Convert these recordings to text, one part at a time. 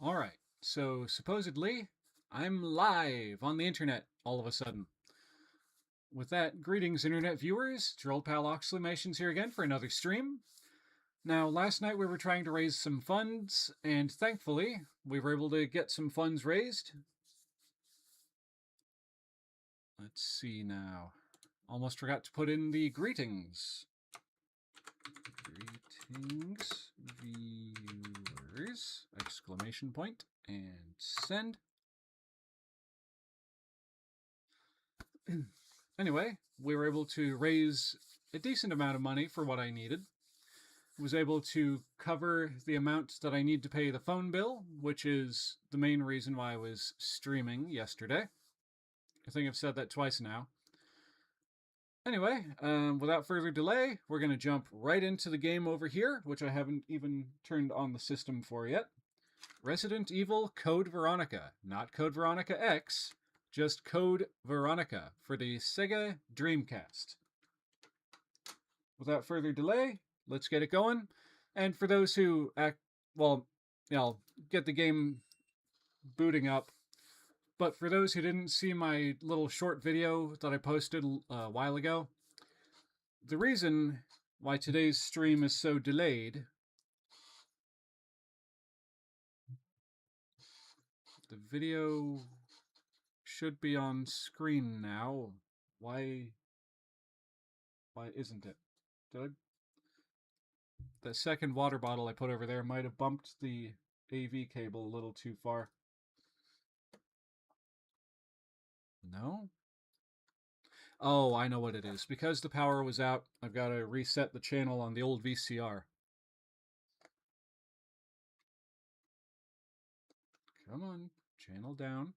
Alright, so supposedly, I'm live on the internet all of a sudden. With that, greetings internet viewers, it's your old pal Oxleymations here again for another stream. Now, last night we were trying to raise some funds, and thankfully, we were able to get some funds raised. Let's see now. Almost forgot to put in the greetings. Greetings, viewers, exclamation point, and send. Anyway, we were able to raise a decent amount of money for what I needed. Was able to cover the amount that I need to pay the phone bill, which is the main reason why I was streaming yesterday. I think I've said that twice now. Anyway, without further delay, we're going to jump right into the game over here, which I haven't even turned on the system for yet. Resident Evil Code Veronica, not Code Veronica X, just Code Veronica for the Sega Dreamcast. Without further delay, let's get it going. And for those who get the game booting up. But for those who didn't see my little short video that I posted a while ago, the reason why today's stream is so delayed, the video should be on screen now. Why isn't it? The second water bottle I put over there might have bumped the AV cable a little too far. No? Oh, I know what it is. Because the power was out, I've got to reset the channel on the old VCR. Come on, channel down.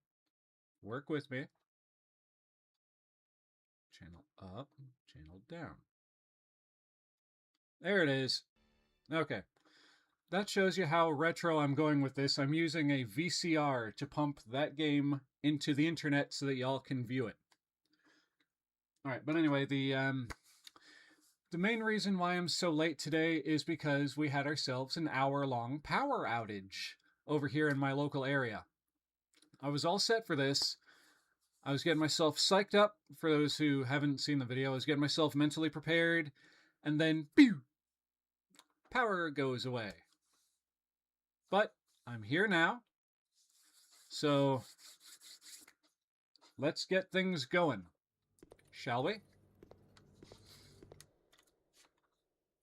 Work with me. Channel up, channel down. There it is. Okay. That shows you how retro I'm going with this. I'm using a VCR to pump that game into the internet so that y'all can view it. Alright, but anyway, the main reason why I'm so late today is because we had ourselves an hour-long power outage over here in my local area. I was all set for this. I was getting myself psyched up. For those who haven't seen the video, I was getting myself mentally prepared, and then, pew! Power goes away. But I'm here now, so let's get things going, shall we?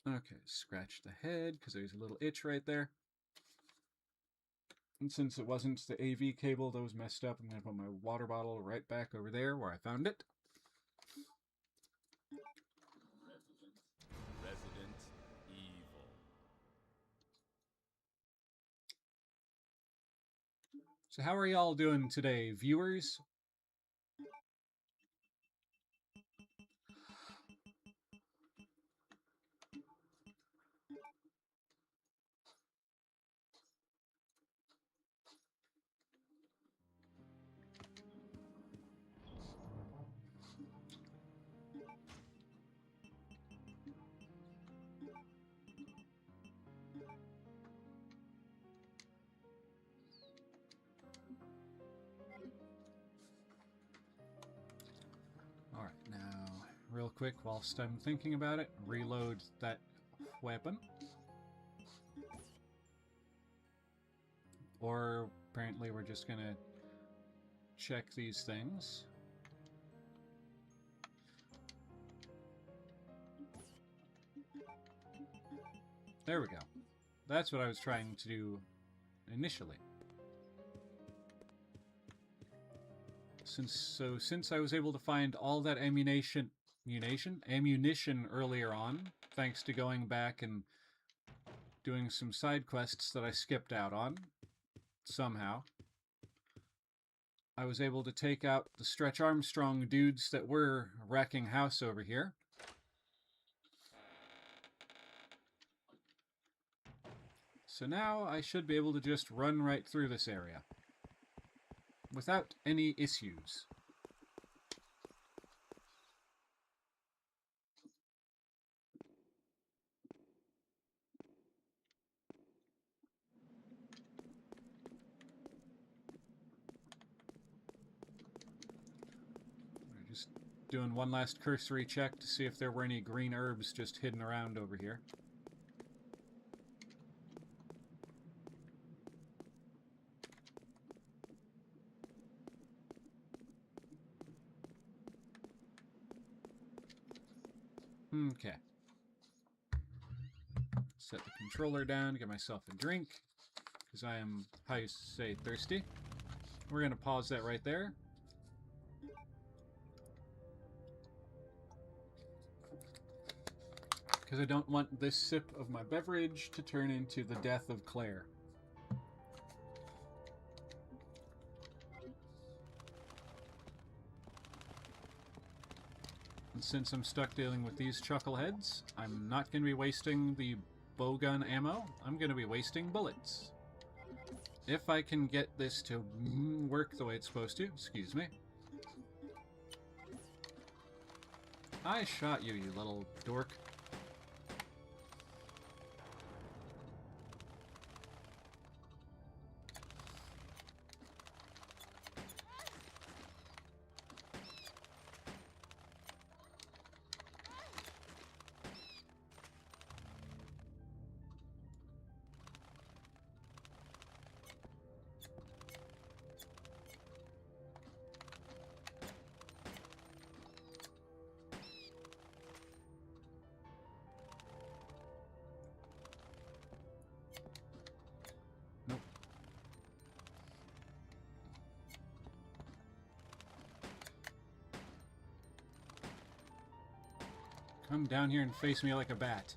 Okay, scratch the head, because there's a little itch right there. And since it wasn't the AV cable that was messed up, I'm going to put my water bottle right back over there where I found it. Resident Evil. So how are y'all doing today, viewers? Alright, now, real quick, whilst I'm thinking about it, reload that weapon. Or, apparently, we're just gonna check these things. There we go. That's what I was trying to do initially. Since I was able to find all that ammunition earlier on, thanks to going back and doing some side quests that I skipped out on, somehow, I was able to take out the Stretch Armstrong dudes that were wrecking house over here. So now I should be able to just run right through this area without any issues. Doing one last cursory check to see if there were any green herbs just hidden around over here. Okay. Set the controller down, get myself a drink, because I am, how you say, thirsty. We're going to pause that right there. Because I don't want this sip of my beverage to turn into the death of Claire. And since I'm stuck dealing with these chuckleheads, I'm not going to be wasting the bowgun ammo. I'm going to be wasting bullets. If I can get this to work the way it's supposed to. Excuse me. I shot you, you little dork. Nope. Come down here and face me like a bat.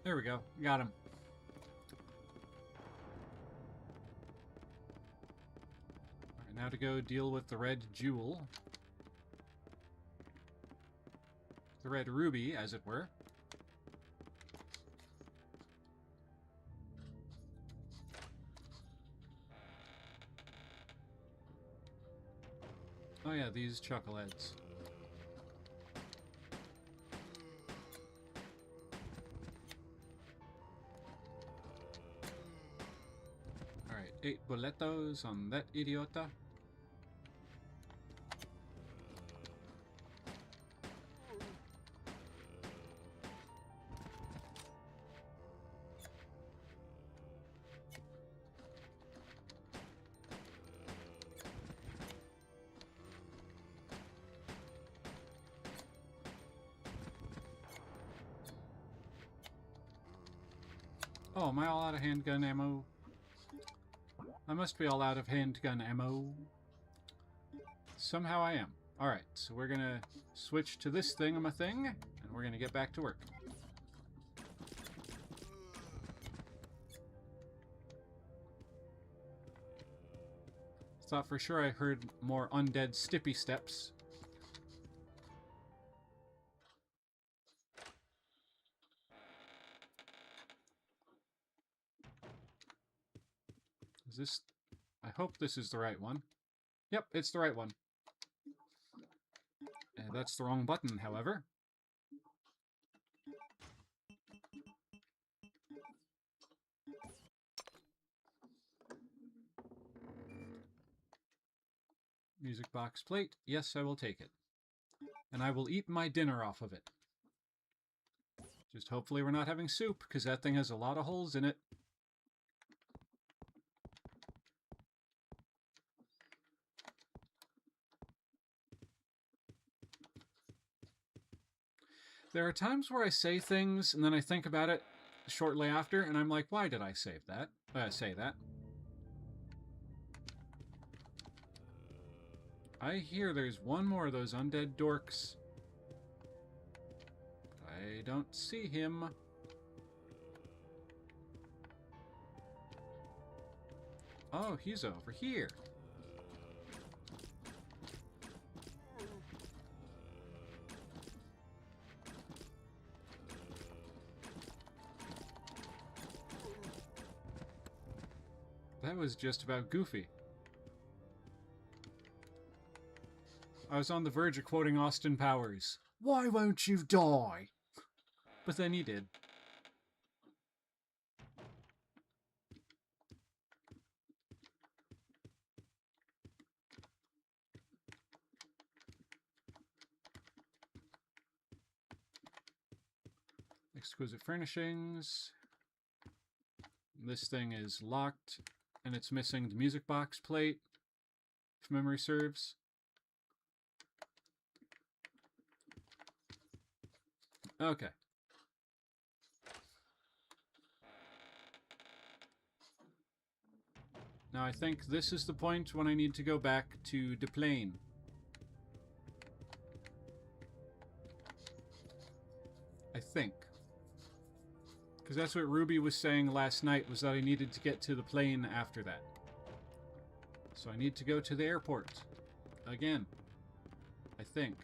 There we go. Got him. Alright, now to go deal with the red jewel. The red ruby, as it were. Oh yeah, these chuckleheads. Alright, 8 boletos on that idiota. Oh, am I all out of handgun ammo? I must be all out of handgun ammo. Somehow I am. Alright, so we're gonna switch to this thing, and we're gonna get back to work. Thought for sure I heard more undead stippy steps. Is this... I hope this is the right one. Yep, it's the right one. That's the wrong button, however. Music box plate. Yes, I will take it. And I will eat my dinner off of it. Just hopefully we're not having soup, because that thing has a lot of holes in it. There are times where I say things, and then I think about it shortly after, and I'm like, why did I say that? I hear there's one more of those undead dorks. I don't see him. Oh, he's over here. That was just about goofy. I was on the verge of quoting Austin Powers. Why won't you die? But then he did. Exquisite furnishings. This thing is locked, and it's missing the music box plate, if memory serves. Okay. Now I think this is the point when I need to go back to the plane. I think. Because that's what Ruby was saying last night, was that I needed to get to the plane after that. So I need to go to the airport. Again. I think.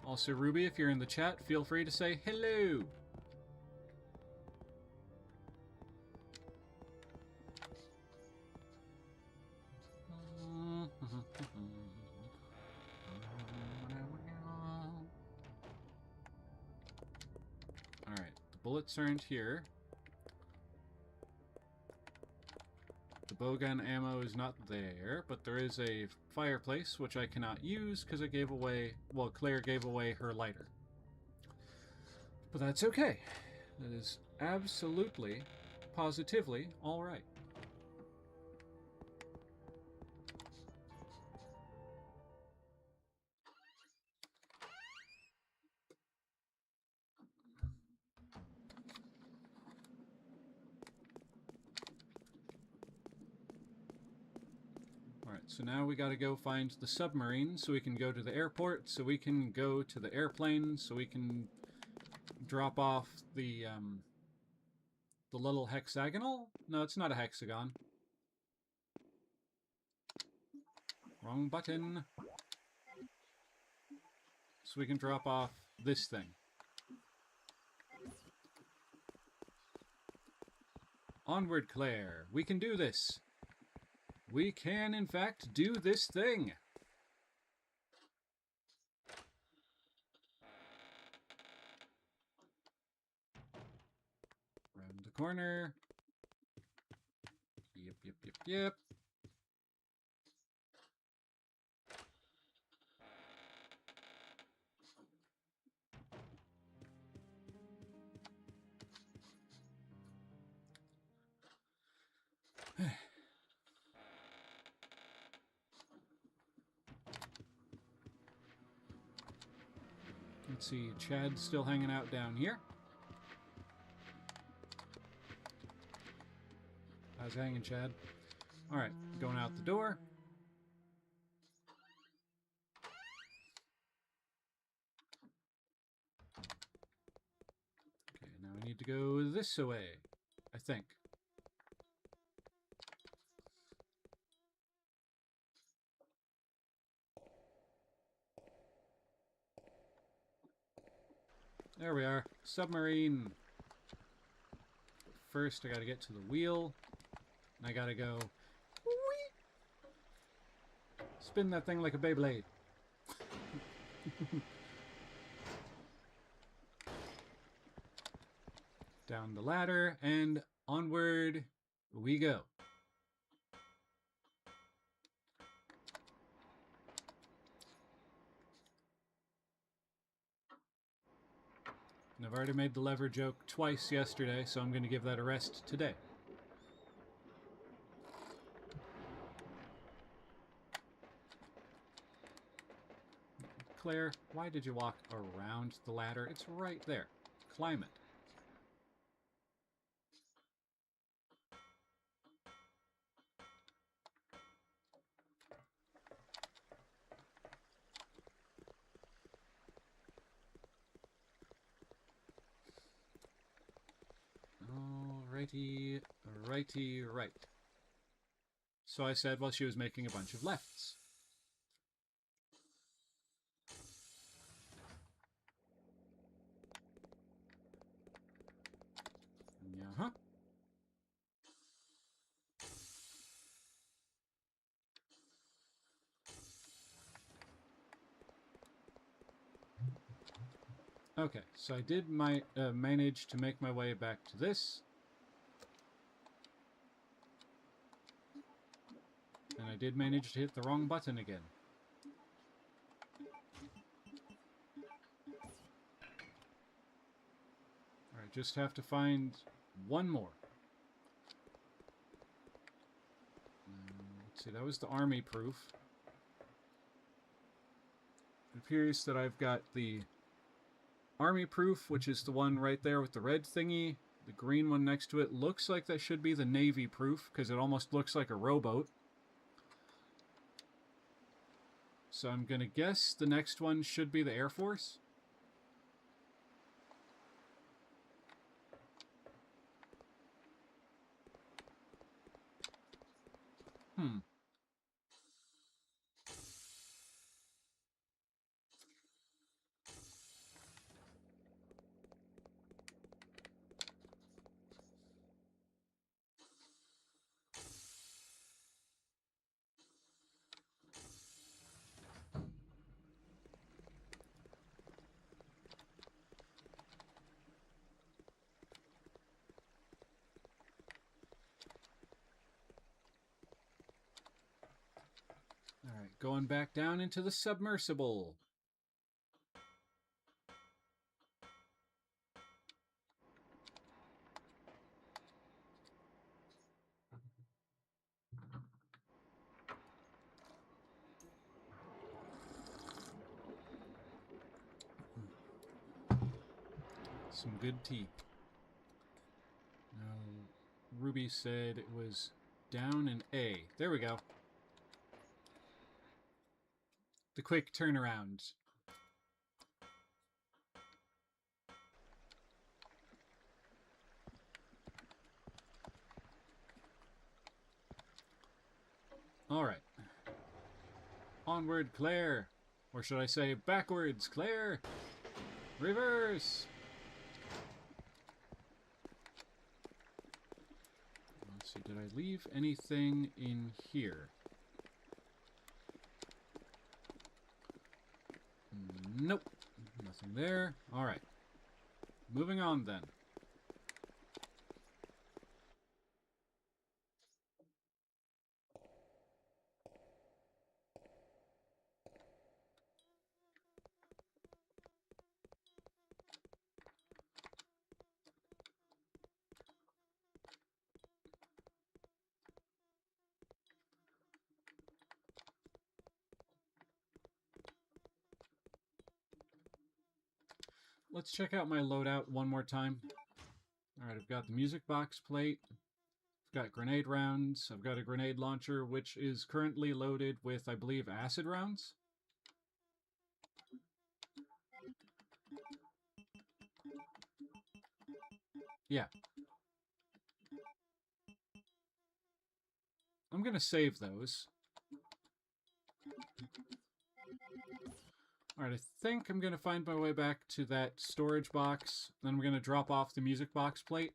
Also, Ruby, if you're in the chat, feel free to say hello. Alright, the bullets aren't here. The bowgun ammo is not there, but there is a fireplace, which I cannot use because I gave away, well, Claire gave away her lighter. But that's okay. That is absolutely, positively alright. Alright, so now we gotta go find the submarine so we can go to the airport, so we can go to the airplane, so we can drop off the little hexagonal? No, it's not a hexagon. Wrong button. So we can drop off this thing. Onward, Claire. We can do this. We can, in fact, do this thing. Round the corner. Yep, yep, yep, yep. Let's see, Chad's still hanging out down here. How's it hanging, Chad? Alright, going out the door. Okay, now I need to go this way, I think. There we are. Submarine. First, I gotta get to the wheel. And I gotta go... whee! Spin that thing like a Beyblade. Down the ladder, and onward we go. And I've already made the lever joke twice yesterday, so I'm going to give that a rest today. Claire, why did you walk around the ladder? It's right there. Climb it. Righty, righty, right. So I said while she was making a bunch of lefts. Yeah-huh. Okay, so I did manage to make my way back to this. And I did manage to hit the wrong button again. just have to find one more. Let's see, that was the army proof. It appears that I've got the army proof, which is the one right there with the red thingy. The green one next to it looks like that should be the navy proof, because it almost looks like a rowboat. So I'm going to guess the next one should be the Air Force. Alright, going back down into the submersible. Some good tea. Ruby said it was down in A. There we go. The quick turnaround. Alright. Onward, Claire. Or should I say backwards, Claire? Reverse! Let's see, did I leave anything in here? Nope. Nothing there. Alright. Moving on then. Let's check out my loadout one more time. Alright, I've got the music box plate. I've got grenade rounds. I've got a grenade launcher, which is currently loaded with, I believe, acid rounds. Yeah. I'm going to save those. Alright, I think I'm going to find my way back to that storage box. Then we're going to drop off the music box plate.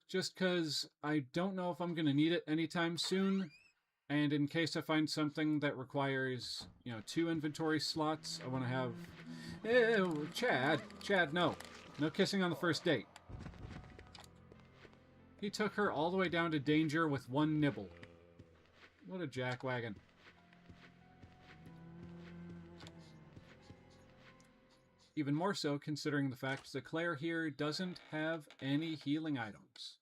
Just because I don't know if I'm going to need it anytime soon. And in case I find something that requires, 2 inventory slots, I want to have... Ew, Chad, no. No kissing on the first date. He took her all the way down to danger with 1 nibble. What a jackwagon. Even more so considering the fact that Claire here doesn't have any healing items.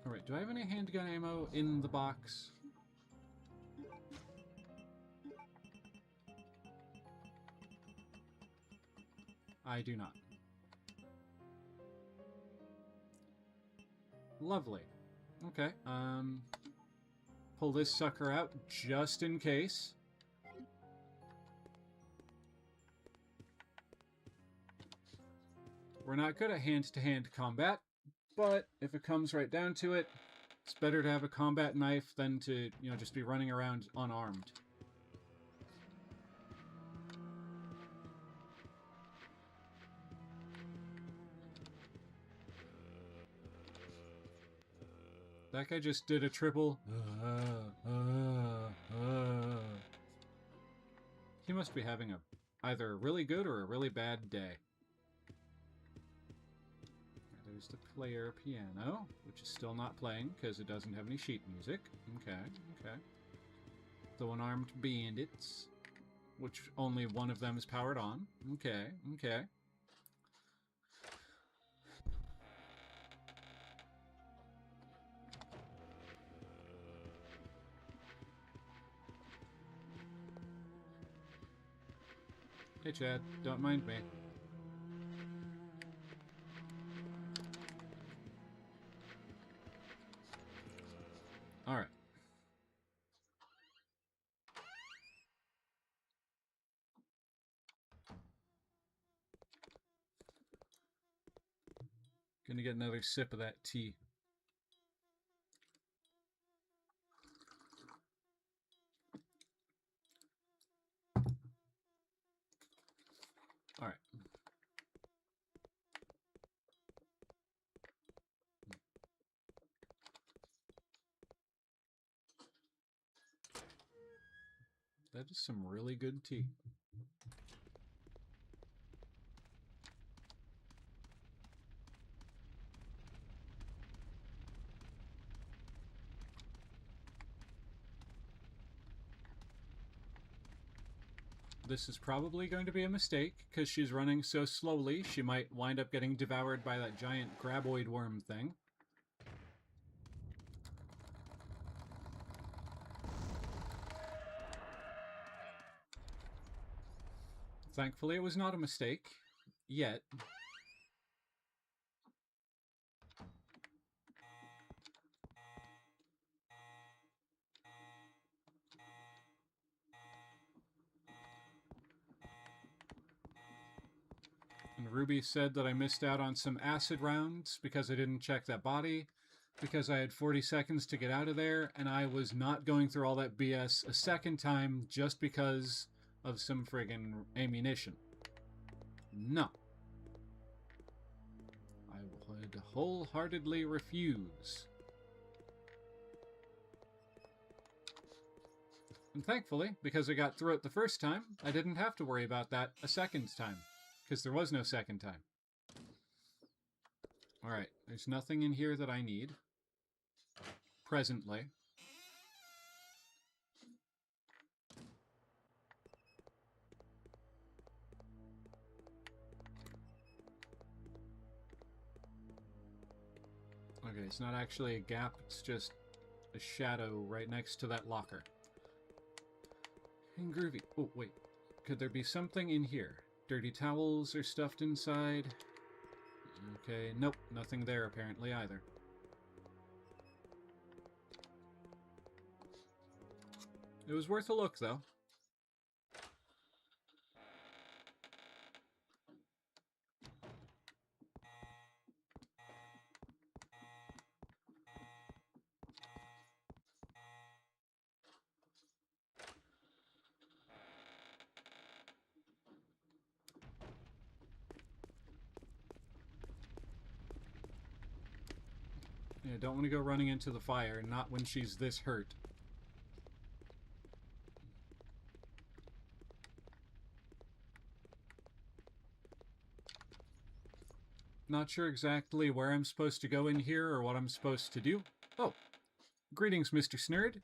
Alright, do I have any handgun ammo in the box? I do not. Lovely. Okay, pull this sucker out just in case. We're not good at hand-to-hand combat, but if it comes right down to it, it's better to have a combat knife than to, just be running around unarmed. That guy just did a triple. He must be having a... either a really good or a really bad day. There's the player piano, which is still not playing because it doesn't have any sheet music. Okay, okay. The one-armed bandits, which only one of them is powered on. Okay, okay. Hey Chad, don't mind me. Alright. Gonna get another sip of that tea. Alright. That is some really good tea. This is probably going to be a mistake, because she's running so slowly, she might wind up getting devoured by that giant graboid worm thing. Thankfully, it was not a mistake. Yet. And Ruby said that I missed out on some acid rounds because I didn't check that body, because I had 40 seconds to get out of there, and I was not going through all that BS a second time just because of some friggin' ammunition. No. I would wholeheartedly refuse. And thankfully, because I got through it the first time, I didn't have to worry about that a second time. Because there was no second time. Alright, there's nothing in here that I need. Presently. Okay, it's not actually a gap, it's just a shadow right next to that locker. And groovy. Oh, wait. Could there be something in here? Dirty towels are stuffed inside. Okay, nope, nothing there apparently either. It was worth a look, though. Yeah, don't want to go running into the fire, not when she's this hurt. Not sure exactly where I'm supposed to go in here or what I'm supposed to do. Oh, greetings, Mr. Snerd.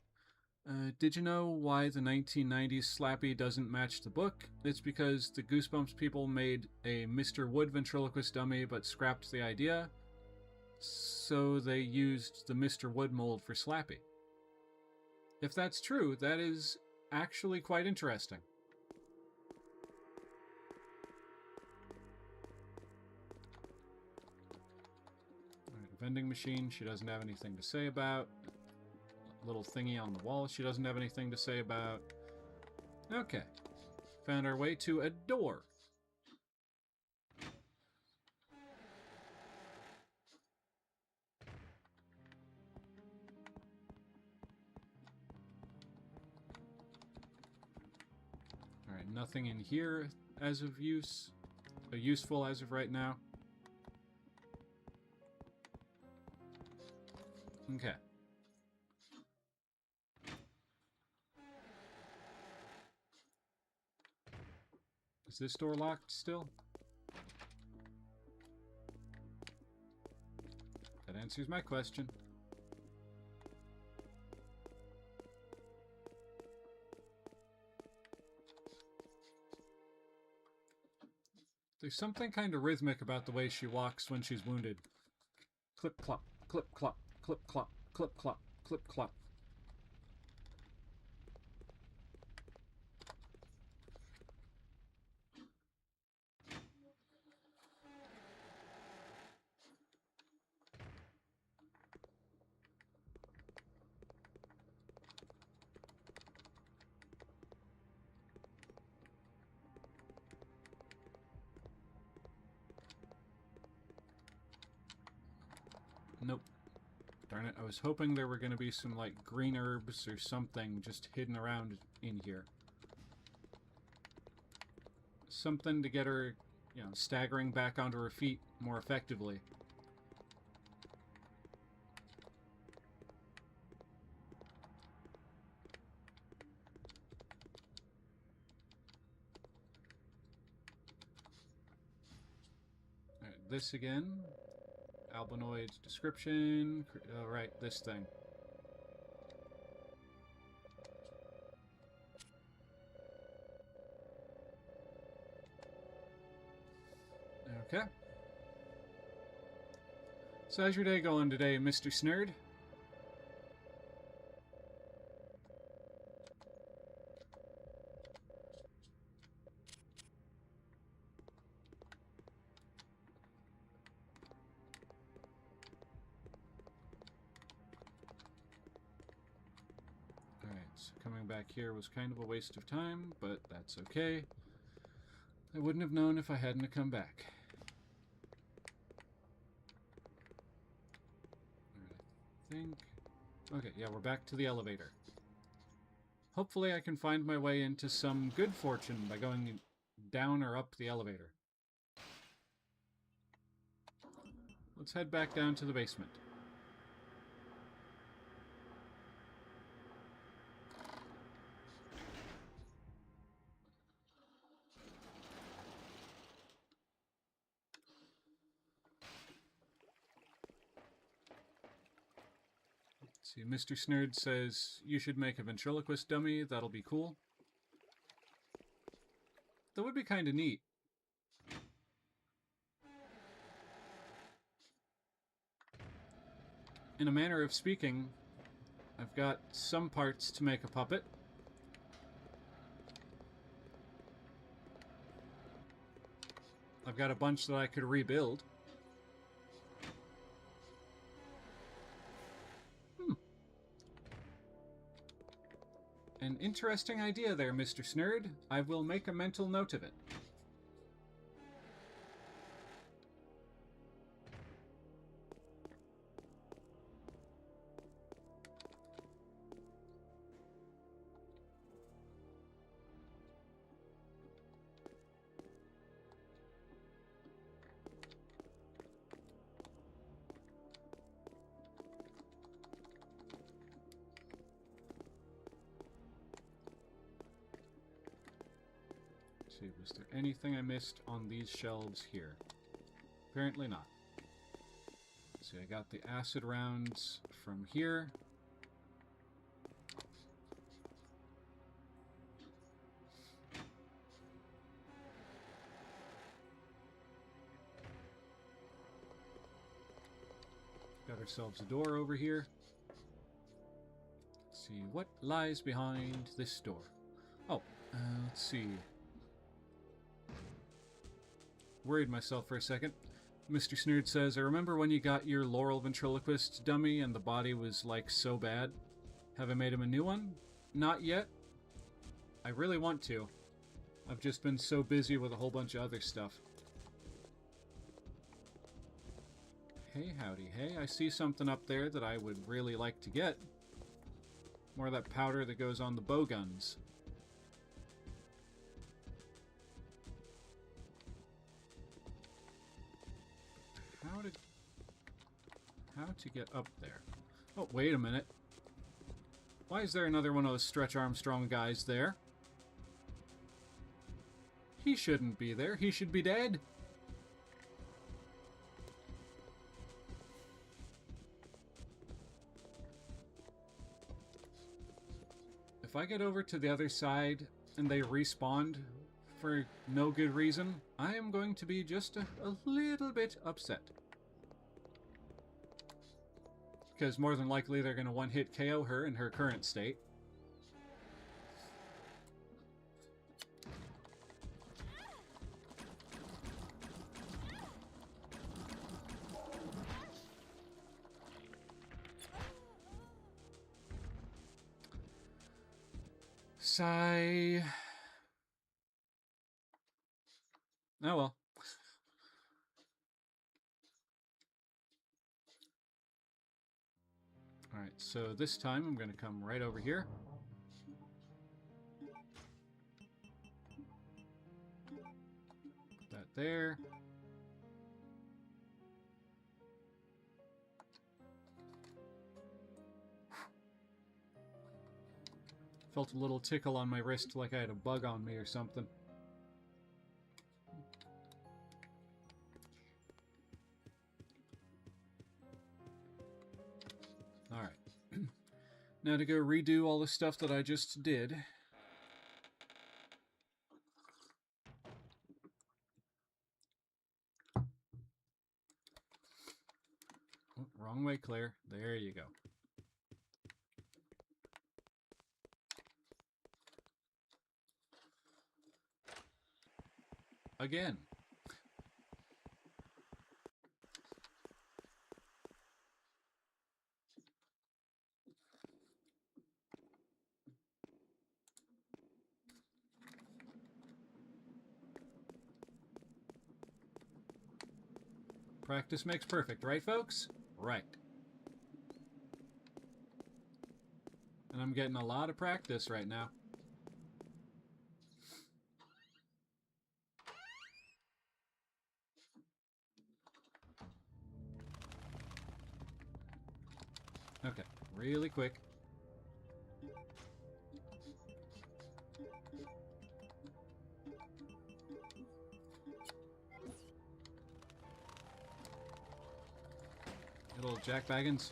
Did you know why the 1990s Slappy doesn't match the book? It's because the Goosebumps people made a Mr. Wood ventriloquist dummy but scrapped the idea, so they used the Mr. Wood mold for Slappy. If that's true, that is actually quite interesting. Alright, vending machine, she doesn't have anything to say about. Little thingy on the wall, she doesn't have anything to say about. Okay. Found our way to a door. Alright, nothing in here as of useful as of right now. Okay. Is this door locked still? That answers my question. There's something kind of rhythmic about the way she walks when she's wounded. Clip clop, clip clop, clip clop, clip clop, clip clop. Nope. Darn it, I was hoping there were going to be some, like, green herbs or something just hidden around in here. Something to get her, you know, staggering back onto her feet more effectively. Alright, this again. Albinoid description. Oh, right, this thing. Okay. So how's your day going today, Mr. Snurd? Alright, so coming back here was kind of a waste of time, but that's okay. I wouldn't have known if I hadn't come back. I think... Okay, yeah, we're back to the elevator. Hopefully I can find my way into some good fortune by going down or up the elevator. Let's head back down to the basement. See, Mr. Snurd says you should make a ventriloquist dummy. That'll be cool. That would be kind of neat. In a manner of speaking, I've got some parts to make a puppet. I've got a bunch that I could rebuild. An interesting idea there, Mr. Snurd. I will make a mental note of it. See, was there anything I missed on these shelves here? Apparently not. See, I got the acid rounds from here. Got ourselves a door over here. Let's see what lies behind this door. Oh, let's see. Worried myself for a second. Mr. Snurd says, I remember when you got your Laurel ventriloquist dummy and the body was, like, so bad. Have I made him a new one? Not yet. I really want to. I've just been so busy with a whole bunch of other stuff. Hey, howdy, hey. I see something up there that I would really like to get. More of that powder that goes on the bow guns. How to get up there? Oh, wait a minute. Why is there another one of those Stretch Armstrong guys there? He shouldn't be there. He should be dead. If I get over to the other side and they respawned for no good reason, I am going to be just a little bit upset. Because more than likely they're going to one-hit KO her in her current state. Sigh. Oh well. Alright, so this time I'm going to come right over here. Put that there. Felt a little tickle on my wrist like I had a bug on me or something. Alright. Now to go redo all the stuff that I just did. Oh, wrong way, Claire. There you go. Again. Practice makes perfect, right, folks? Right. And I'm getting a lot of practice right now. Okay, really quick. Little Jack Baggins.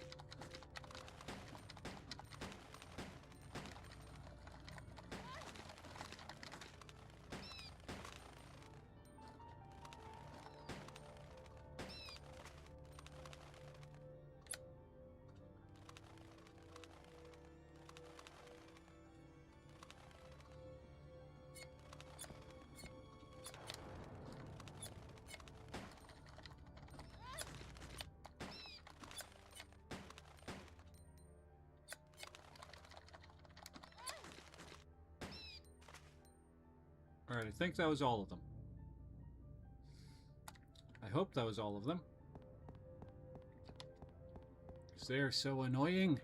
Alright, I think that was all of them. I hope that was all of them. Because they are so annoying.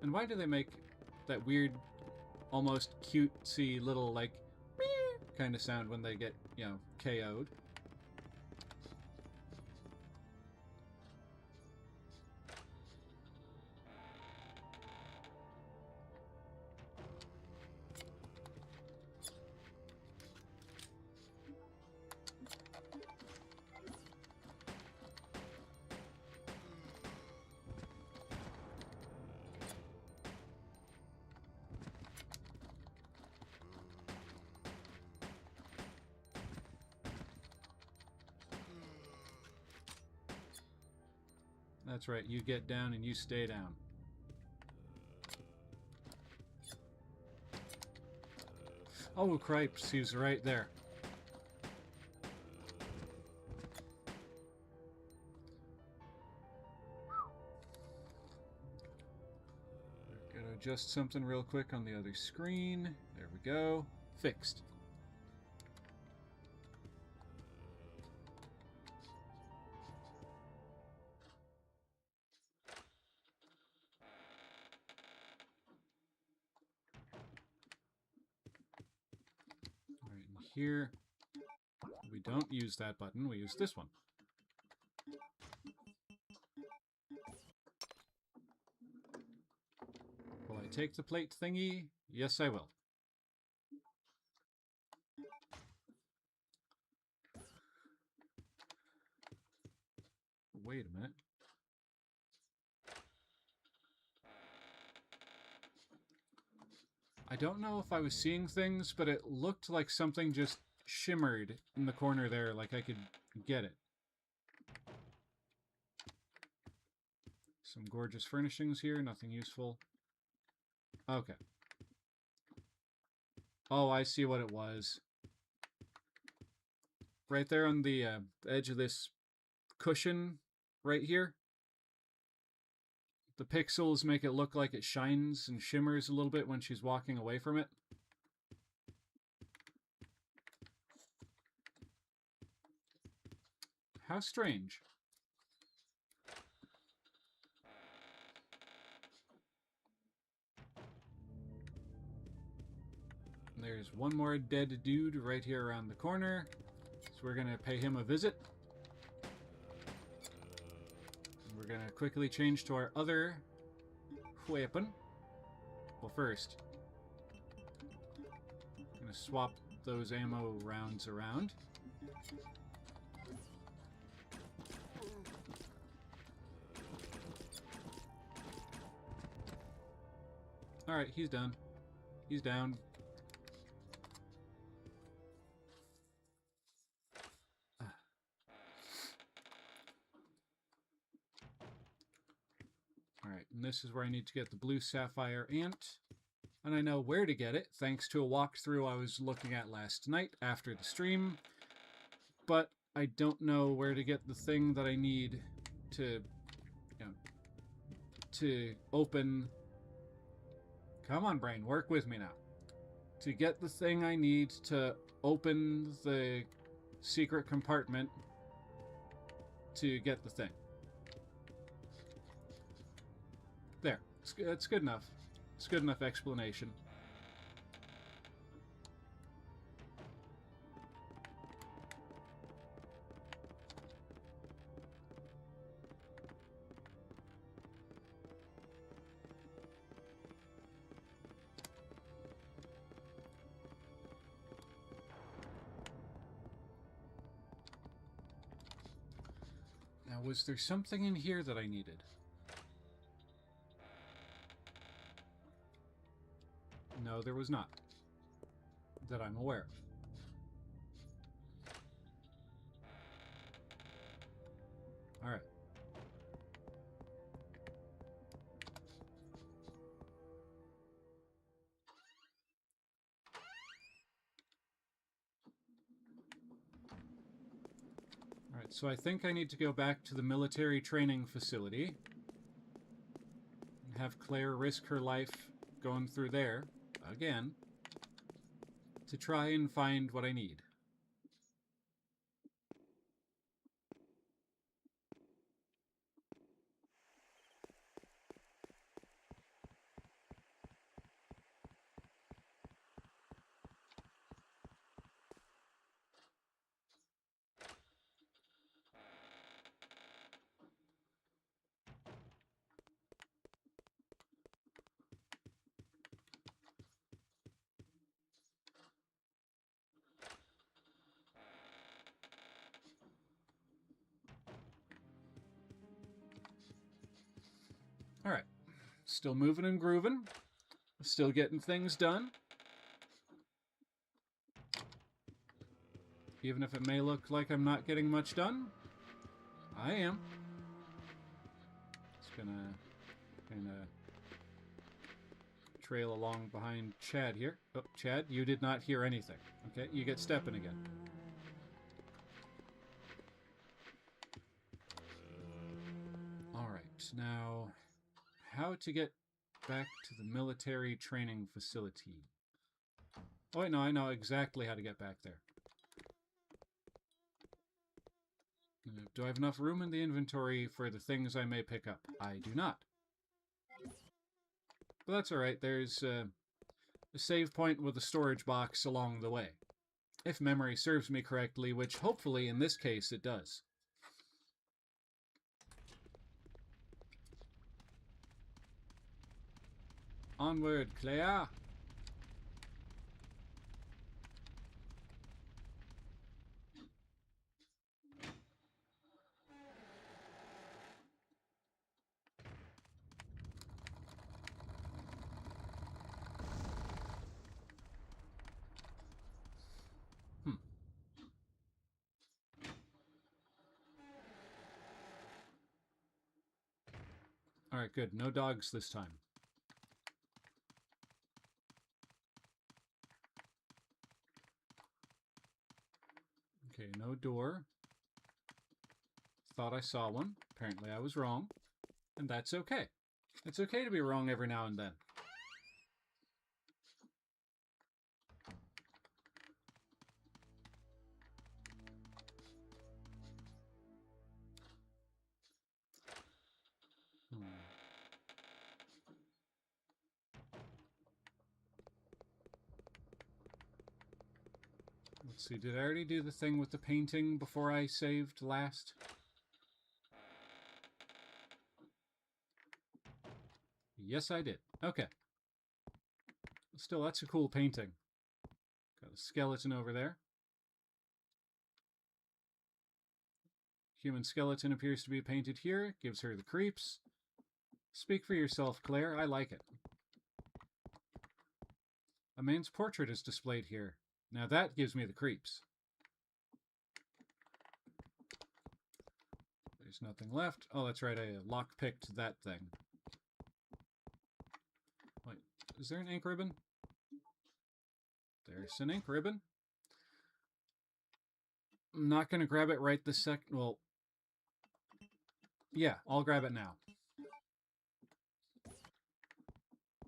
And why do they make that weird, almost cutesy little, like, kind of sound when they get, you know, KO'd? That's right, you get down and you stay down. Oh, cripes, he's right there. Gotta adjust something real quick on the other screen. There we go. Fixed. Alright, and here we don't use that button, we use this one. Will I take the plate thingy? Yes, I will. Wait a minute. I don't know if I was seeing things, but it looked like something just shimmered in the corner there, like I could get it. Some gorgeous furnishings here, nothing useful. Okay. Oh, I see what it was. Right there on the edge of this cushion right here. The pixels make it look like it shines and shimmers a little bit when she's walking away from it. How strange. There's one more dead dude right here around the corner. So we're going to pay him a visit. We're going to quickly change to our other weapon. Well, first, I'm going to swap those ammo rounds around. Alright, he's done. He's down. Alright, and this is where I need to get the blue sapphire ant. And I know where to get it, thanks to a walkthrough I was looking at last night after the stream. But I don't know where to get the thing that I need to, to open... Come on, brain, work with me now. To get the thing I need to open the secret compartment to get the thing. There. It's good enough. It's good enough explanation. Now, was there something in here that I needed? No, there was not. That I'm aware of. Alright. Alright, so I think I need to go back to the military training facility. And have Claire risk her life going through there, again, to try and find what I need. Alright. Still moving and grooving. Still getting things done. Even if it may look like I'm not getting much done, I am. Just gonna trail along behind Chad here. Oh, Chad, you did not hear anything. Okay, you get stepping again. Alright, now, how to get back to the military training facility. Oh wait, no, I know exactly how to get back there. Do I have enough room in the inventory for the things I may pick up? I do not. But that's alright, there's a save point with a storage box along the way. If memory serves me correctly, which hopefully in this case it does. Onward, Claire! Alright, good. No dogs this time. Okay, no door. Thought I saw one. Apparently I was wrong. And that's okay. It's okay to be wrong every now and then. Let's see, did I already do the thing with the painting before I saved last? Yes, I did. Okay. Still, that's a cool painting. Got a skeleton over there. Human skeleton appears to be painted here. Gives her the creeps. Speak for yourself, Claire. I like it. A man's portrait is displayed here. Now that gives me the creeps. There's nothing left. Oh, that's right. I lockpicked that thing. Wait, is there an ink ribbon? There's an ink ribbon. I'm not going to grab it right this second. Well, yeah, I'll grab it now.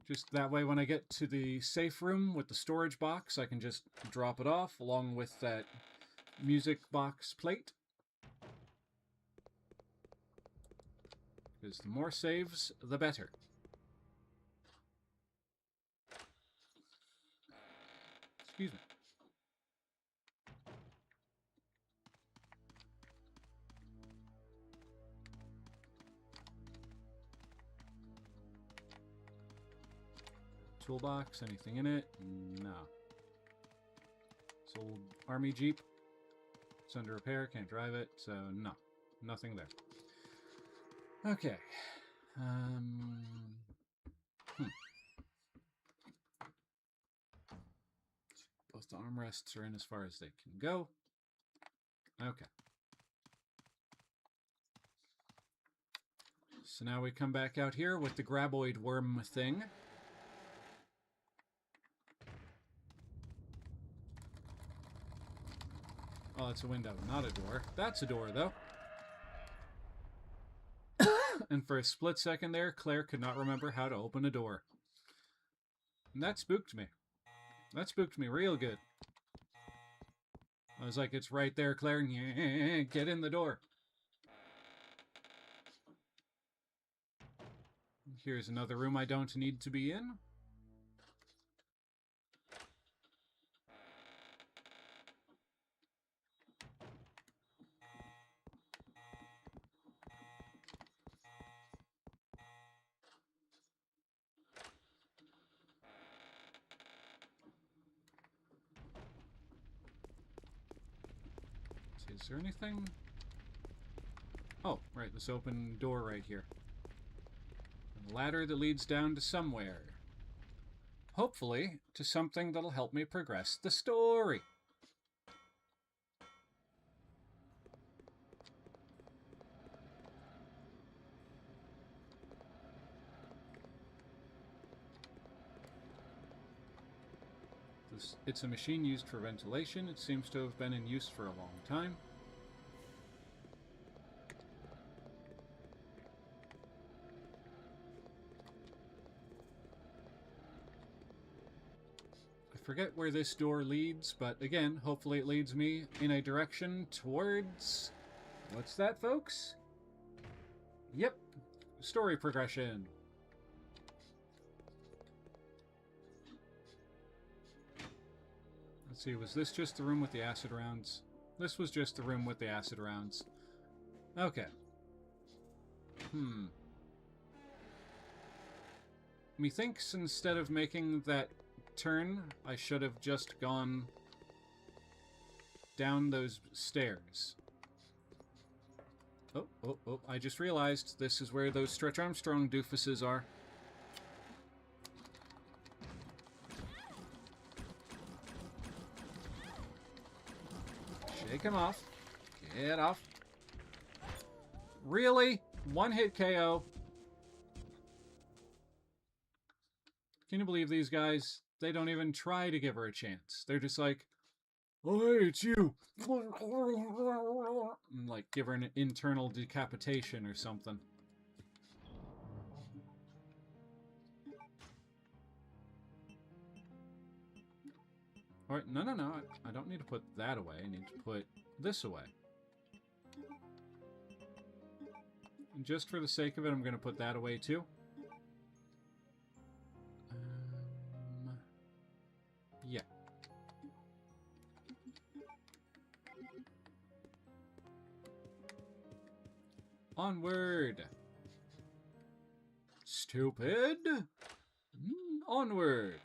Just that way when I get to the safe room with the storage box, I can just drop it off along with that music box plate. Because the more saves, the better. Excuse me. Toolbox, anything in it? No. It's old army Jeep. It's under repair, can't drive it, so no. Nothing there. Okay. Both the armrests are in as far as they can go. Okay. So now we come back out here with the graboid worm thing. Oh, it's a window, not a door. That's a door, though. And for a split second there, Claire could not remember how to open a door. And that spooked me. That spooked me real good. I was like, it's right there, Claire. Get in the door. Here's another room I don't need to be in. Is there anything? Oh, right, this open door right here. A ladder that leads down to somewhere. Hopefully, to something that'll help me progress the story. It's a machine used for ventilation. It seems to have been in use for a long time. I forget where this door leads, but again, hopefully it leads me in a direction towards... What's that, folks? Yep, story progression. Let's see, was this just the room with the acid rounds? This was just the room with the acid rounds. Okay. Methinks instead of making that turn, I should have just gone down those stairs. Oh, I just realized this is where those Stretch Armstrong doofuses are. Shake him off. Get off. Really? One hit KO. Can you believe these guys? They don't even try to give her a chance. They're just like, oh, hey, it's you. And like give her an internal decapitation or something. Alright, no. I don't need to put that away. I need to put this away. And just for the sake of it, I'm going to put that away too. Yeah. Onward! Stupid! Onward!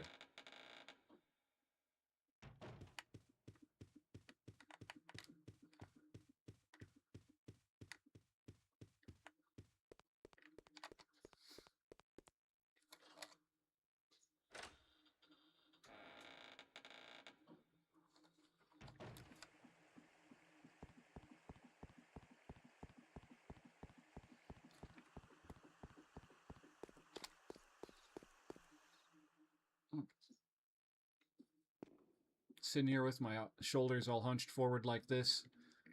Sitting here with my shoulders all hunched forward like this,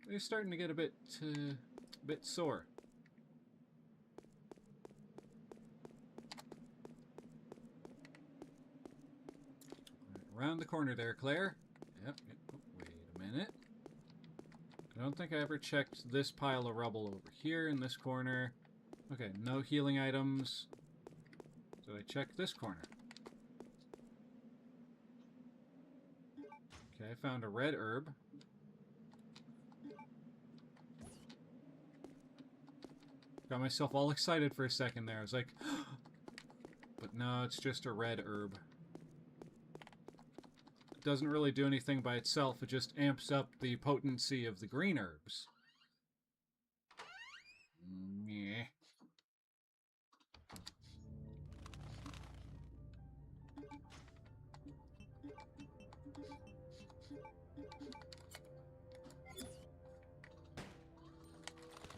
they're starting to get a bit sore. Around the corner there, Claire. Yep. Oh, wait a minute. I don't think I ever checked this pile of rubble over here in this corner. Okay, no healing items. Did I check this corner? Okay, I found a red herb. Got myself all excited for a second there. I was like, but no, it's just a red herb. It doesn't really do anything by itself. It just amps up the potency of the green herbs. Yeah.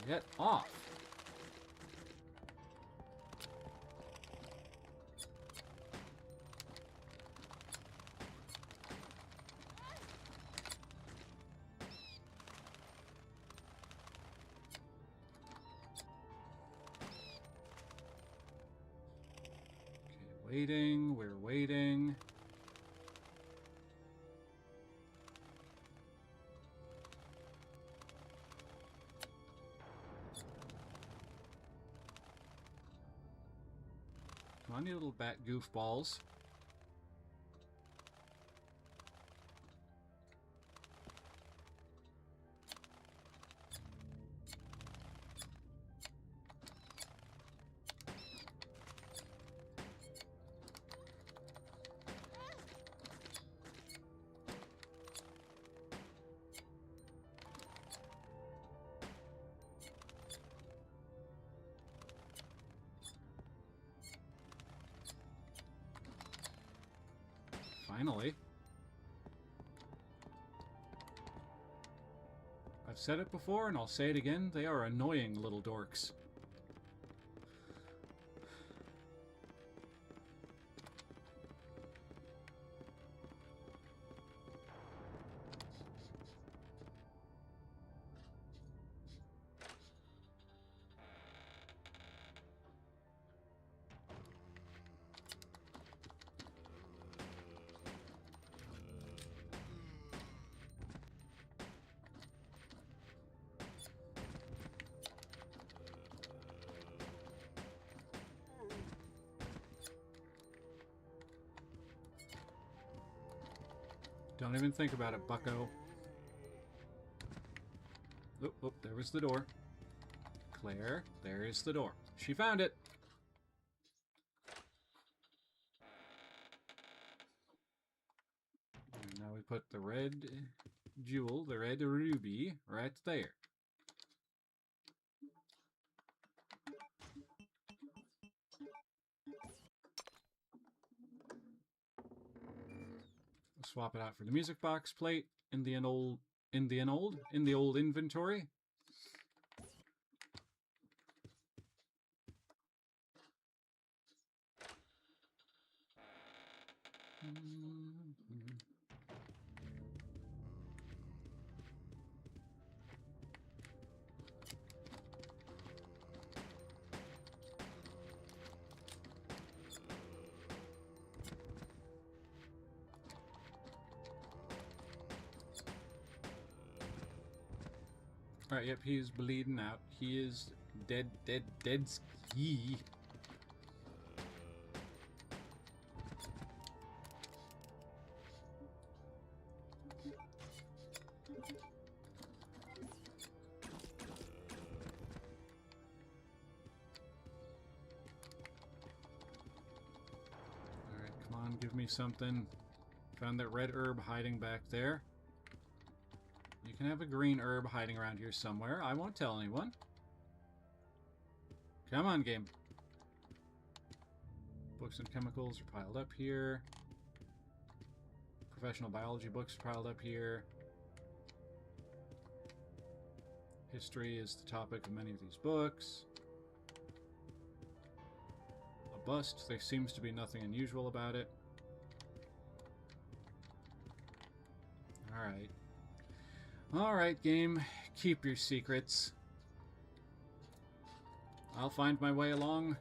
Get off. Okay, waiting, we're waiting. Come on, you little bat goofballs. Finally. I've said it before and I'll say it again, they are annoying little dorks. Don't even think about it, bucko. Oh, there was the door. Claire, there is the door. She found it. And now we put the red jewel, the red ruby, right there. Swap it out for the music box plate in the old inventory. Alright, yep, he's bleeding out. He is dead, dead, dead ski. Alright, come on, give me something. Found that red herb hiding back there. You can have a green herb hiding around here somewhere. I won't tell anyone. Come on, game. Books and chemicals are piled up here. Professional biology books are piled up here. History is the topic of many of these books. A bust. There seems to be nothing unusual about it. Alright. Alright, game. Keep your secrets. I'll find my way along.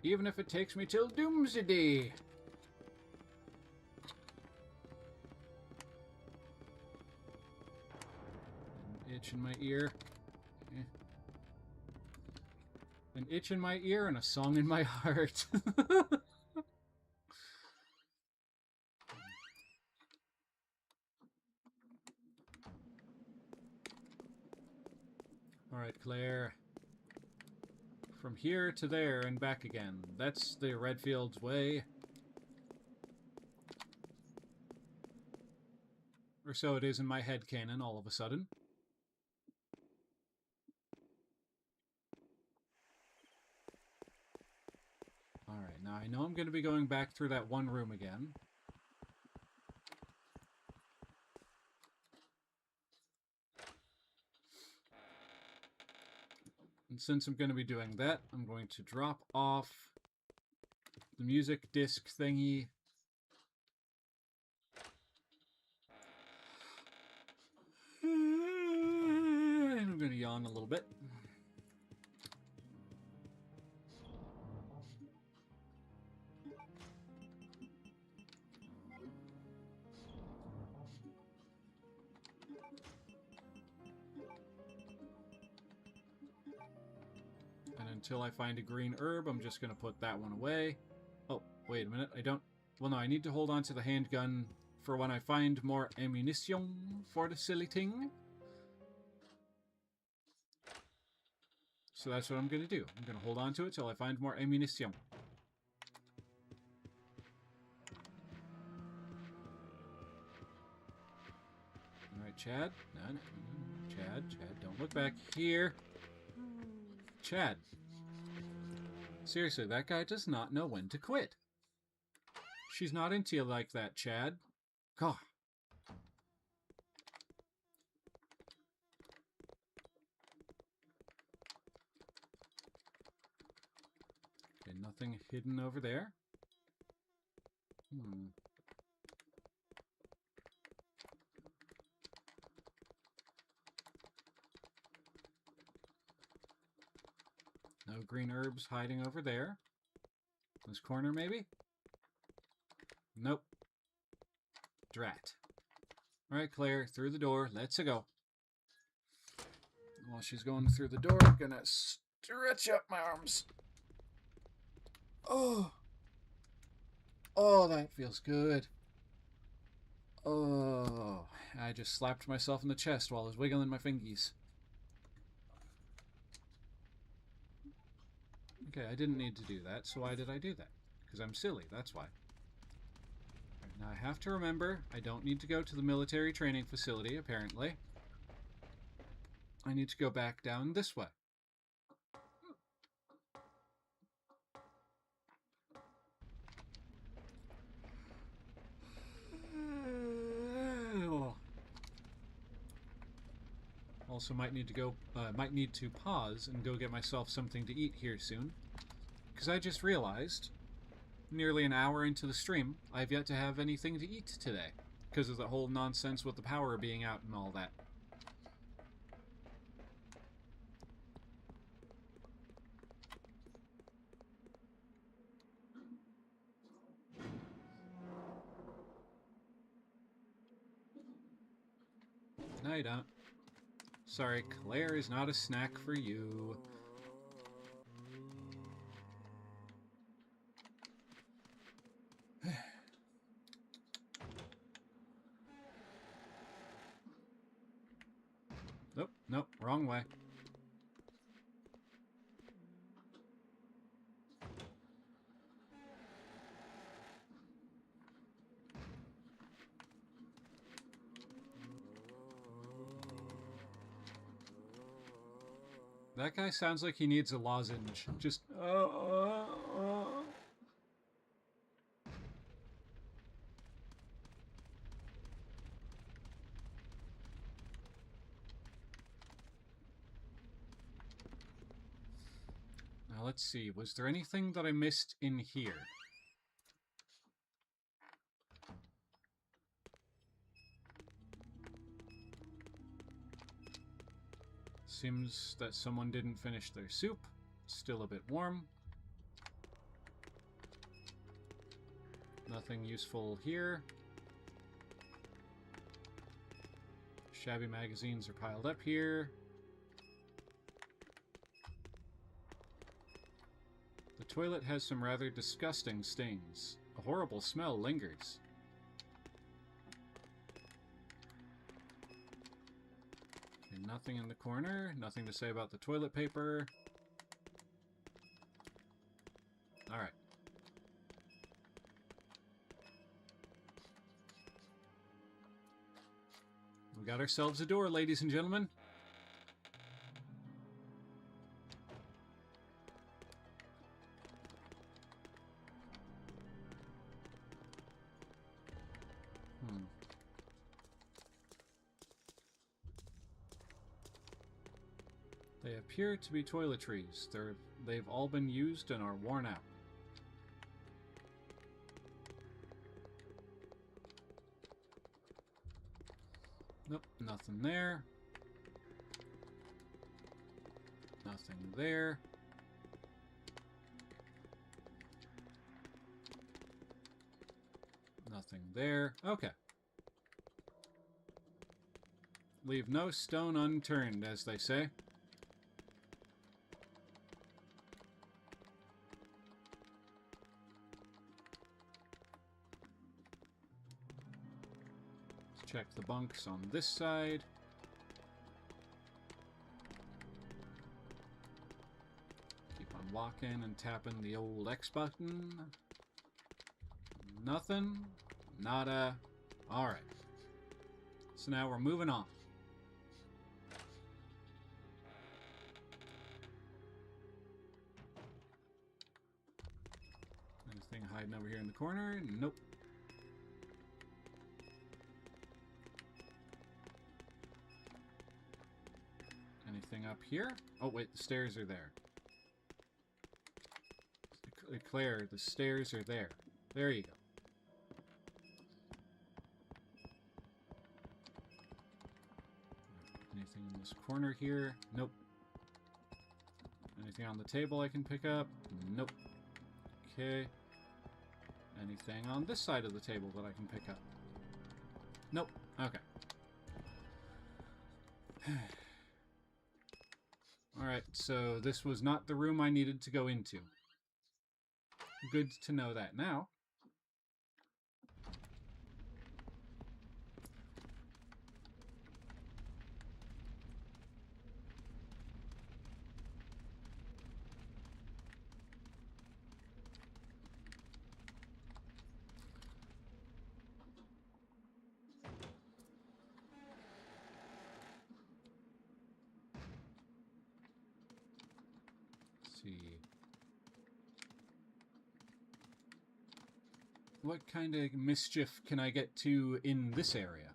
Even if it takes me till doomsday. An itch in my ear. An itch in my ear and a song in my heart. Alright, Claire. From here to there and back again. That's the Redfield's way. Or so it is in my headcanon all of a sudden. Alright, now I know I'm going to be going back through that one room again. And since I'm going to be doing that, I'm going to drop off the music disc thingy. And I'm going to yawn a little bit. And until I find a green herb, I'm just going to put that one away. Oh, wait a minute. I don't... Well, no, I need to hold on to the handgun for when I find more ammunition for the silly thing. So that's what I'm going to do. I'm going to hold on to it till I find more ammunition. Alright, Chad. No, no, no. Chad, don't look back here. Chad. Seriously, that guy does not know when to quit. She's not into you like that, Chad. God. Okay, nothing hidden over there. No green herbs hiding over there. This corner, maybe? Nope. Drat. Alright, Claire, through the door. Let's go. While she's going through the door, I'm gonna stretch up my arms. Oh. Oh, that feels good. Oh. I just slapped myself in the chest while I was wiggling my fingies. Okay, I didn't need to do that, so why did I do that? Because I'm silly, that's why. Right, now I have to remember, I don't need to go to the military training facility, apparently. I need to go back down this way. Also might need to pause and go get myself something to eat here soon. because I just realized, nearly an hour into the stream, I've yet to have anything to eat today, because of the whole nonsense with the power being out and all that. No, you don't. Sorry, Claire is not a snack for you. Nope, nope, wrong way. That guy sounds like he needs a lozenge. Just, Now let's see, was there anything that I missed in here? Seems that someone didn't finish their soup. Still a bit warm. Nothing useful here. Shabby magazines are piled up here. The toilet has some rather disgusting stains. A horrible smell lingers. Okay, nothing in the corner. Nothing to say about the toilet paper. Alright. We got ourselves a door, ladies and gentlemen. They appear to be toiletries. They've all been used and are worn out. Nope, nothing there. Nothing there. Nothing there. Okay. Leave no stone unturned, as they say. Let's check the bunks on this side. Keep on walking and tapping the old X button. Nothing. Nada. Alright. So now we're moving on. Anything hiding over here in the corner? Nope. Anything up here? Oh wait, the stairs are there. Claire, the stairs are there. There you go. Anything in this corner here? Nope. Anything on the table I can pick up? Nope. Okay. Anything on this side of the table that I can pick up? Nope. Okay. Alright, so this was not the room I needed to go into. Good to know that now. Let's see. What kind of mischief can I get to in this area?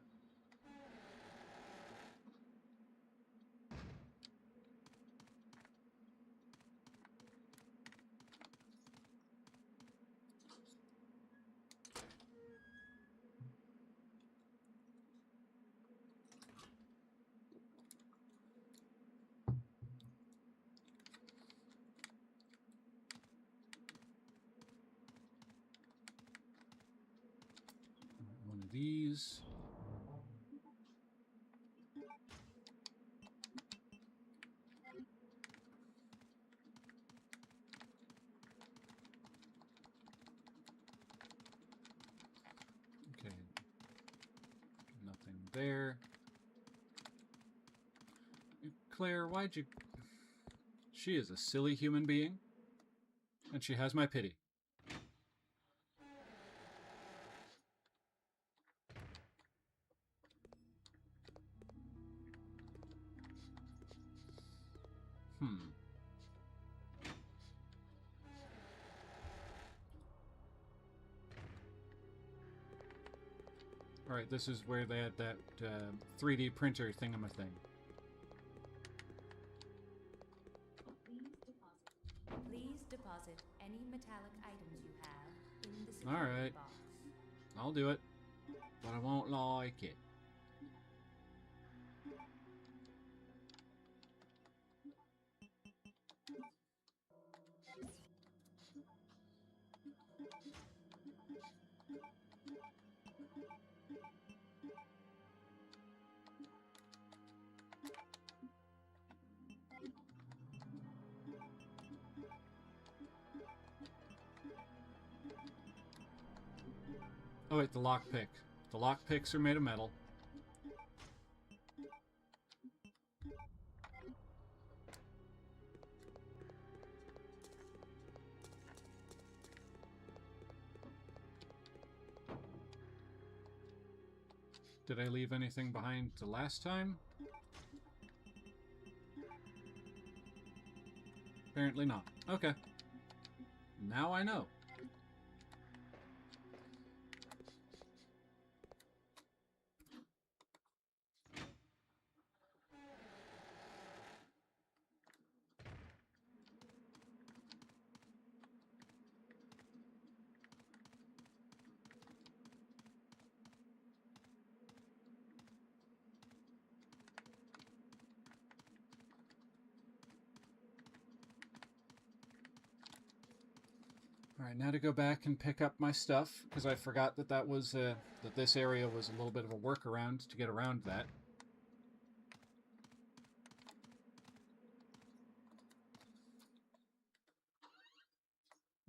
these. Okay. Nothing there. Claire, why'd you... She is a silly human being, and she has my pity. Alright, this is where they had that 3D printer thingamathing. Please deposit any metallic items you have in the security Alright. box. I'll do it, but I won't like it. Oh wait, the lockpick. The lockpicks are made of metal. Did I leave anything behind the last time? Apparently not. Okay. Now I know. Alright, now to go back and pick up my stuff, because I forgot that that was, that this area was a little bit of a workaround to get around that.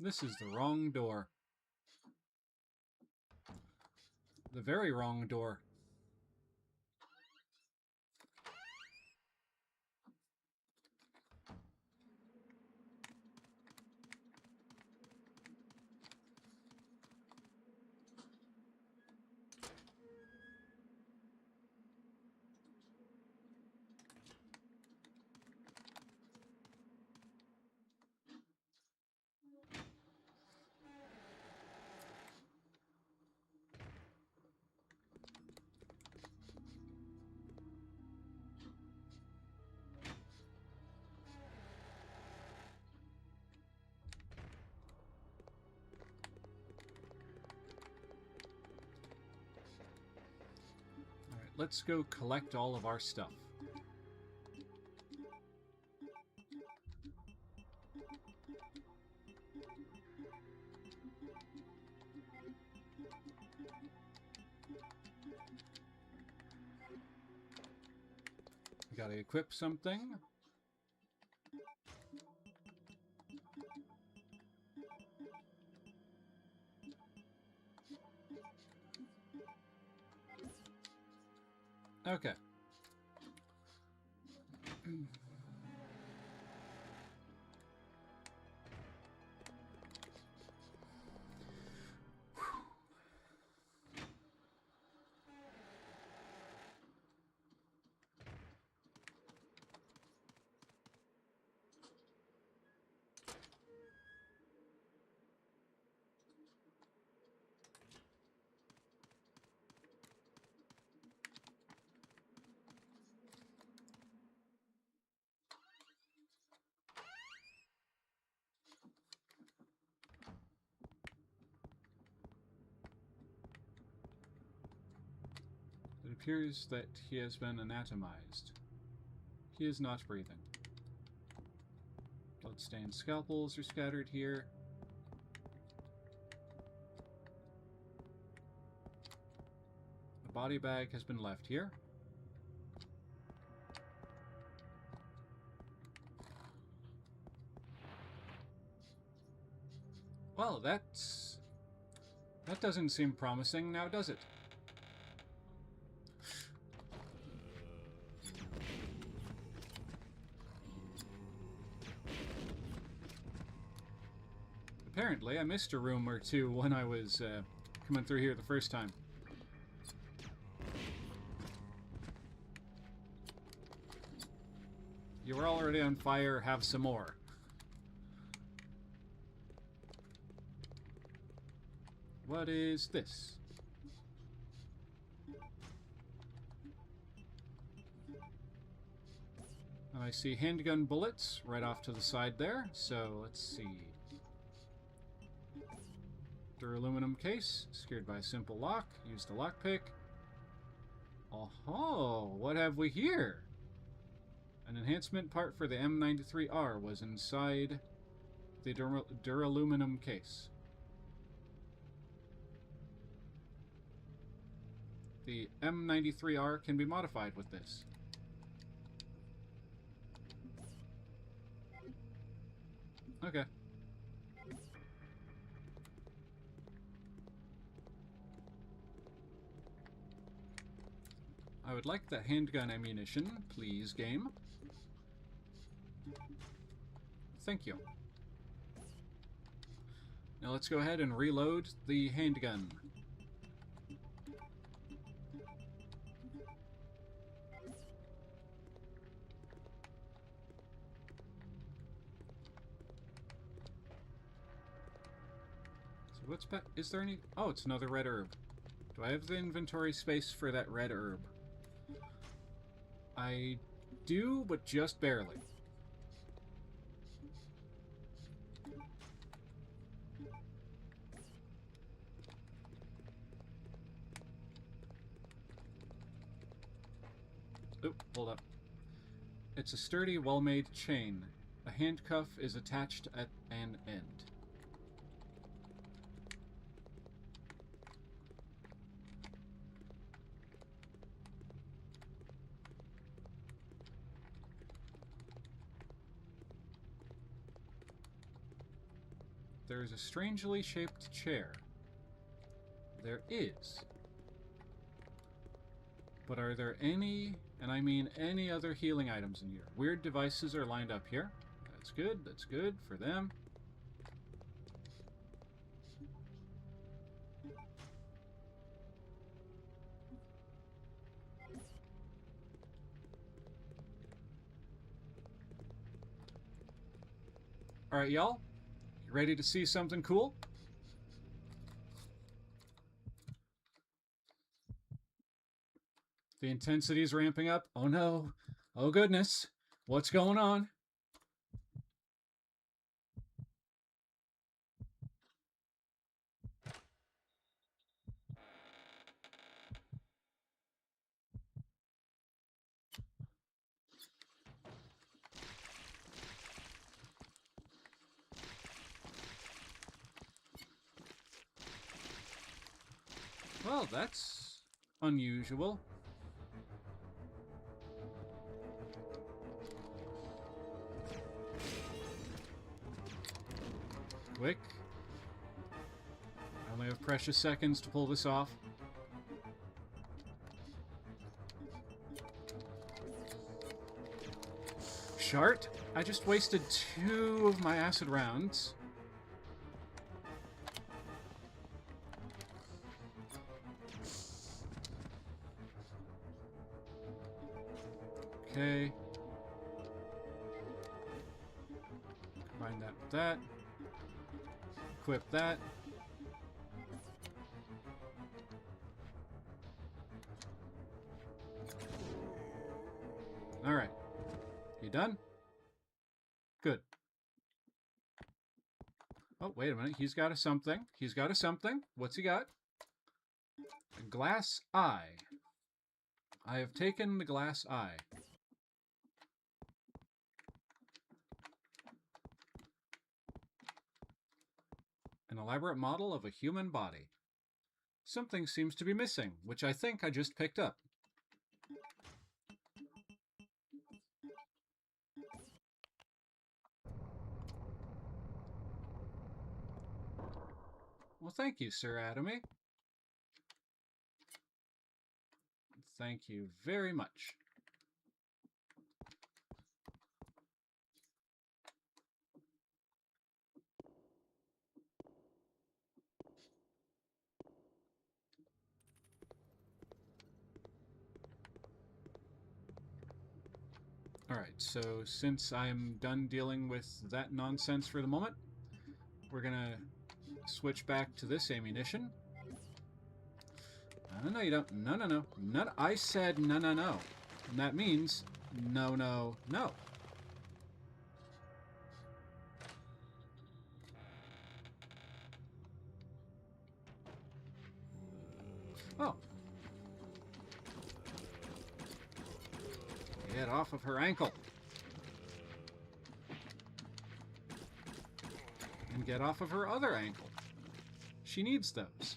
This is the wrong door. The very wrong door. Alright, let's go collect all of our stuff. We gotta equip something. Okay. It appears that he has been anatomized. He is not breathing. Bloodstained scalpels are scattered here. body bag has been left here. Well, that doesn't seem promising now, does it? Apparently, I missed a room or two when I was coming through here the first time. You were already on fire, have some more. What is this? I see handgun bullets right off to the side there, so let's see. Aluminum case, secured by a simple lock, used a lockpick. Oh, what have we here? An enhancement part for the M93R was inside the duraluminum case. The M93R can be modified with this. Okay. I would like the handgun ammunition, please, game. Thank you. Now let's go ahead and reload the handgun. So what's back? Is there any? Oh, it's another red herb. Do I have the inventory space for that red herb? I do, but just barely. Oh, hold up. It's a sturdy, well-made chain. A handcuff is attached at an end. There is a strangely shaped chair. There is. But are there any, and I mean any other healing items in here? Weird devices are lined up here. That's good for them. Alright, y'all. You ready to see something cool? The intensity's ramping up. Oh no. Oh goodness. What's going on? Well, that's unusual. Quick. I only have precious seconds to pull this off. Shart? I just wasted 2 of my acid rounds. Okay. Combine that with that. Equip that. Alright. You done? Good. Oh, wait a minute. He's got a something. He's got a something. What's he got? A glass eye. I have taken the glass eye. An elaborate model of a human body. Something seems to be missing, which I think I just picked up. Well, thank you, Sir Atomy. Thank you very much. Alright, so since I'm done dealing with that nonsense for the moment, we're gonna switch back to this ammunition. No, you don't. No, no, no. No, I said no, no, no. And that means no, no, no. Oh. Get off of her ankle. And get off of her other ankle. She needs those.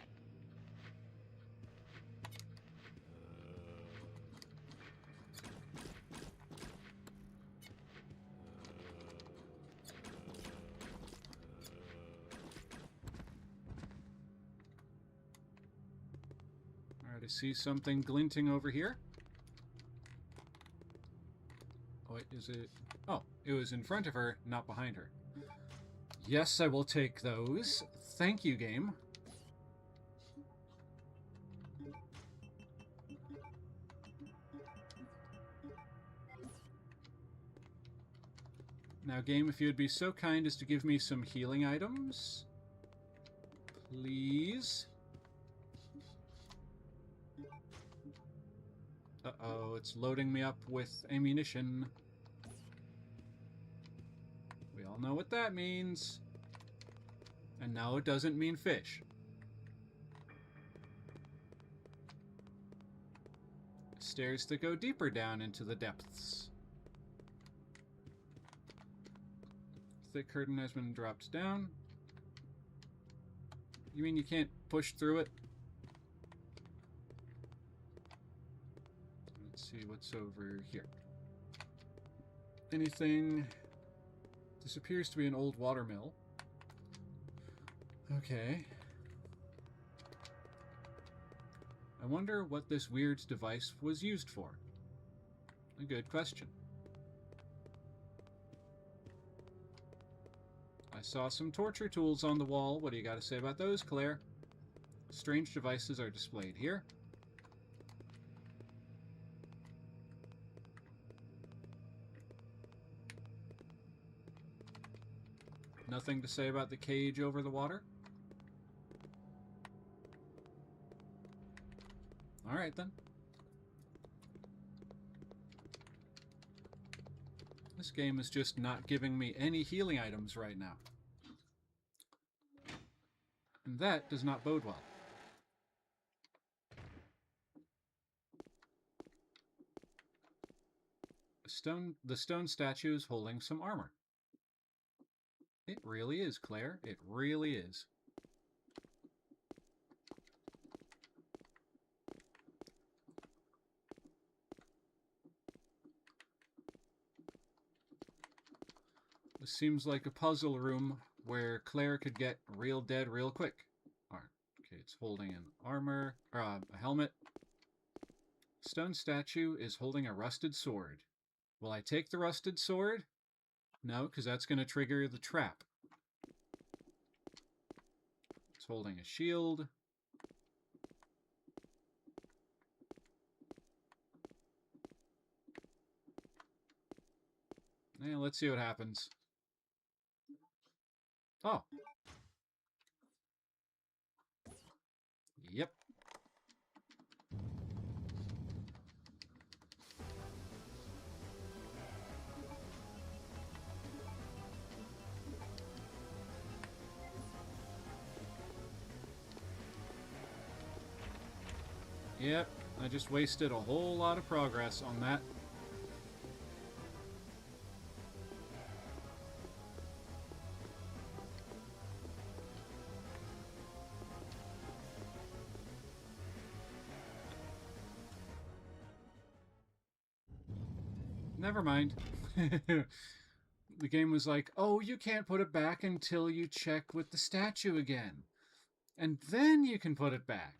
Alright, I see something glinting over here. Oh, wait, is it? Oh, it was in front of her, not behind her. Yes, I will take those. Thank you, game. Now, game, if you'd be so kind as to give me some healing items. Please. Uh-oh, it's loading me up with ammunition. We all know what that means. And now it doesn't mean fish. Stairs that go deeper down into the depths. Thick curtain has been dropped down. You mean you can't push through it? Let's see what's over here. Anything? This appears to be an old watermill. Okay. I wonder what this weird device was used for. A good question. I saw some torture tools on the wall. What do you got to say about those, Claire? Strange devices are displayed here. Nothing to say about the cage over the water? Alright then. This game is just not giving me any healing items right now. And that does not bode well. The stone statue is holding some armor. It really is, Claire. It really is. This seems like a puzzle room where Claire could get real dead real quick. Okay, it's holding an armor, or a helmet. Stone statue is holding a rusted sword. Will I take the rusted sword? No, because that's going to trigger the trap. It's holding a shield. Yeah, let's see what happens. Oh. Yep. Yep, I just wasted a whole lot of progress on that. never mind. The game was like, oh, you can't put it back until you check with the statue again. And then you can put it back.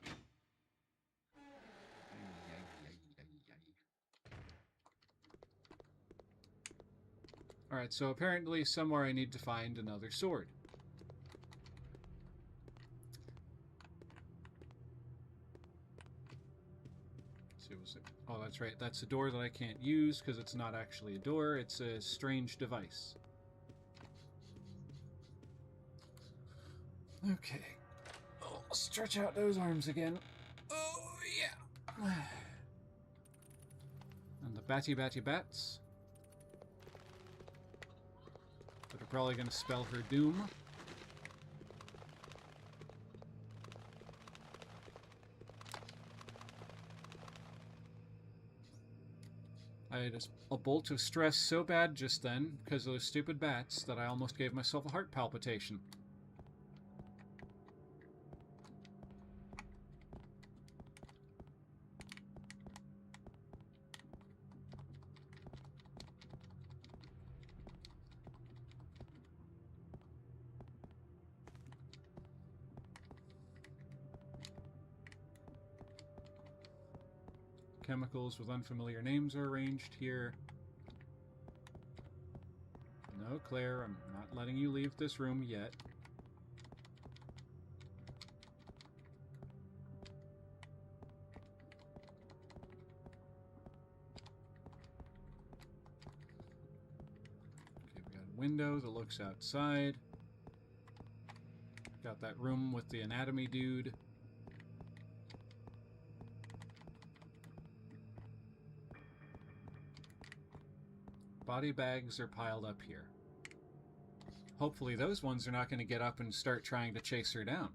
Alright, so apparently somewhere I need to find another sword. Let's see, was it? Oh, that's right. That's a door that I can't use because it's not actually a door. It's a strange device. Okay. Oh, I'll stretch out those arms again. Oh, yeah. And the batty bats. That are probably going to spell her doom. I had a bolt of stress so bad just then, because of those stupid bats, that I almost gave myself a heart palpitation. Chemicals with unfamiliar names are arranged here. No, Claire, I'm not letting you leave this room yet. Okay, we got a window that looks outside. Got that room with the anatomy dude. Body bags are piled up here. Hopefully those ones are not going to get up and start trying to chase her down.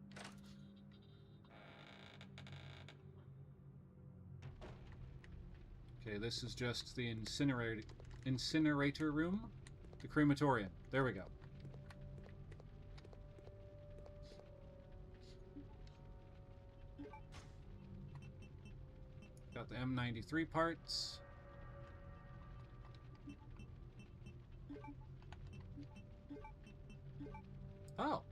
Okay, this is just the incinerator room. The crematorium. There we go. Got the M93 parts. Oh.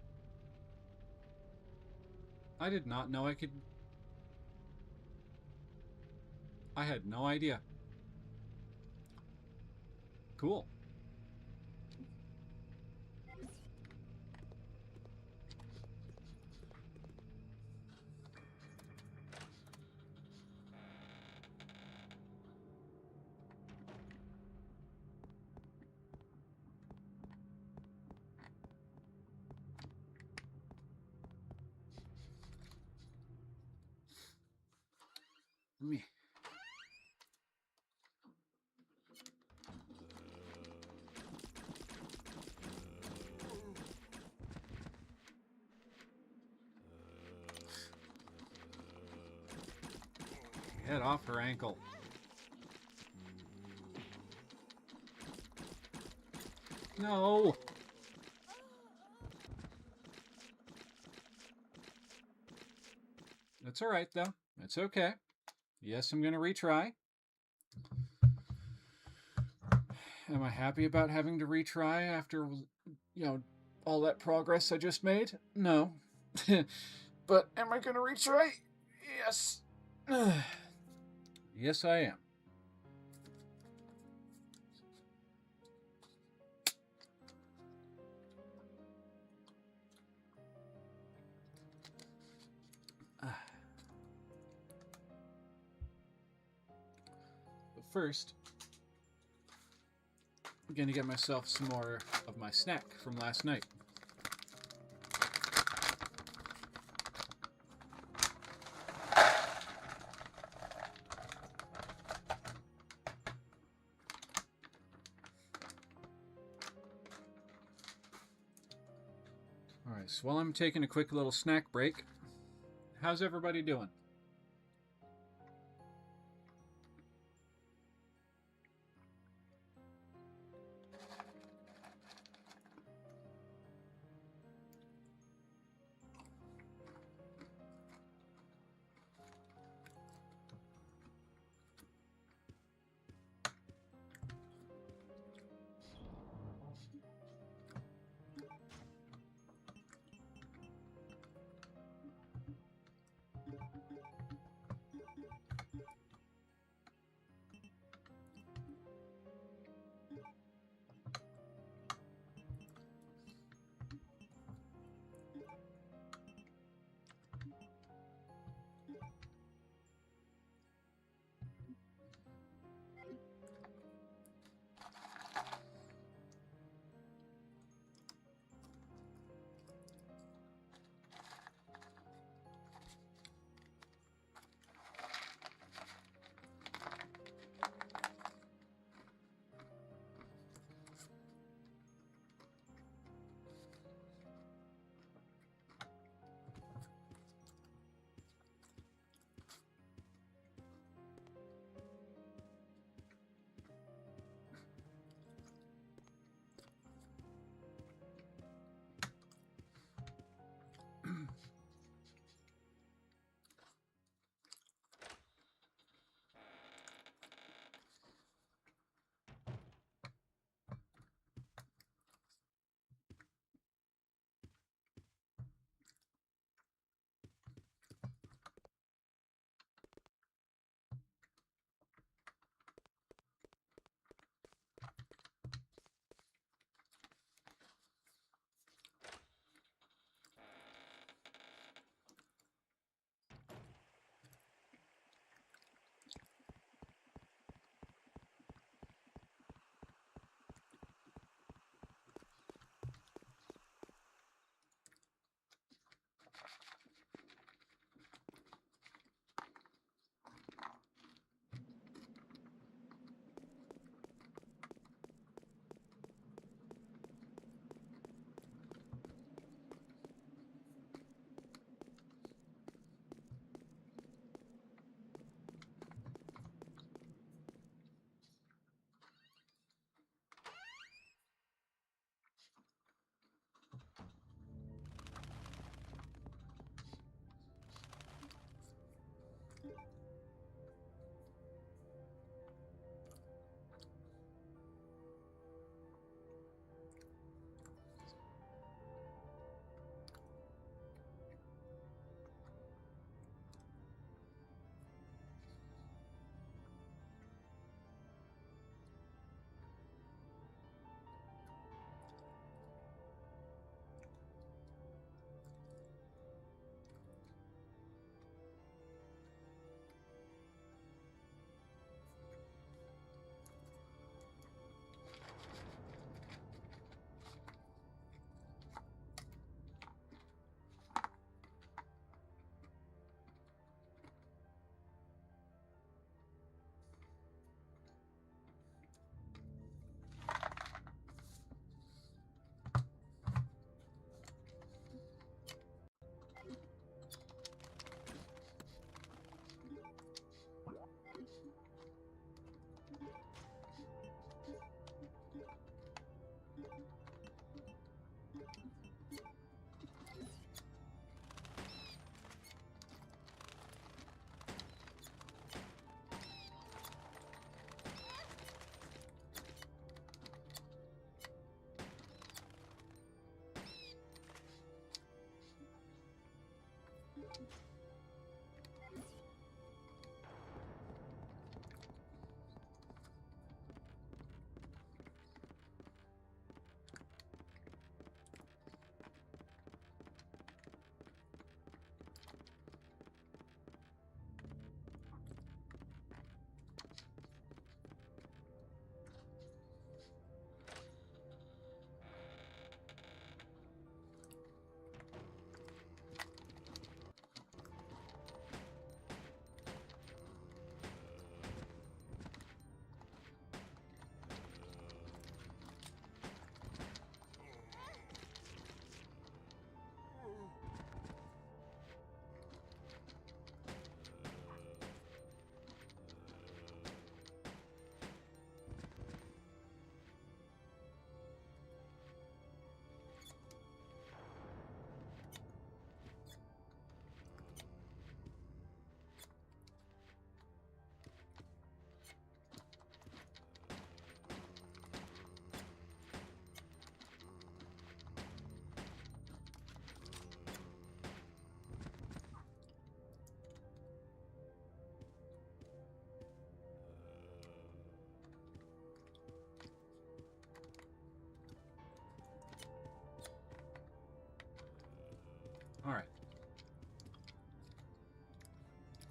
I did not know I could... I had no idea. Cool. Me. Get off her ankle. No. That's all right, though. It's okay. Yes, I'm going to retry. Am I happy about having to retry after, all that progress I just made? No. But am I going to retry? Yes. Yes, I am. But first, I'm going to get myself some more of my snack from last night. Alright, so while I'm taking a quick little snack break, how's everybody doing?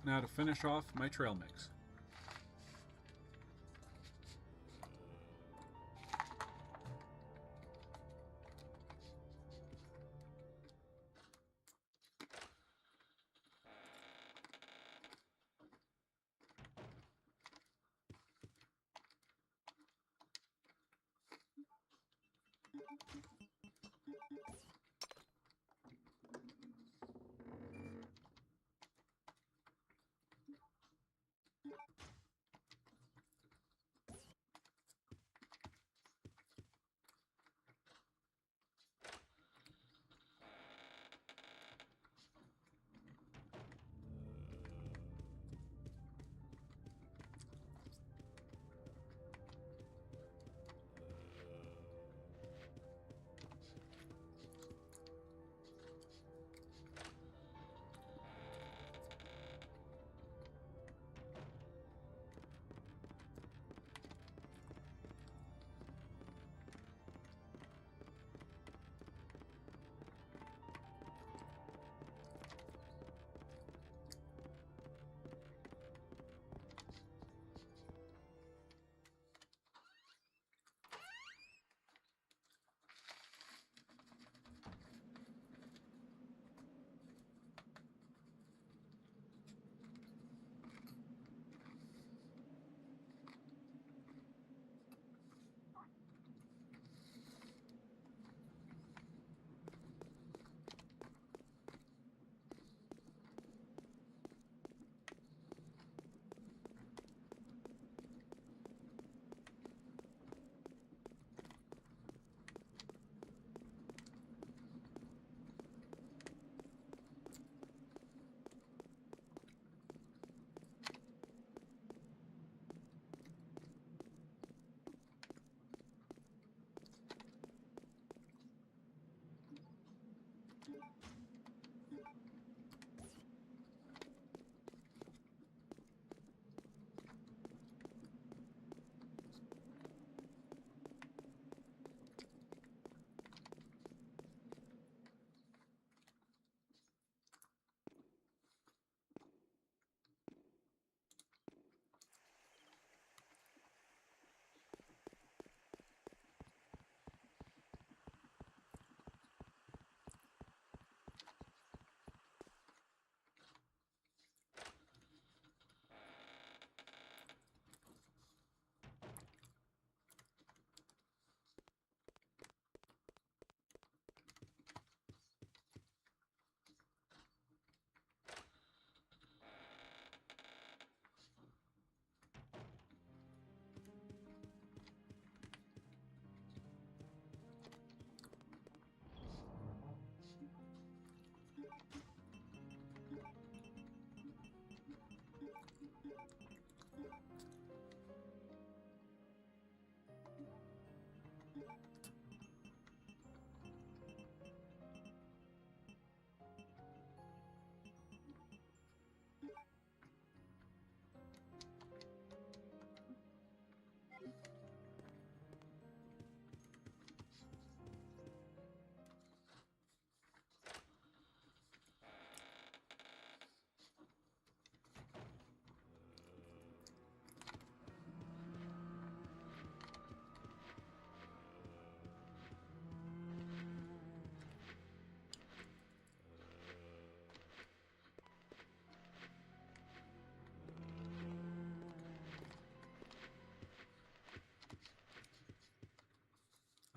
Now to finish off my trail mix.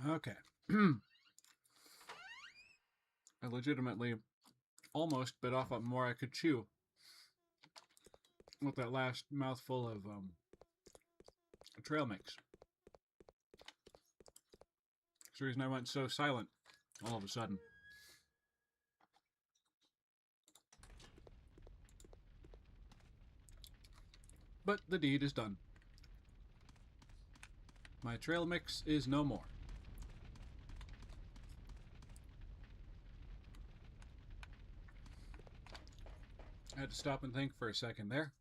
Okay. I legitimately almost bit off more I could chew with that last mouthful of trail mix. That's the reason I went so silent all of a sudden. But the deed is done. My trail mix is no more. I had to stop and think for a second there.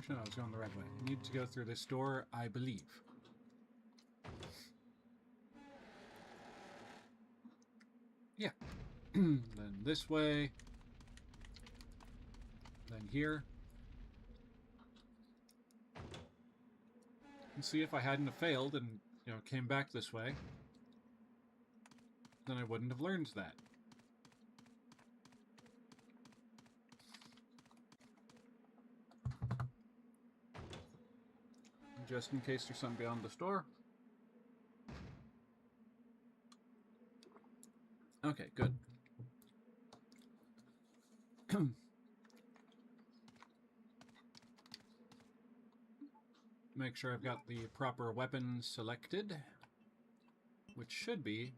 Actually, no, I was going the right way. I need to go through this door, I believe. Yeah. Then this way. Then here. And see, if I hadn't have failed and, you know, came back this way, then I wouldn't have learned that. Just in case there's something beyond this door. Okay, good. Make sure I've got the proper weapon selected, which should be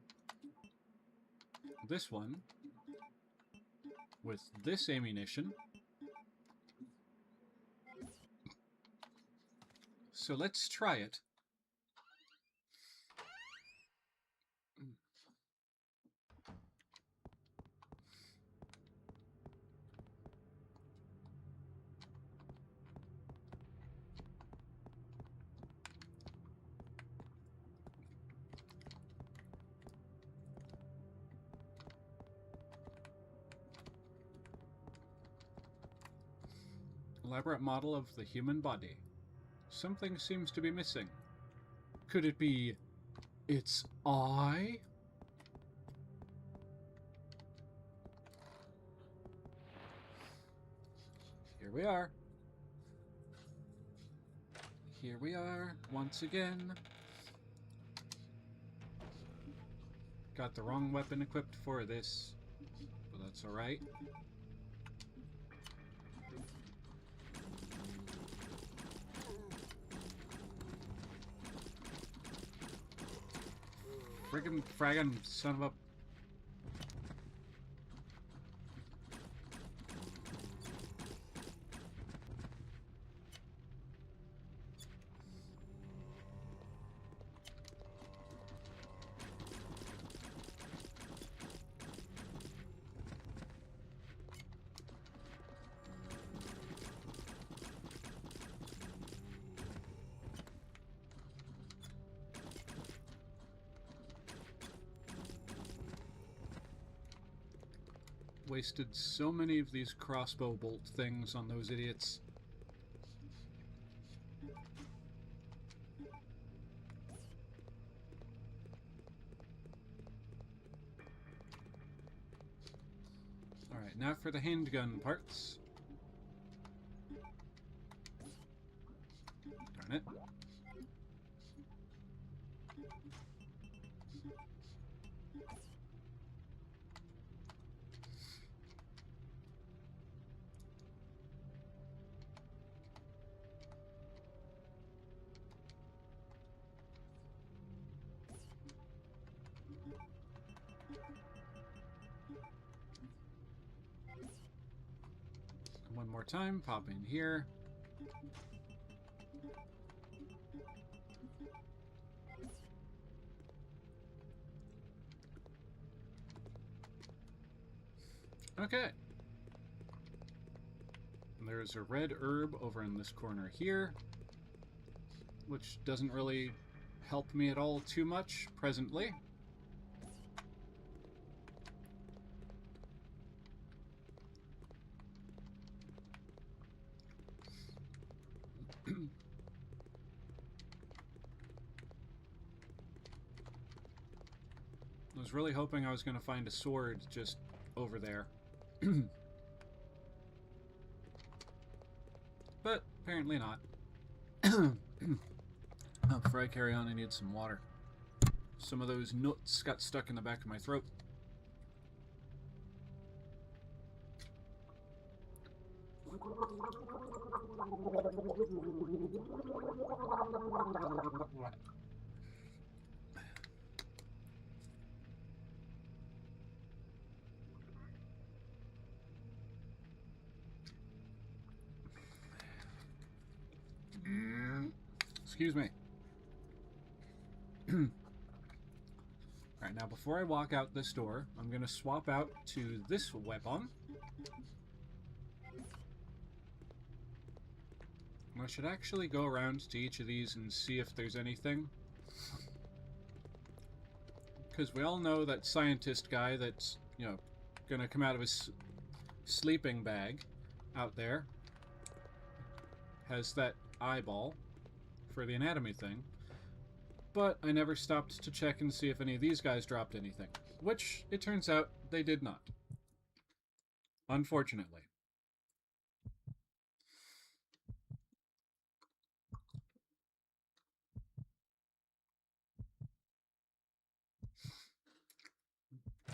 this one with this ammunition. So let's try it. Elaborate model of the human body. Something seems to be missing. Could it be its eye? Here we are. Here we are, once again. Got the wrong weapon equipped for this, but that's alright. Friggin' fraggin' son of a... Wasted so many of these crossbow bolt things on those idiots. Alright, now for the handgun parts. Darn it. One more time, pop in here. Okay. And there's a red herb over in this corner here, which doesn't really help me at all too much presently. I was really hoping I was going to find a sword just over there. But apparently not. Before I carry on, I need some water. Some of those nuts got stuck in the back of my throat. Excuse me. Alright, now before I walk out this door, I'm going to swap out to this weapon. I should actually go around to each of these and see if there's anything. Because we all know that scientist guy that's, you know, gonna come out of his sleeping bag out there has that eyeball for the anatomy thing. But I never stopped to check and see if any of these guys dropped anything. Which, it turns out, they did not. Unfortunately.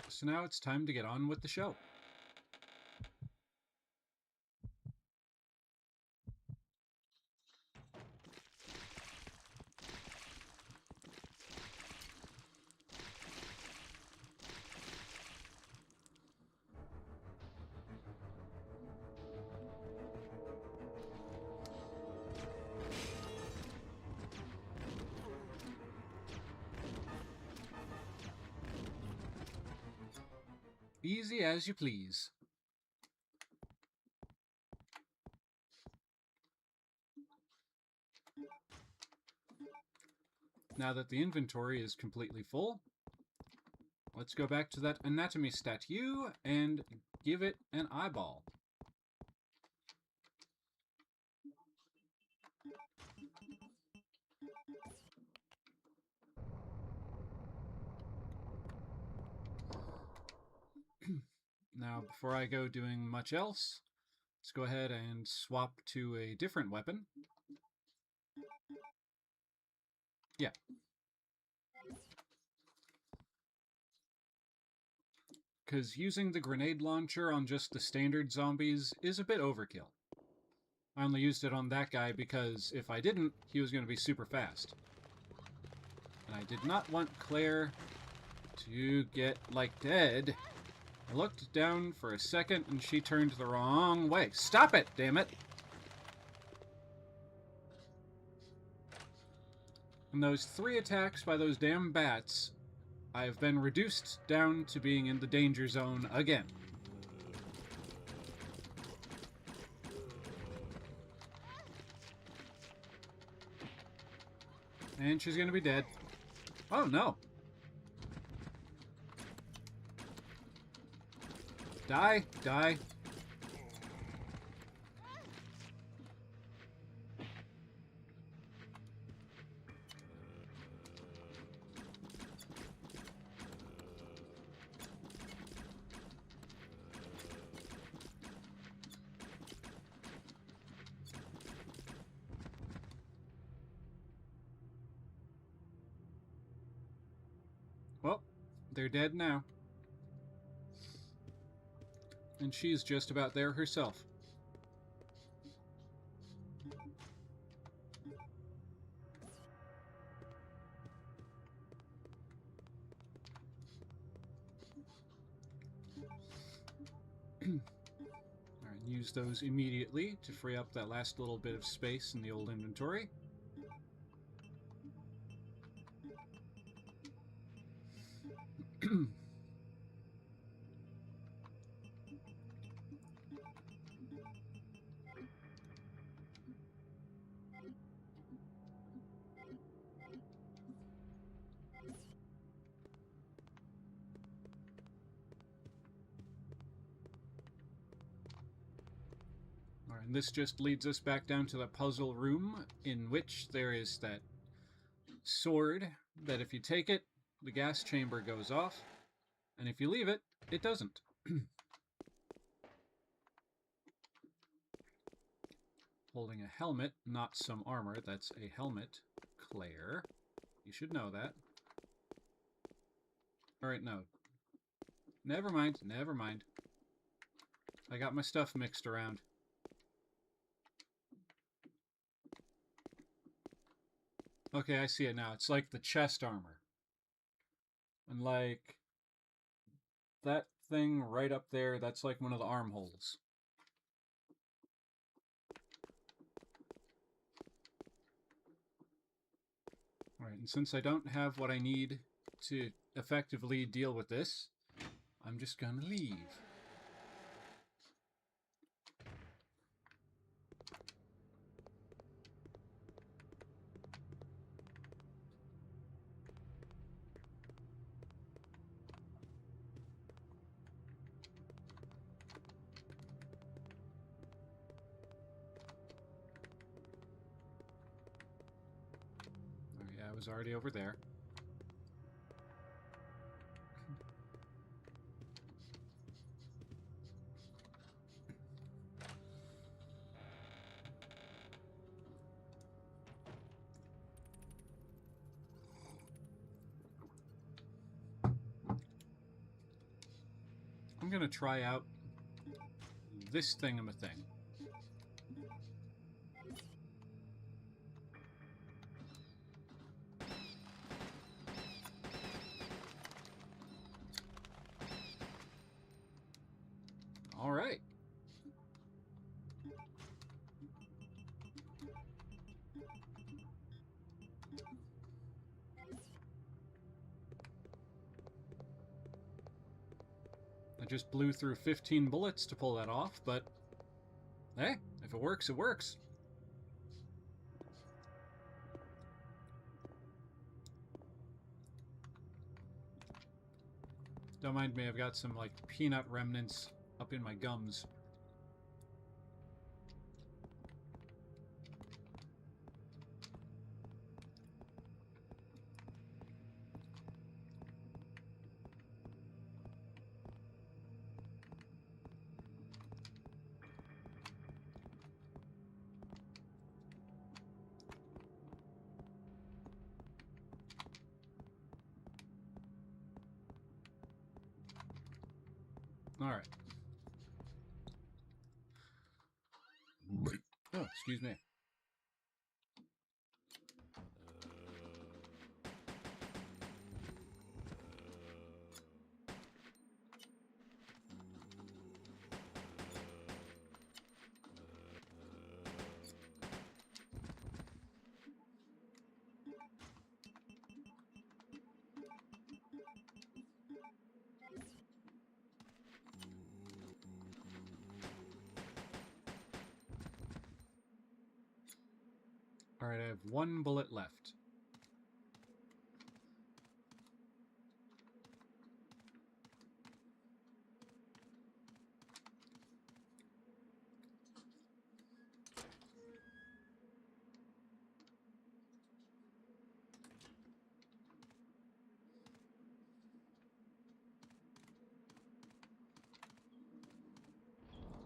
So now it's time to get on with the show. Easy as you please. Now that the inventory is completely full, let's go back to that anatomy statue and give it an eyeball. Now, before I go doing much else, let's go ahead and swap to a different weapon. Yeah. Because using the grenade launcher on just the standard zombies is a bit overkill. I only used it on that guy because if I didn't, he was going to be super fast. And I did not want Claire to get, like, dead. I looked down for a second and she turned the wrong way. Stop it, damn it! And those 3 attacks by those damn bats, I've been reduced down to being in the danger zone again. And she's gonna be dead. Oh no! Die! Die! Well, they're dead now. And she's just about there herself. Alright, use those immediately to free up that last little bit of space in the old inventory. Alright, and this just leads us back down to the puzzle room, in which there is that sword that if you take it, the gas chamber goes off, and if you leave it, it doesn't. Holding a helmet, not some armor, that's a helmet. Claire, you should know that. Alright, no. Never mind, never mind. I got my stuff mixed around. Okay, I see it now. It's like the chest armor. And like that thing right up there, that's like one of the armholes. Alright, and since I don't have what I need to effectively deal with this, I'm just gonna leave. I was already over there. I'm gonna try out this thingamathing. All right. I just blew through 15 bullets to pull that off, but hey, if it works, it works. Don't mind me, I've got some, like, peanut remnants up in my gums. All right. Oh, excuse me. All right, I have 1 bullet left.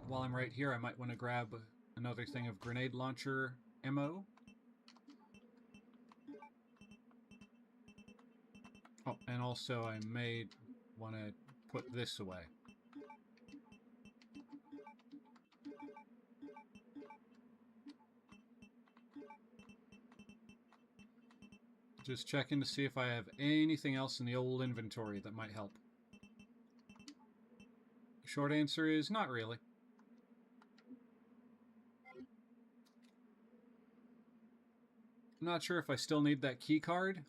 While I'm right here, I might want to grab another thing of grenade launcher ammo. Oh, and also I may want to put this away. Just checking to see if I have anything else in the old inventory that might help. Short answer is not really. I'm not sure if I still need that key card.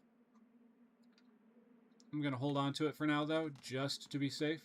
I'm going to hold on to it for now, though, just to be safe.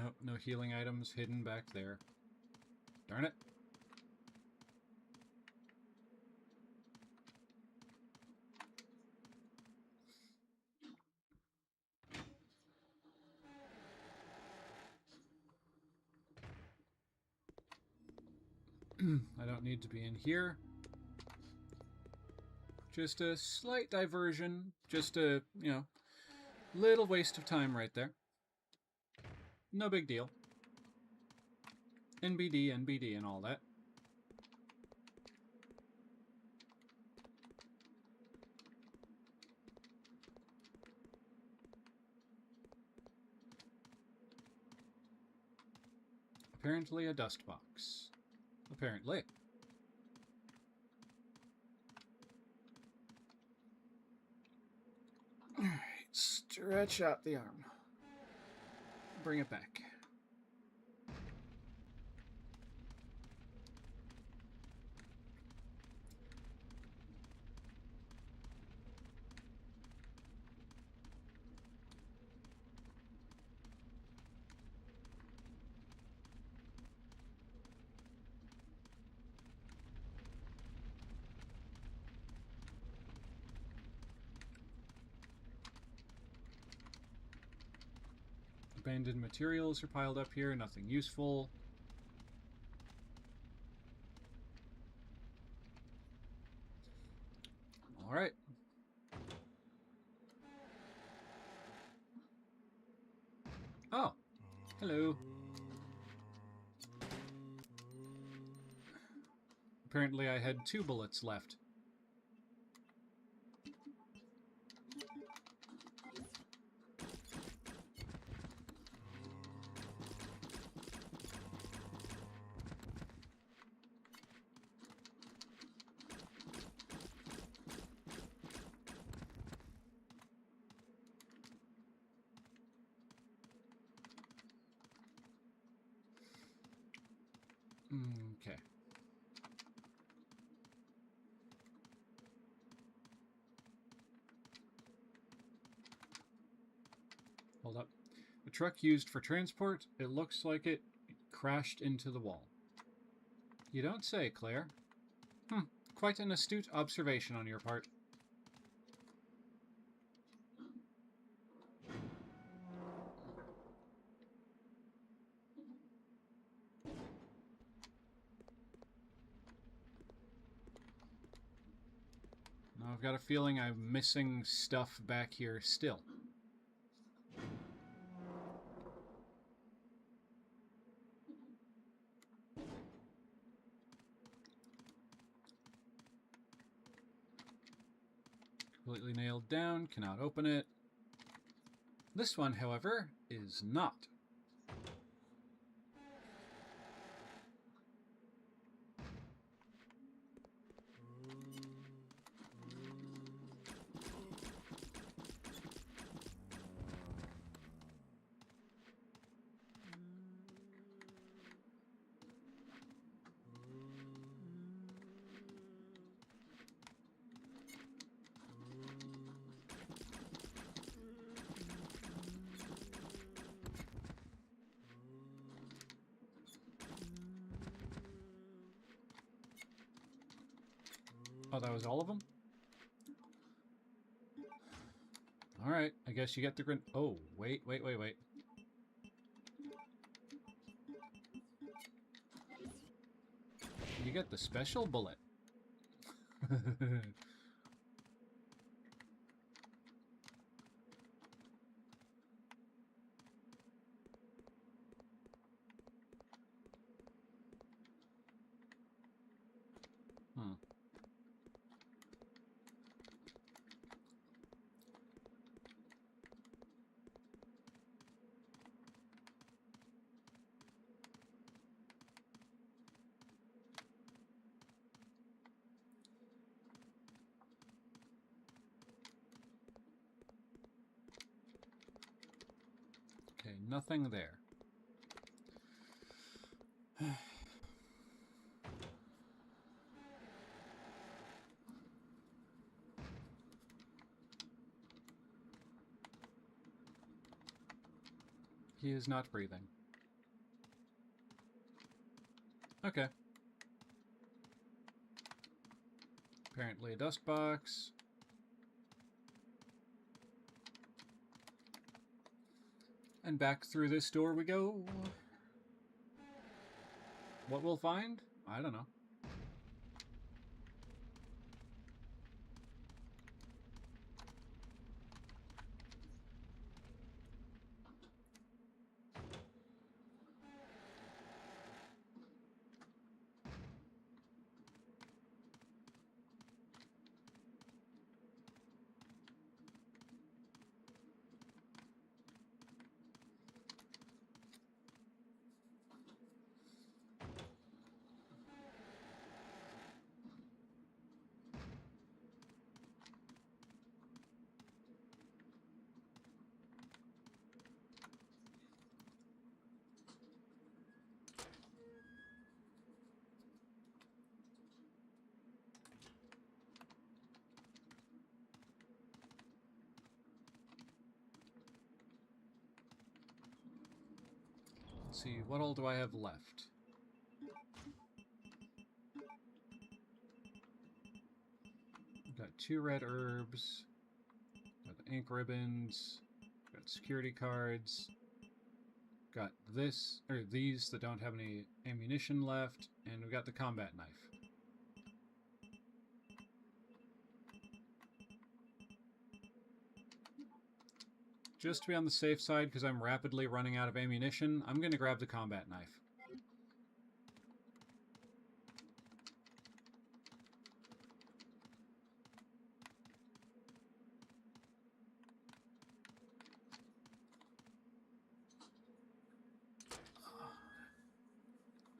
Nope, no healing items hidden back there. Darn it. I don't need to be in here. Just a slight diversion. Just a, little waste of time right there. No big deal. NBD, NBD, and all that. Apparently a dust box. Apparently. Alright, stretch out the arm. Bring it back. Abandoned materials are piled up here, nothing useful. Alright. Oh, hello. Apparently I had 2 bullets left. Okay. Hold up. A truck used for transport. It looks like it crashed into the wall. You don't say, Claire. Quite an astute observation on your part. Now I've got a feeling I'm missing stuff back here still. Completely nailed down, cannot open it. This one, however, is not. Oh, that was all of them? Alright, I guess you get the grin. Oh, wait. You get the special bullet. Okay, nothing there. He is not breathing. Okay. Apparently a dust box. And back through this door we go. What we'll find? I don't know. Let's see, what all do I have left? Got 2 red herbs. Got the ink ribbons. Got security cards. Got this, or these that don't have any ammunition left, and we got the combat knife. Just to be on the safe side, because I'm rapidly running out of ammunition, I'm going to grab the combat knife.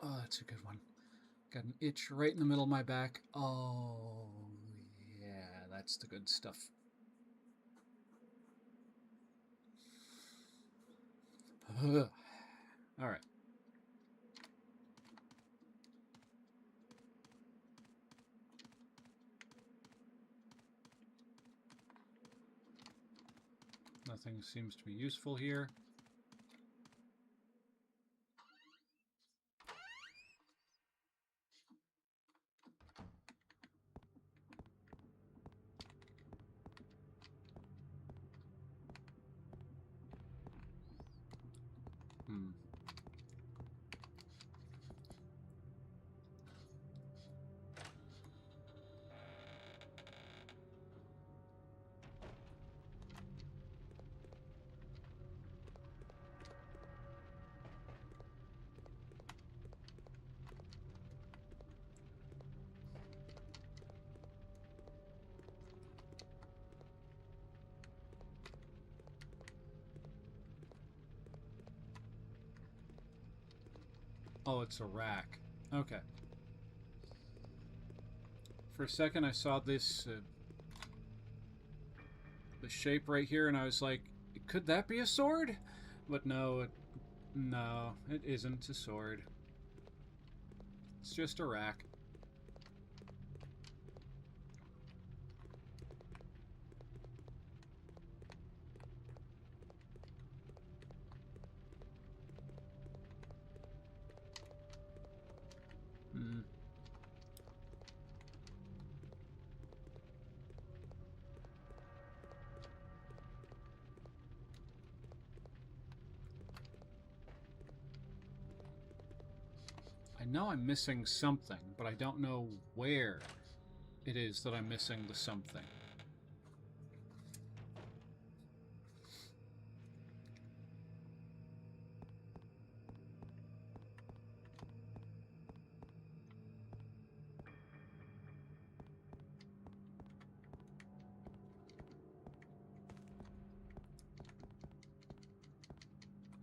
Oh, that's a good one. Got an itch right in the middle of my back. Oh, yeah, that's the good stuff. Ugh. All right. Nothing seems to be useful here. Oh, it's a rack. Okay. For a second, I saw this the shape right here, and I was like, could that be a sword? But no, it isn't a sword. It's just a rack. I know I'm missing something, but I don't know where it is that I'm missing the something.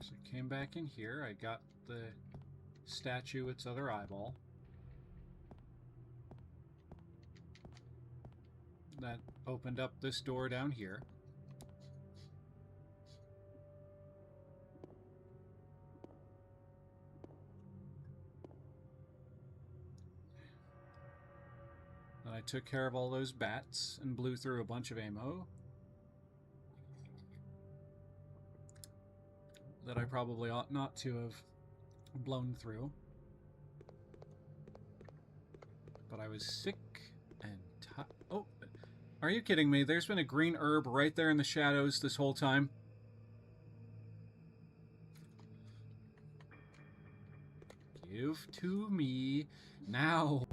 So I came back in here, I got the statue, its other eyeball. That opened up this door down here. Then I took care of all those bats and blew through a bunch of ammo that I probably ought not to have blown through. But I was sick and tired. Oh, are you kidding me? There's been a green herb right there in the shadows this whole time. Give to me now.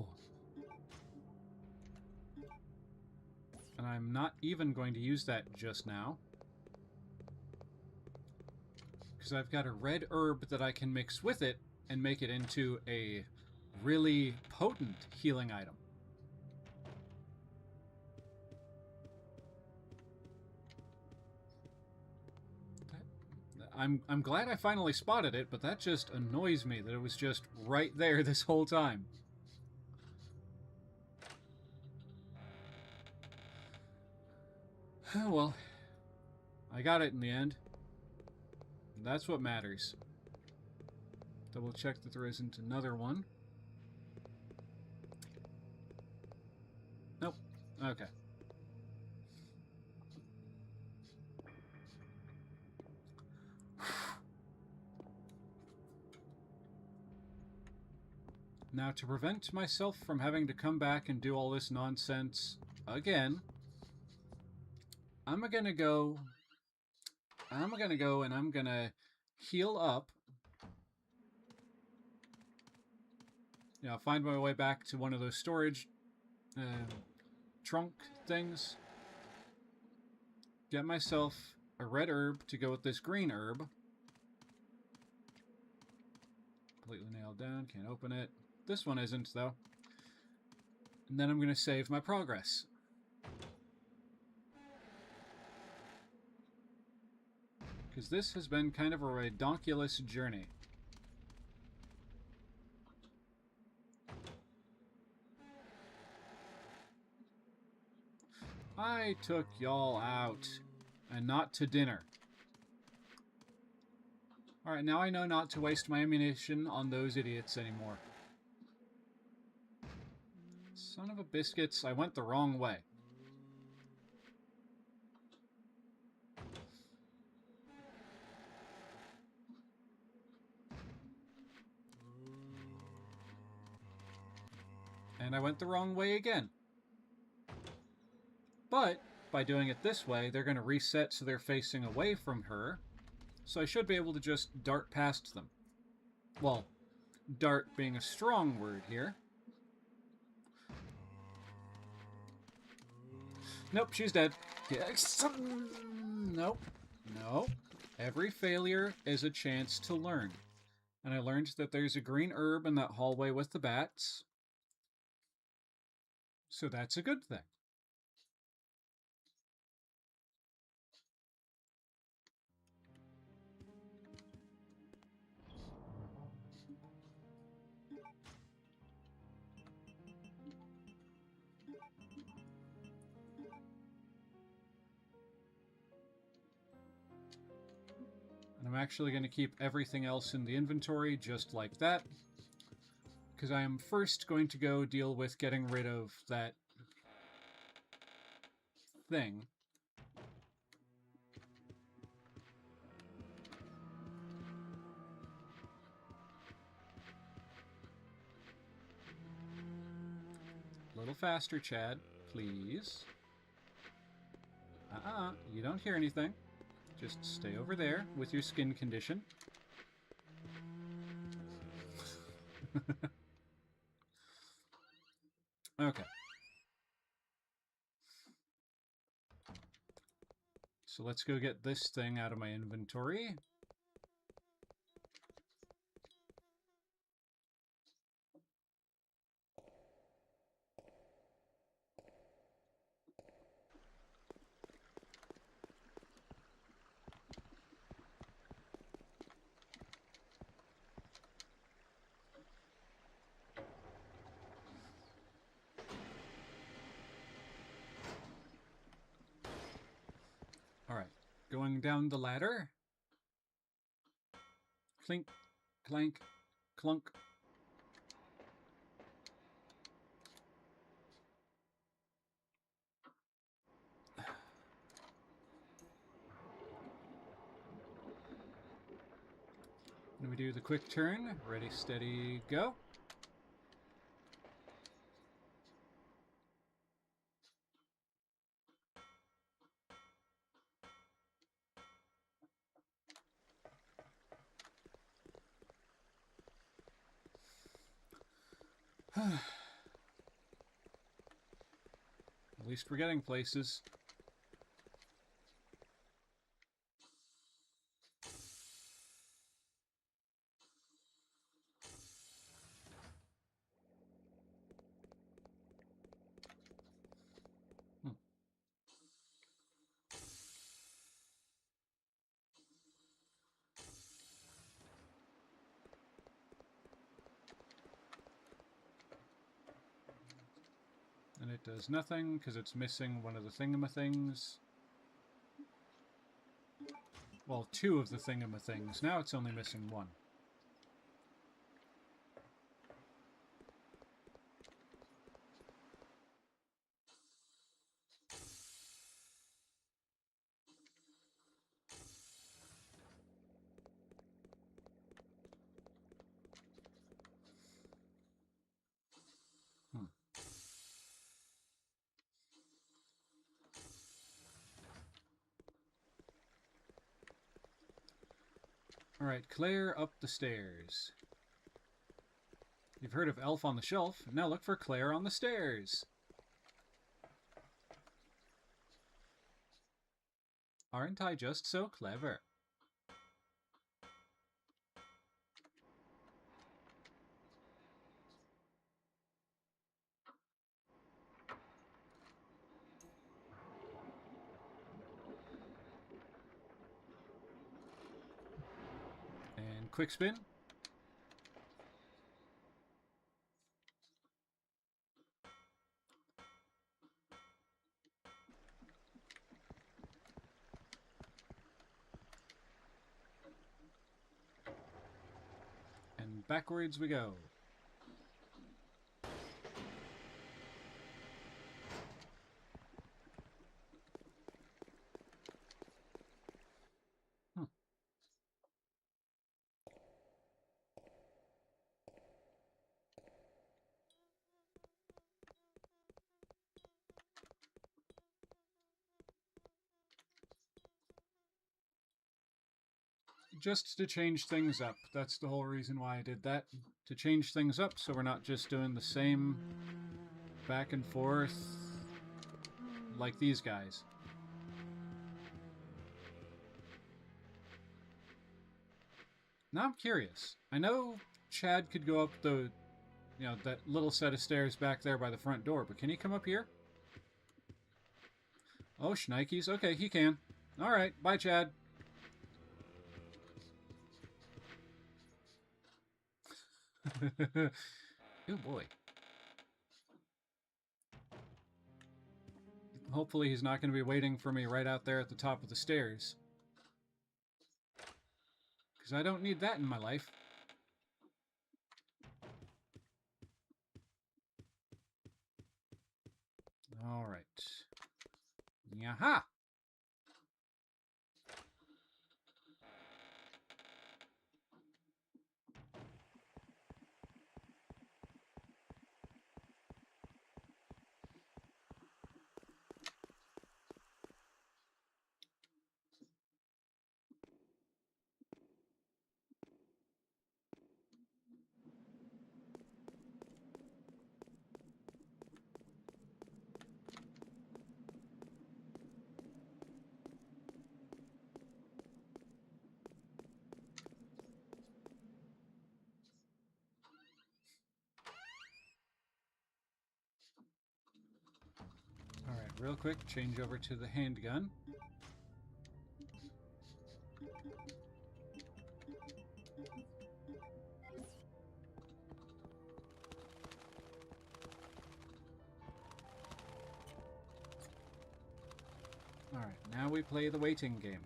And I'm not even going to use that just now, because I've got a red herb that I can mix with it and make it into a really potent healing item. I'm glad I finally spotted it, but that just annoys me that it was just right there this whole time. Oh, well, I got it in the end. That's what matters. Double check that there isn't another one. Nope. Okay. Now, to prevent myself from having to come back and do all this nonsense again, I'm gonna go and I'm gonna heal up find my way back to one of those storage trunk things. Get myself a red herb to go with this green herb. Completely nailed down. Can't open it. This one isn't, though. And then I'm going to save my progress. Because this has been kind of a redonkulous journey. I took y'all out. And not to dinner. Alright, now I know not to waste my ammunition on those idiots anymore. Son of a biscuits, I went the wrong way. And I went the wrong way again. But by doing it this way, they're going to reset so they're facing away from her. So I should be able to just dart past them. Well, dart being a strong word here. Nope, she's dead. Yes. Nope. Nope. Every failure is a chance to learn. And I learned that there's a green herb in that hallway with the bats. So that's a good thing. And I'm actually going to keep everything else in the inventory just like that. Because I am first going to go deal with getting rid of that thing. A little faster, Chad, please. You don't hear anything. Just stay over there with your skin condition. Okay. So let's go get this thing out of my inventory. Alright, going down the ladder. Clink, clank, clunk. Then we do the quick turn. Ready, steady, go. At least we're getting places. And it does nothing because it's missing one of the thingamathings. Well, two of the thingamathings. Now it's only missing one. Alright, Claire up the stairs. You've heard of Elf on the Shelf. Now look for Claire on the stairs. Aren't I just so clever? And quick spin. And backwards we go. Just to change things up. That's the whole reason why I did that. To change things up so we're not just doing the same back and forth like these guys. Now I'm curious. I know Chad could go up the, that little set of stairs back there by the front door, but can he come up here? Oh, shnikes. Okay, he can. Alright, bye, Chad. Oh boy. Hopefully he's not going to be waiting for me right out there at the top of the stairs. Because I don't need that in my life. Alright. Yaha! Alright, real quick, change over to the handgun. Alright, now we play the waiting game.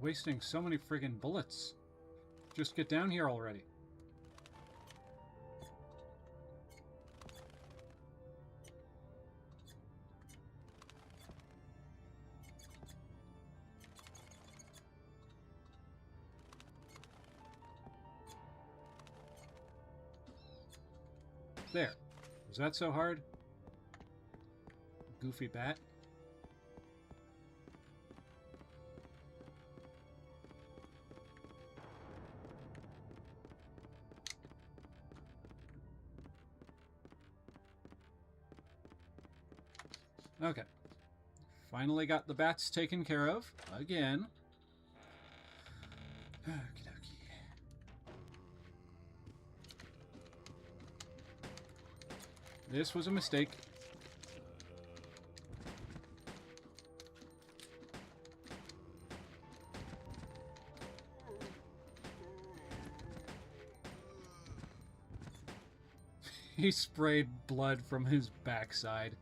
Wasting so many friggin' bullets. Just get down here already. There. Was that so hard? Goofy bat. Okay. Finally got the bats taken care of. Again. Okie dokie. This was a mistake. He sprayed blood from his backside.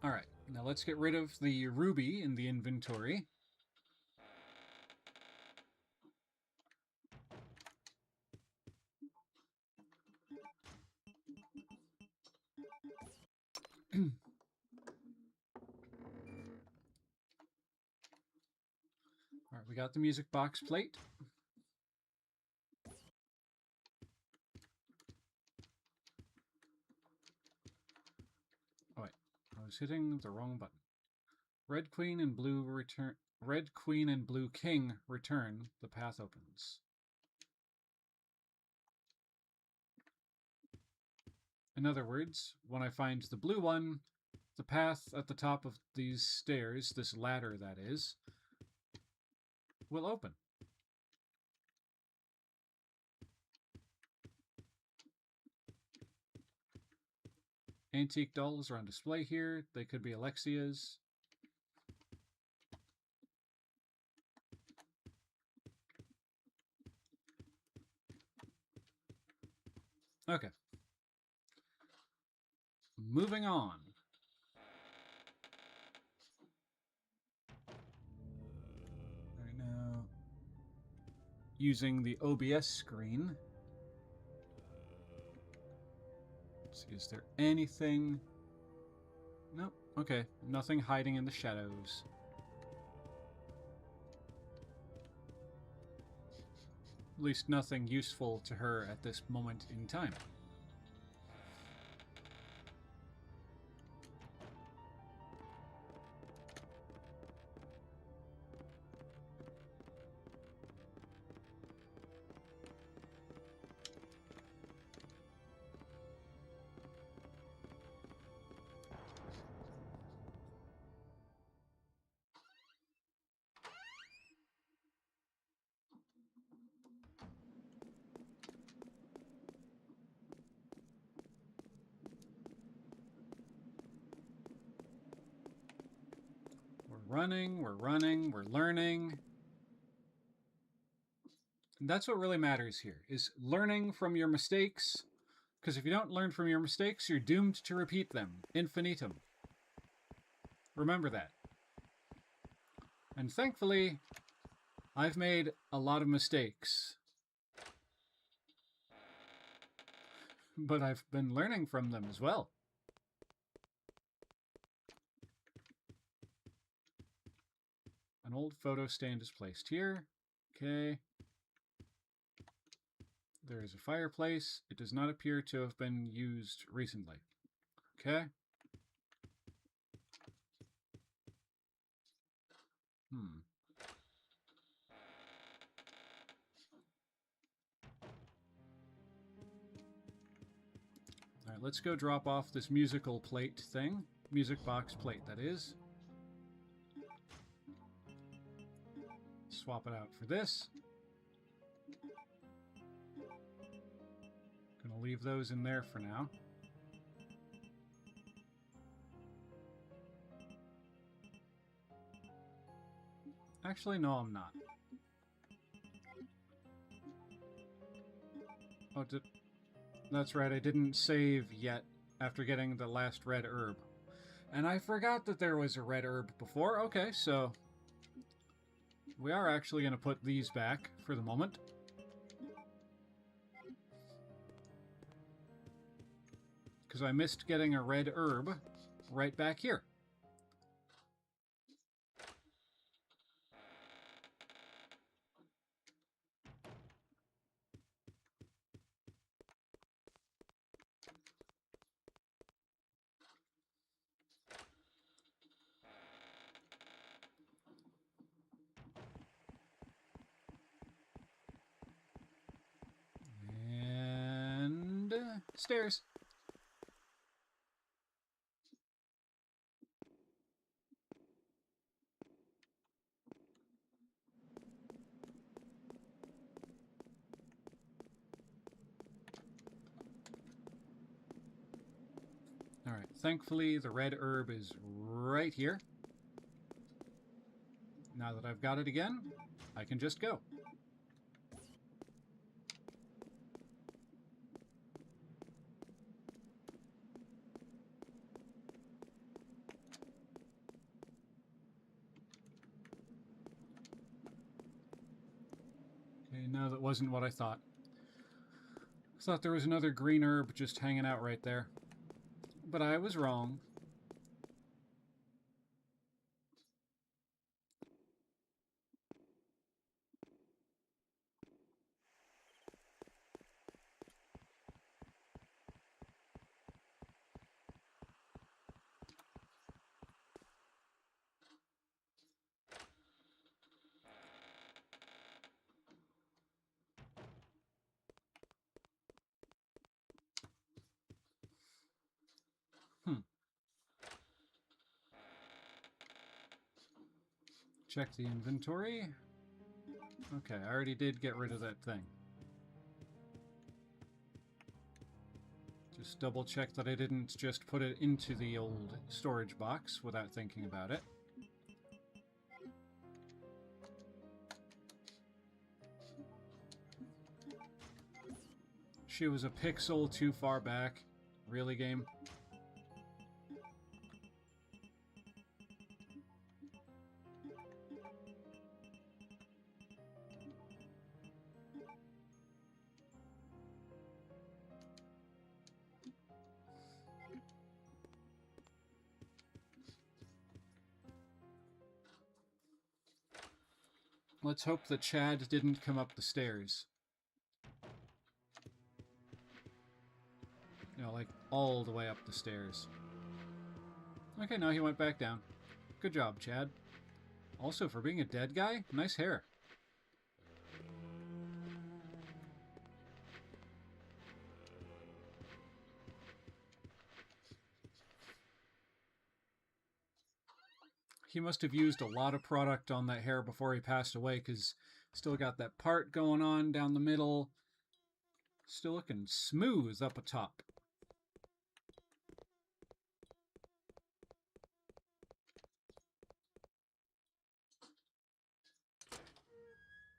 Alright, now let's get rid of the ruby in the inventory. Alright, we got the music box plate. Oh wait, I was hitting the wrong button. Red Queen and Blue return. Red Queen and Blue King return. The path opens. In other words, when I find the blue one, the path at the top of these stairs, this ladder that is, will open. Antique dolls are on display here. They could be Alexia's. Okay. Moving on. Right now, using the OBS screen. Let's see, is there anything? Nope. Okay, nothing hiding in the shadows. At least nothing useful to her at this moment in time. We're running, we're learning. And that's what really matters here, is learning from your mistakes, because if you don't learn from your mistakes, you're doomed to repeat them, infinitum. Remember that. And thankfully, I've made a lot of mistakes. But I've been learning from them as well. An old photo stand is placed here. Okay. There is a fireplace. It does not appear to have been used recently. Okay. Alright, let's go drop off this musical plate thing. Music box plate, that is. Swap it out for this. Gonna leave those in there for now. Actually, no, I'm not. Oh, that's right, I didn't save yet after getting the last red herb. And I forgot that there was a red herb before. Okay, so we are actually going to put these back for the moment. Because I missed getting a red herb right back here. And stairs. Thankfully, the red herb is right here. Now that I've got it again, I can just go. Okay, no, that wasn't what I thought. I thought there was another green herb just hanging out right there. But I was wrong. Check the inventory. Okay, I already did get rid of that thing. Just double check that I didn't just put it into the old storage box without thinking about it. She was a pixel too far back. Really, game? Let's hope that Chad didn't come up the stairs. You know, like all the way up the stairs. Okay, no, he went back down. Good job, Chad. Also, for being a dead guy, nice hair. He must have used a lot of product on that hair before he passed away, because still got that part going on down the middle. Still looking smooth up atop.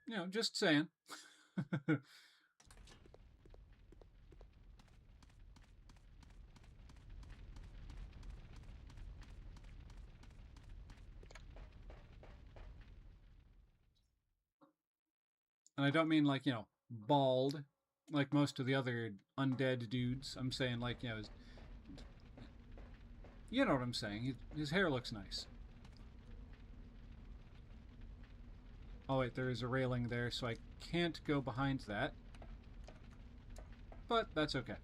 You know, just saying. And I don't mean like, you know, bald, like most of the other undead dudes. I'm saying like, you know, you know what I'm saying. His hair looks nice. Oh wait, there is a railing there, so I can't go behind that. But that's okay.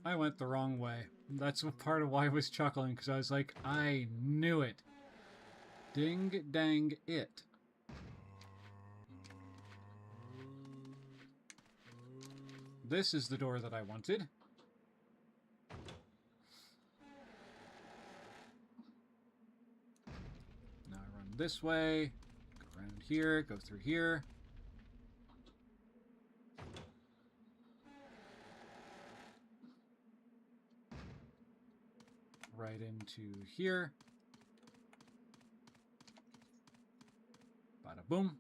I went the wrong way. That's part of why I was chuckling, because I was like, I knew it. Ding dang it. This is the door that I wanted. Now I run this way, go around here, go through here. Right into here. Bada boom.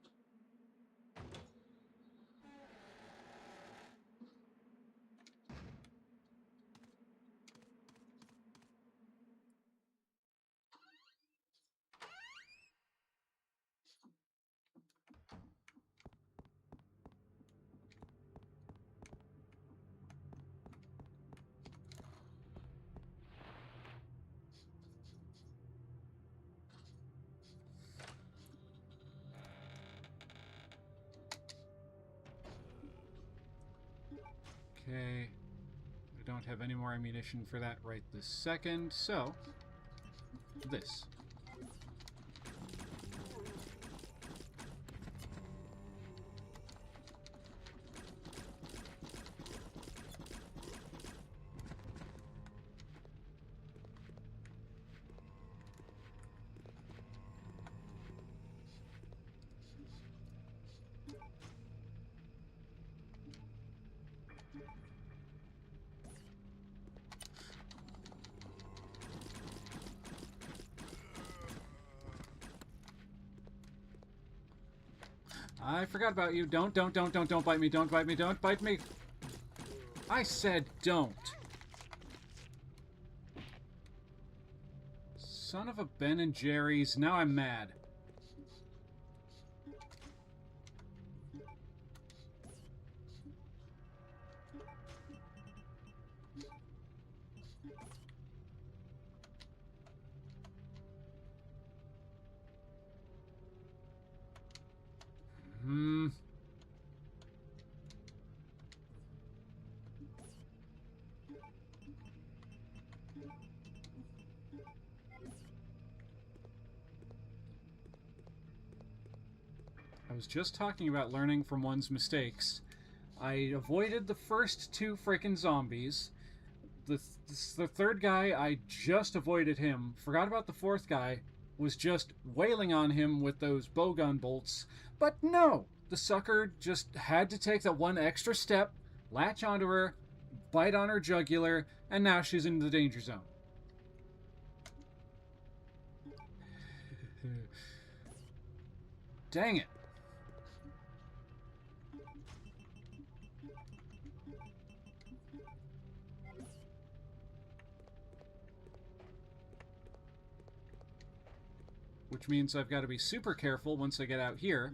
Okay. I don't have any more ammunition for that right this second, so this. I forgot about you. Don't bite me. Don't bite me. Don't bite me. I said don't. Son of a Ben and Jerry's. Now I'm mad. Hmm. I was just talking about learning from one's mistakes. I avoided the first two freaking zombies. The third guy, I just avoided him. Forgot about the fourth guy. Was just wailing on him with those bowgun bolts. But no! The sucker just had to take that one extra step, latch onto her, bite on her jugular, and now she's in the danger zone. Dang it. Which means I've got to be super careful once I get out here.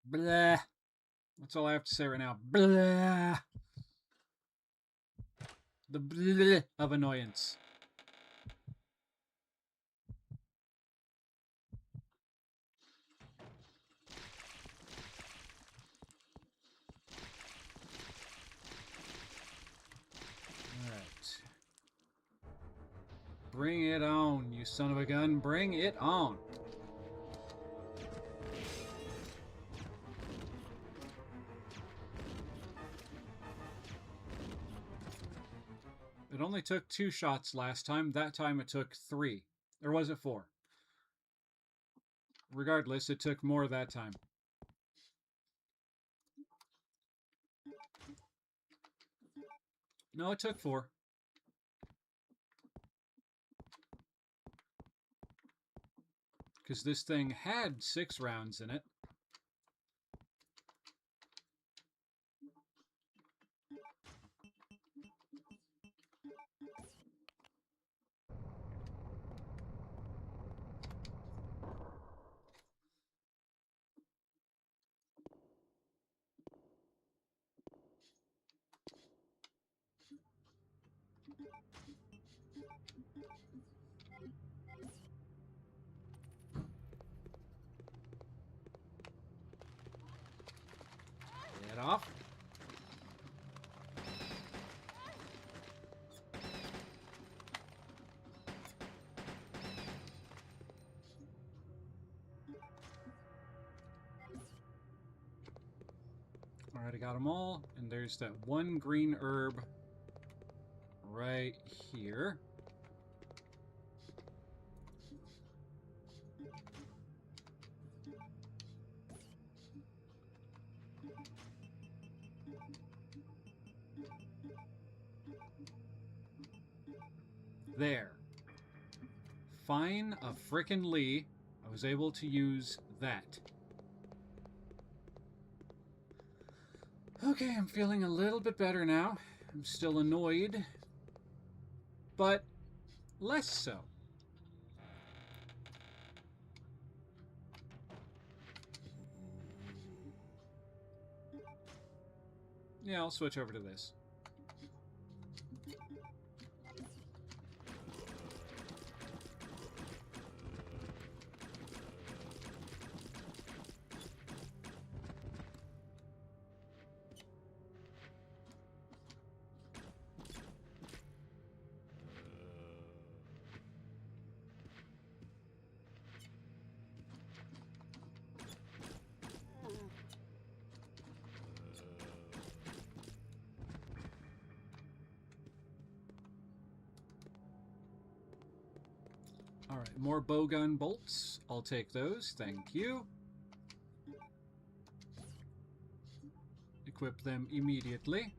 Blah. That's all I have to say right now. Blah. The blah of annoyance. Alright. Bring it on, you son of a gun. Bring it on. It only took 2 shots last time. That time it took 3. Or was it 4? Regardless, it took more that time. No, it took 4. Because this thing had 6 rounds in it. Get off. Alright, I got them all. And there's that one green herb right here. There. Fine a frickin' Lee. I was able to use that. Okay, I'm feeling a little bit better now. I'm still annoyed, but less so. Yeah, I'll switch over to this. Alright, more bowgun bolts. I'll take those, thank you. Equip them immediately.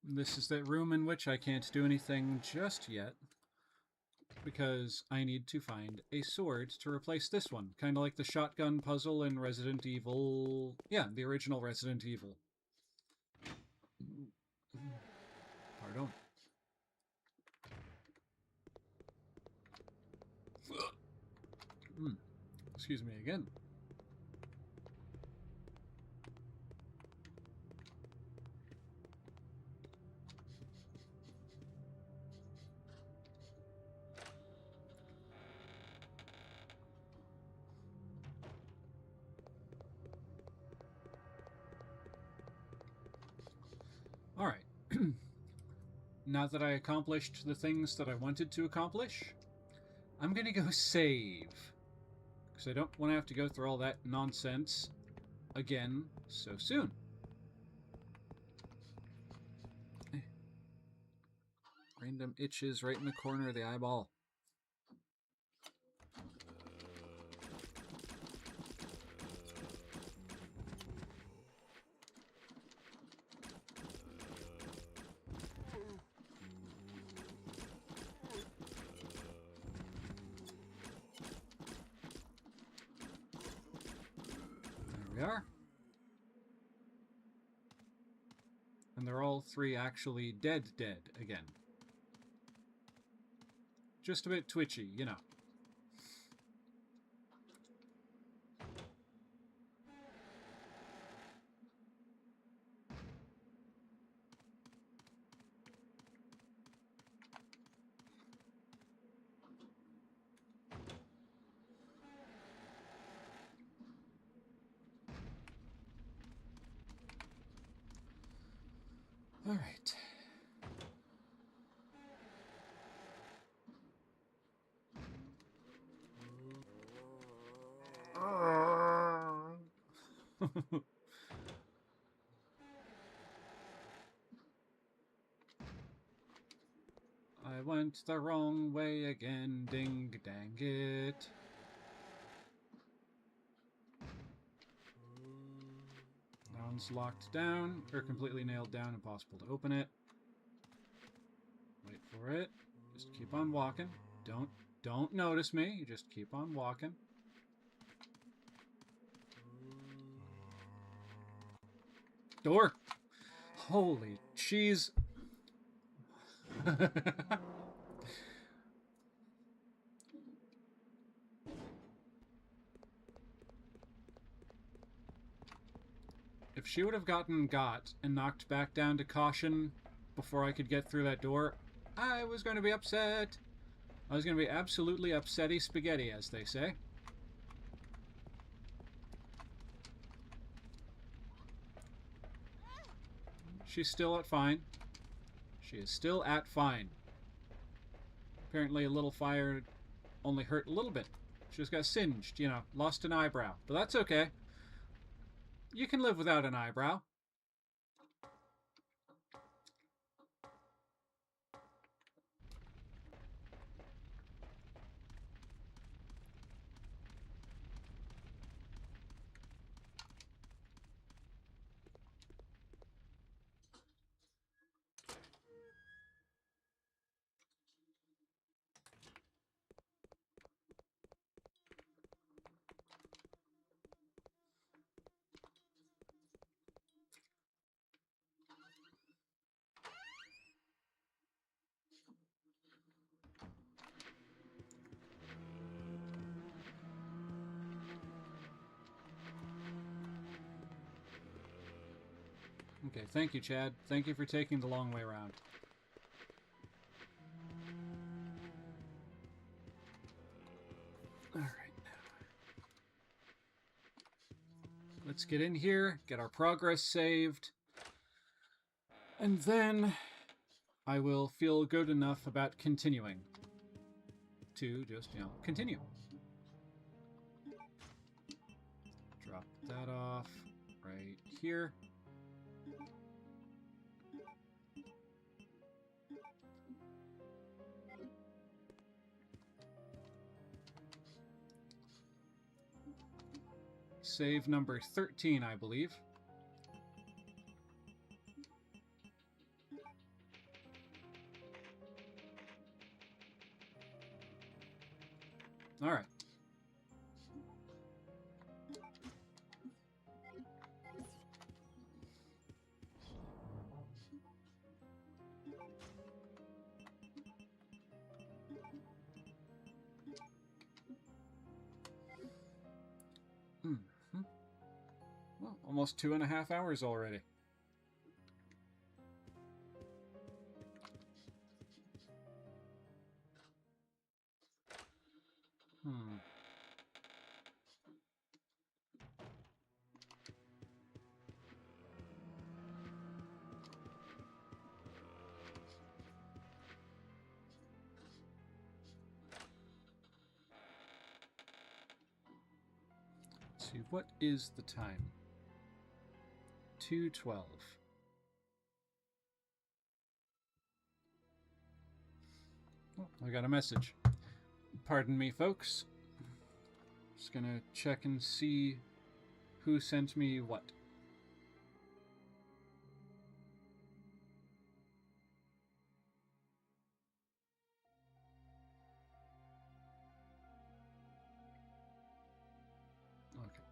This is that room in which I can't do anything just yet, because I need to find a sword to replace this one. Kind of like the shotgun puzzle in Resident Evil... Yeah, the original Resident Evil. Pardon. Excuse me again. Alright. Now that I accomplished the things that I wanted to accomplish, I'm gonna go save. Because I don't want to have to go through all that nonsense again so soon. Random itches right in the corner of the eyeball. There we are. And they're all three actually dead again. Just a bit twitchy, you know. All right. I went the wrong way again, ding dang it. That one's locked down, or completely nailed down, impossible to open it. Wait for it. Just keep on walking. Don't notice me, you just keep on walking. Door! Holy cheese. If she would have gotten got and knocked back down to caution before I could get through that door, I was going to be upset. I was going to be absolutely upsetty spaghetti, as they say. She's still at fine. She is still at fine. Apparently a little fire only hurt a little bit. She just got singed, you know, lost an eyebrow. But that's okay. You can live without an eyebrow. Okay, thank you, Chad. Thank you for taking the long way around. All right. Let's get in here, get our progress saved, and then I will feel good enough about continuing to just, continue. Drop that off right here. Save number 13, I believe. All right. Mm-hmm. Well, almost 2.5 hours already. Hmm. Let's see, what is the time? 2:12. Oh, I got a message. Pardon me, folks. Just gonna check and see who sent me what. Okay.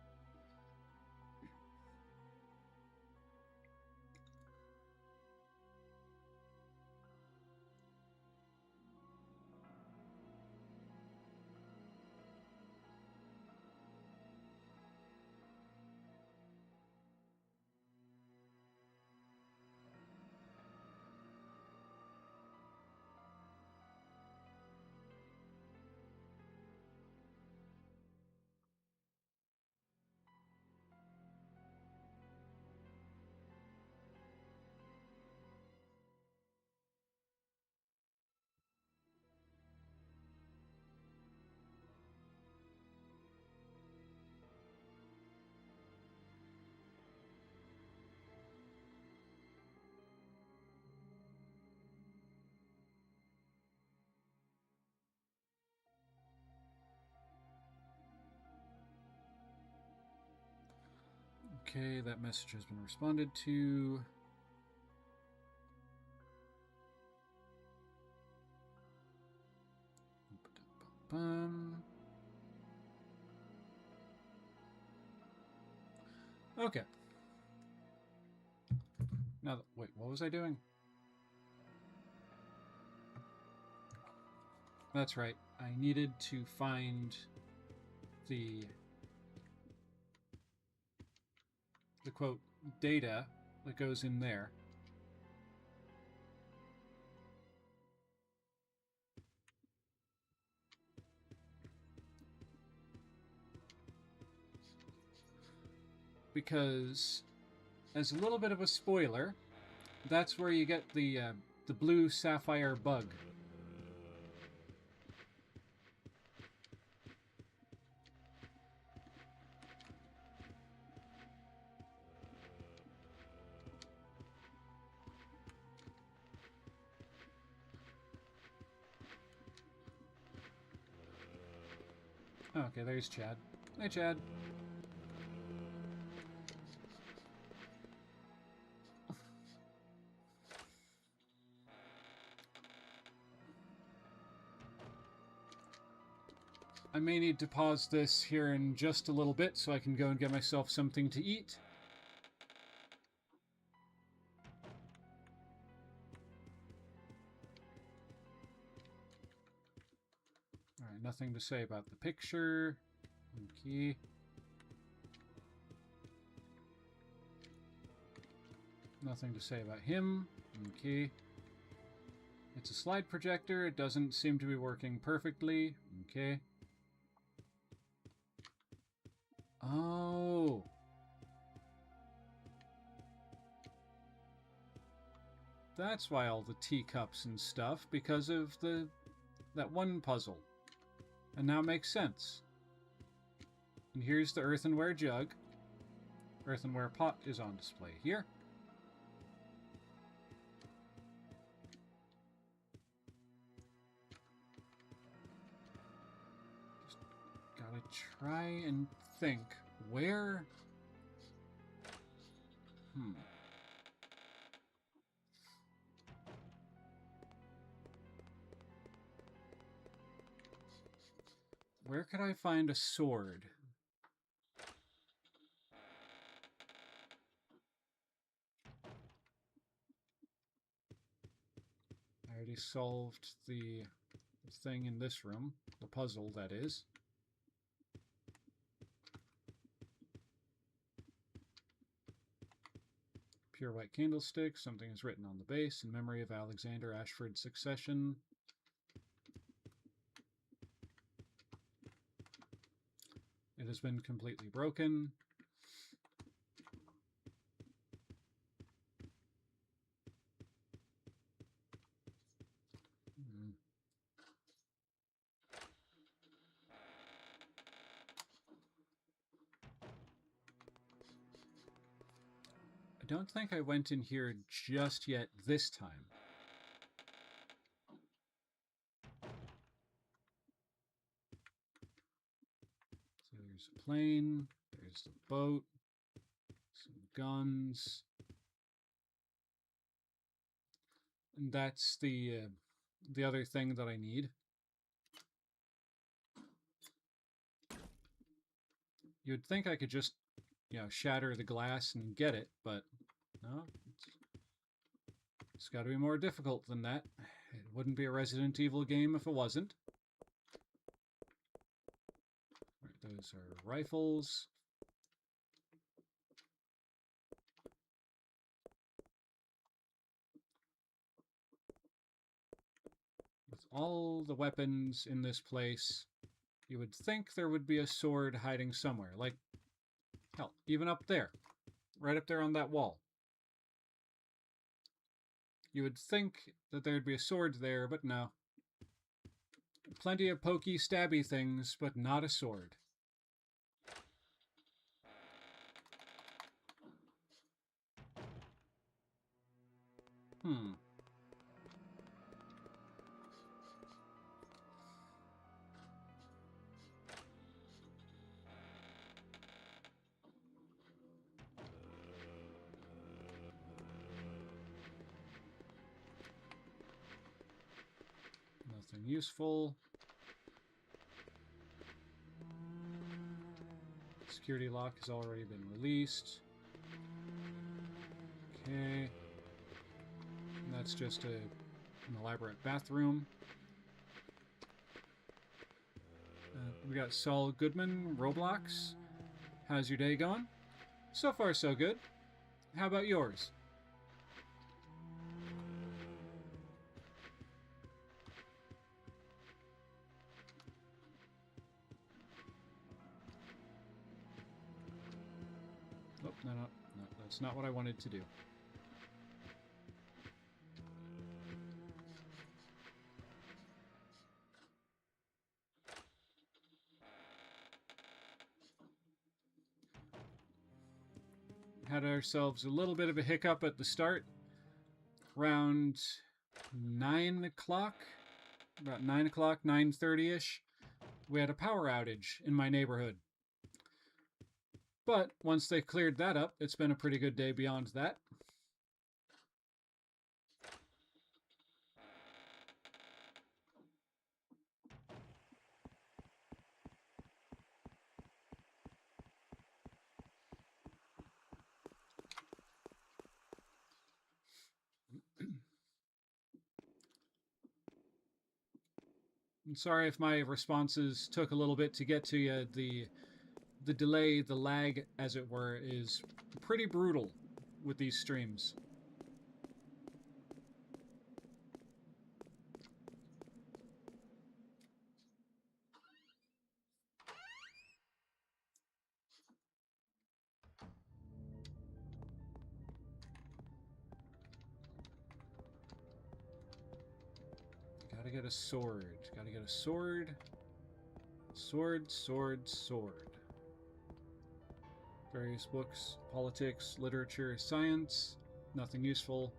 Okay, that message has been responded to. Okay. Now, wait, what was I doing? That's right. I needed to find the quote data that goes in there. Because, as a little bit of a spoiler, that's where you get the blue sapphire bug. Okay, there's Chad. Hey, Chad. I may need to pause this here in just a little bit so I can go and get myself something to eat. Alright, nothing to say about the picture. Okay. Nothing to say about him. Okay. It's a slide projector. It doesn't seem to be working perfectly. Okay. Oh. That's why all the teacups and stuff, because of that one puzzle. And now it makes sense. And here's the earthenware jug. Earthenware pot is on display here. Just gotta try and think where... Where could I find a sword? I already solved the thing in this room. The puzzle, that is. Pure white candlestick. Something is written on the base in memory of Alexander Ashford's succession. It has been completely broken. I don't think I went in here just yet this time. So there's a plane, there's the boat, some guns. And that's the other thing that I need. You'd think I could just, shatter the glass and get it, but no. It's got to be more difficult than that. It wouldn't be a Resident Evil game if it wasn't. Right, those are rifles. With all the weapons in this place, you would think there would be a sword hiding somewhere. Like, hell, even up there. Right up there on that wall. You would think that there'd be a sword there, but no. Plenty of pokey, stabby things, but not a sword. Nothing useful. Security lock has already been released. Okay. And that's just an elaborate bathroom. We got Saul Goodman, Roblox. How's your day going? So far, so good. How about yours? Oh, no, that's not what I wanted to do. Had ourselves a little bit of a hiccup at the start. Around 9 o'clock, about 9 o'clock, 9:30-ish, we had a power outage in my neighborhood. But once they cleared that up, it's been a pretty good day beyond that. I'm sorry if my responses took a little bit to get to you. The delay, the lag, as it were, is pretty brutal with these streams. get a sword. Gotta get a sword. Sword, sword, sword. Various books, politics, literature, science. Nothing useful.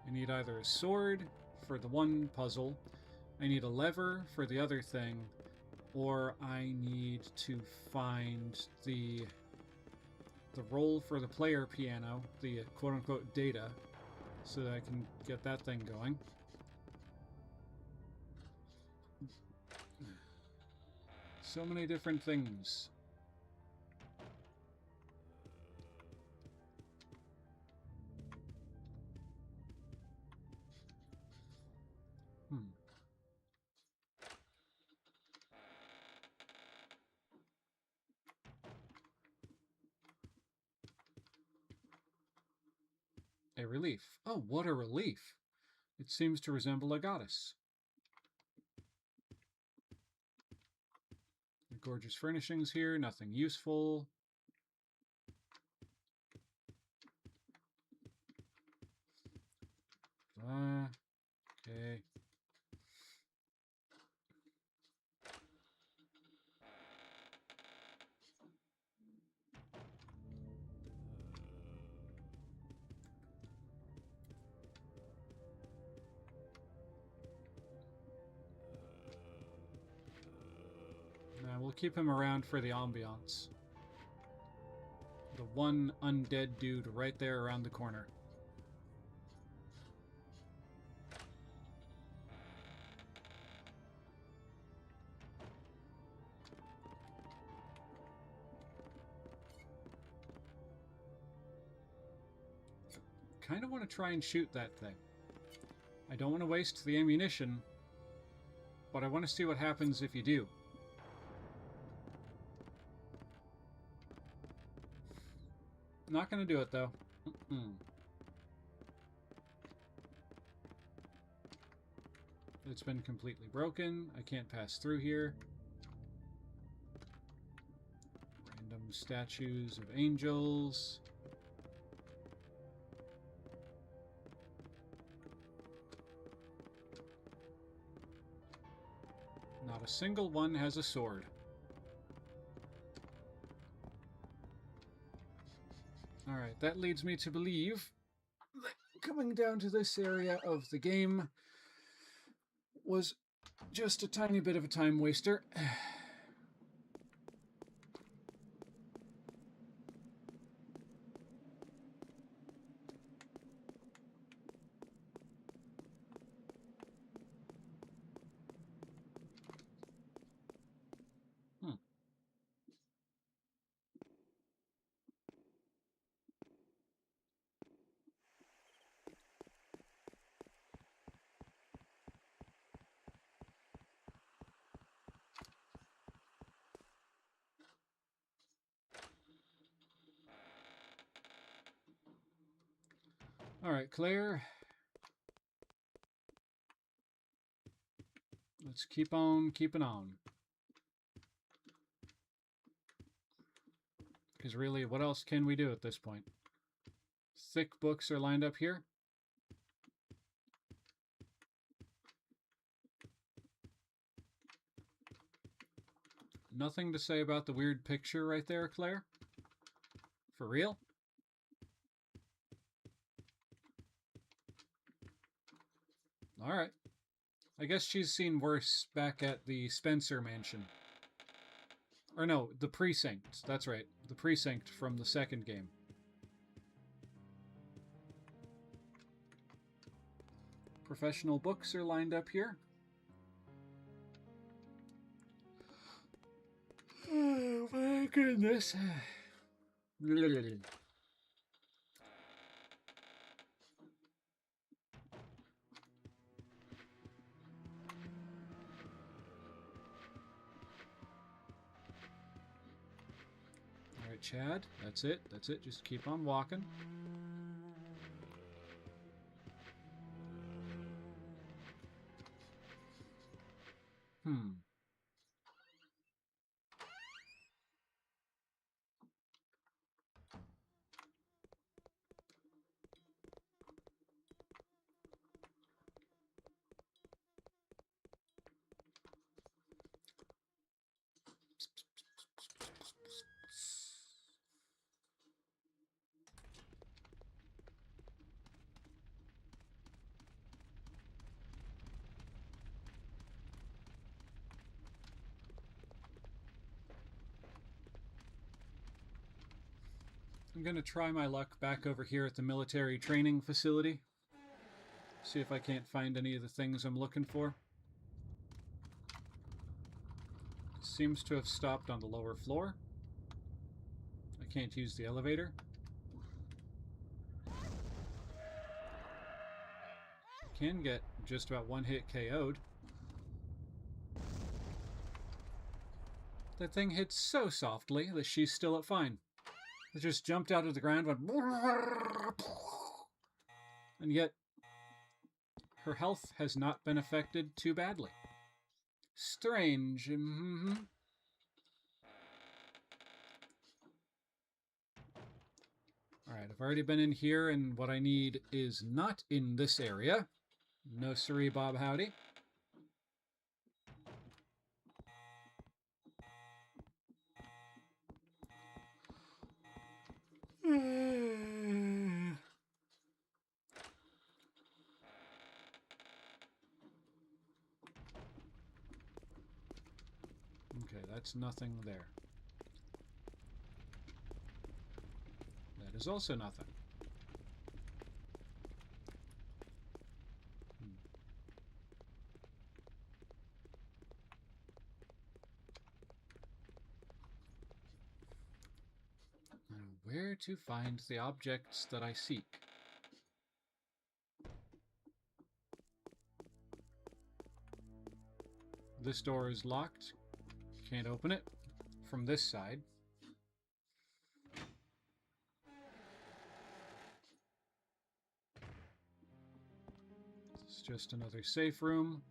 I need either a sword for the one puzzle, I need a lever for the other thing, or I need to find the roll for the player piano, the quote-unquote data, so that I can get that thing going. So many different things. A relief. Oh, what a relief! It seems to resemble a goddess. The gorgeous furnishings here, nothing useful. Okay. We'll keep him around for the ambiance. The one undead dude right there around the corner. Kind of want to try and shoot that thing. I don't want to waste the ammunition, but I want to see what happens if you do. Not going to do it, though. It's been completely broken. I can't pass through here. Random statues of angels. Not a single one has a sword. Alright, that leads me to believe that coming down to this area of the game was just a tiny bit of a time waster. Alright, Claire. Let's keep on keeping on. Because really, what else can we do at this point? Thick books are lined up here. Nothing to say about the weird picture right there, Claire? For real? Alright. I guess she's seen worse back at the Spencer mansion. Or no, the precinct. That's right. The precinct from the second game. Professional books are lined up here. Oh my goodness. Alright, Chad. That's it. That's it. Just keep on walking. I'm going to try my luck back over here at the military training facility. See if I can't find any of the things I'm looking for. Seems to have stopped on the lower floor. I can't use the elevator. Can get just about one hit KO'd. That thing hits so softly that she's still at fine. It just jumped out of the ground, went... And yet, her health has not been affected too badly. Strange. Mm-hmm. Alright, I've already been in here, and what I need is not in this area. No siree, Bob Howdy. Okay, that's nothing there. That is also nothing. Now, where to find the objects that I seek? This door is locked. Can't open it from this side. It's just another safe room.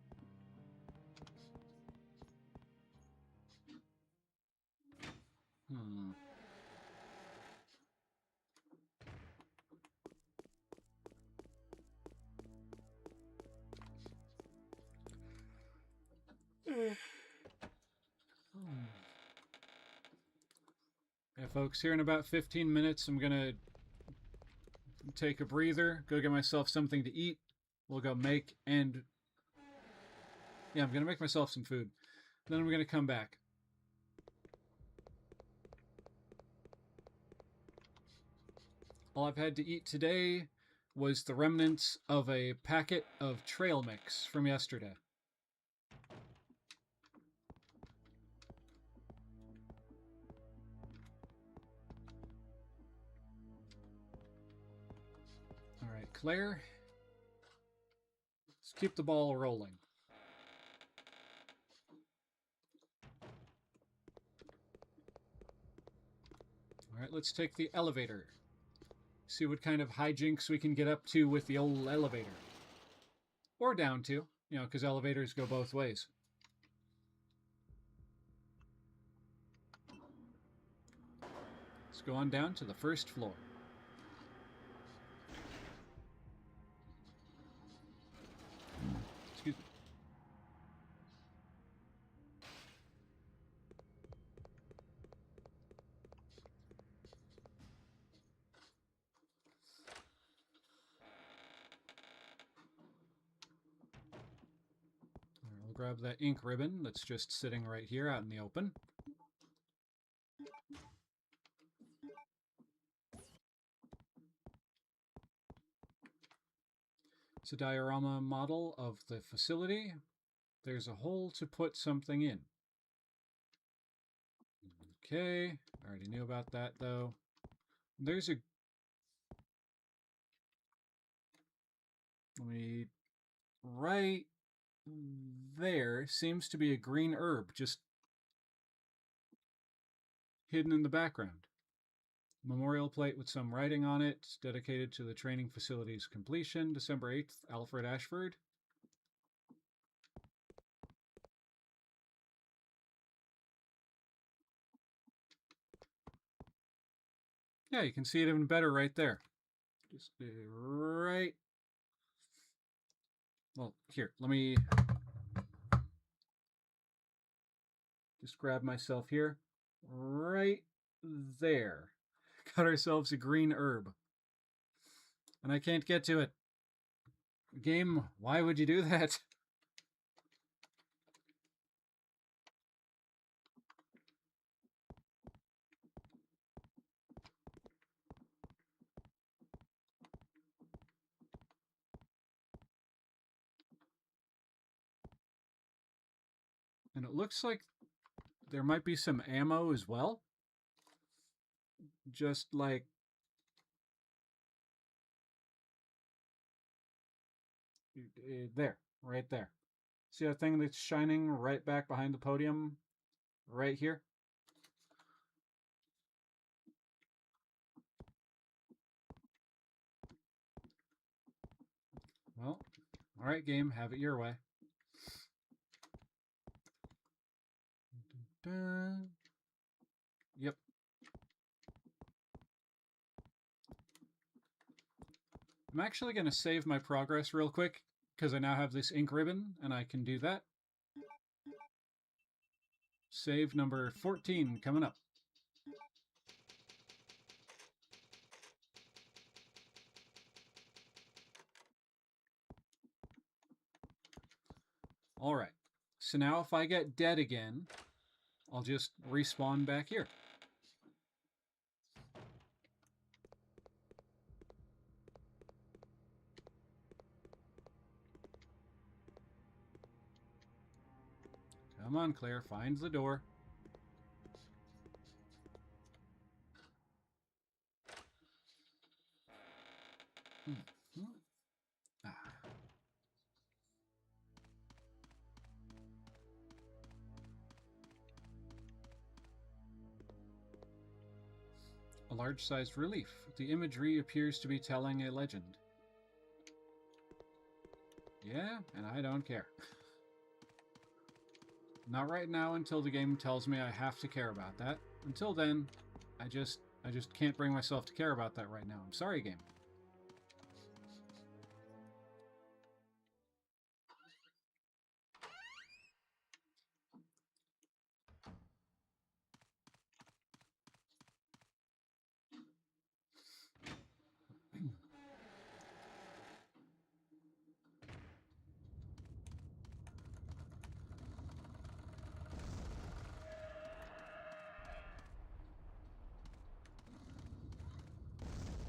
Yeah, folks, here in about 15 minutes, I'm going to take a breather, go get myself something to eat. We'll go make and... Yeah, I'm going to make myself some food. Then I'm going to come back. All I've had to eat today was the remnants of a packet of trail mix from yesterday. Alright, Claire. Let's keep the ball rolling. Alright, let's take the elevator. See what kind of hijinks we can get up to with the old elevator. Or down to, you know, because elevators go both ways. Let's go on down to the first floor. Excuse me. I'll grab that ink ribbon that's just sitting right here out in the open. It's a diorama model of the facility. There's a hole to put something in. Okay, I already knew about that though. There's a... Right there seems to be a green herb just hidden in the background. Memorial plate with some writing on it, dedicated to the training facility's completion, December 8th, Alfred Ashford. Yeah, you can see it even better right there. Just right... Well, here, let me just grab myself here. Right there. Got ourselves a green herb. And I can't get to it. Game, why would you do that? And it looks like there might be some ammo as well. Just like... there, right there. See that thing that's shining right back behind the podium? Right here? Well, alright game, have it your way. Yep. I'm actually going to save my progress real quick, because I now have this ink ribbon, and I can do that. Save number 14 coming up. Alright, so now if I get dead again, I'll just respawn back here. Come on, Claire, find the door. Ah. A large-sized relief. The imagery appears to be telling a legend. Yeah, and I don't care. Not right now until the game tells me I have to care about that. Until then, I just can't bring myself to care about that right now. I'm sorry, game.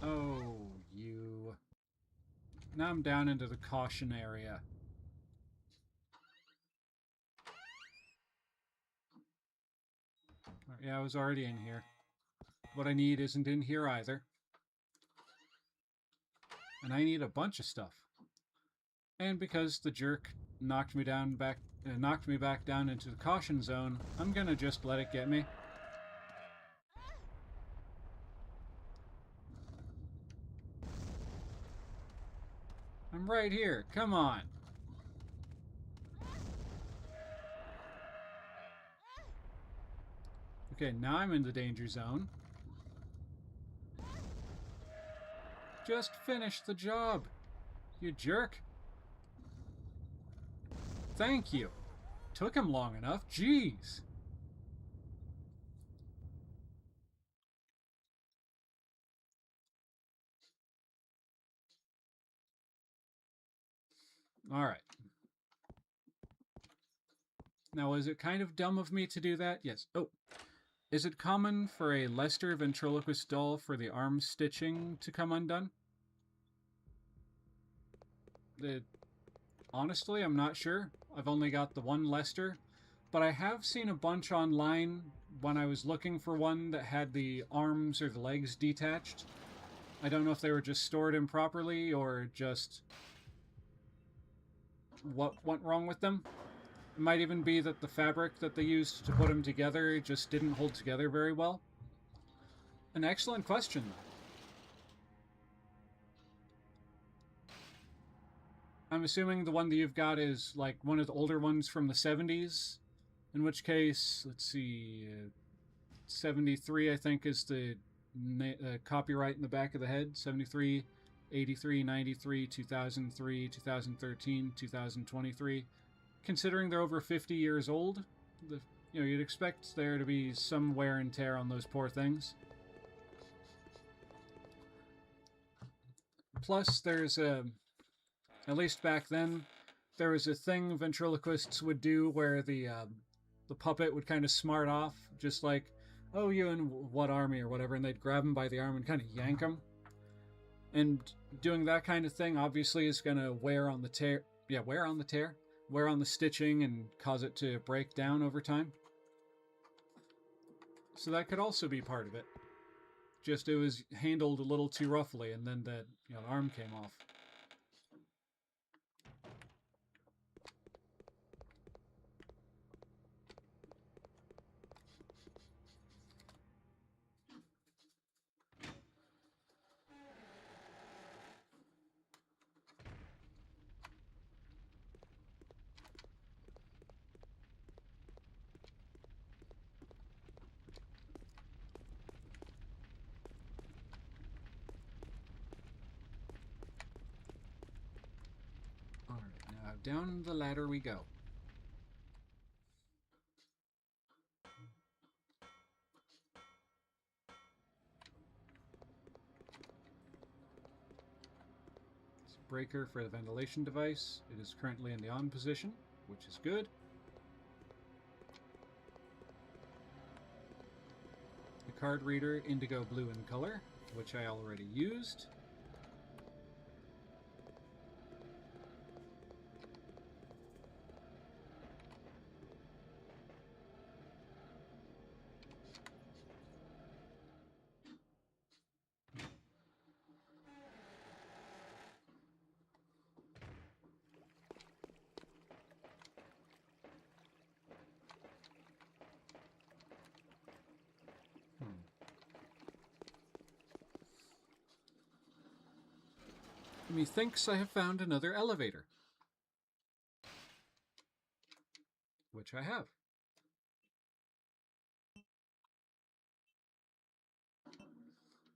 Oh, you. Now I'm down into the caution area. Yeah, I was already in here. What I need isn't in here either. And I need a bunch of stuff. And because the jerk knocked me back down into the caution zone, I'm gonna just let it get me. I'm right here. Come on. Okay, now I'm in the danger zone. Just finish the job, you jerk. Thank you. Took him long enough. Jeez. All right. Now, is it kind of dumb of me to do that? Yes. Oh. Is it common for a Lester ventriloquist doll for the arm stitching to come undone? Honestly, I'm not sure. I've only got the one Lester, but I have seen a bunch online when I was looking for one that had the arms or the legs detached. I don't know if they were just stored improperly or just what went wrong with them. It might even be that the fabric that they used to put them together just didn't hold together very well. An excellent question. I'm assuming the one that you've got is like one of the older ones from the 70s. In which case, let's see, 73 I think is the copyright in the back of the head. 73, 83, 93, 2003, 2013, 2023. Considering they're over 50 years old, you'd expect there to be some wear and tear on those poor things. Plus, there's at least back then, there was a thing ventriloquists would do where the puppet would kind of smart off, just like, oh, you in what army or whatever, and they'd grab him by the arm and kind of yank him. And doing that kind of thing obviously is going to wear on the tear. Yeah, wear on the tear. wear on the stitching and cause it to break down over time. So that could also be part of it. Just it was handled a little too roughly, and then the arm came off. Alright, now down the ladder we go. It's a breaker for the ventilation device. It is currently in the on position, which is good. The card reader, indigo blue in color, which I already used. Methinks I have found another elevator. Which I have.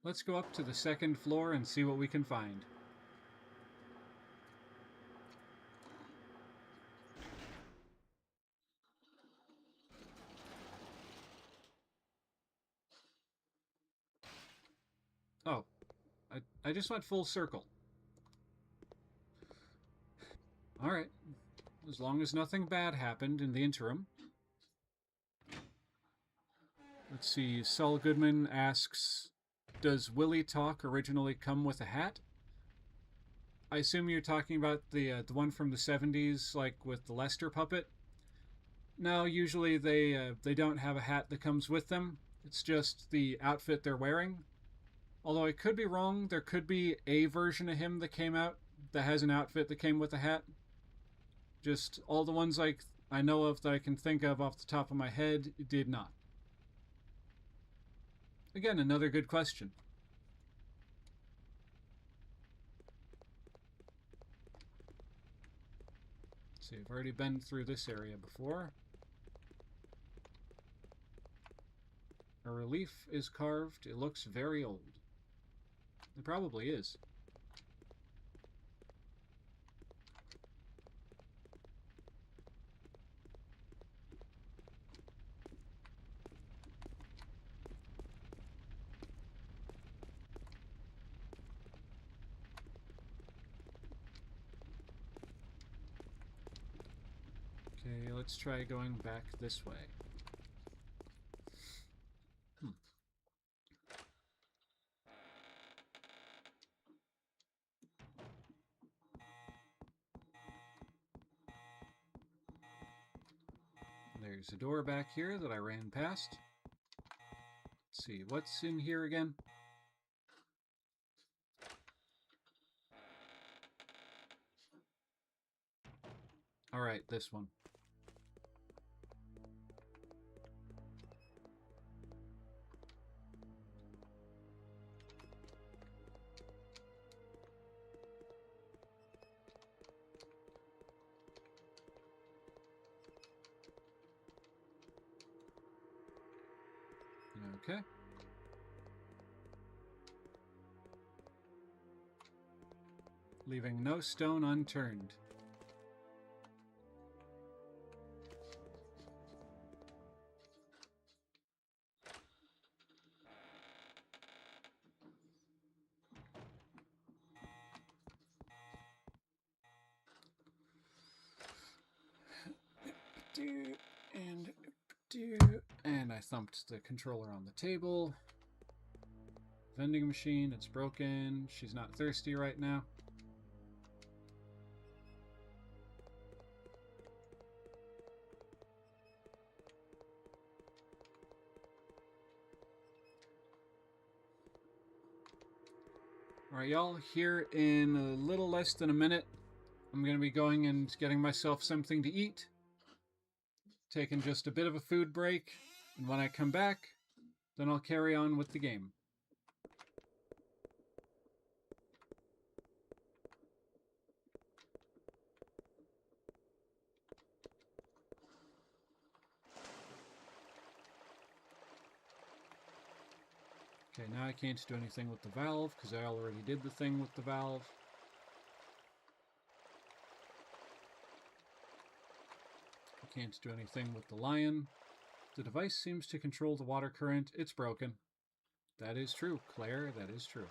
Let's go up to the second floor and see what we can find. Oh, I just went full circle. Alright. As long as nothing bad happened in the interim. Let's see, Saul Goodman asks, does Willie Talk originally come with a hat? I assume you're talking about the one from the 70s, like with the Lester puppet? No, usually they don't have a hat that comes with them. It's just the outfit they're wearing. Although I could be wrong, there could be a version of him that came out that has an outfit that came with a hat. Just all the ones I know of that I can think of off the top of my head did not. Again, another good question. Let's see, I've already been through this area before. A relief is carved. It looks very old. It probably is. Okay, let's try going back this way. There's a door back here that I ran past. Let's see, what's in here again? Alright, this one. Okay. Leaving no stone unturned. And I thumped the controller on the table. Vending machine, it's broken. She's not thirsty right now. Alright, y'all, here in a little less than a minute, I'm going to be going and getting myself something to eat, taking just a bit of a food break, and when I come back, then I'll carry on with the game. Okay, now I can't do anything with the valve, because I already did the thing with the valve. I can't do anything with the lion. The device seems to control the water current. It's broken. That is true, Claire, that is true.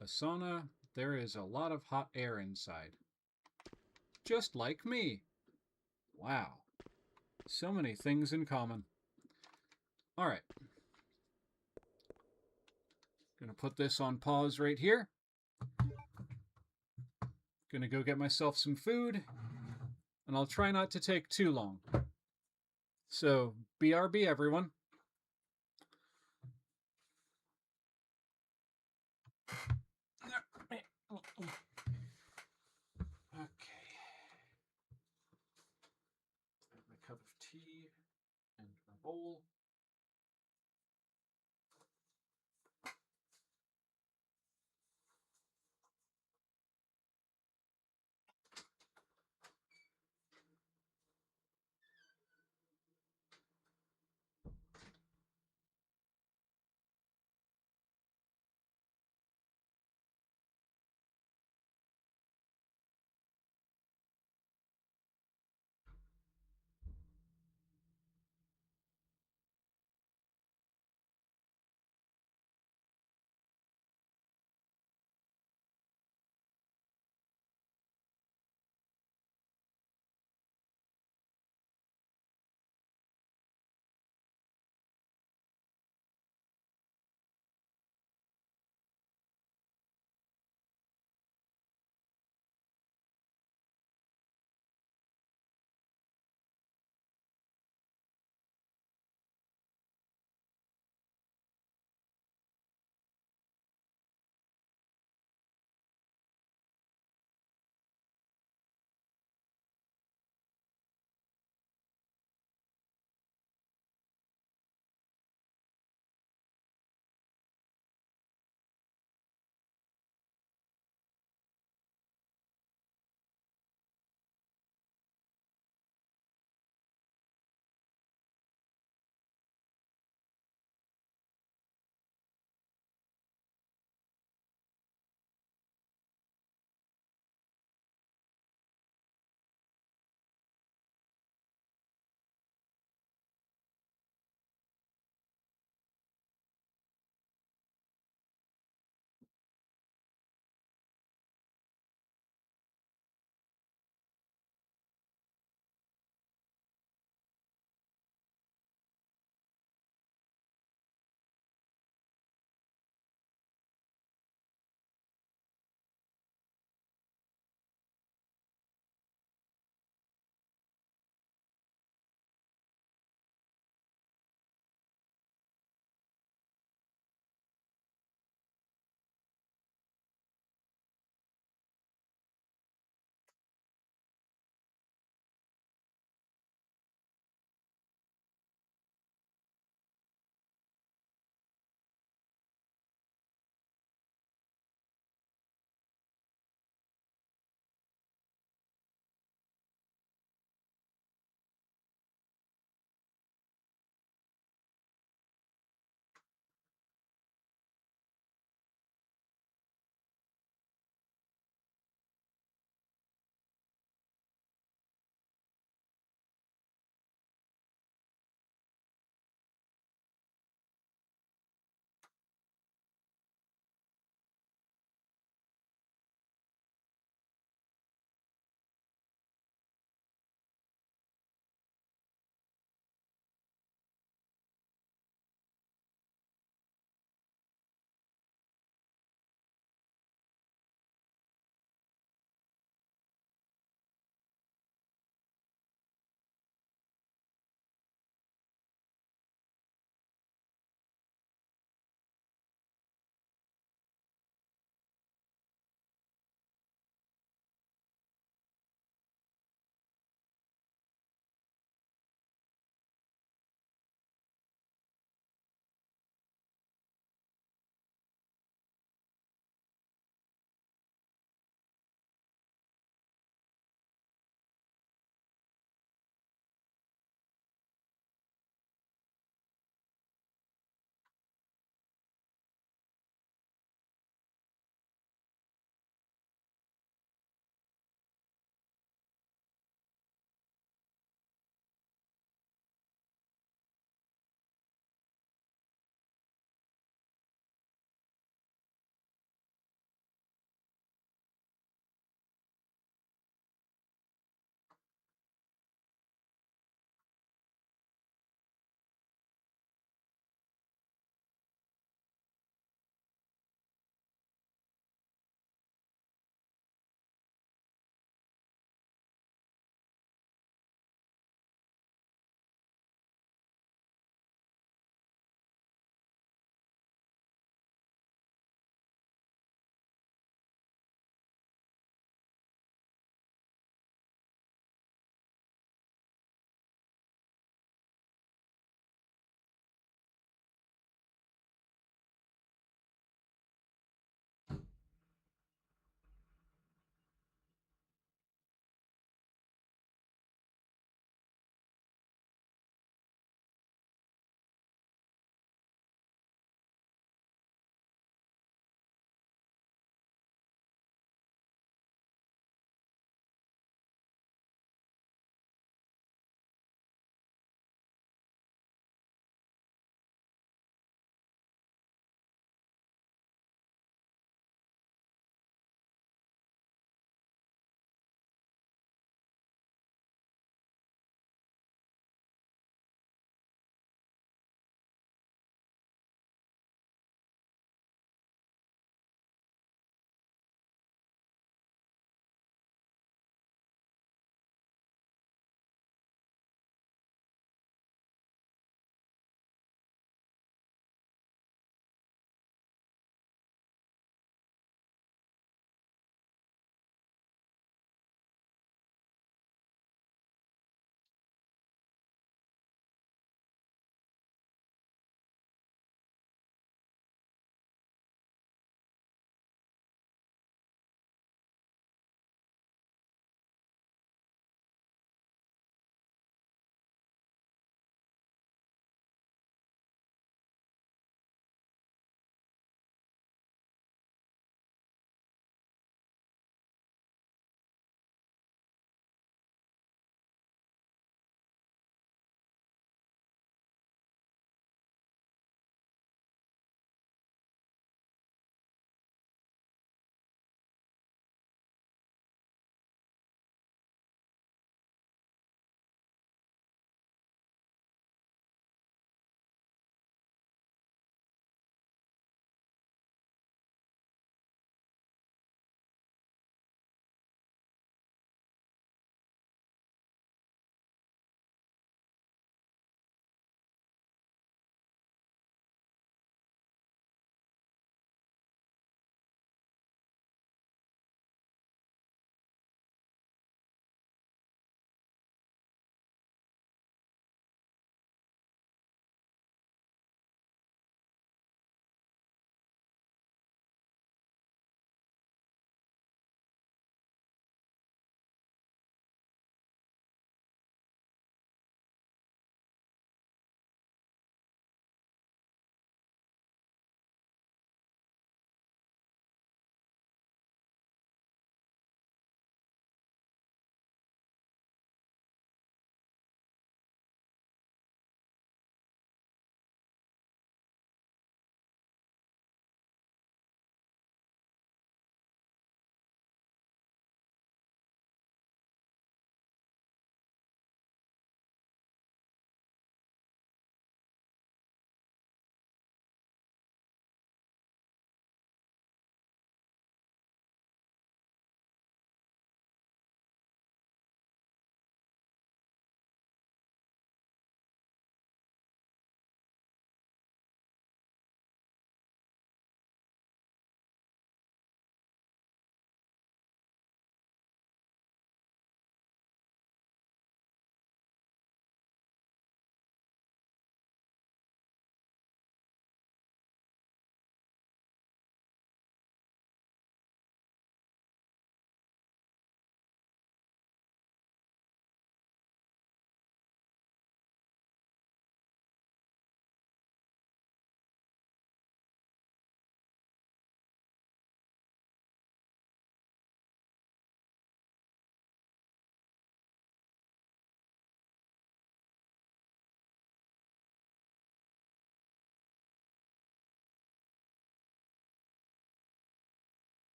A sauna, there is a lot of hot air inside. Just like me. Wow. So many things in common. Alright. Gonna put this on pause right here. Gonna go get myself some food. And I'll try not to take too long. So, BRB everyone. Okay. My cup of tea and my bowl.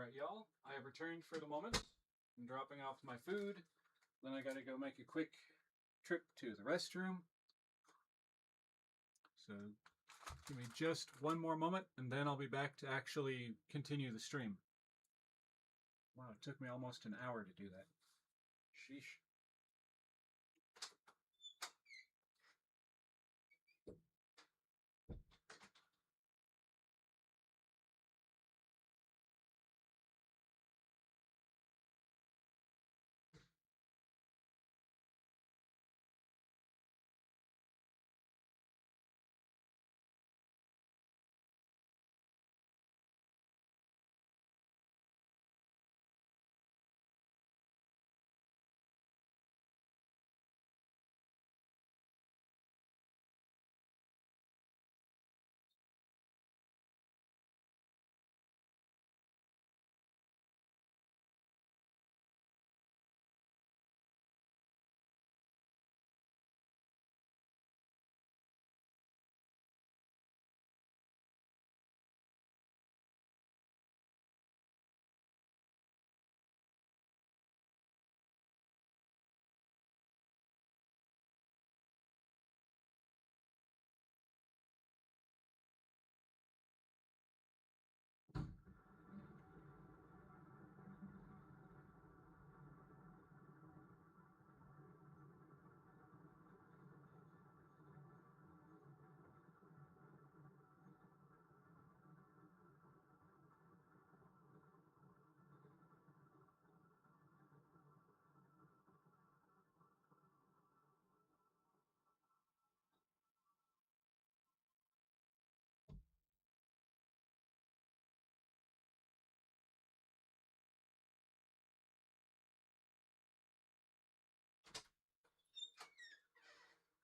Alright, y'all. I have returned for the moment. I'm dropping off my food. Then I gotta go make a quick trip to the restroom. So give me just one more moment and then I'll be back to actually continue the stream. Wow, it took me almost an hour to do that. Sheesh.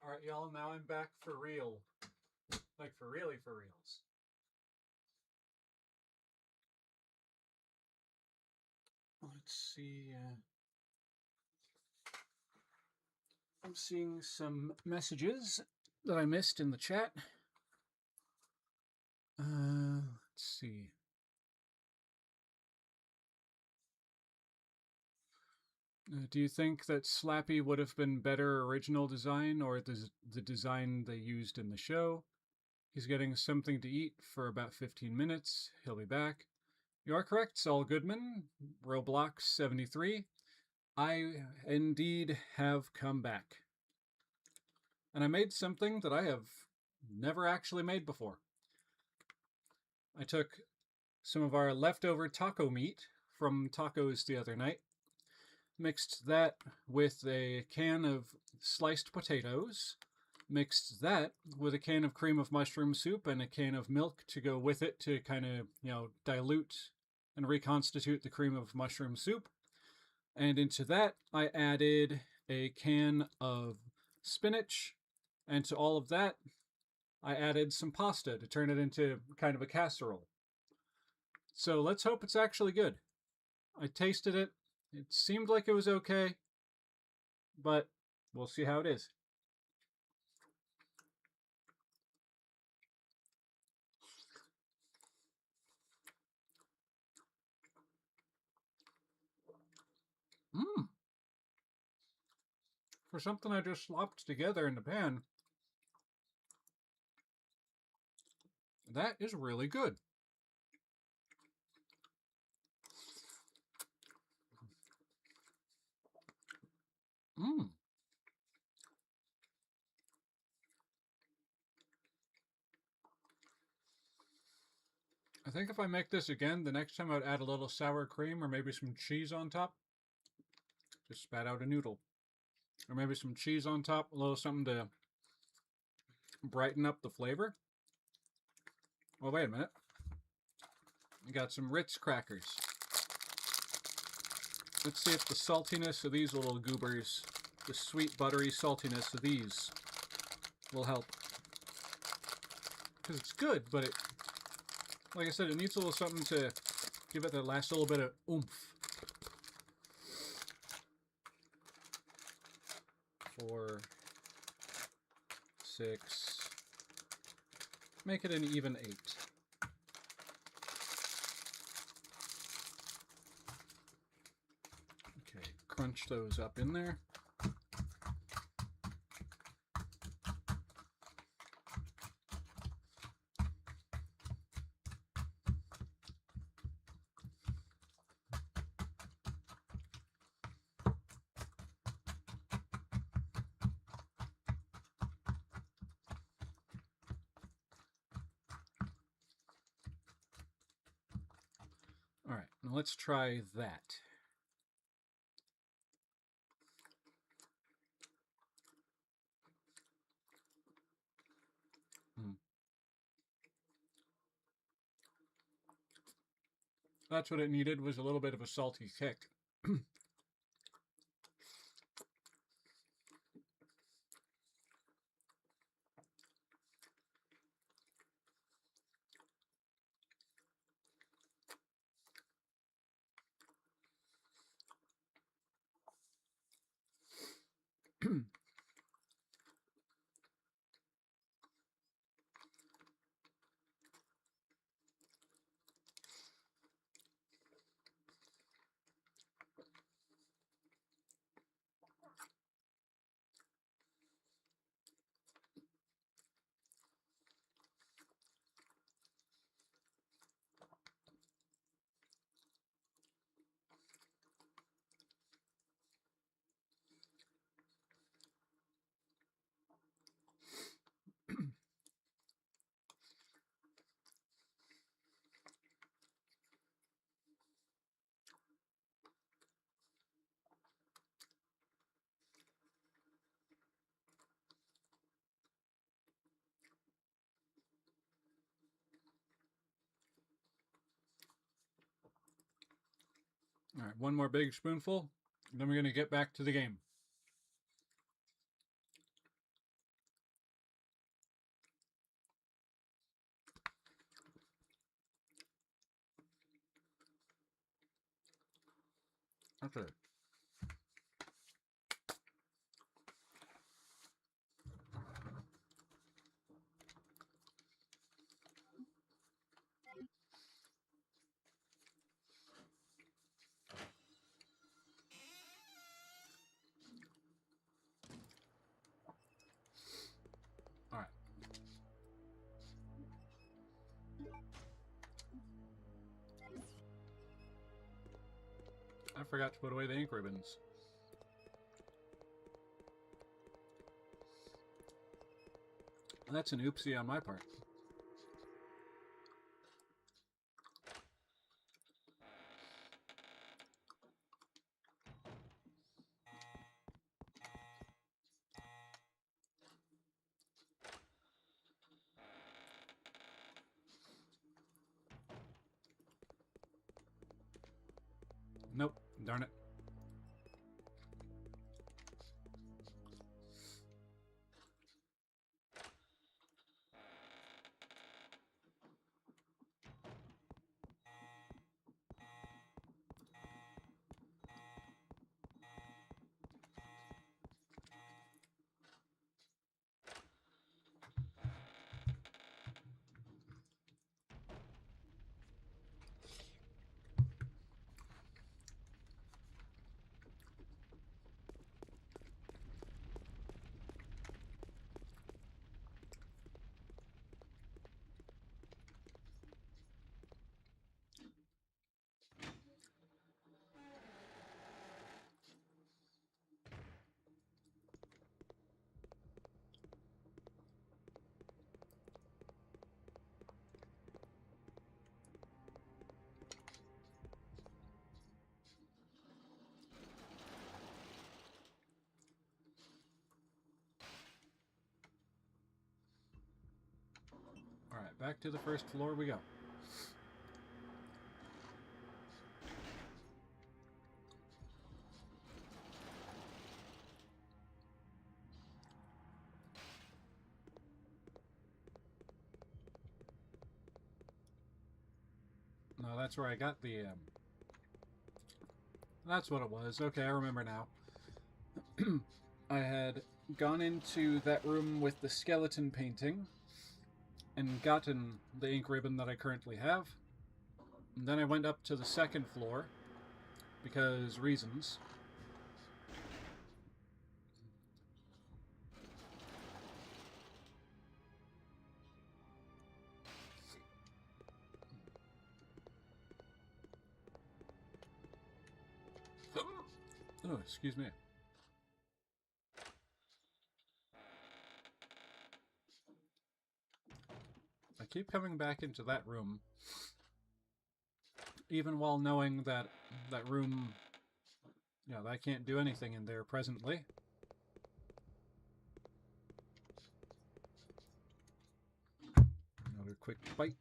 Alright, y'all, now I'm back for real. Like, for really for reals. Let's see. I'm seeing some messages that I missed in the chat. Let's see. Do you think that Slappy would have been better original design or the design they used in the show? He's getting something to eat for about 15 minutes. He'll be back. You are correct, Saul Goodman, Roblox 73. I indeed have come back. And I made something that I have never actually made before. I took some of our leftover taco meat from tacos the other night, mixed that with a can of sliced potatoes, mixed that with a can of cream of mushroom soup and a can of milk to go with it to kind of, dilute and reconstitute the cream of mushroom soup. And into that, I added a can of spinach, and to all of that, I added some pasta to turn it into kind of a casserole. So let's hope it's actually good. I tasted it. It seemed like it was okay, but we'll see how it is. For something I just slopped together in the pan, that is really good. I think if I make this again, the next time I'd add a little sour cream or maybe some cheese on top. Just spat out a noodle. Or maybe some cheese on top, a little something to brighten up the flavor. Oh, wait a minute. I got some Ritz crackers. Let's see if the saltiness of these little goobers, the sweet buttery saltiness of these, will help. Because it's good, but it, like I said, it needs a little something to give it the last little bit of oomph. 4, 6, make it an even 8. crunch those up in there. All right, now let's try that. That's what it needed, was a little bit of a salty kick. All right, one more big spoonful, then we're going to get back to the game. Okay. All right. I forgot to put away the ink ribbons. That's an oopsie on my part. Nope, darn it. All right, back to the first floor we go. No, that's where I got the... That's what it was. Okay, I remember now. I had gone into that room with the skeleton painting and gotten the ink ribbon that I currently have. And then I went up to the second floor because reasons. Oh, excuse me. I keep coming back into that room, even while knowing that that room, I can't do anything in there presently. Another quick bite.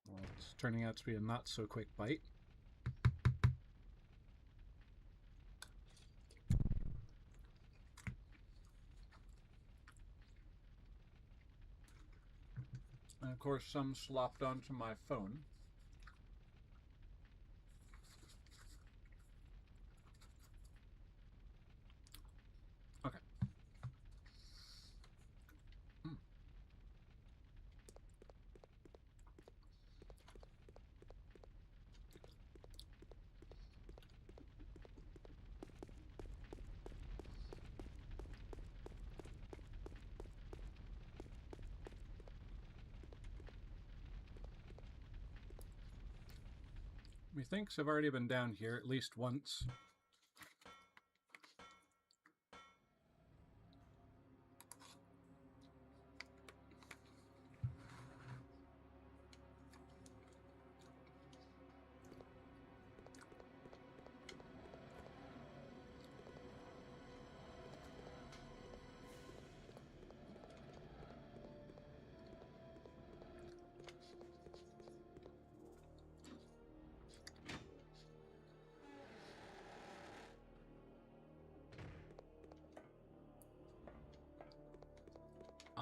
Well, it's turning out to be a not so quick bite. And of course, some slopped onto my phone. Okay. Hmm. Methinks I've already been down here at least once.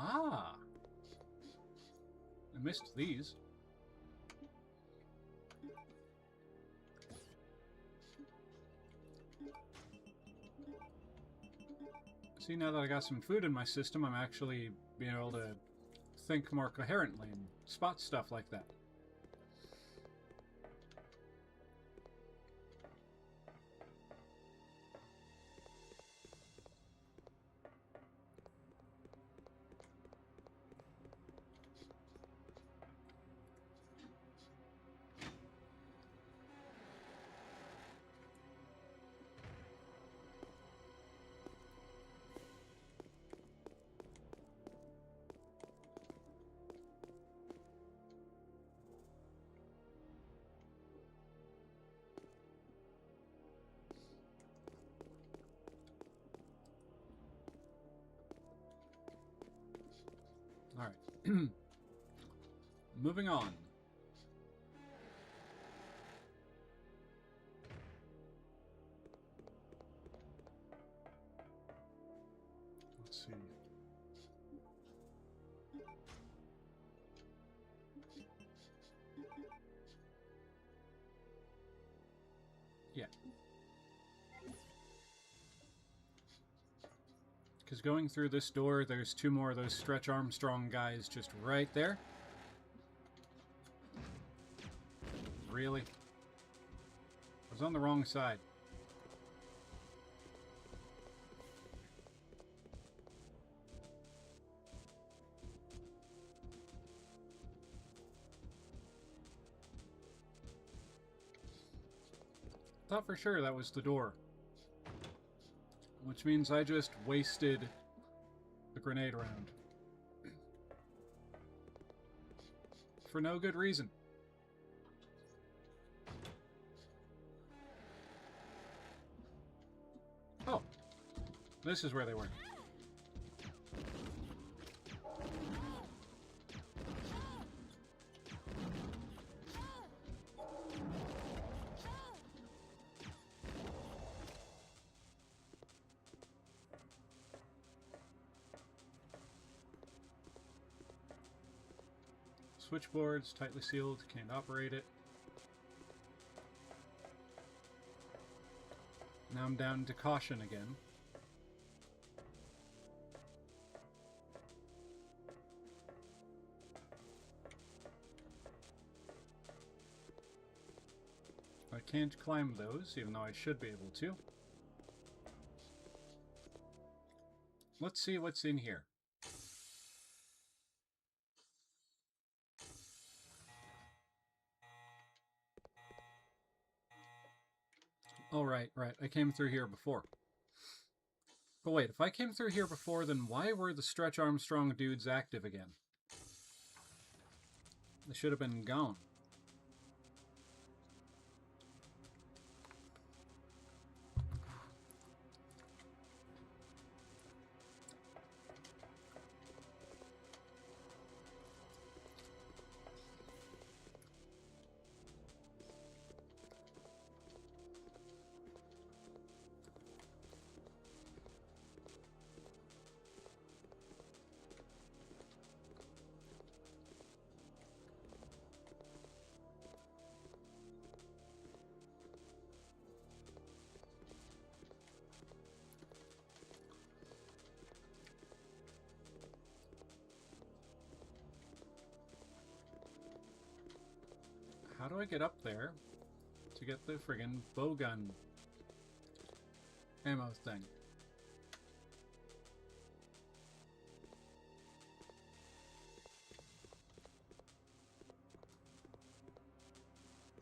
Ah! I missed these. See, now that I got some food in my system, I'm actually being able to think more coherently and spot stuff like that. Alright. Moving on. Let's see. Yeah. Because going through this door, there's two more of those Stretch Armstrong guys just right there. Really? I was on the wrong side. Thought for sure that was the door. Which means I just wasted a grenade round. For no good reason. Oh. This is where they were. Switchboard's tightly sealed, can't operate it. Now I'm down to caution again. I can't climb those, even though I should be able to. Let's see what's in here. Right. I came through here before. But wait, if I came through here before, then why were the Stretch Armstrong dudes active again? They should have been gone. How do I get up there to get the friggin' bowgun ammo thing?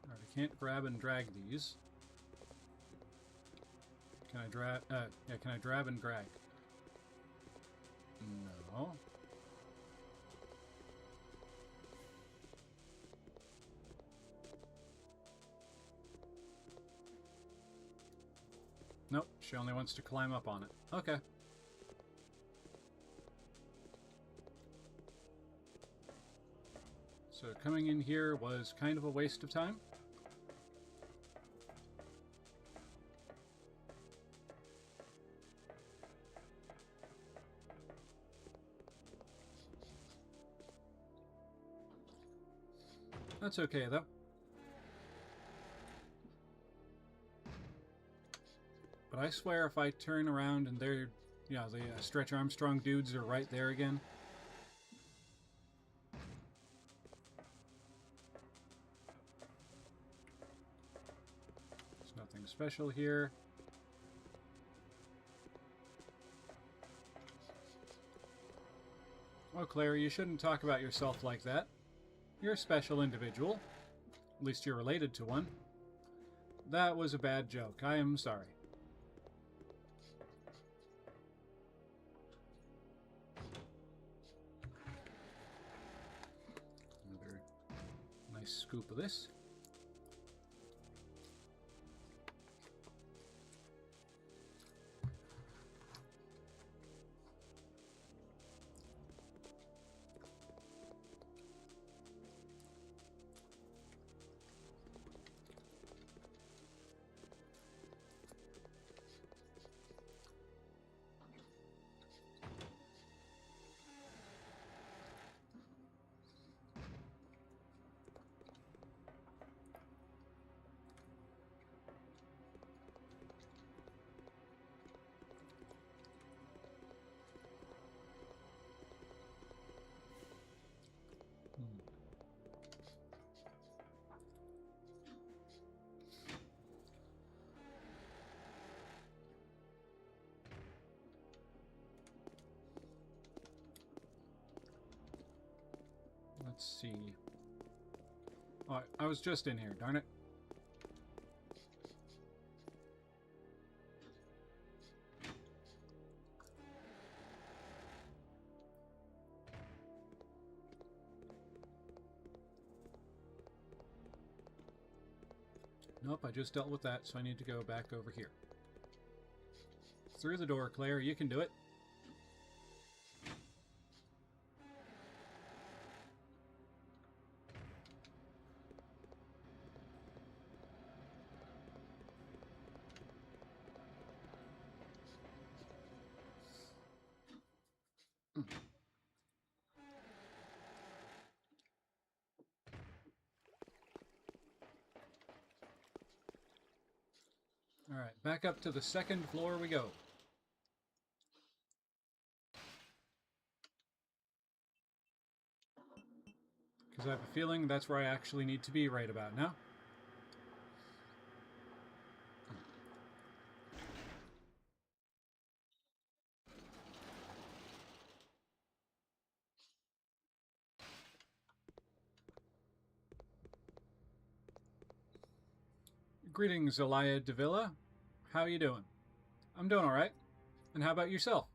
Alright, I can't grab and drag these. Can I drag? Yeah, can I grab and drag? No. Nope, she only wants to climb up on it. Okay. So coming in here was kind of a waste of time. That's okay, though. But I swear if I turn around and they're, you know, the Stretch Armstrong dudes are right there again. There's nothing special here. Oh, Claire, you shouldn't talk about yourself like that. You're a special individual. At least you're related to one. That was a bad joke. I am sorry. Another nice scoop of this. Let's see. Oh, I was just in here, darn it. Nope, I just dealt with that, so I need to go back over here. Through the door, Claire, you can do it. Alright, back up to the second floor we go. Because I have a feeling that's where I actually need to be right about now. Greetings, Elia Davila. How you doing? I'm doing alright. And how about yourself?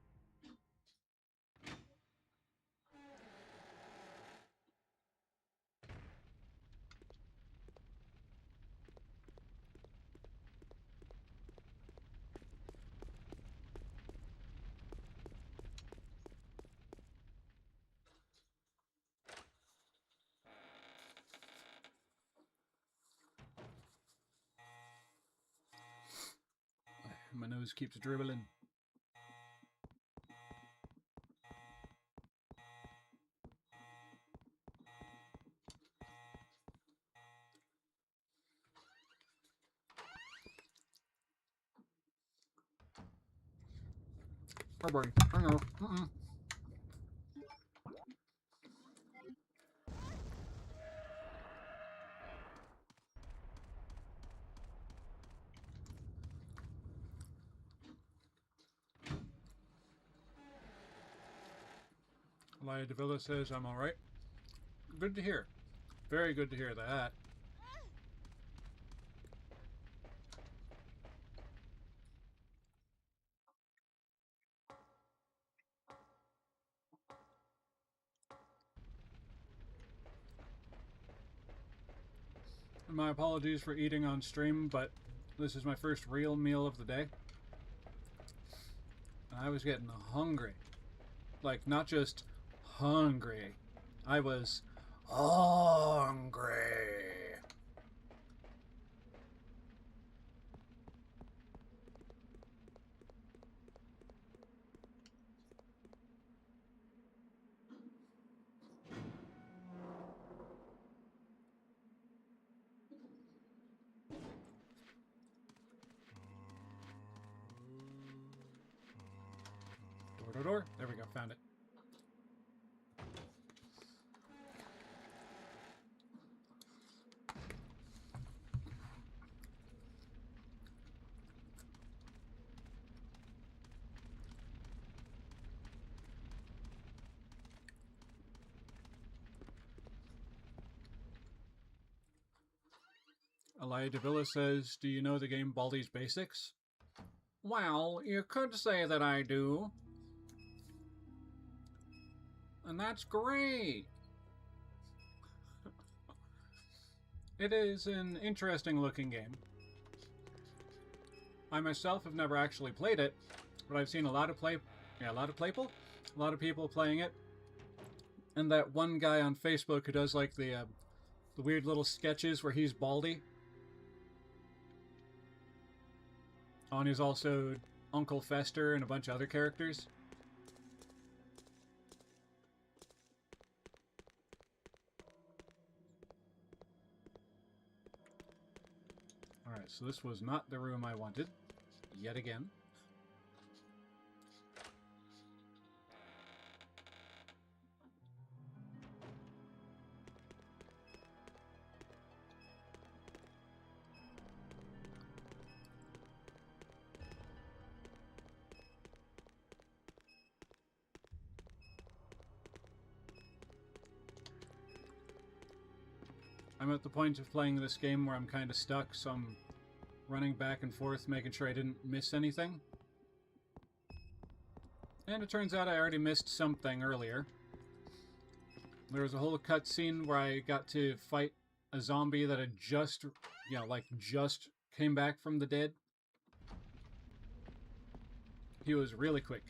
My nose keeps dribbling. Oh boy. I know. Elia Davila says I'm alright. Good to hear. Very good to hear that. And my apologies for eating on stream, but this is my first real meal of the day. And I was getting hungry. Like, not just hungry. I was hungry. Door. There we go, found it. Elia Davila says, do you know the game Baldi's Basics? Well, you could say that I do. And that's great. It is an interesting looking game. I myself have never actually played it, but I've seen a lot of people playing it. And that one guy on Facebook who does like the weird little sketches where he's Baldi. Oh, and he's also Uncle Fester and a bunch of other characters. Alright, so this was not the room I wanted. Yet again. I'm at the point of playing this game where I'm kind of stuck, so I'm running back and forth, making sure I didn't miss anything. And it turns out I already missed something earlier. There was a whole cutscene where I got to fight a zombie that had just, just came back from the dead. He was really quick.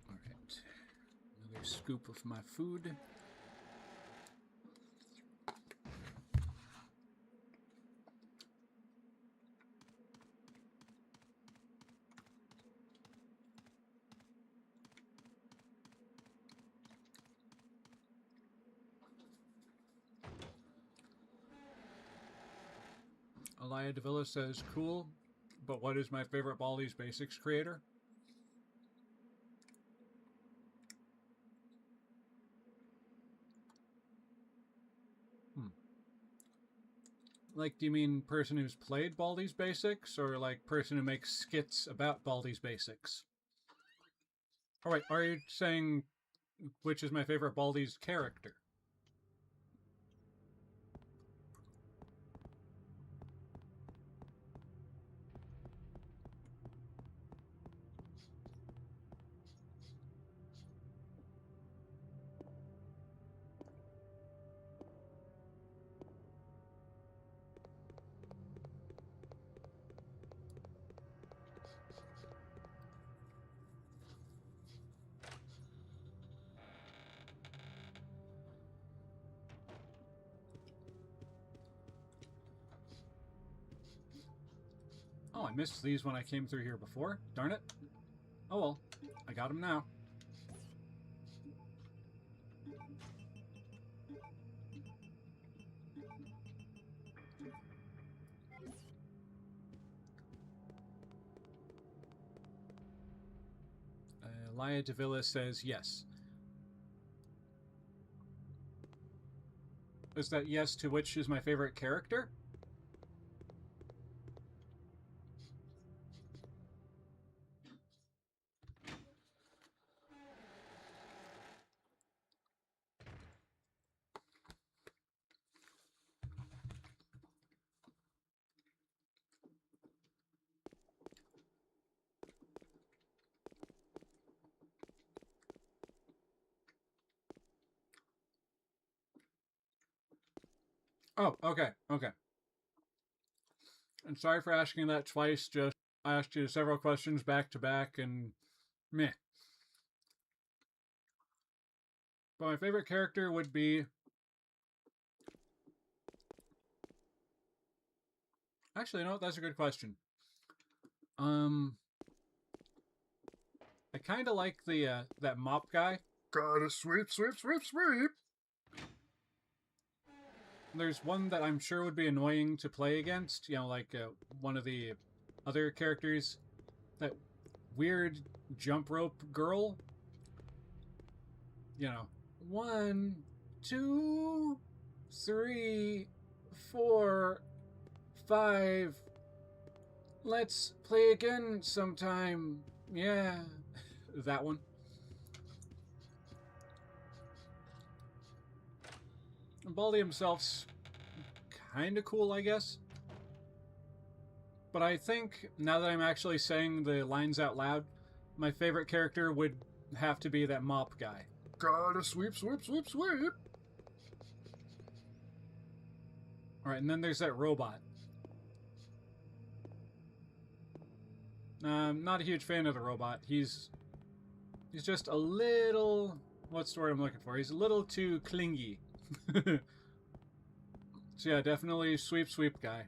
Alright. Another scoop of my food. Elia Davila says, cool, but what is my favorite Baldi's Basics creator? Like, do you mean person who's played Baldi's Basics, or like person who makes skits about Baldi's Basics? Alright, are you saying which is my favorite Baldi's character. Oh, I missed these when I came through here before. Darn it. Oh well, I got them now. Laia Davila says yes. Is that yes to which is my favorite character? Oh, okay, okay. And sorry for asking that twice, just I asked you several questions back to back and meh. But my favorite character would be... Actually, no, that's a good question. I kind of like the that mop guy. Gotta sweep, sweep, sweep, sweep. There's one that I'm sure would be annoying to play against. You know, like one of the other characters. That weird jump rope girl. You know, 1, 2, 3, 4, 5. Let's play again sometime. Yeah, that one. And Baldi himself's kind of cool, I guess. But I think, now that I'm actually saying the lines out loud, my favorite character would have to be that mop guy. Gotta sweep, sweep, sweep, sweep. Alright, and then there's that robot. I'm not a huge fan of the robot. He's just a little... What's the word I'm looking for? He's a little too clingy. So yeah, definitely sweep, sweep guy.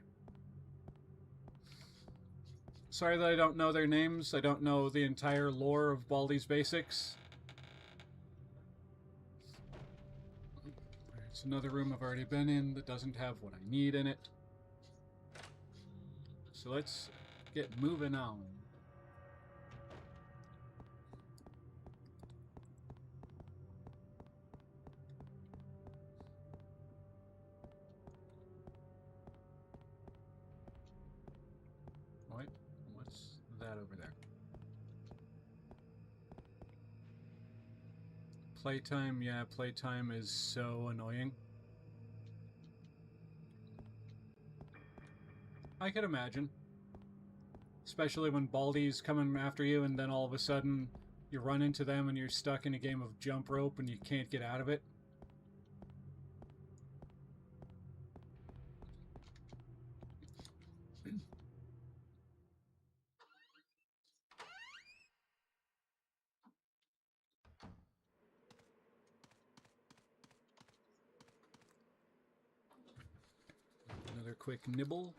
Sorry that I don't know their names. I don't know the entire lore of Baldi's Basics. It's another room I've already been in that doesn't have what I need in it. So let's get moving on. Wait, what's that over there? Playtime, yeah, playtime is so annoying. I could imagine. Especially when Baldi's coming after you and then all of a sudden you run into them and you're stuck in a game of jump rope and you can't get out of it. Another quick nibble.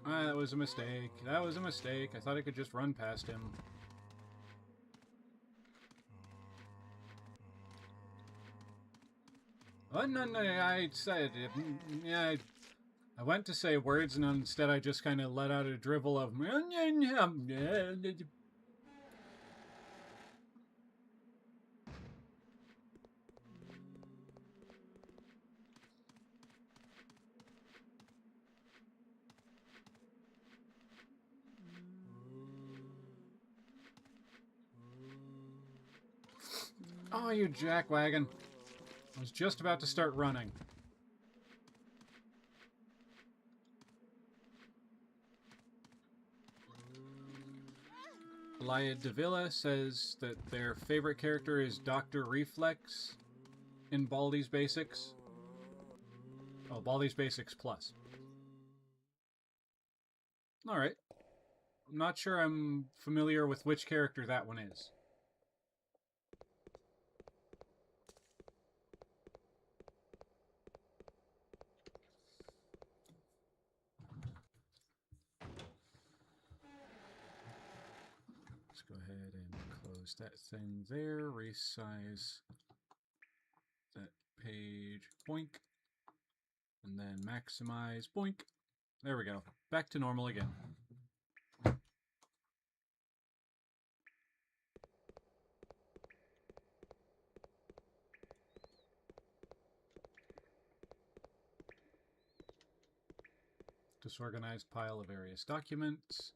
Ah, that was a mistake. That was a mistake. I thought I could just run past him. Oh, no, no, I said it. Yeah, I went to say words, and instead I just kind of let out a drivel of... Oh, you jackwagon. I was just about to start running. Elia Davila says that their favorite character is Dr. Reflex in Baldi's Basics. Oh, Baldi's Basics Plus. Alright. I'm not sure I'm familiar with which character that one is. Let's go ahead and close that thing there. Resize that page. Boink. And then maximize. Boink. There we go. Back to normal again. Disorganized pile of various documents.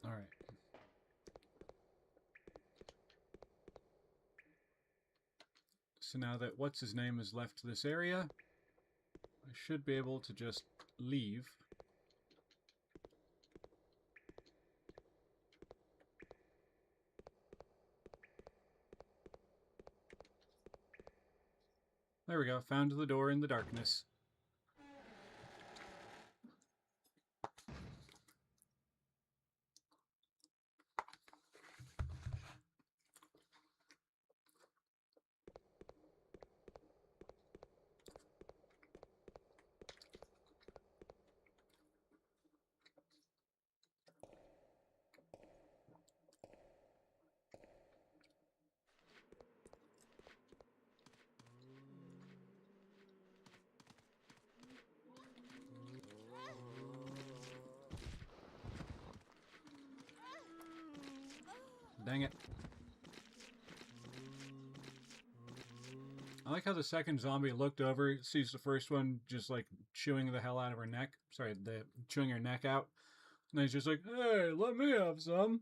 Alright. So now that what's-his-name has left this area, I should be able to just leave. There we go. Found the door in the darkness. Dang it. I like how the second zombie looked over, sees the first one just like chewing the hell out of her neck. Sorry, chewing her neck out. And he's just like, hey, let me have some.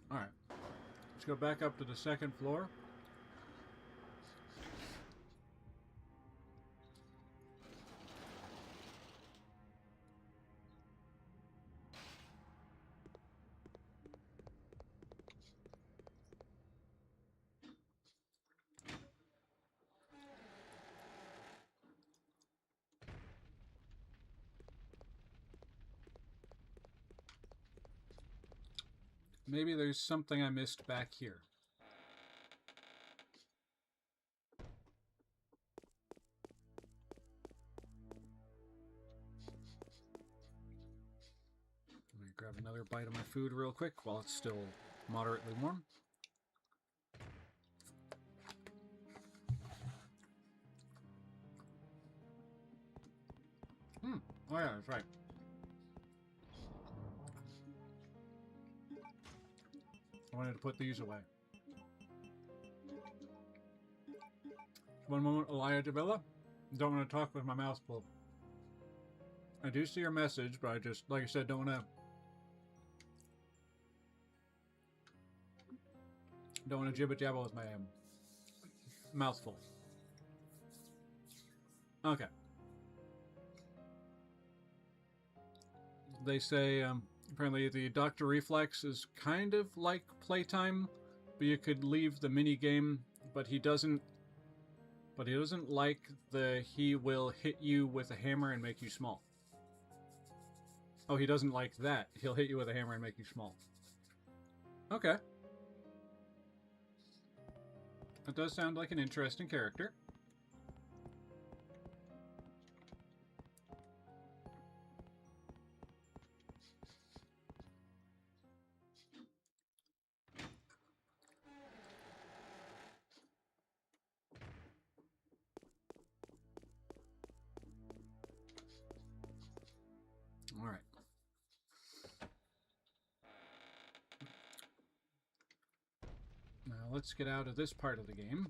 Alright. Let's go back up to the second floor. Maybe there's something I missed back here. Grab another bite of my food real quick while it's still moderately warm. Oh yeah, that's right. I wanted to put these away. One moment, Elia Davila. Don't want to talk with my mouth full. I do see your message, but I just, like I said, don't want to jibber jabber with my mouth full. Okay. They say apparently the Dr. Reflex is kind of like playtime, but you could leave the mini game. But he doesn't. But he doesn't like the he will hit you with a hammer and make you small. Oh, he doesn't like that. He'll hit you with a hammer and make you small. Okay. That does sound like an interesting character. All right. Now let's get out of this part of the game.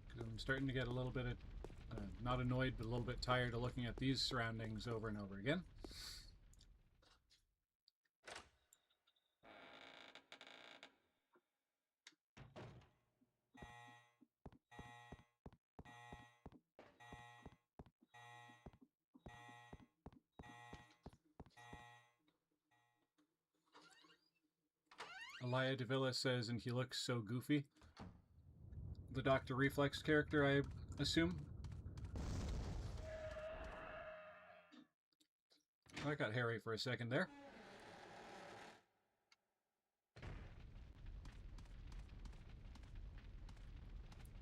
Because I'm starting to get a little bit of, not annoyed, but a little bit tired of looking at these surroundings over and over again. Elia Davila says, and he looks so goofy. The Dr. Reflex character, I assume. I got hairy for a second there.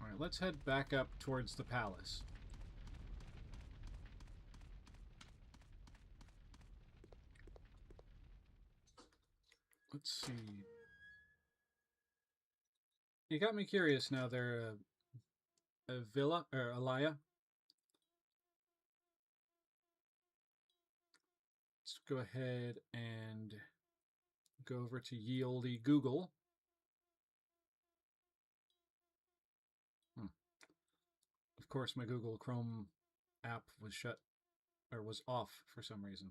Alright, let's head back up towards the palace. Let's see. You got me curious now there, Villa, or Elia. Let's go ahead and go over to ye olde Google. Of course, my Google Chrome app was shut, or was off for some reason.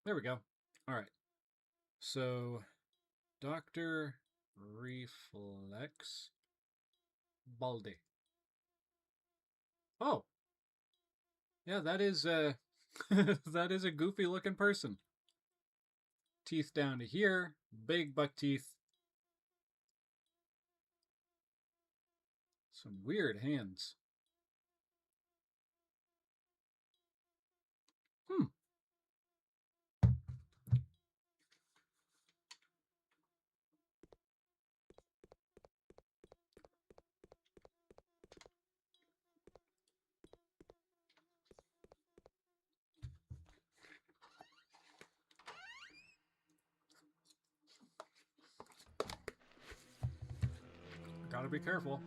There we go. Alright. So, Dr. Reflex Baldi. Oh! Yeah, that is that is a goofy looking person. Teeth down to here, big buck teeth. Some weird hands. Gotta be careful.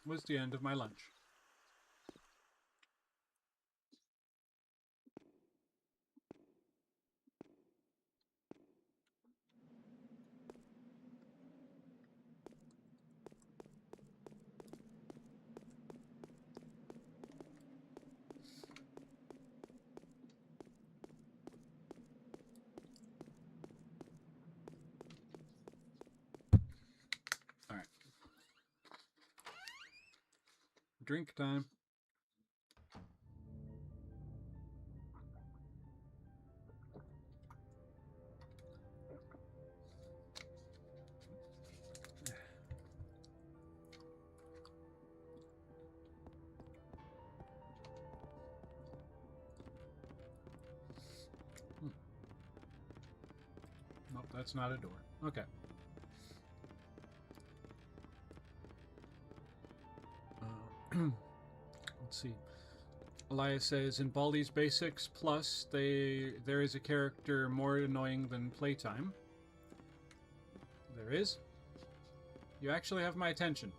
was the end of my lunch. All right. Drink time. Nope, that's not a door. Okay. Let's see. Elias says, in Baldi's Basics Plus, there is a character more annoying than Playtime. There is. You actually have my attention.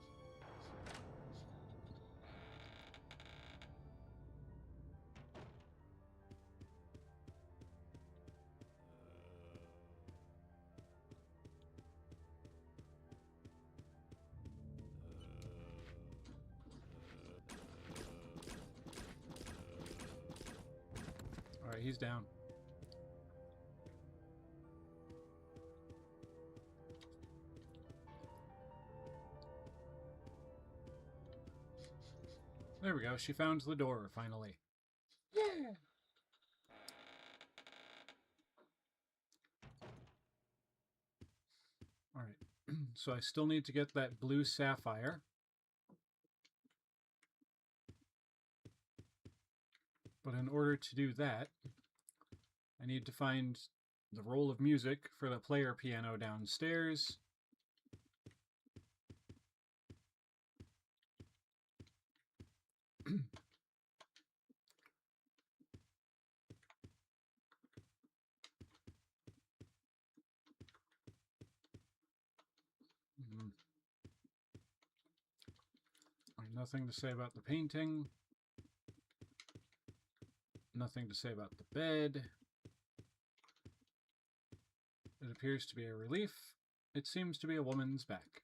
Alright, he's down. There we go, she found the door, finally. Yeah! Alright, so I still need to get that blue sapphire. But in order to do that, I need to find the roll of music for the player piano downstairs. Nothing to say about the painting. Nothing to say about the bed. It appears to be a relief. It seems to be a woman's back.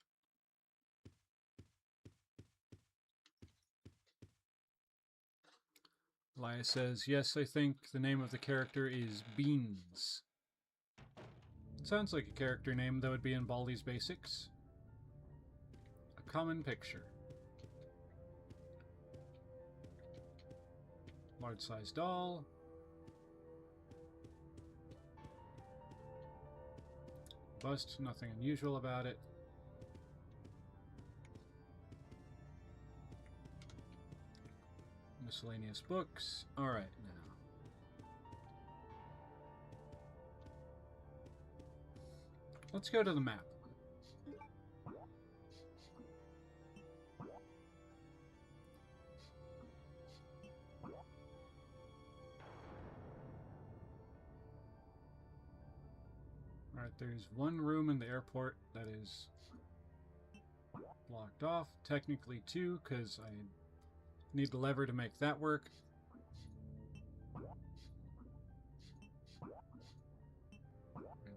Elias says, yes, I think the name of the character is Beans. It sounds like a character name that would be in Baldi's Basics. A common picture. Large-sized doll. Bust, nothing unusual about it. Miscellaneous books. Alright, now. Let's go to the map. Alright, there's one room in the airport that is blocked off. Technically two, because I need the lever to make that work.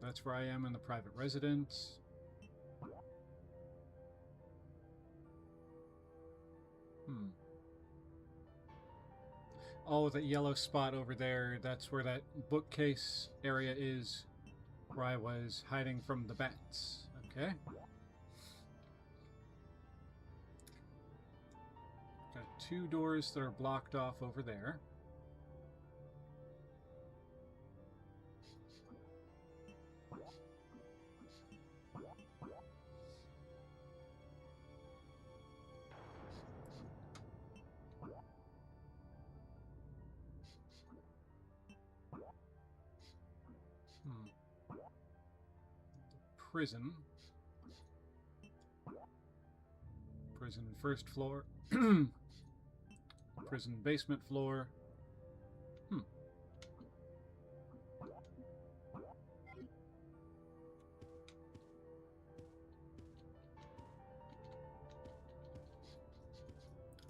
That's where I am in the private residence. Oh, that yellow spot over there, that's where that bookcase area is, where I was hiding from the bats. Okay. Got two doors that are blocked off over there. Prison. Prison first floor. Prison basement floor.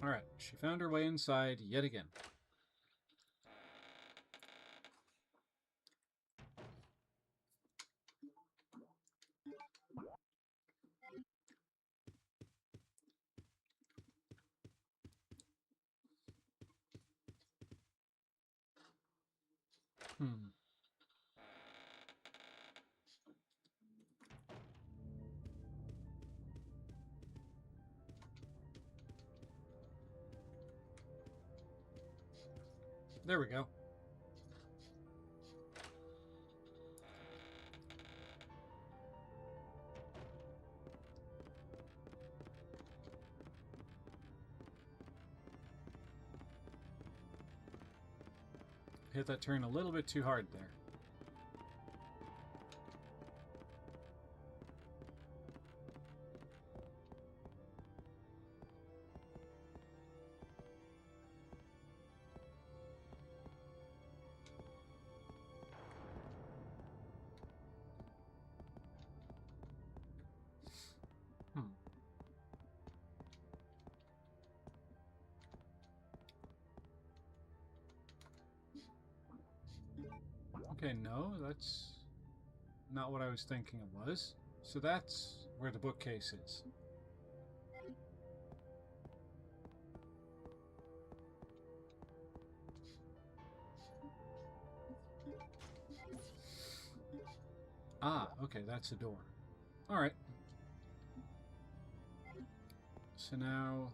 Alright, she found her way inside yet again. There we go. Hit that turn a little bit too hard there. Okay, no, that's not what I was thinking it was. So that's where the bookcase is. Ah, okay, that's a door. Alright. So now...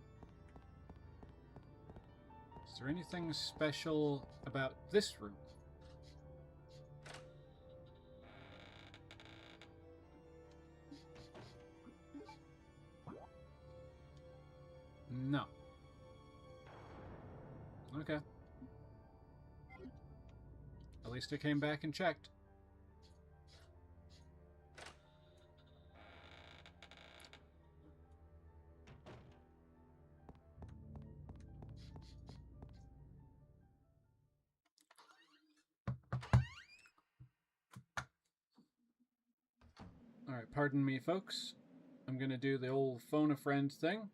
is there anything special about this room? No. Okay. At least I came back and checked. Alright, pardon me, folks. I'm gonna do the old phone a friend thing.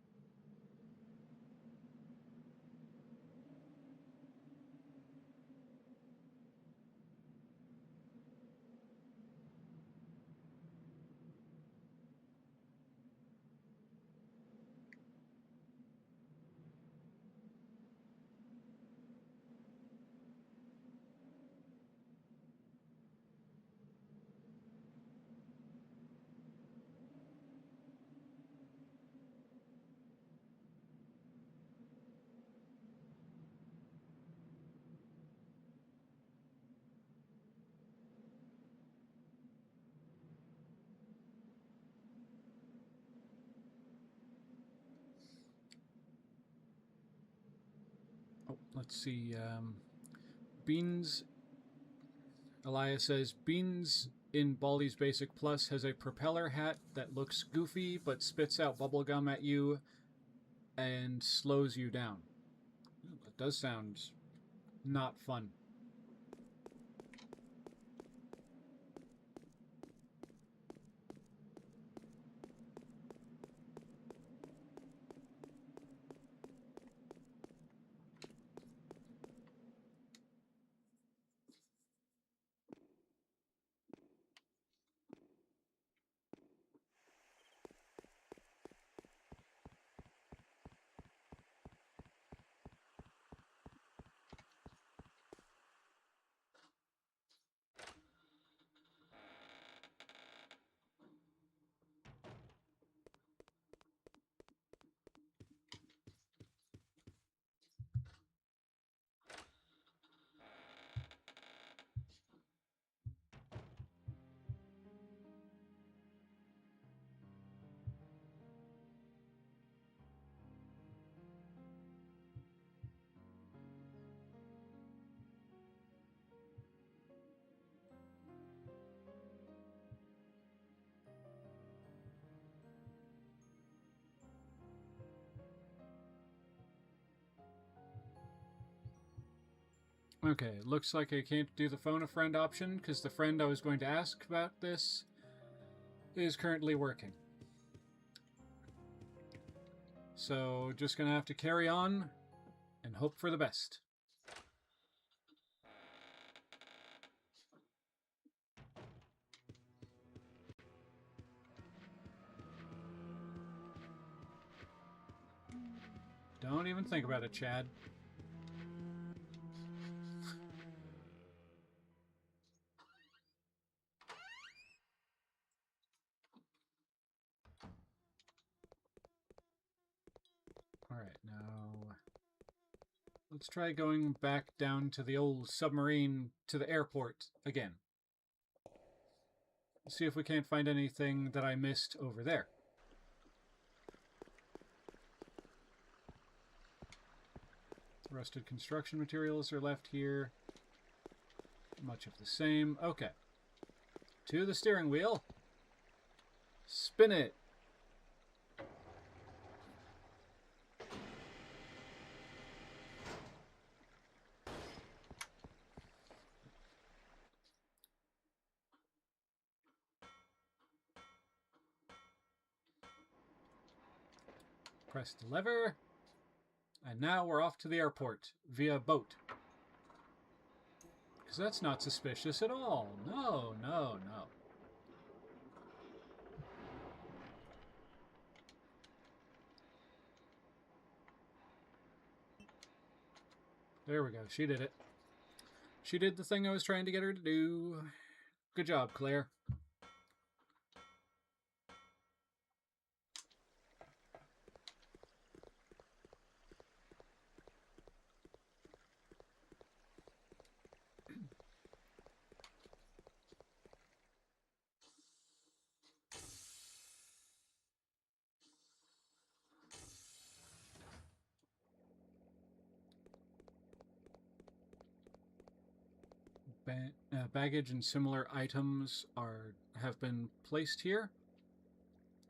Oh, let's see. Beans. Elias says, Beans in Baldi's Basic Plus has a propeller hat that looks goofy but spits out bubblegum at you and slows you down. That does sound not fun. Okay, looks like I can't do the phone a friend option because the friend I was going to ask about this is currently working. So just gonna have to carry on and hope for the best. Don't even think about it, Chad. Alright, now let's try going back down to the old submarine to the airport again. See if we can't find anything that I missed over there. Rusted construction materials are left here. Much of the same. Okay. To the steering wheel. Spin it. Press the lever. And now we're off to the airport via boat. Because that's not suspicious at all. No, no, no. There we go. She did it. She did the thing I was trying to get her to do. Good job, Claire. Baggage and similar items have been placed here.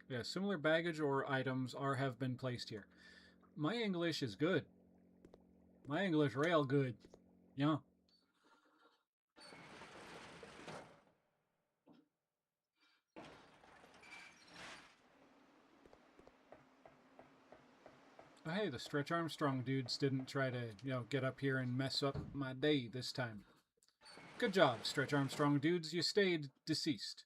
Yeah, similar baggage or items have been placed here. My English is good. My English real good. Yeah. Oh, hey, the Stretch Armstrong dudes didn't try to, get up here and mess up my day this time. Good job, Stretch Armstrong dudes. You stayed deceased.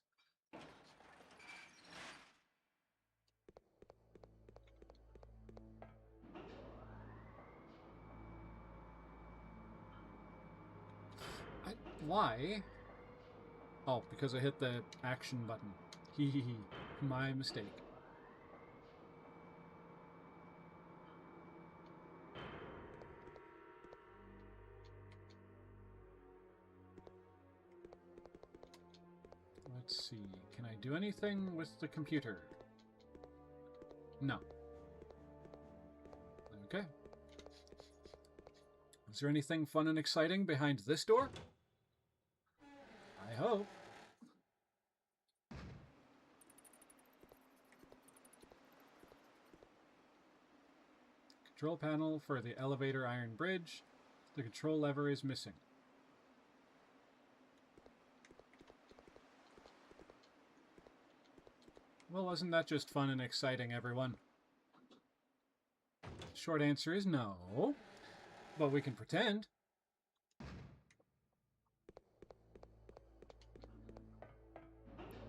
Why? Oh, because I hit the action button. Hee hee hee. My mistake. Let's see. Can I do anything with the computer? No. Okay. Is there anything fun and exciting behind this door? I hope. Control panel for the elevator iron bridge. The control lever is missing. Well, wasn't that just fun and exciting, everyone? Short answer is no. But we can pretend.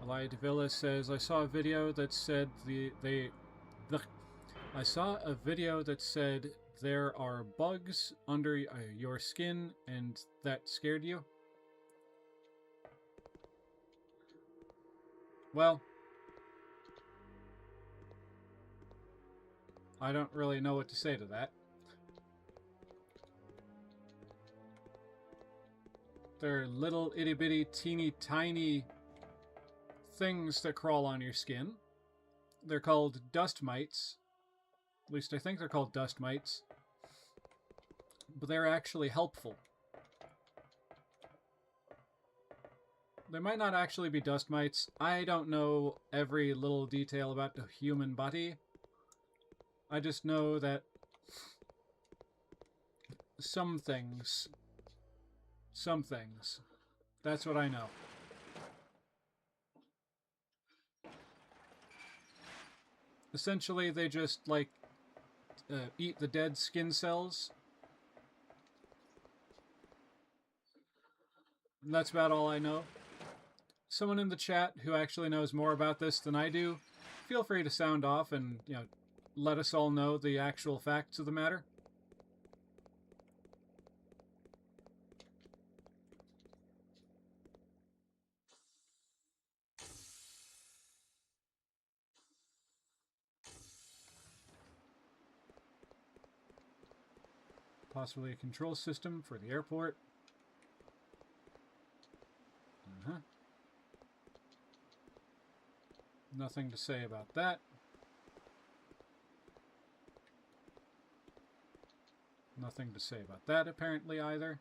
Elia Davila says, I saw a video that said I saw a video that said there are bugs under your skin, and that scared you? Well, I don't really know what to say to that. They're little itty-bitty, teeny tiny things that crawl on your skin. They're called dust mites. At least I think they're called dust mites. But they're actually helpful. They might not actually be dust mites. I don't know every little detail about the human body. I just know that some things. That's what I know. Essentially, they just, like, eat the dead skin cells. And that's about all I know. Someone in the chat who actually knows more about this than I do, feel free to sound off and, let us all know the actual facts of the matter. Possibly a control system for the airport. Nothing to say about that. Nothing to say about that, apparently, either.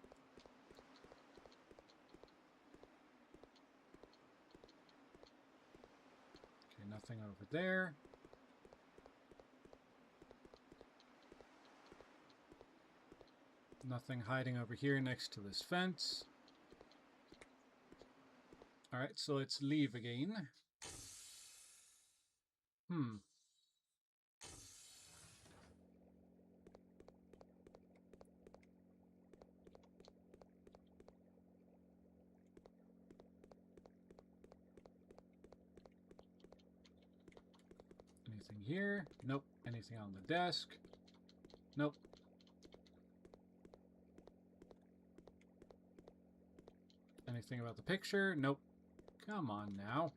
Okay, nothing over there. Nothing hiding over here next to this fence. Alright, so let's leave again. Anything here? Nope. Anything on the desk? Nope. Anything about the picture? Nope. Come on now.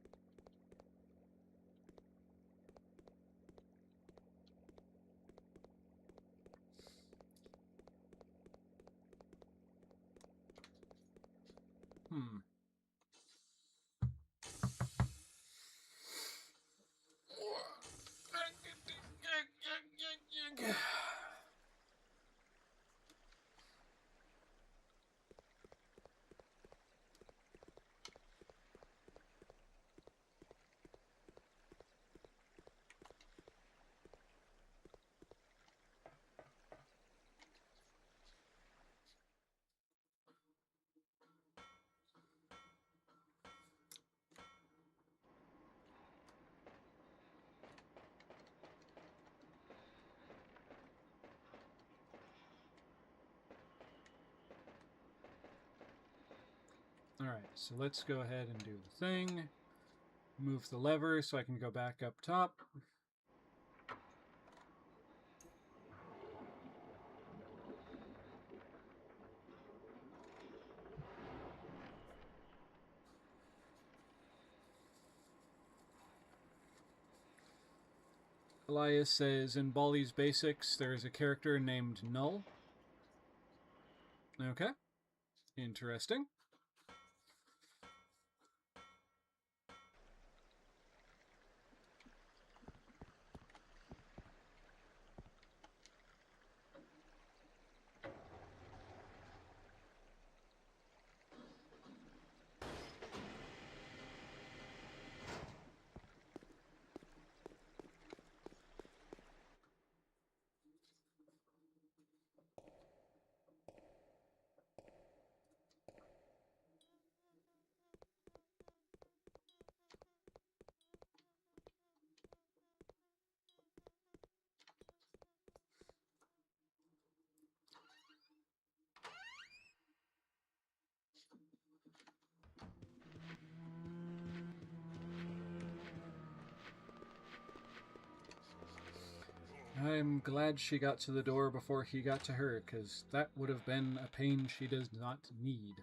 Alright, so let's go ahead and do the thing. Move the lever so I can go back up top. Elias says, in Baldi's Basics, there is a character named Null. Okay. Interesting. I'm glad she got to the door before he got to her, because that would have been a pain she does not need.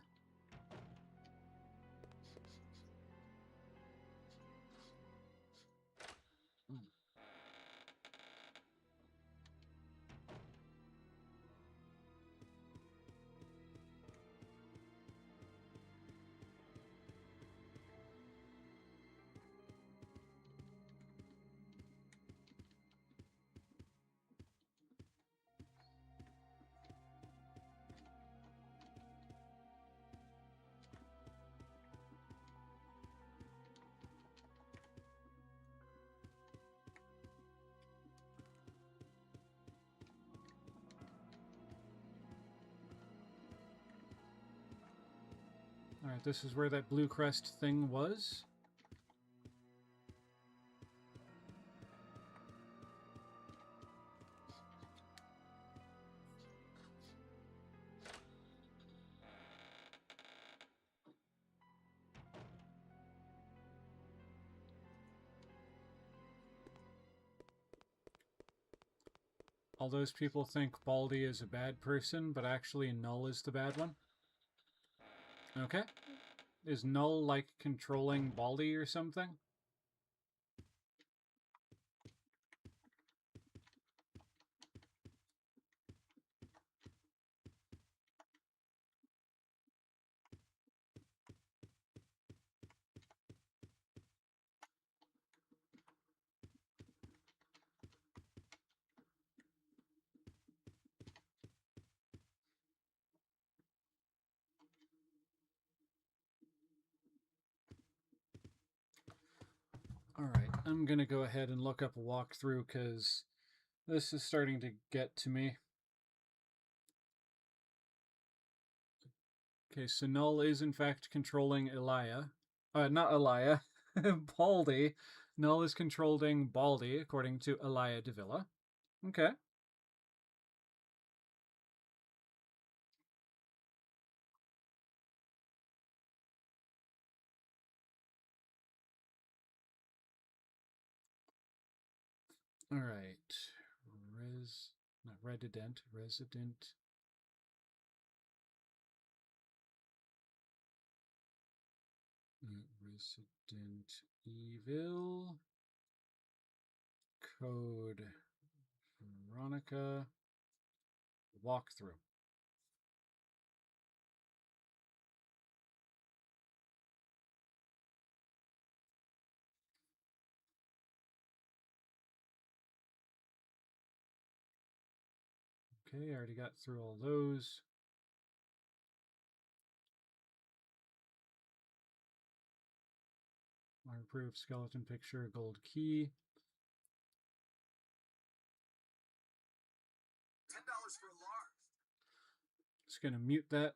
Alright, this is where that blue crest thing was. All those people think Baldy is a bad person, but actually Null is the bad one. Okay. Is Null, like, controlling Baldy or something? Alright, I'm gonna go ahead and look up a walkthrough, because this is starting to get to me. Okay, so Null is in fact controlling Elia. Not Elia. Baldy. Null is controlling Baldy, according to Elia Davila. Okay. Alright. Not resident. Resident. Resident Evil. Code Veronica. Walkthrough. Okay, I already got through all those. Waterproof skeleton picture, gold key. $10 for a large. Just gonna mute that.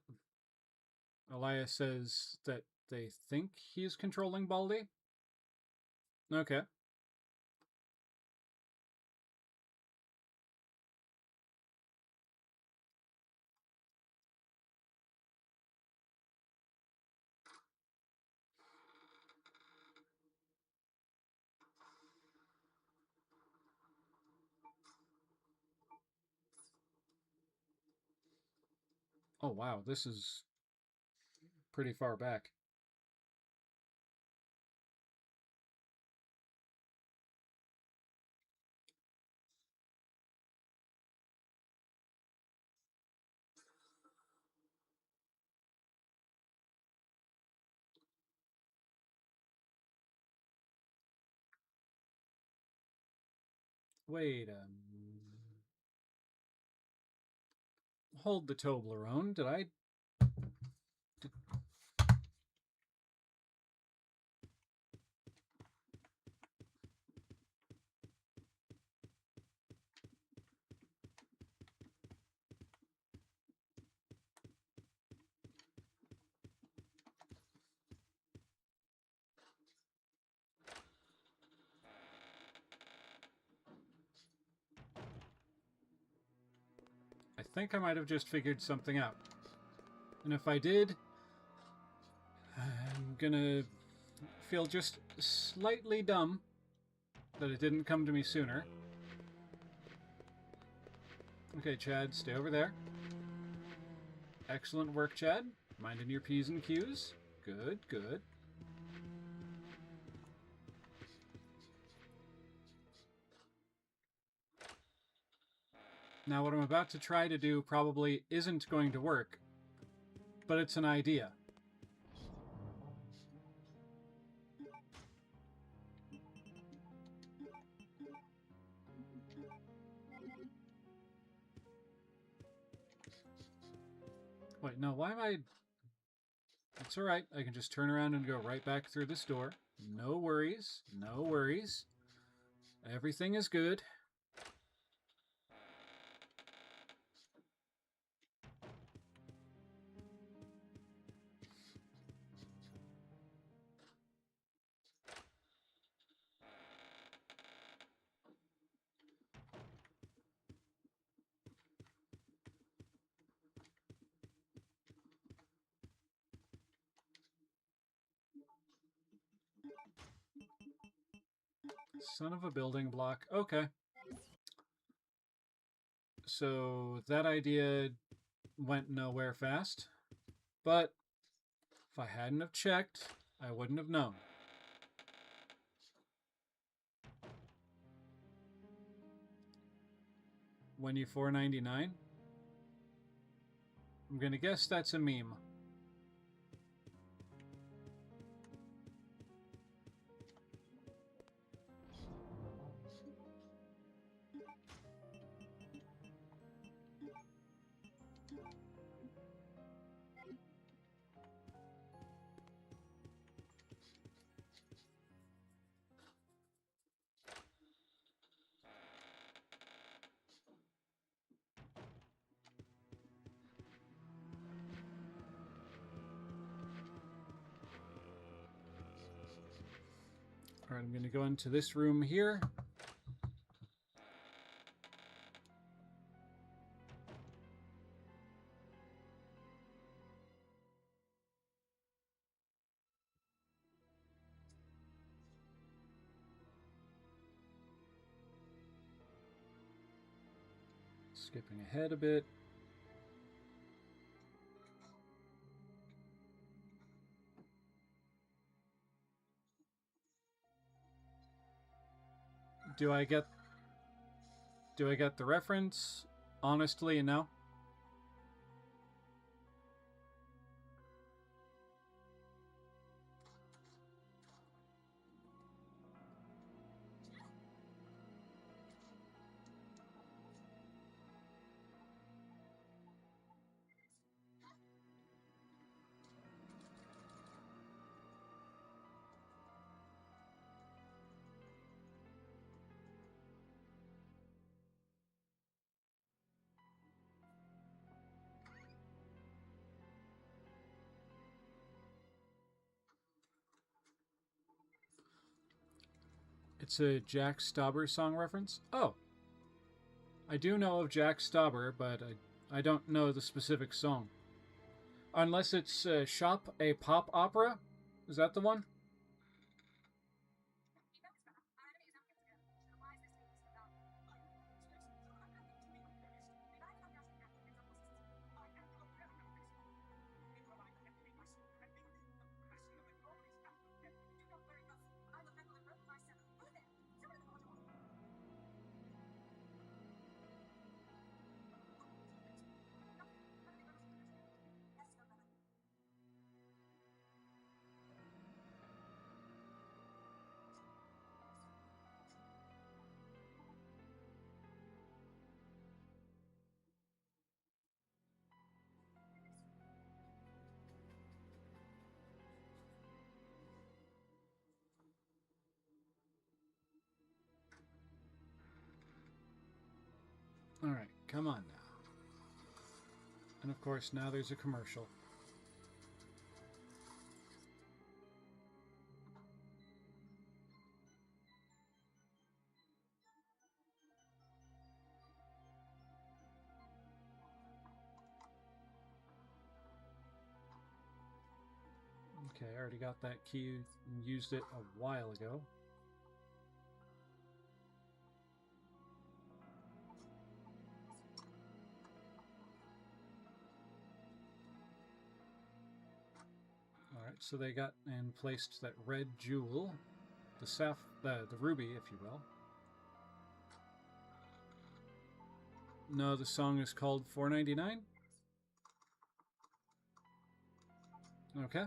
Elias says that they think he's controlling Baldy. Okay. Oh wow, this is pretty far back. Wait a minute. Hold the Toblerone. Did I... I think I might have just figured something out. And if I did, I'm gonna feel just slightly dumb that it didn't come to me sooner. Okay, Chad, stay over there. Excellent work, Chad. Minding your P's and Q's. Good, good. Now, what I'm about to try to do probably isn't going to work, but it's an idea. Wait, no, why am I... It's alright, I can just turn around and go right back through this door. No worries, no worries. Everything is good. Son of a building block. Okay. So that idea went nowhere fast. But if I hadn't have checked, I wouldn't have known. When you 4.99? I'm gonna guess that's a meme. All right, I'm gonna go into this room here. Skipping ahead a bit. Do I get the reference? Honestly, no. It's a Jack Stauber song reference? Oh. I do know of Jack Stauber, but I don't know the specific song. Unless it's Shop a Pop Opera? Is that the one? Alright, come on now. And of course, now there's a commercial. Okay, I already got that key and used it a while ago. Alright, so they got and placed that red jewel, the ruby, if you will. No, the song is called 4.99? Okay.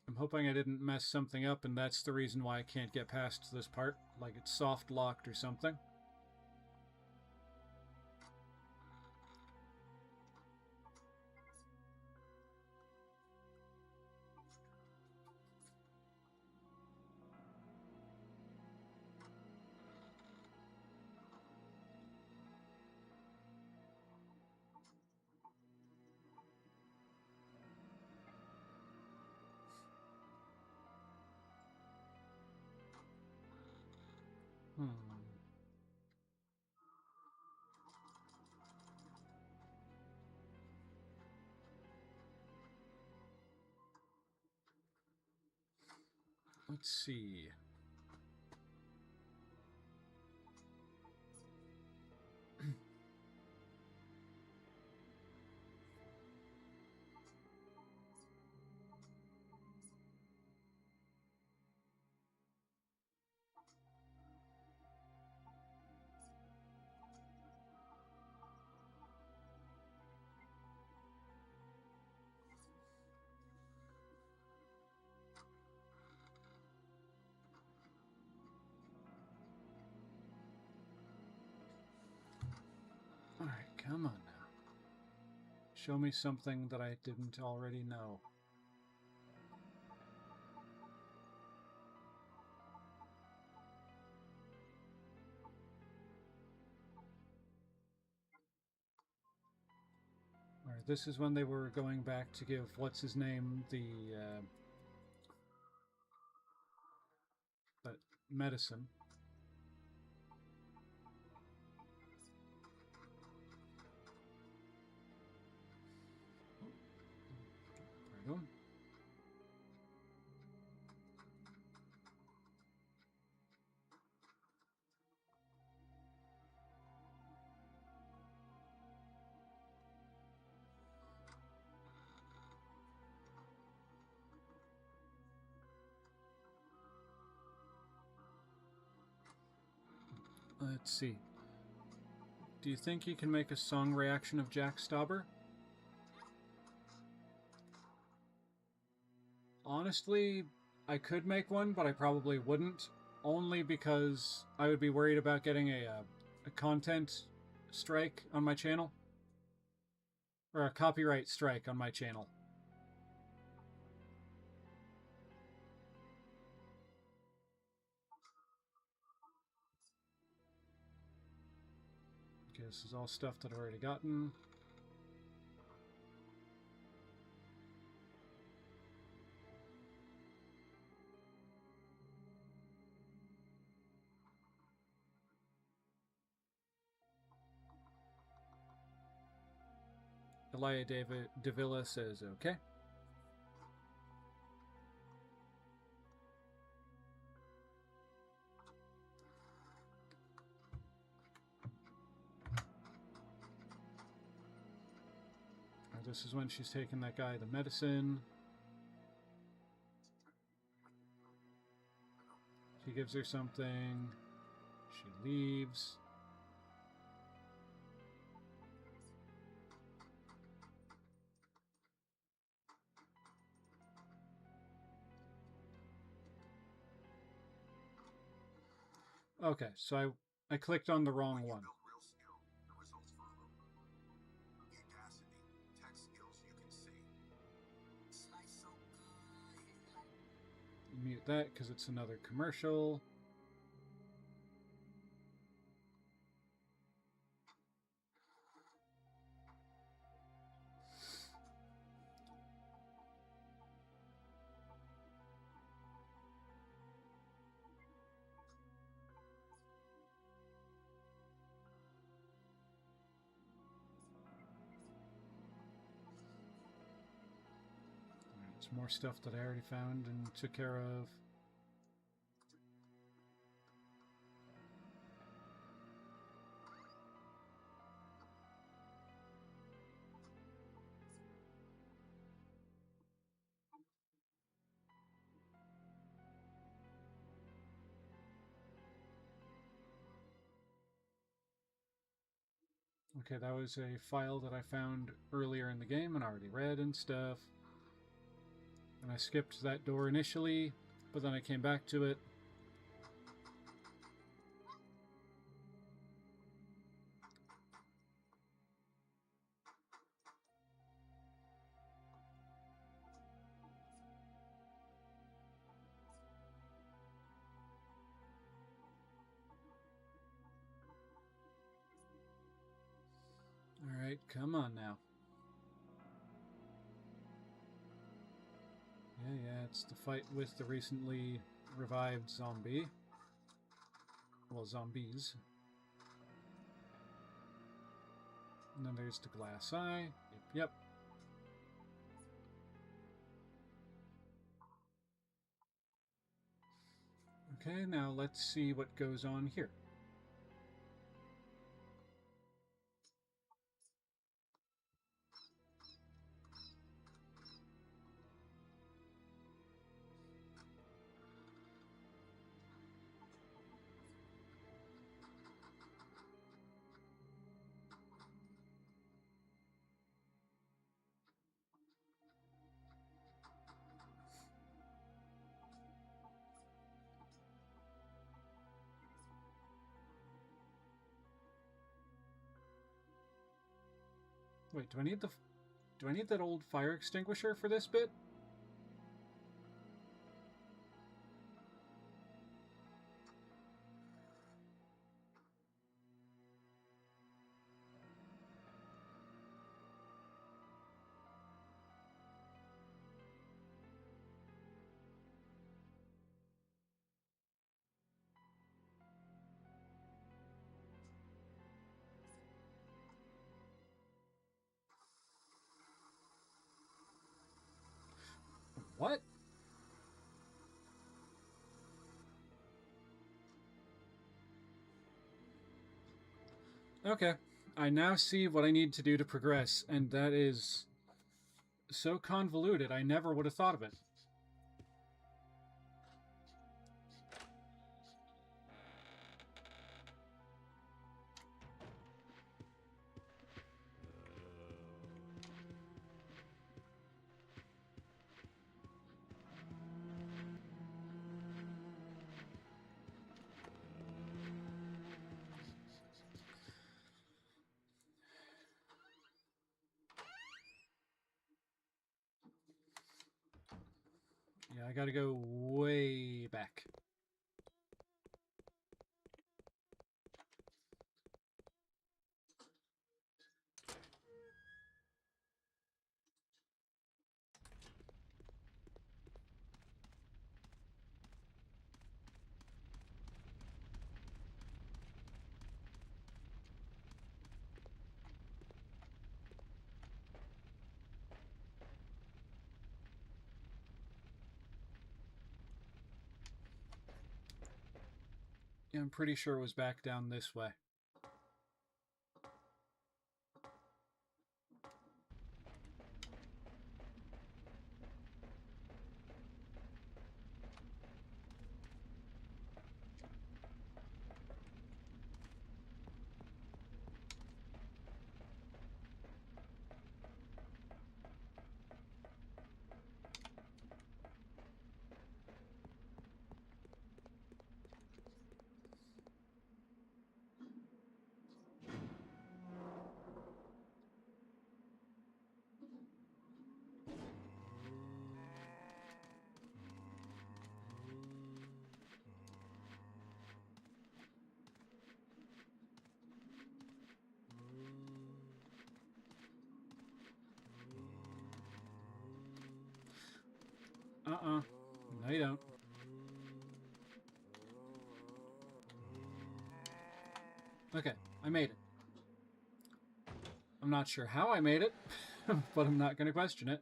I'm hoping I didn't mess something up and that's the reason why I can't get past this part, like it's soft locked or something. Let's see. Alright, come on now. Show me something that I didn't already know. Alright, this is when they were going back to give what's-his-name the that medicine. Pardon? Let's see. Do you think you can make a song reaction of Jack Stauber? Honestly, I could make one, but I probably wouldn't. Only because I would be worried about getting a content strike on my channel. Or a copyright strike on my channel. Okay, this is all stuff that I've already gotten. Elia Davila says, okay. This is when she's taking that guy the medicine. He gives her something. She leaves. Okay, so I clicked on the wrong one. Mute that because it's another commercial. It's more stuff that I already found and took care of. Okay, that was a file that I found earlier in the game and already read and stuff. And I skipped that door initially, but then I came back to it. Alright, come on now. Yeah, it's the fight with the recently revived zombie. Well, zombies. And then there's the glass eye. Yep. Okay, now let's see what goes on here. Wait, do I need that old fire extinguisher for this bit? What? Okay, I now see what I need to do to progress, and that is so convoluted, I never would have thought of it. Yeah, I gotta go way back. Yeah, I'm pretty sure it was back down this way. No you don't. Okay, I made it. I'm not sure how I made it, but I'm not going to question it.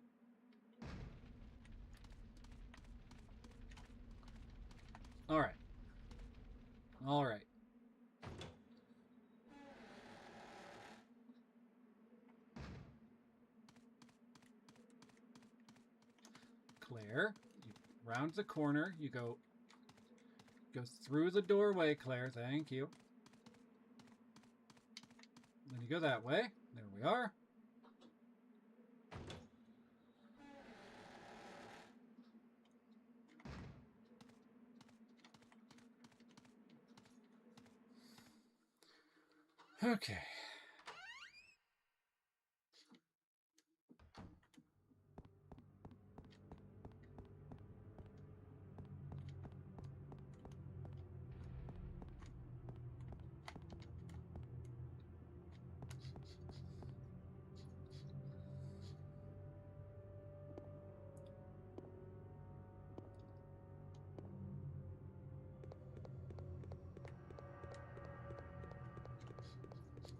Alright. Alright. Claire, you round the corner, you go through the doorway, Claire, thank you. Then you go that way. There we are. Okay.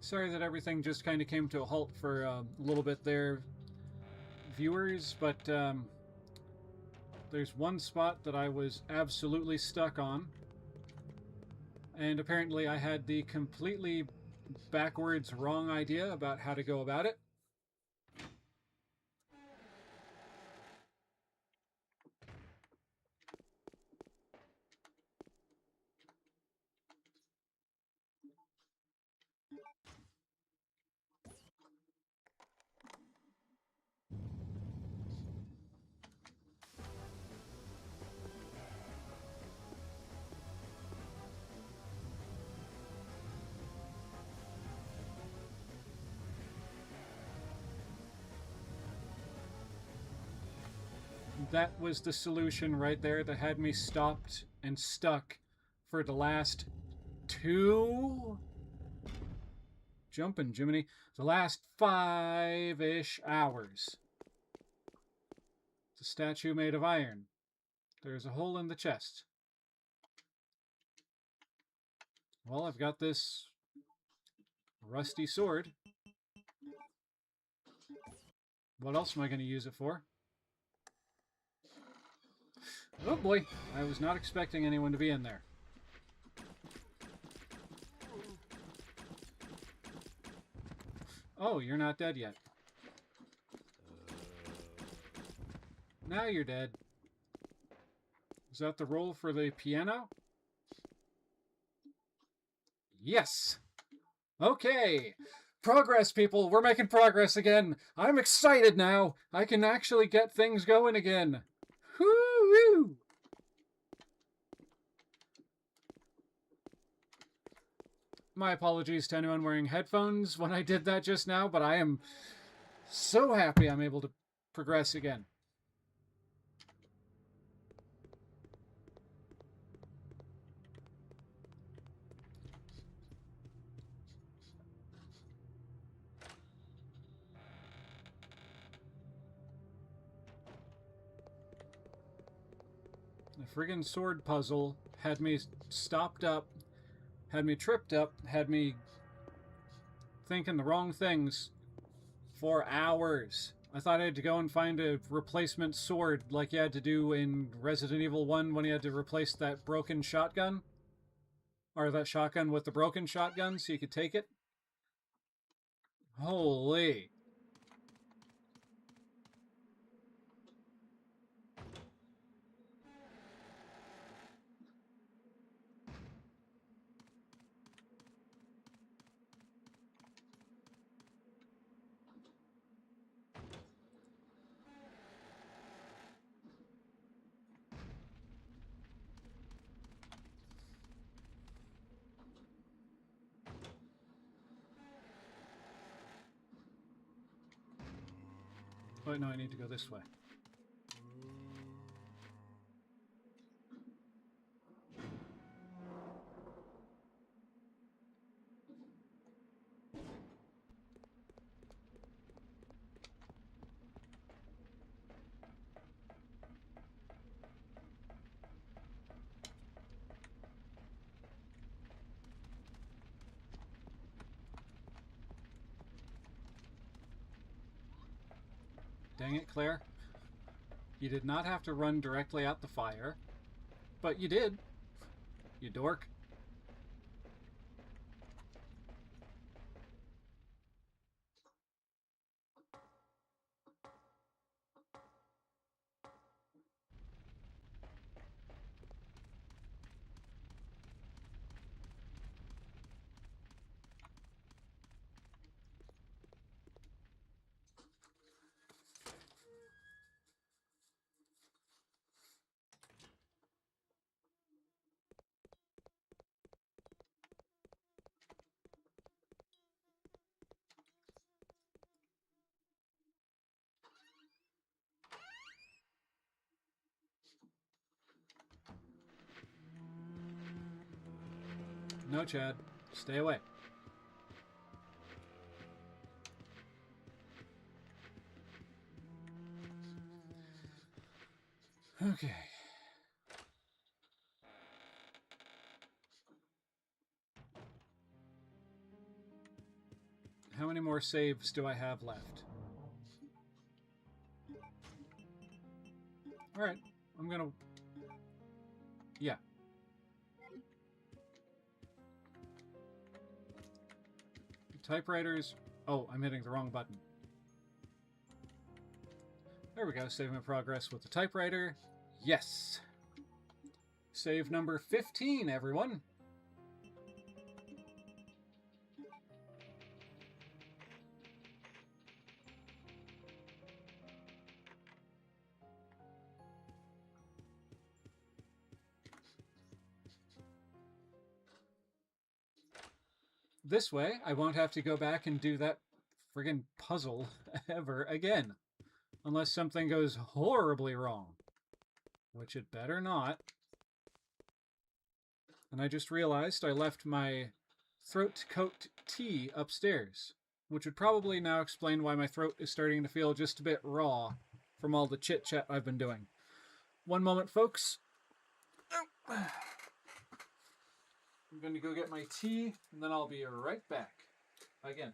Sorry that everything just kind of came to a halt for a little bit there, viewers, but there's one spot that I was absolutely stuck on, And apparently I had the completely backwards wrong idea about how to go about it. That was the solution right there that had me stopped and stuck for the last jumping Jiminy, the last 5-ish hours. It's a statue made of iron. There's a hole in the chest. Well, I've got this rusty sword. What else am I going to use it for? Oh boy, I was not expecting anyone to be in there. Oh, you're not dead yet. Now you're dead. Is that the roll for the piano? Yes! Okay! Progress, people! We're making progress again! I'm excited now! I can actually get things going again! Woo-woo! My apologies to anyone wearing headphones when I did that just now, but I am so happy I'm able to progress again. The friggin' sword puzzle had me stopped up, had me tripped up, had me thinking the wrong things for hours. I thought I had to go and find a replacement sword like you had to do in Resident Evil 1 when you had to replace that broken shotgun. Or that shotgun with the broken shotgun so you could take it. Holy. Oh, no, I need to go this way. Dang it, Claire. You did not have to run directly at the fire, but you did. You dork. No, Chad. Stay away. Okay. How many more saves do I have left? Alright, I'm gonna... Yeah. typewriters. Oh, I'm hitting the wrong button. There we go, save my progress with the typewriter. Yes! Save number 15, everyone! This way, I won't have to go back and do that friggin' puzzle ever again. Unless something goes horribly wrong. Which it better not. And I just realized I left my throat coat tea upstairs. Which would probably now explain why my throat is starting to feel just a bit raw from all the chit-chat I've been doing. One moment, folks. I'm going to go get my tea, and then I'll be right back. Again.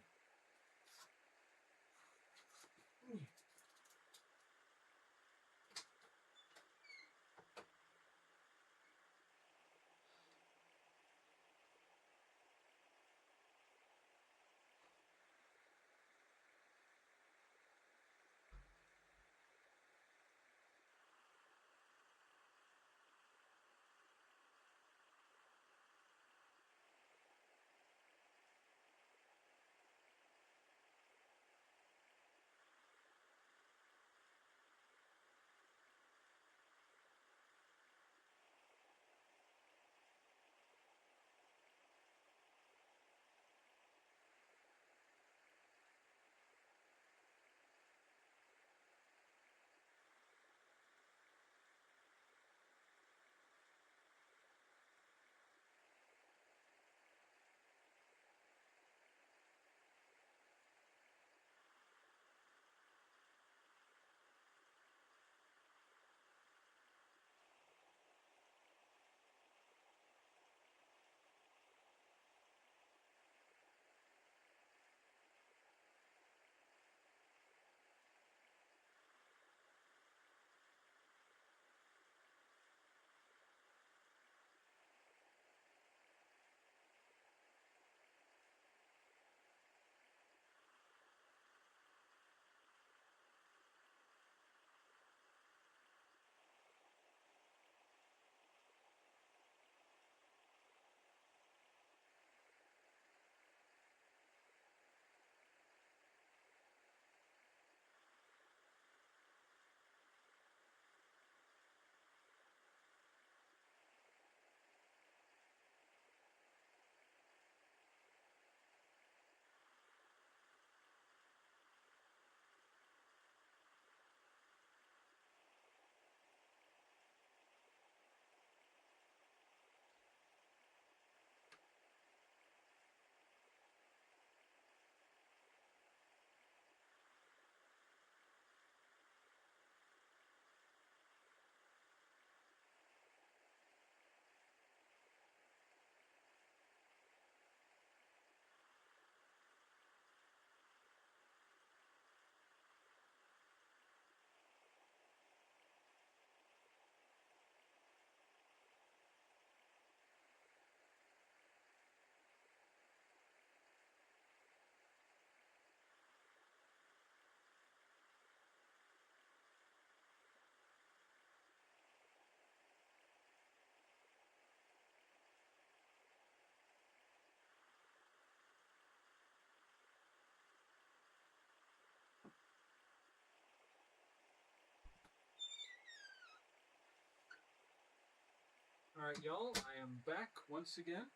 Alright, y'all, I am back once again.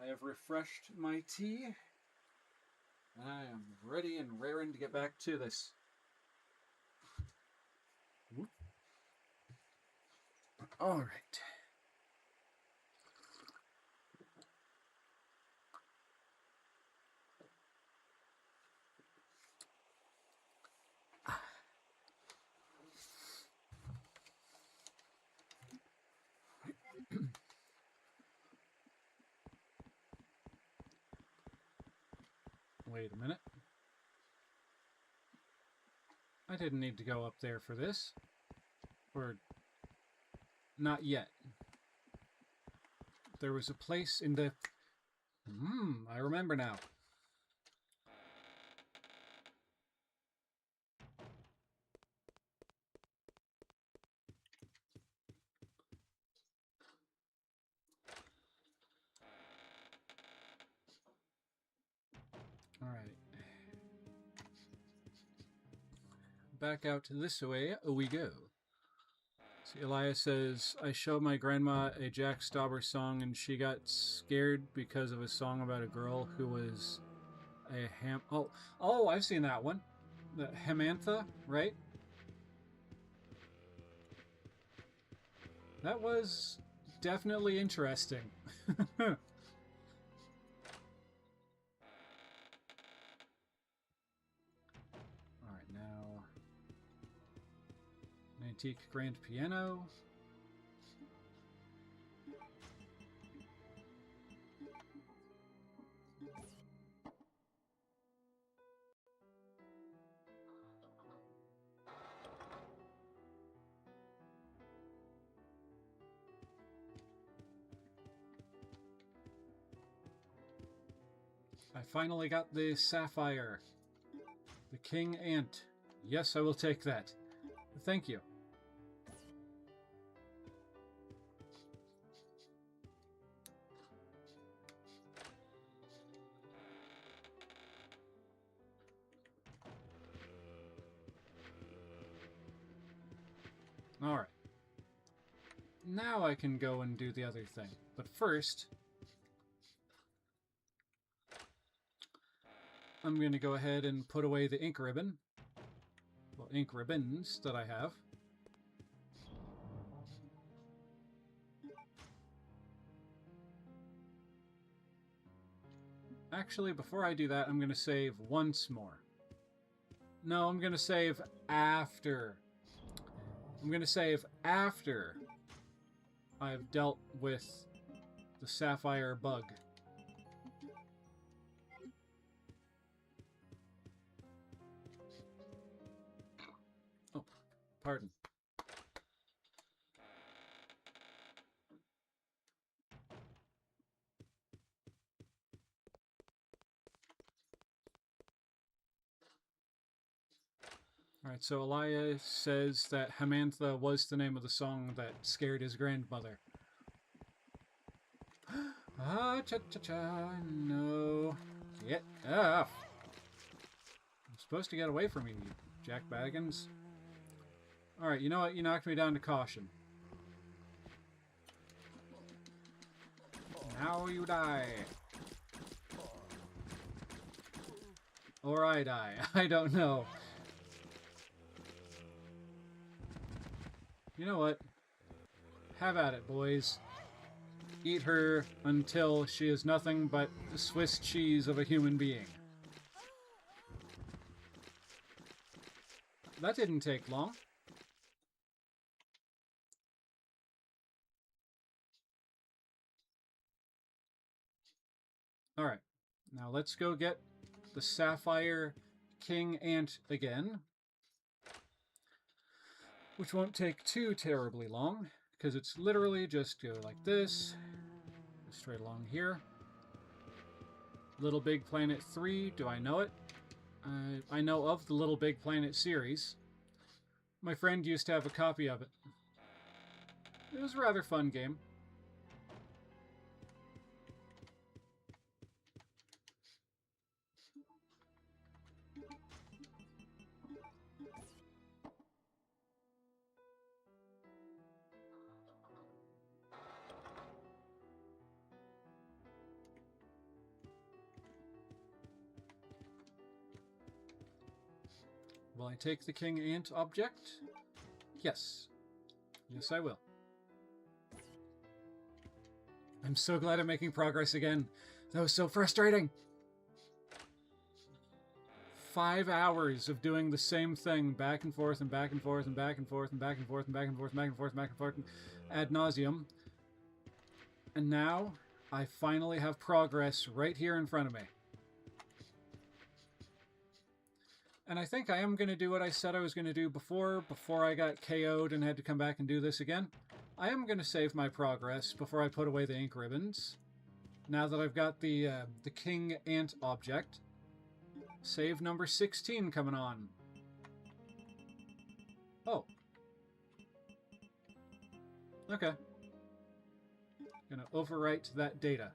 I have refreshed my tea. And I am ready and raring to get back to this. Alright. Wait a minute. I didn't need to go up there for this. Or, not yet. There was a place in the... I remember now. back out this way we go. See, Elias says, I showed my grandma a Jack Stauber song and she got scared because of a song about a girl who was a Oh, I've seen that one. The Hemantha, right? That was definitely interesting. Alright, now... an antique grand piano. I finally got the sapphire. The king ant. Yes, I will take that. Thank you. Alright. Now I can go and do the other thing. But first, I'm going to go ahead and put away the ink ribbon. Well, ink ribbons that I have. Actually, before I do that, I'm going to save once more. No, I'm going to save after. I'm going to save after I've dealt with the sapphire bug. Oh, pardon. Alright, so Elias says that Hemantha was the name of the song that scared his grandmother. Ah, cha-cha-cha, no. Get up! I'm supposed to get away from you, Jack Baggins. Alright, you know what? You knocked me down to caution. Now you die. Or I die. I don't know. You know what? Have at it, boys. Eat her until she is nothing but the Swiss cheese of a human being. That didn't take long. Alright, now let's go get the Sapphire King Ant again. Which won't take too terribly long, because it's literally just go like this, straight along here. Little Big Planet 3, do I know it? I know of the Little Big Planet series. My friend used to have a copy of it. It was a rather fun game. Will I take the King Ant object? Yes. Yes, I will. I'm so glad I'm making progress again. That was so frustrating. 5 hours of doing the same thing back and forth and back and forth and back and forth and back and forth and back and forth and back and forth and back and forth ad nauseum. And now I finally have progress right here in front of me. And I think I am going to do what I said I was going to do before I got KO'd and had to come back and do this again. I am going to save my progress before I put away the ink ribbons. Now that I've got the King Ant object. Save number 16 coming on. Oh. Okay. Gonna overwrite that data.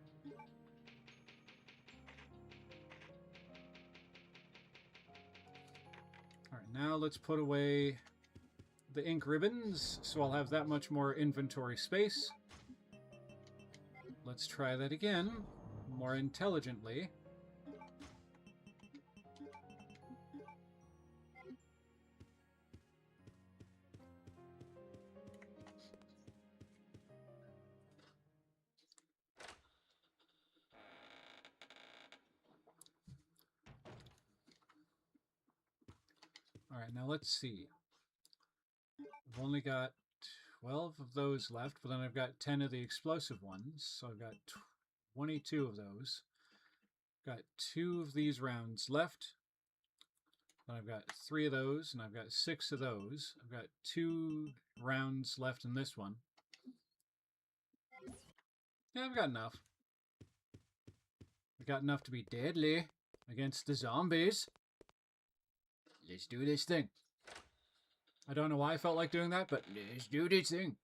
Alright, now let's put away the ink ribbons, so I'll have that much more inventory space. Let's try that again, more intelligently. Alright, now let's see. I've only got 12 of those left, but then I've got 10 of the explosive ones, so I've got 22 of those. Got 2 of these rounds left. Then I've got 3 of those, and I've got 6 of those. I've got 2 rounds left in this one. Yeah, I've got enough. I've got enough to be deadly against the zombies. Let's do this thing. I don't know why I felt like doing that, but let's do this thing.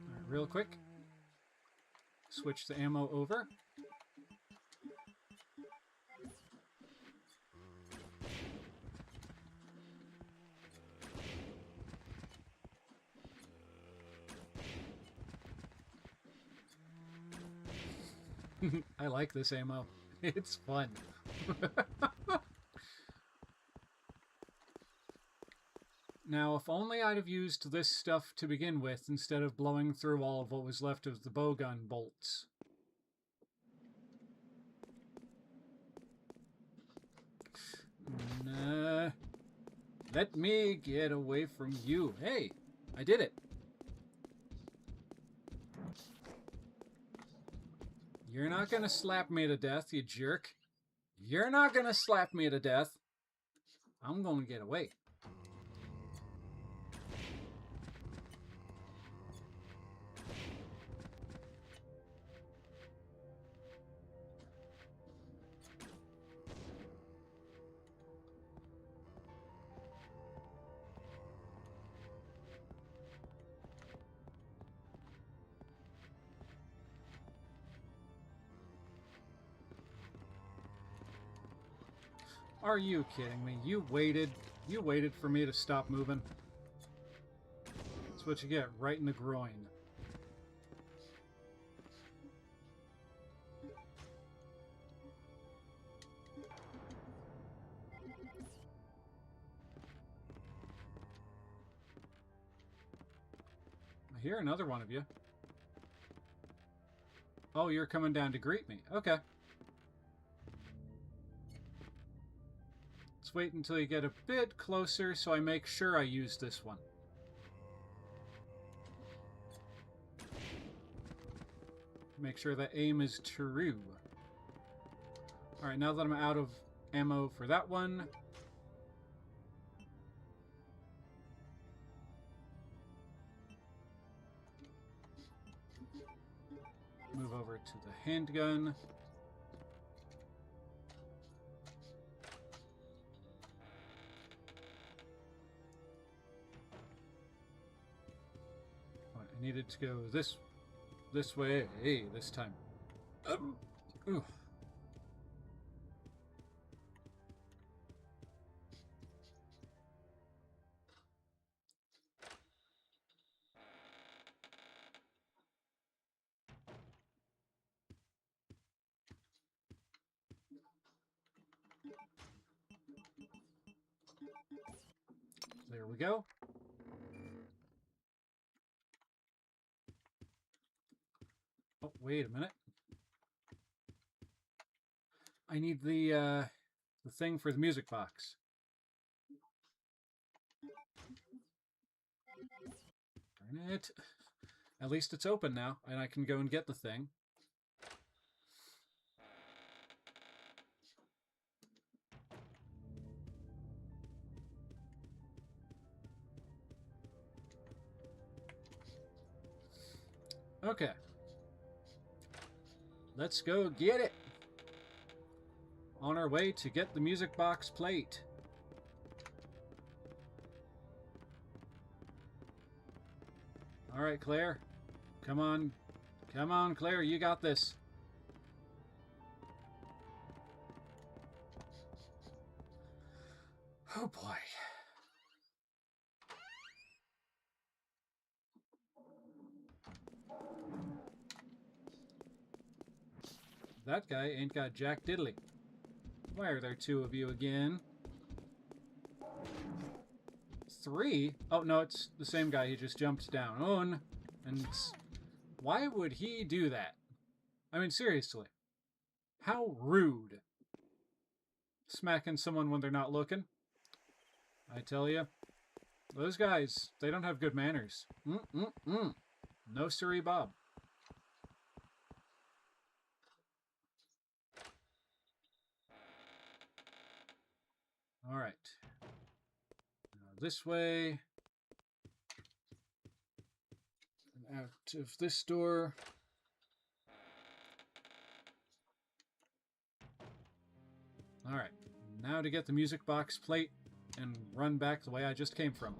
All right, real quick. Switch the ammo over. I like this ammo. It's fun. Now, if only I'd have used this stuff to begin with instead of blowing through all of what was left of the bowgun bolts. Nah. Let me get away from you. Hey, I did it. You're not gonna slap me to death, you jerk. You're not gonna slap me to death. I'm gonna get away. Are you kidding me? You waited for me to stop moving. That's what you get, right in the groin. I hear another one of you. Oh, you're coming down to greet me. Okay. Let's wait until you get a bit closer so I make sure I use this one. Make sure that aim is true. Alright, now that I'm out of ammo for that one, move over to the handgun. I needed to go this way, hey, this time. Ooh. There we go. Oh, wait a minute. I need the thing for the music box. Darn it. At least it's open now, and I can go and get the thing. Okay. Let's go get it. On our way to get the music box plate. All right, Claire. Come on. Come on, Claire. You got this. Oh, boy. That guy ain't got jack diddly. Why are there two of you again? Three? Oh, no, it's the same guy. He just jumped down. On. And why would he do that? I mean, seriously. How rude. Smacking someone when they're not looking. I tell you. Those guys, they don't have good manners. No siree, Bob. All right. Now this way. And out of this door. All right. Now to get the music box plate and run back the way I just came from.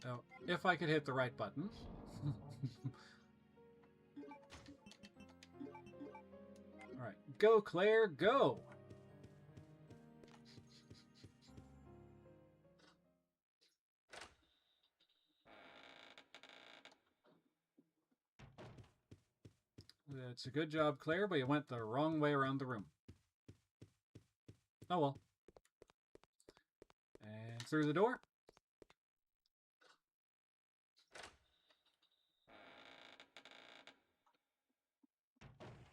Oh, if I could hit the right button. All right. Go, Claire, go! That's a good job, Claire, but you went the wrong way around the room. Oh well. And through the door.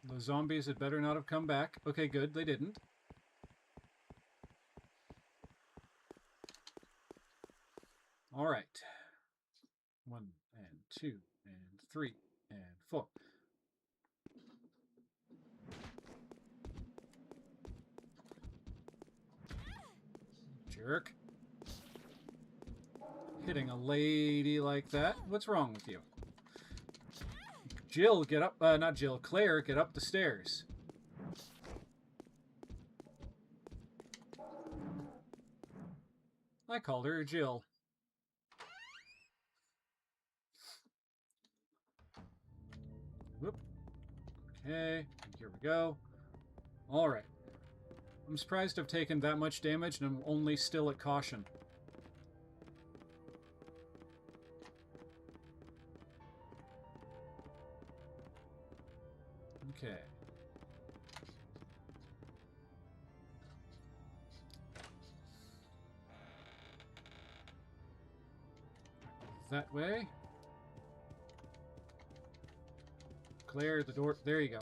The zombies had better not have come back. Okay, good, they didn't. All right. 1 and 2 and 3 and 4. Jerk. Hitting a lady like that? What's wrong with you? Jill, get up. Not Jill. Claire, get up the stairs. I called her Jill. Whoop. Okay, here we go. Alright. I'm surprised I've taken that much damage and I'm only still at caution. Okay. That way. Clear the door. There you go.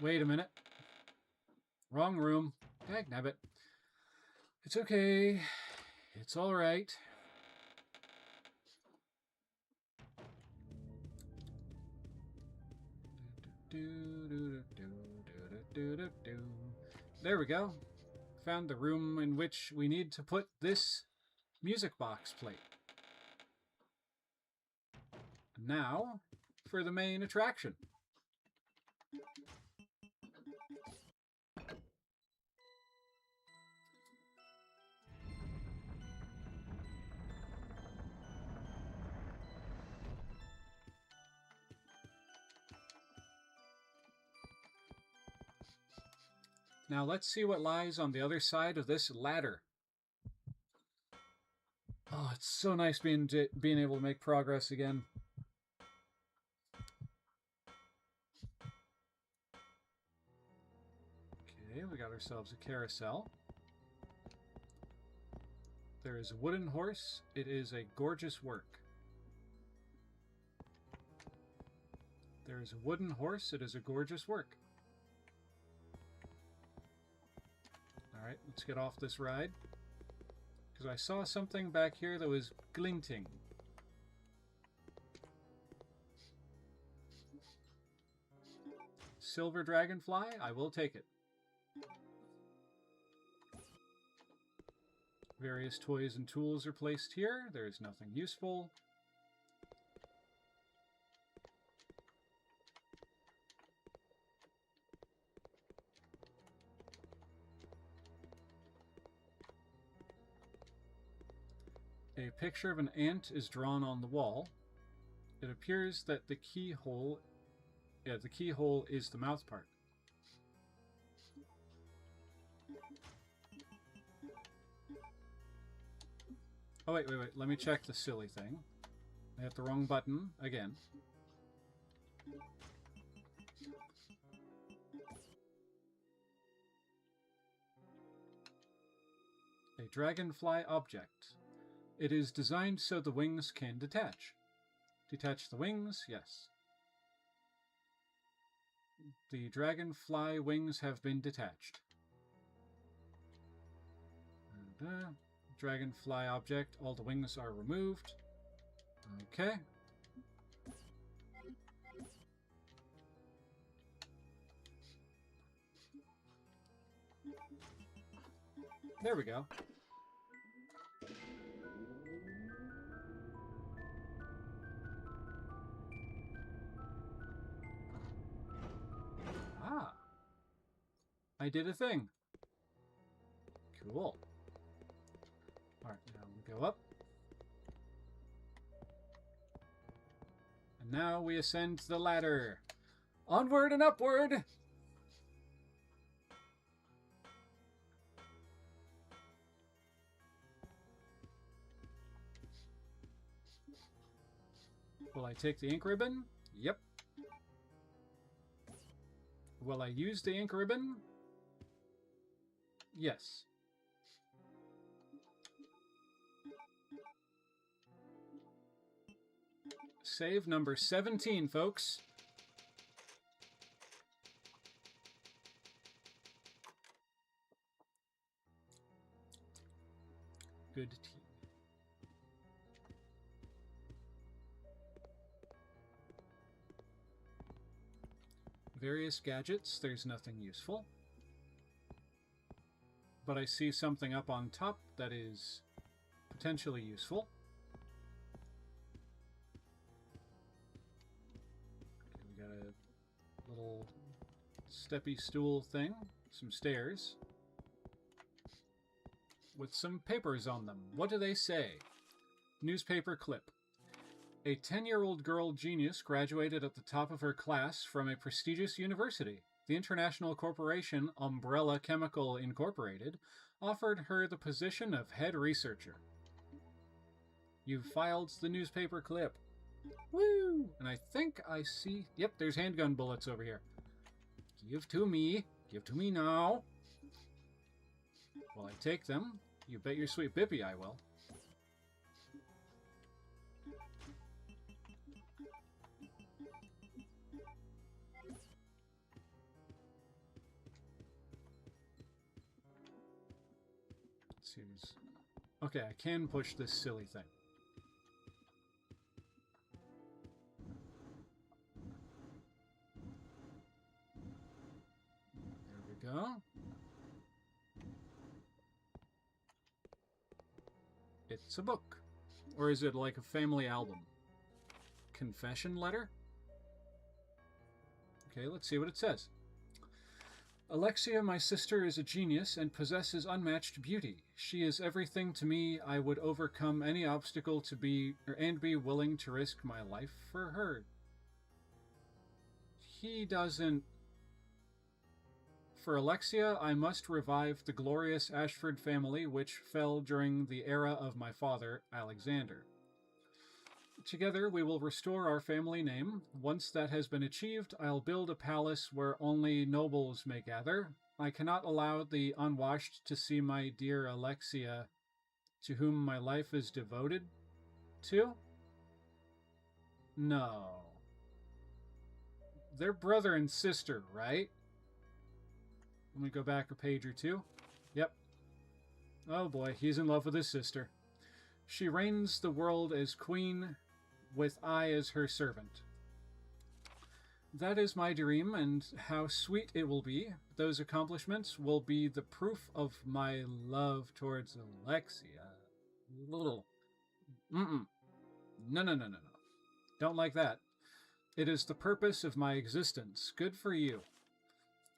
Wait a minute. Wrong room. Dagnabbit. It's okay. It's all right. There we go. Found the room in which we need to put this music box plate. Now, for the main attraction. Now let's see what lies on the other side of this ladder. Oh, it's so nice being able to make progress again. Okay, we got ourselves a carousel. There is a wooden horse. It is a gorgeous work. There is a wooden horse. It is a gorgeous work. Alright, let's get off this ride. Because I saw something back here that was glinting. Silver dragonfly? I will take it. Various toys and tools are placed here. There is nothing useful. A picture of an ant is drawn on the wall. It appears that the keyhole is the mouth part. Oh, wait. Let me check the silly thing. I hit the wrong button again. A dragonfly object. It is designed so the wings can detach. Detach the wings, yes. The dragonfly wings have been detached. Dragonfly object, all the wings are removed. Okay. There we go. Ah. I did a thing. Cool. Alright, now we go up. And now we ascend the ladder. Onward and upward! Will I take the ink ribbon? Yep. Will I use the ink ribbon? Yes. Save number 17, folks. Good tea. Various gadgets, there's nothing useful. But I see something up on top that is potentially useful. Okay, we got a little steppy stool thing, some stairs, with some papers on them. What do they say? Newspaper clip. A 10-year-old girl genius graduated at the top of her class from a prestigious university. The international corporation Umbrella Chemical Incorporated offered her the position of head researcher. You've filed the newspaper clip. Woo! And I think I see... Yep, there's handgun bullets over here. Give to me. Give to me now. Will I take them? You bet your sweet bippy I will. Okay, I can push this silly thing. There we go. It's a book. Or is it like a family album? Confession letter? Okay, let's see what it says. Alexia, my sister, is a genius and possesses unmatched beauty. She is everything to me. I would overcome any obstacle to be willing to risk my life for her. He doesn't... For Alexia, I must revive the glorious Ashford family which fell during the era of my father, Alexander. Together we will restore our family name. Once that has been achieved, I'll build a palace where only nobles may gather. I cannot allow the unwashed to see my dear Alexia, to whom my life is devoted to. No. They're brother and sister, right? Let me go back a page or two. Yep. Oh boy, he's in love with his sister. She reigns the world as queen, with I as her servant. That is my dream, and how sweet it will be. Those accomplishments will be the proof of my love towards Alexia. No. Don't like that. It is the purpose of my existence. Good for you.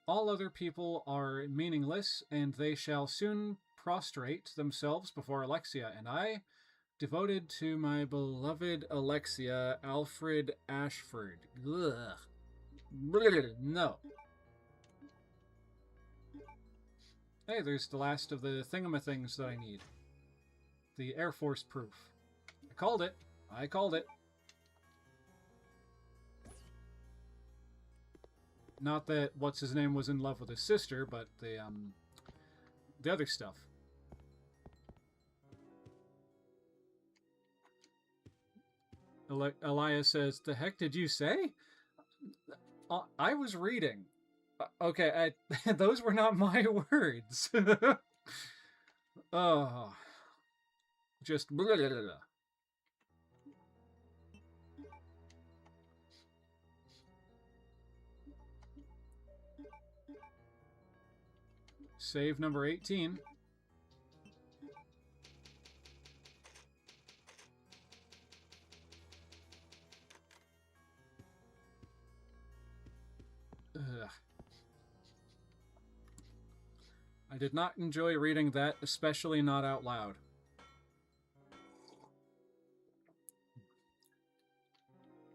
All other people are meaningless, and they shall soon prostrate themselves before Alexia, and I Devoted to my beloved Alexia, Alfred Ashford. Ugh. No. Hey, there's the last of the thingamathings that I need. The Air Force proof. I called it. I called it. Not that what's-his-name was in love with his sister, but the other stuff. Elias says, "The heck did you say?" I was reading. Okay, those were not my words. Oh, just blah, blah, blah, blah. Save number 18. Ugh. I did not enjoy reading that, especially not out loud.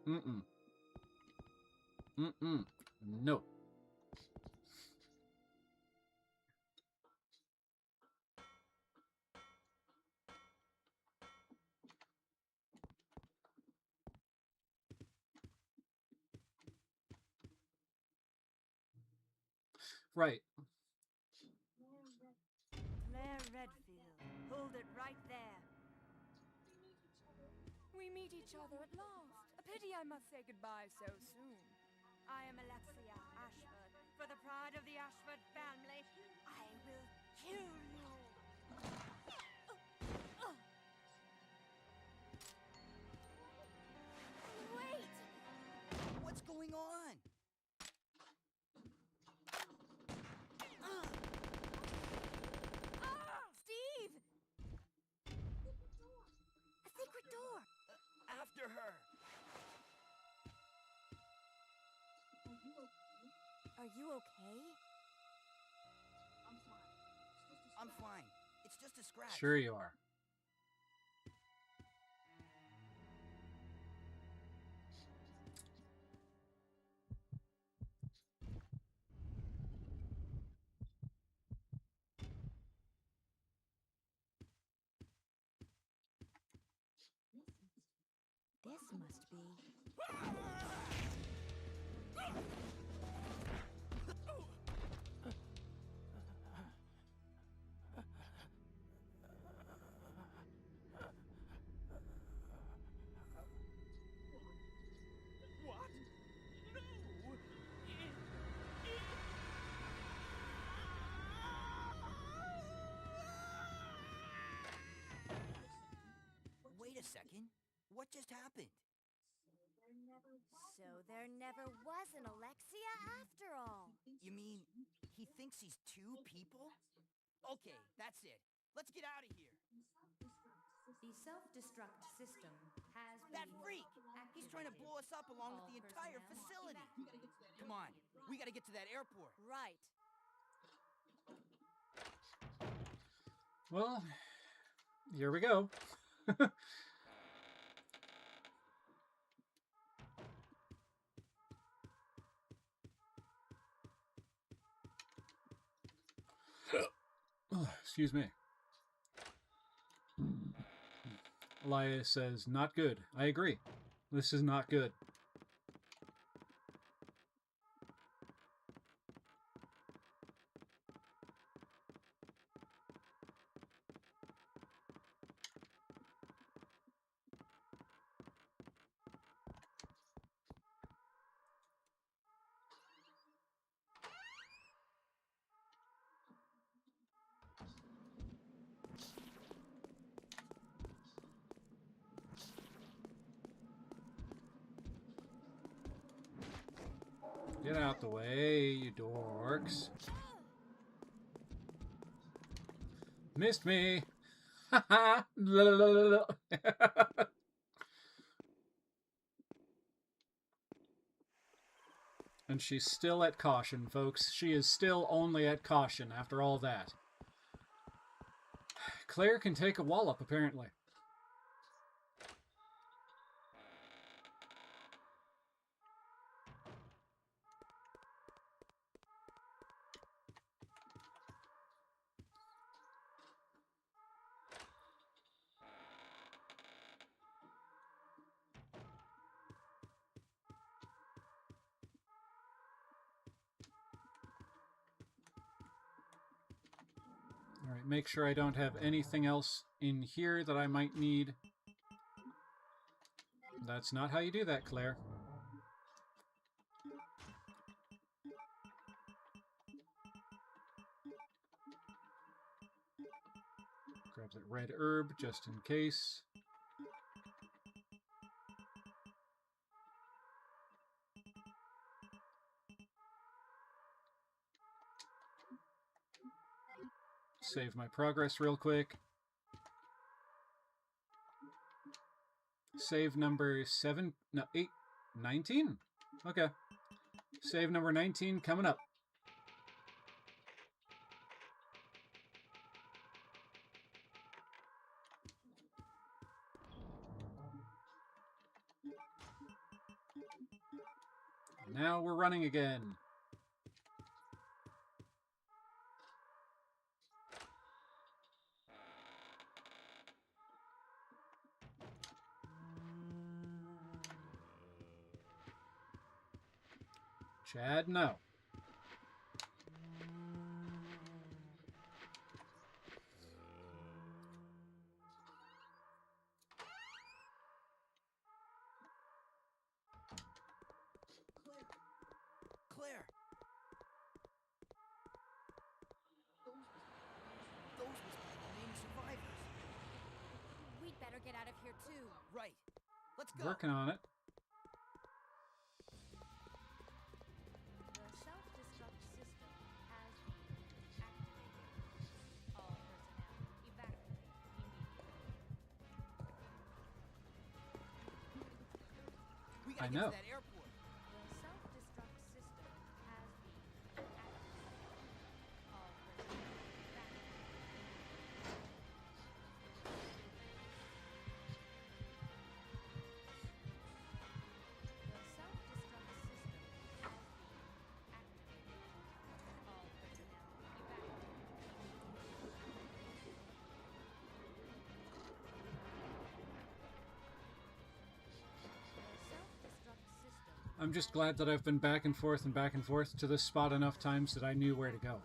Mm-mm. Mm-mm. No. Right. Claire Redfield, hold it right there. We meet each other at last. A pity I must say goodbye so soon. I am Alexia Ashford. For the pride of the Ashford family, I will kill you. Wait! What's going on? Steve! A secret door! After her! Are you okay? I'm fine. It's just a scratch. Sure you are. This must be... What? No! Wait a second. What just happened? So there never was an Alexia after all. You mean he thinks he's two people? Okay, that's it. Let's get out of here. The self-destruct system has That been freak! He's trying to blow us up along with All the entire personnel facility. Come on, we gotta get to that airport. Right. Well, here we go. Excuse me. Elias says, "Not good." I agree. This is not good. Get out the way, you dorks. Missed me. Ha And she's still at caution, folks. She is still only at caution after all that. Claire can take a wallop, apparently. Alright, make sure I don't have anything else in here that I might need. That's not how you do that, Claire. Grab that red herb just in case. Save my progress real quick. Save number 19? Okay. Save number 19 coming up. Now we're running again. Chad, no. Claire! Those must be the remaining survivors. We'd better get out of here too. Right. Let's go. Working on it. The self-destruct system has been activated. All personnel evacuate immediately. We I gotta get know. to that airport. The self-destruct system has been activated. All personnel evacuate. The self-destruct system has been activated. All personnel evacuate. The self-destruct system I'm just glad that I've been back and forth to this spot enough times that I knew where to go.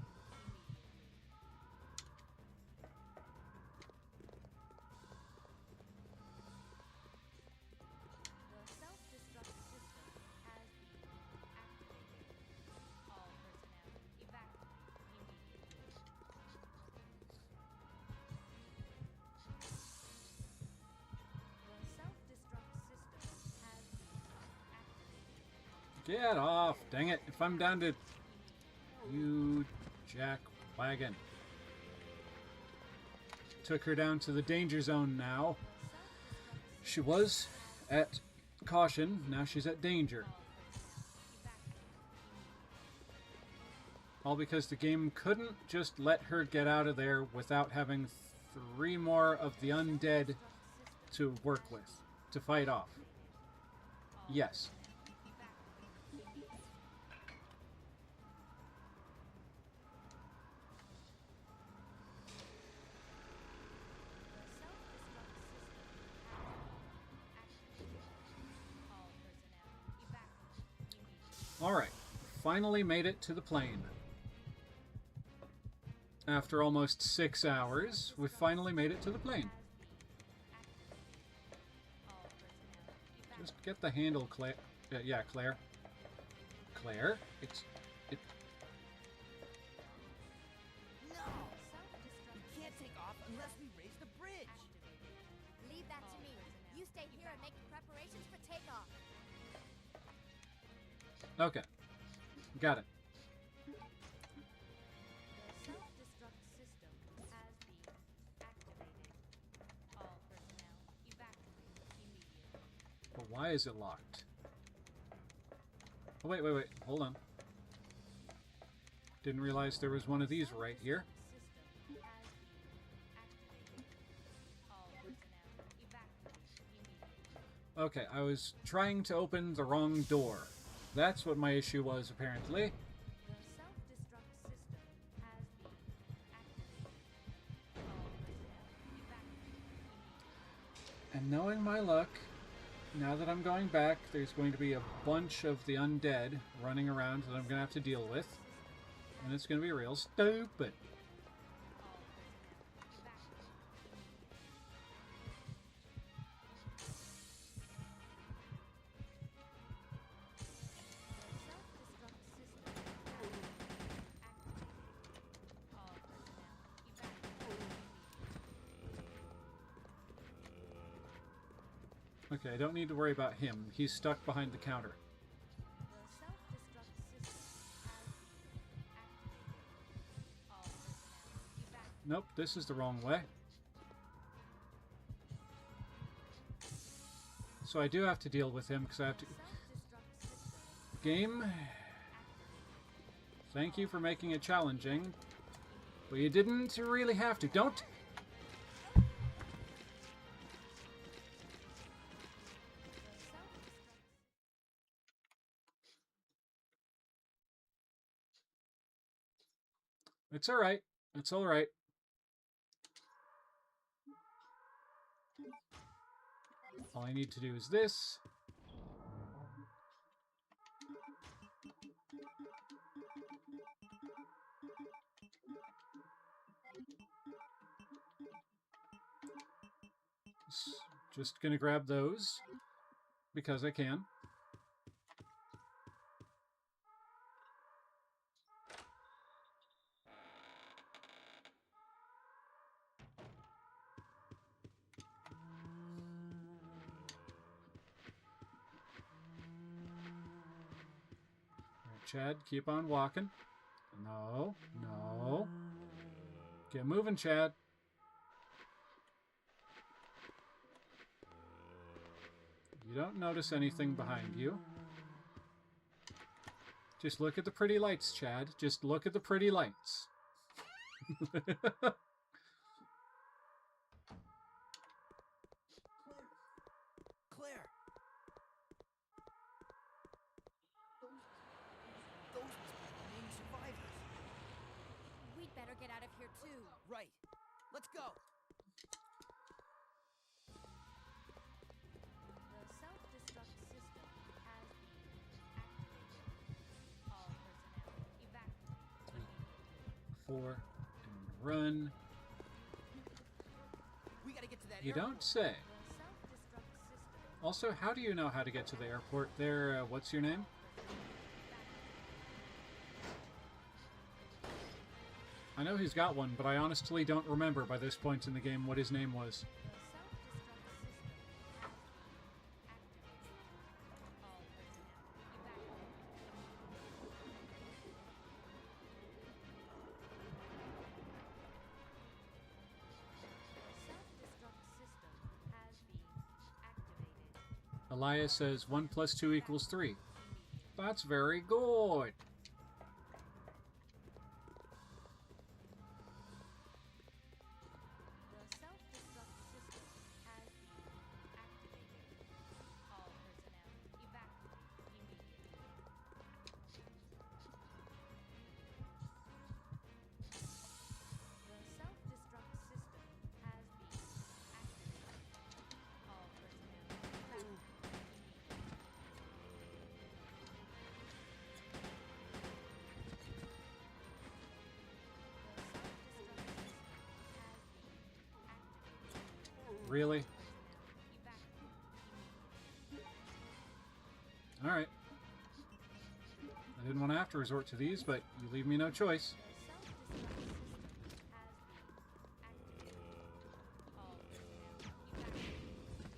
The self-destruct system has been activated. All personnel evacuate immediately. The self-destruct system has been activated. Get off! Dang it! If I'm down to... You jack wagon. Took her down to the danger zone now. She was at caution, now she's at danger. All because the game couldn't just let her get out of there without having 3 more of the undead to work with, to fight off. Yes. Alright, finally made it to the plane. After almost 6 hours, we finally made it to the plane. Just get the handle, Claire. Yeah, Claire. Claire? No! We can't take off unless we raise the bridge. Leave that to me. You stay here and make preparations for takeoff. Okay. Got it. The self-destruct system has been activated. All personnel evacuate immediately. But why is it locked? Oh, wait. Hold on. Didn't realize there was one of these right here. System has been activated. All personnel evacuate immediately. Okay, I was trying to open the wrong door. That's what my issue was, apparently. The self-destruct system has been activated. All personnel evacuate immediately. And knowing my luck, now that I'm going back, there's going to be a bunch of the undead running around that I'm going to have to deal with. And it's going to be real stupid. Okay, I don't need to worry about him. He's stuck behind the counter. The self-destruct system has been activated. All personnel evacuate. Nope, this is the wrong way. So I do have to deal with him because I have to... Self-destruct system Game, activated. thank you for making it challenging. But you didn't really have to. Don't... It's alright. It's alright. All I need to do is this. Just gonna grab those because I can. Alright, Chad, keep on walking. No, no. Get moving, Chad. You don't notice anything behind you. Just look at the pretty lights, Chad. Just look at the pretty lights. Claire! Those must be the remaining survivors. We'd better get out of here too. Right. Let's go. The self-destruct system has been activated. All personnel evacuate. 4 and run. We gotta get to that You airport. don't say. The self-destruct system Also, how do you know how to get to the airport there? What's your name? I know he's got one, but I honestly don't remember by this point in the game what his name was. Elias says 1 + 2 = 3. That's very good. The self-destruct system has been activated. All personnel evacuate immediately. The self-destruct system has been activated. All personnel evacuate Really? Alright. I didn't want to have to resort to these, but you leave me no choice.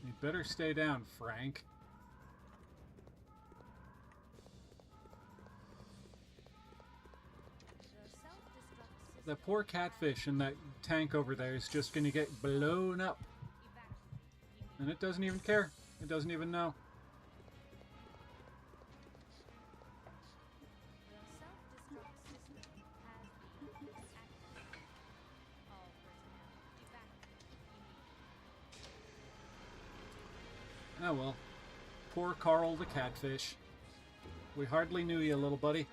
You'd better stay down, Frank. That poor catfish in that tank over there is just going to get blown up. And it doesn't even care. It doesn't even know. Oh well. Poor Carl the catfish. We hardly knew you, little buddy.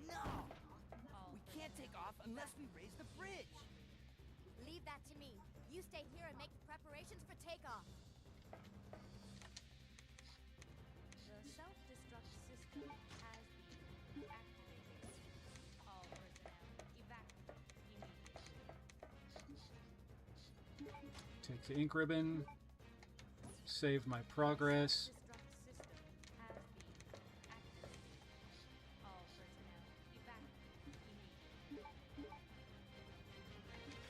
No! We can't take off unless we raise the bridge. Leave that to me. You stay here and make preparations for takeoff. The self-destruct system has been activated. All personnel evacuate immediately. Take the ink ribbon. save my progress.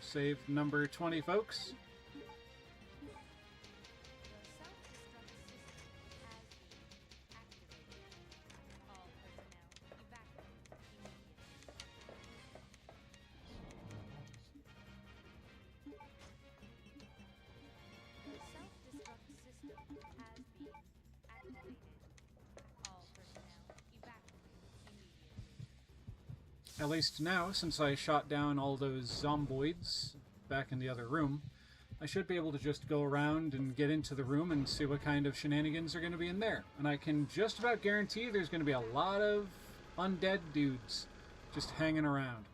Save number 20, folks. At least now, since I shot down all those zomboids back in the other room, I should be able to just go around and get into the room and see what kind of shenanigans are going to be in there. And I can just about guarantee there's going to be a lot of undead dudes just hanging around.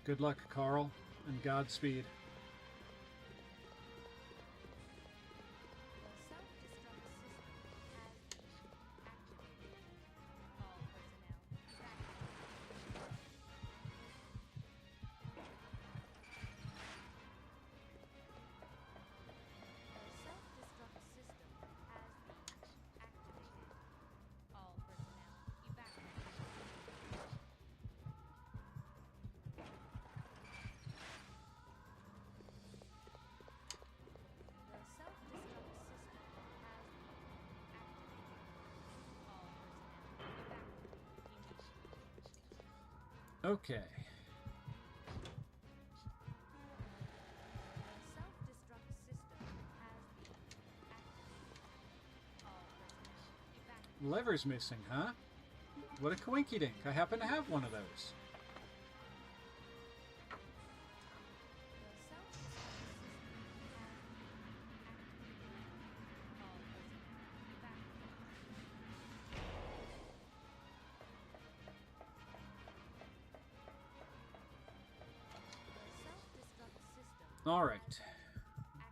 Good luck, Carl, and Godspeed. Okay. Lever's missing, huh? What a coinky dink. I happen to have one of those. All right.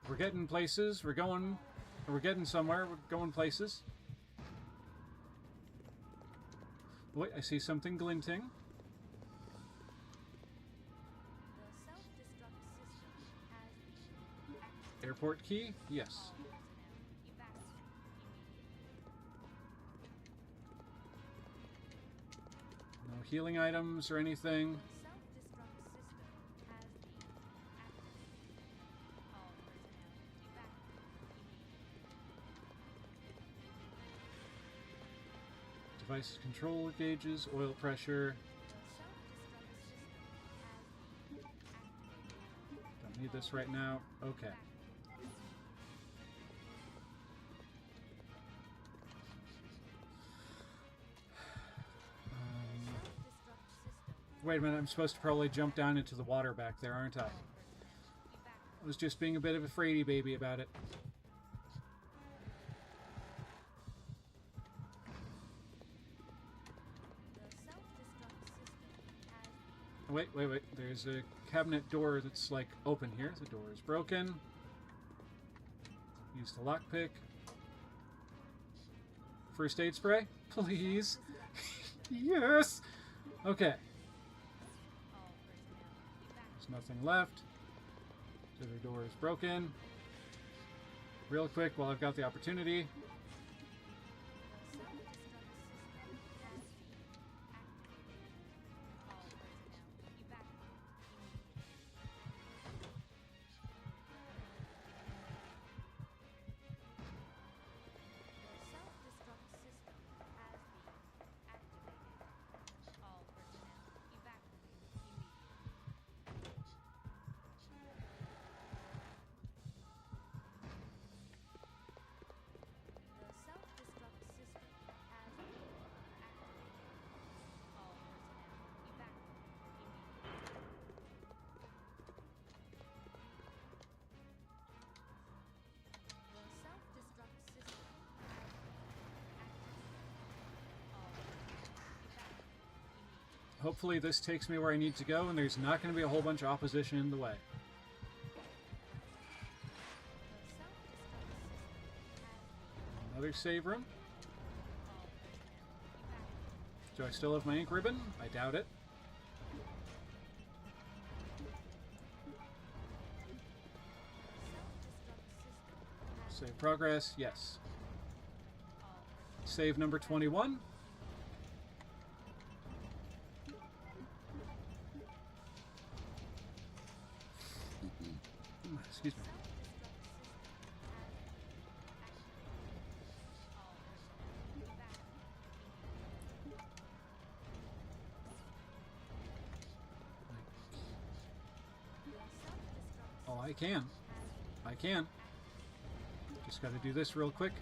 We're getting places. We're getting somewhere. We're going places. Wait, I see something glinting. Airport key? Yes. No healing items or anything. Device control gauges, oil pressure. Don't need this right now. Okay. Wait a minute, I'm supposed to probably jump down into the water back there, aren't I? I was just being a bit of a fraidy baby about it. Wait. There's a cabinet door that's, like, open here. The door is broken. Use the lockpick. First aid spray? Please. Yes! Okay. There's nothing left. The other door is broken. Real quick, while I've got the opportunity. Hopefully this takes me where I need to go, and there's not going to be a whole bunch of opposition in the way. Another save room. Do I still have my ink ribbon? I doubt it. Save progress, yes. Save number 21. Excuse me. Oh, I can. I can. Just got to do this real quick.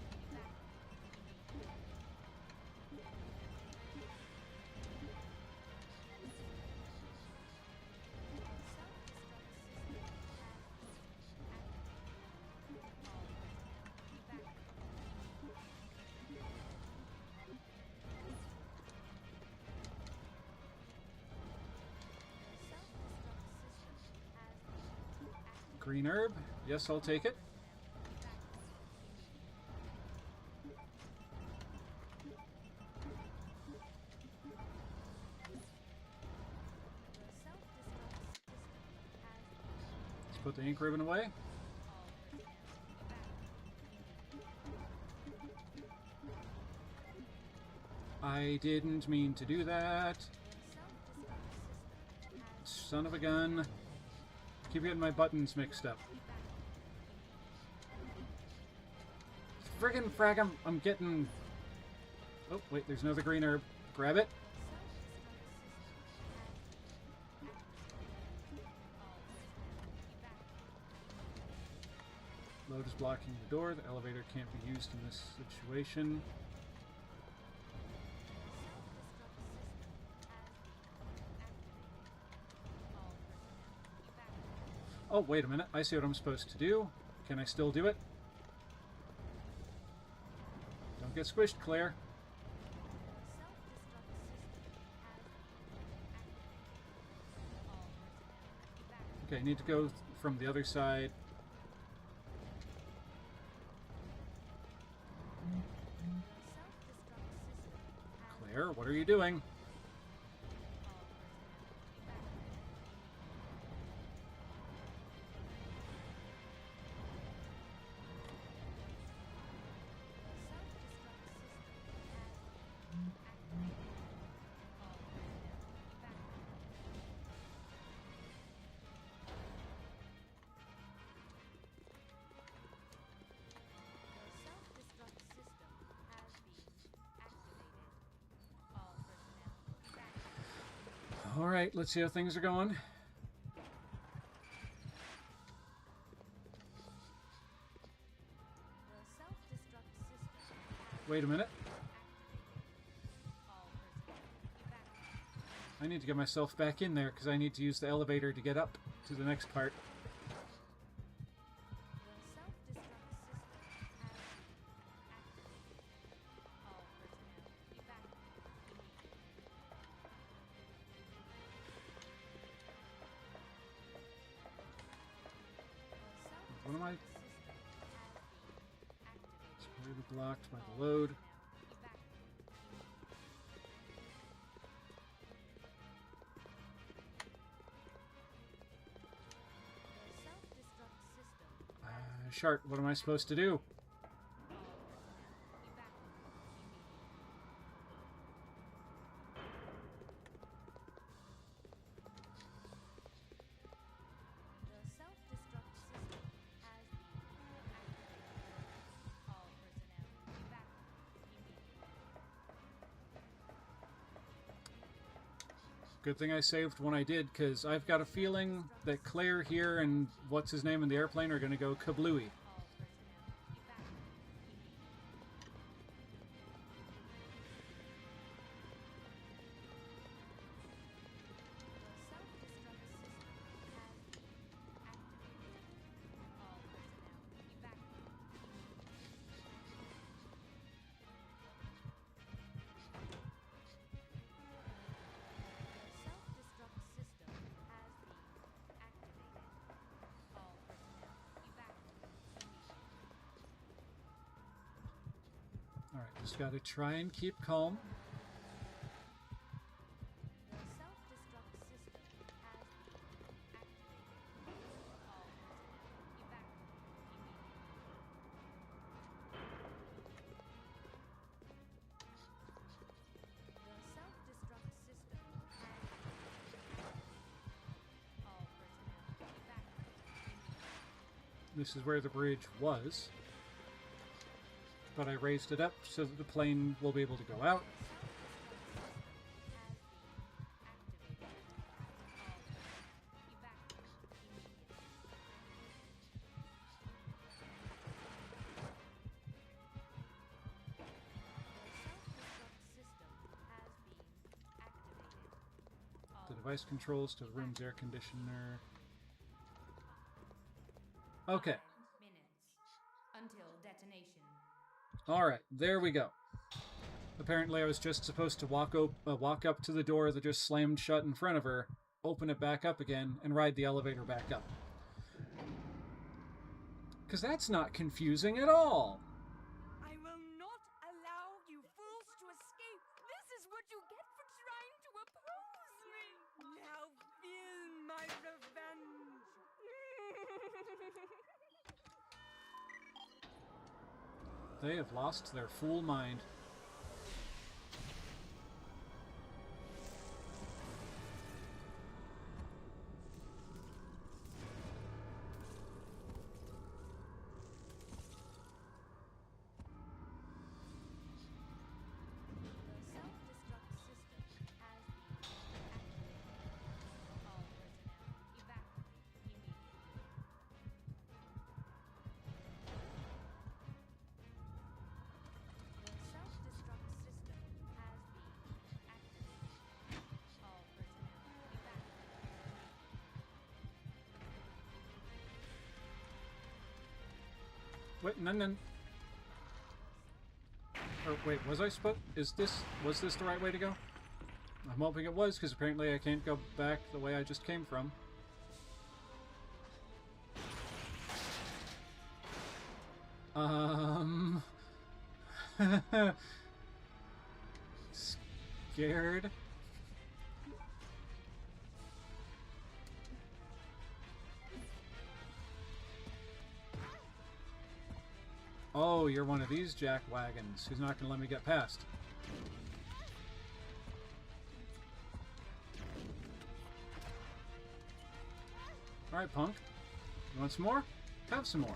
Green herb. Yes, I'll take it. Let's put the ink ribbon away. I didn't mean to do that. Son of a gun. Keep getting my buttons mixed up. Friggin' frag, I'm getting... Oh, wait, there's another green herb. Grab it. Load is blocking the door. The elevator can't be used in this situation. Oh, wait a minute. I see what I'm supposed to do. Can I still do it? Don't get squished, Claire. Okay, I need to go from the other side. Claire, what are you doing? Alright, let's see how things are going. Wait a minute. I need to get myself back in there because I need to use the elevator to get up to the next part. What am I? It's completely blocked by the load. Shart, what am I supposed to do? Good thing I saved when I did, because I've got a feeling that Claire here and what's-his-name in the airplane are going to go kablooey. Alright, just gotta try and keep calm. This is where the bridge was. But I raised it up so that the plane will be able to go out. The device controls to the room's air conditioner. Okay. Minutes until detonation. Alright, there we go. Apparently I was just supposed to walk up to the door that just slammed shut in front of her, open it back up again, and ride the elevator back up. Because that's not confusing at all. I will not allow you fools to escape. This is what you get for trying to oppose me. Now feel my revenge. They have lost their fool mind. Wait, no. Oh, wait, was I supposed... Was this the right way to go? I'm hoping it was, because apparently I can't go back the way I just came from. Scared? Oh, you're one of these jack wagons who's not going to let me get past. Alright, punk. You want some more? Have some more.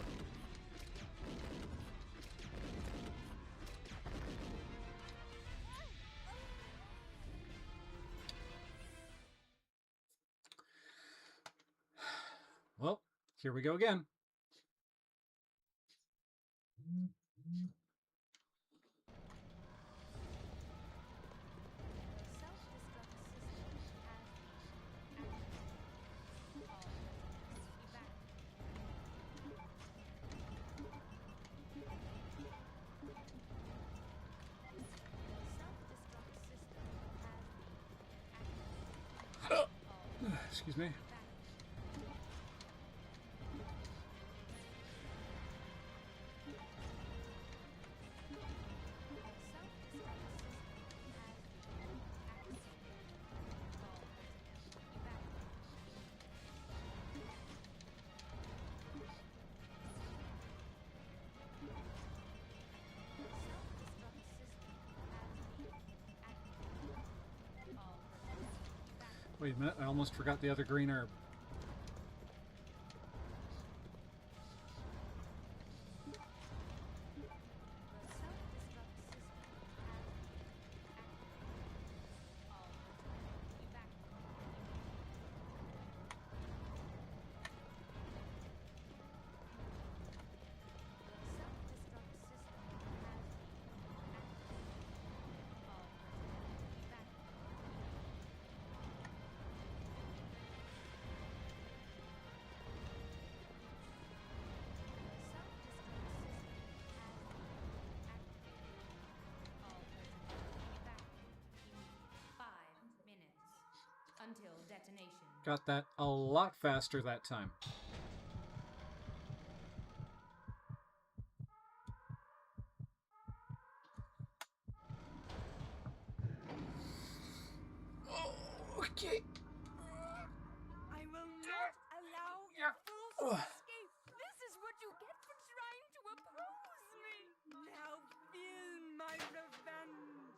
Well, here we go again. Excuse me. Wait a minute, I almost forgot the other green herb. Until detonation. Got that a lot faster that time. Okay. I will not allow you fools to escape. This is what you get for trying to oppose me. Now feel my revenge.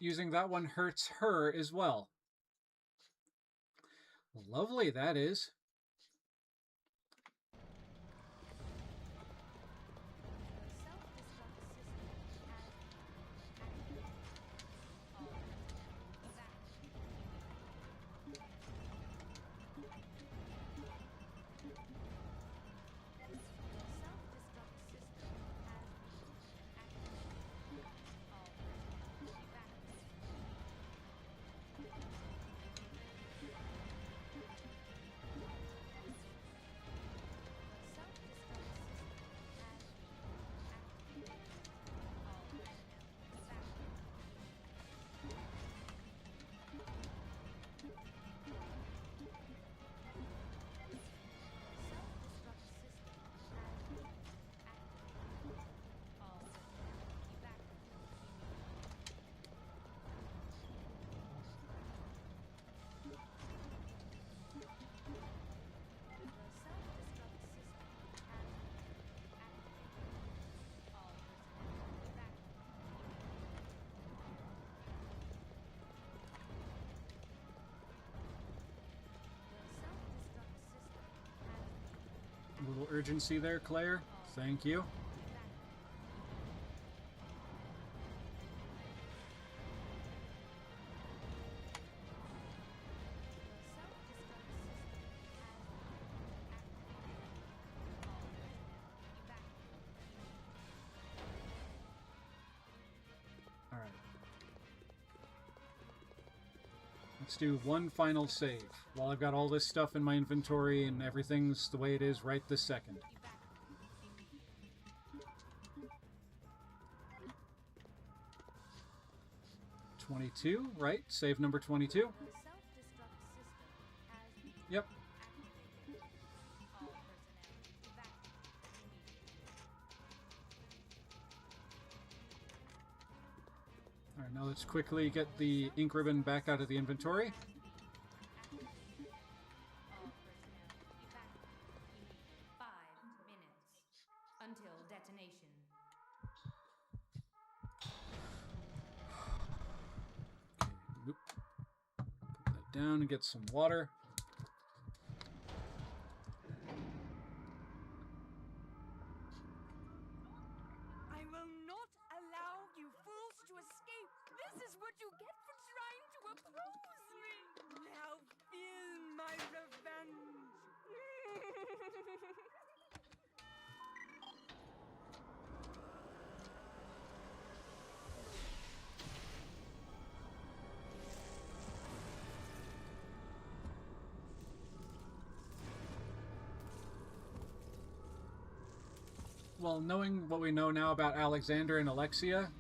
using that one hurts her as well. Lovely, that is. A little urgency there, Claire. Thank you. Alright. Let's do one final save while I've got all this stuff in my inventory and everything's the way it is right this second. $22, right? Save number 22. Yep. Alright, now let's quickly get the ink ribbon back out of the inventory. Until detonation. Okay, nope. Put that down and get some water. I will not allow you fools to escape. This is what you get for trying to oppose me. Now feel my revenge. Well, knowing what we know now about Alexander and Alexia,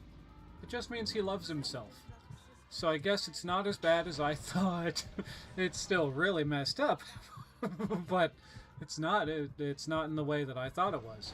it just means he loves himself. So I guess it's not as bad as I thought. It's still really messed up, but it's not. It's not in the way that I thought it was.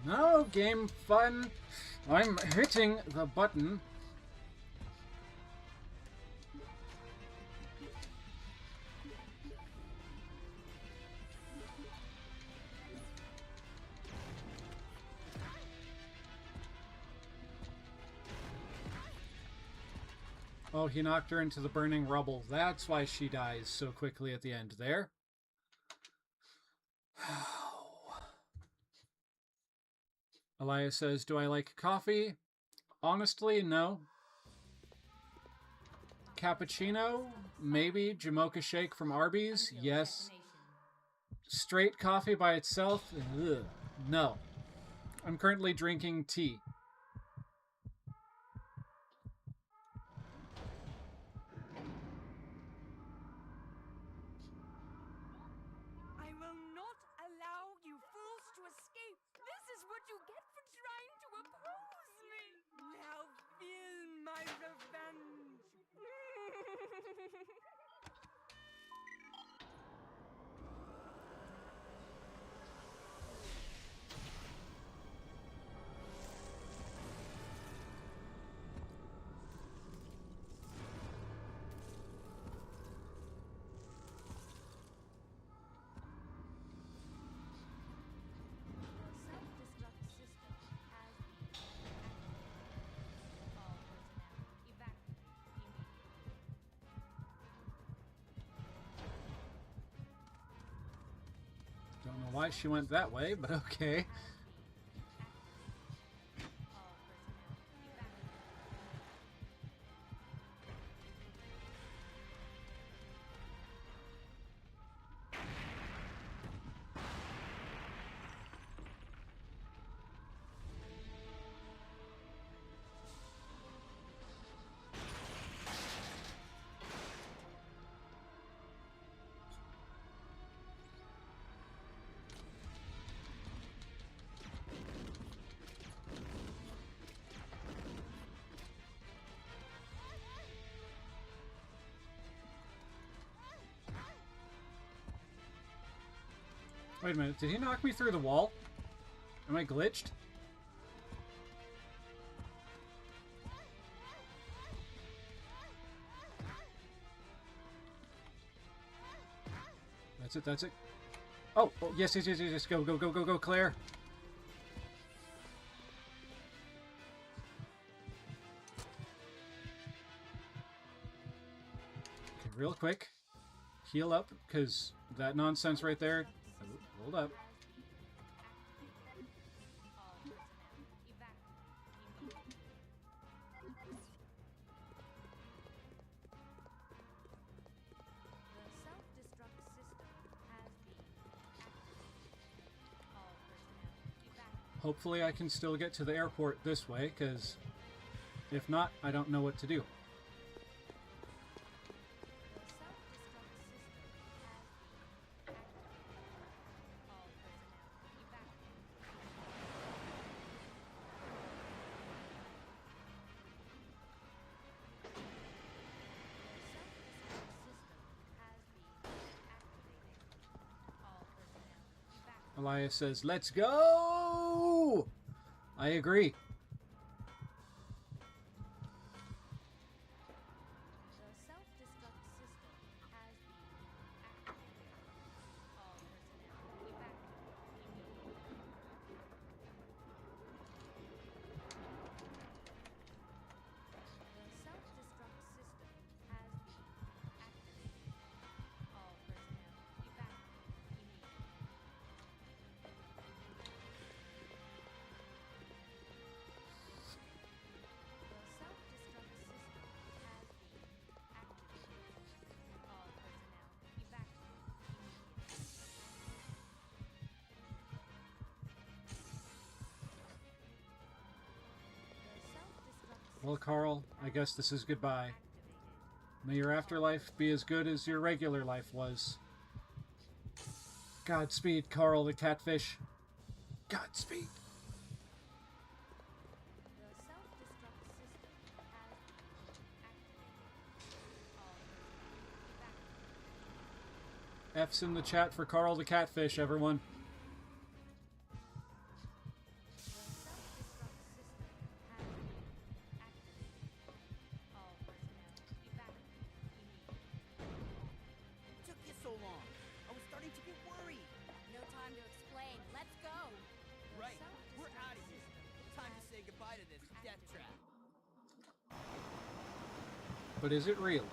No, game fun. I'm hitting the button. Oh, he knocked her into the burning rubble. That's why she dies so quickly at the end there. Elias says, do I like coffee? Honestly, no. Cappuccino? Maybe. Jamocha shake from Arby's? Yes. straight coffee by itself? Ugh. No. I'm currently drinking tea. I will not allow you fools to escape. This is what you get for trying to oppose me. Now feel my revenge. Don't know why she went that way, but okay. Wait a minute, did he knock me through the wall? Am I glitched? That's it, that's it. Oh, oh yes, yes, yes, yes, yes, go, go, go, go, go, Claire. Okay, real quick. Heal up, because that nonsense right there. Oh, hold up. Hopefully I can still get to the airport this way, because if not, I don't know what to do. Elias says, "Let's go!" I agree. Well, Carl, I guess this is goodbye. May your afterlife be as good as your regular life was. Godspeed, Carl the catfish. Godspeed. F's in the chat for Carl the catfish, everyone. Took you so long. I was starting to get worried. No time to explain. Let's go. Right, we're out of here. Time to say goodbye to this death trap. But is it real?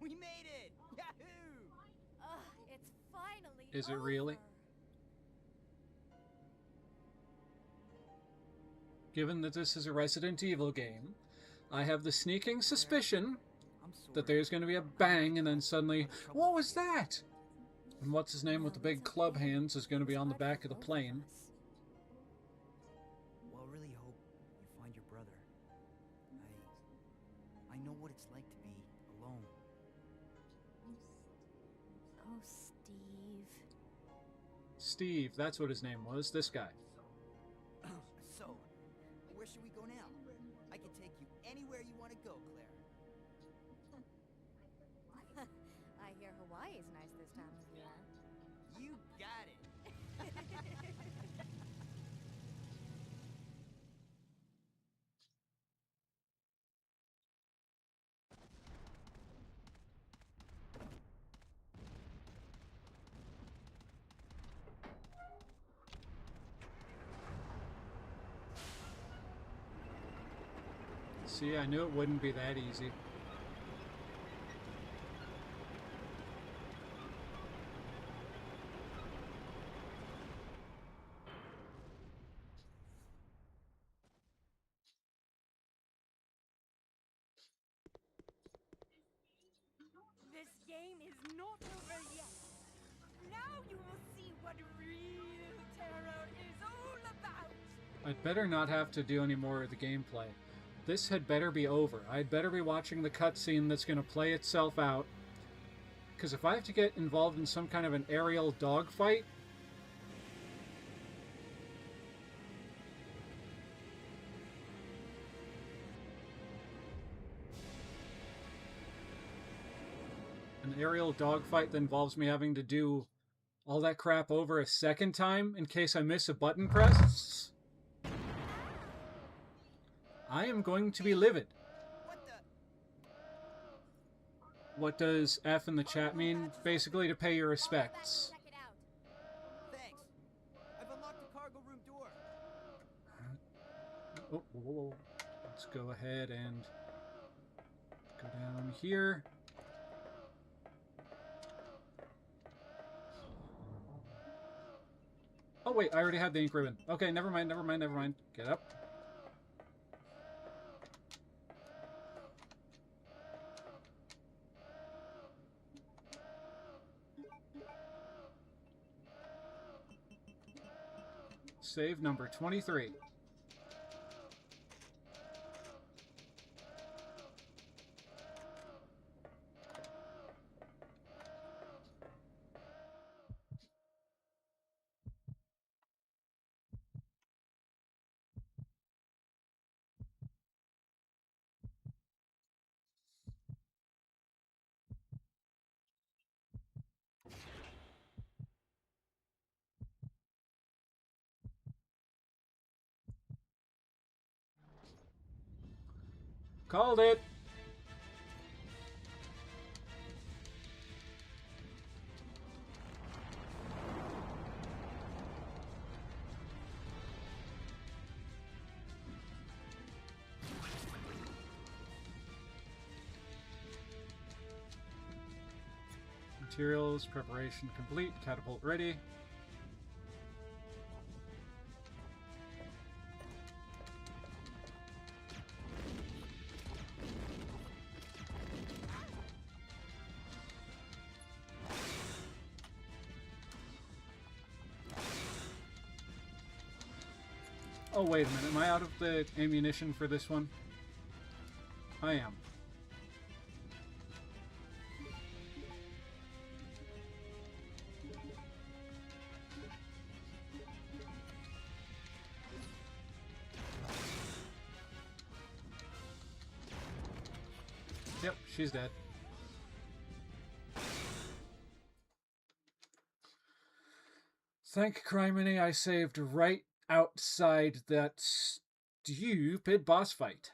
We made it! Yahoo! finally Is it really? over. Given that this is a Resident Evil game, I have the sneaking suspicion I'm sorry. that there's going to be a bang and then suddenly, what was that? And what's his name with the big club hands is going to be on the back of the plane. Well, I really hope you find your brother. I know what it's like to be alone. Oh, Steve. Steve, that's what his name was, this guy. So, where should we go now? I can take you anywhere you want to go, Claire. I hear Hawaii's nice this time of year. You got it. See, I knew it wouldn't be that easy. This game is not over yet. Now you will see what real terror is all about. I'd better not have to do any more of the gameplay. This had better be over. I'd better be watching the cutscene that's going to play itself out. Because if I have to get involved in some kind of an aerial dogfight, an aerial dogfight that involves me having to do all that crap over a second time in case I miss a button press, I am going to be livid. What the? What does F in the chat mean? Basically to pay your respects. Check it out. Thanks. I've unlocked the cargo room door. Oh, whoa, whoa, whoa. Let's go ahead and go down here. Oh wait, I already had the ink ribbon. Okay, never mind, never mind, never mind. Get up. Save number 23. Called it! Materials, preparation complete, catapult ready. Oh, wait a minute. Am I out of the ammunition for this one? I am. Yep, she's dead. Thank Criminy I saved right outside that stupid boss fight.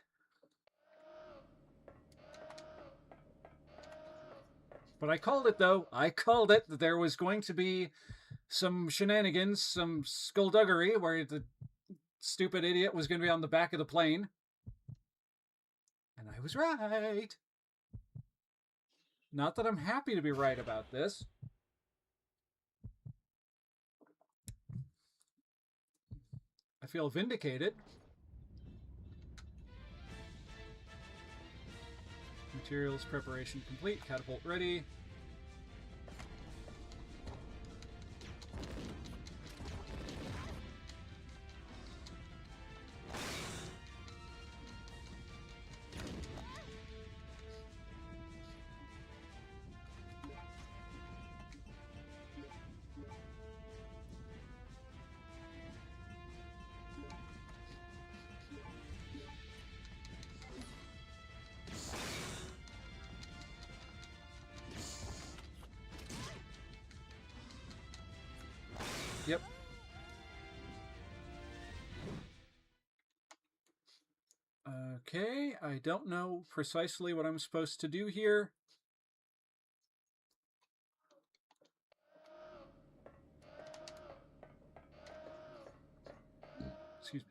But I called it, though. I called it that there was going to be some shenanigans, some skullduggery, where the stupid idiot was going to be on the back of the plane. And I was right. Not that I'm happy to be right about this. feel vindicated. Materials preparation complete. Catapult ready. Yep. Okay, I don't know precisely what I'm supposed to do here. Excuse me.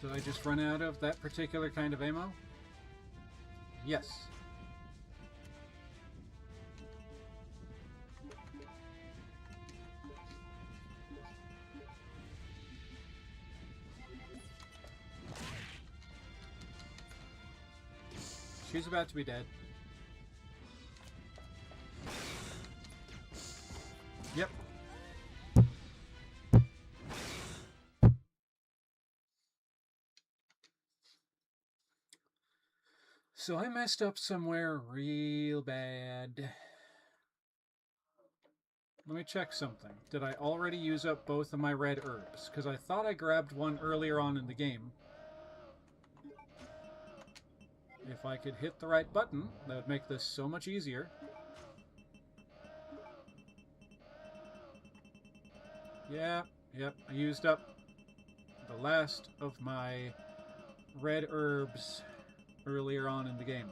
Did I just run out of that particular kind of ammo? Yes. She's about to be dead. Yep. So I messed up somewhere real bad. Let me check something. Did I already use up both of my red herbs? Because I thought I grabbed one earlier on in the game. If I could hit the right button, that would make this so much easier. Yep, I used up the last of my red herbs earlier on in the game.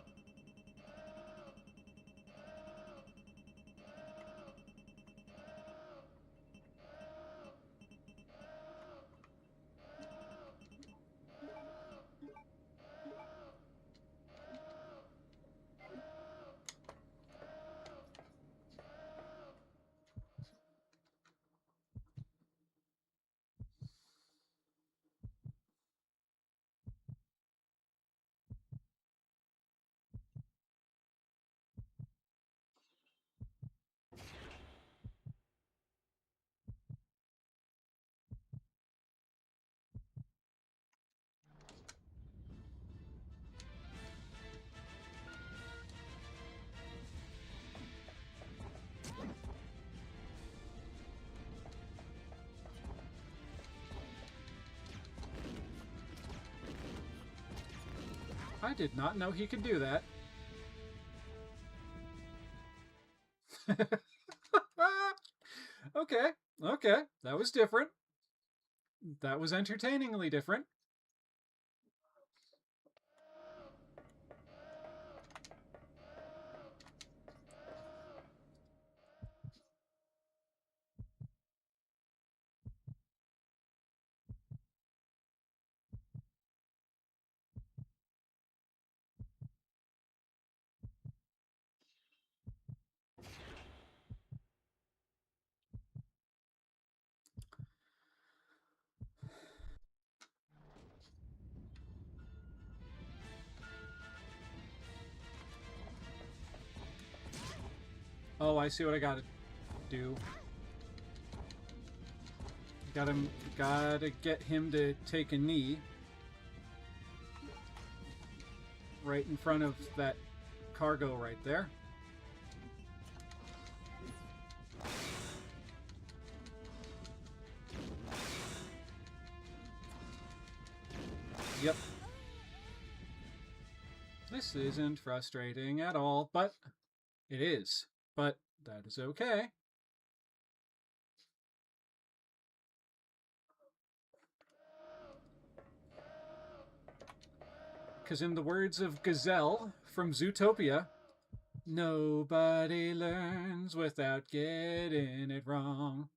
I did not know he could do that. Okay, that was different. That was entertainingly different. Oh, I see what I gotta do. Gotta get him to take a knee. Right in front of that cargo right there. Yep. This isn't frustrating at all, but it is. But that is okay. Because in the words of Gazelle from Zootopia, nobody learns without getting it wrong.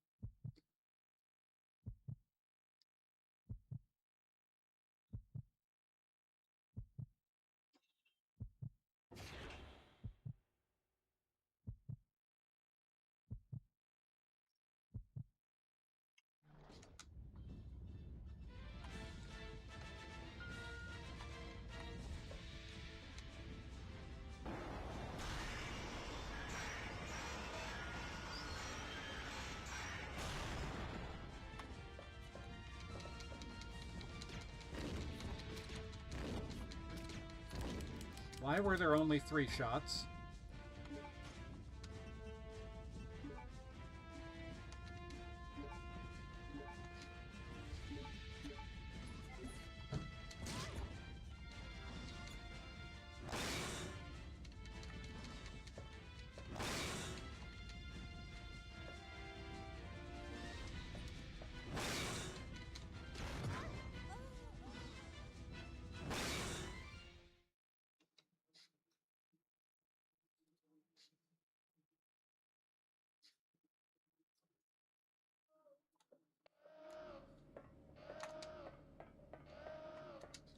Why were there only 3 shots?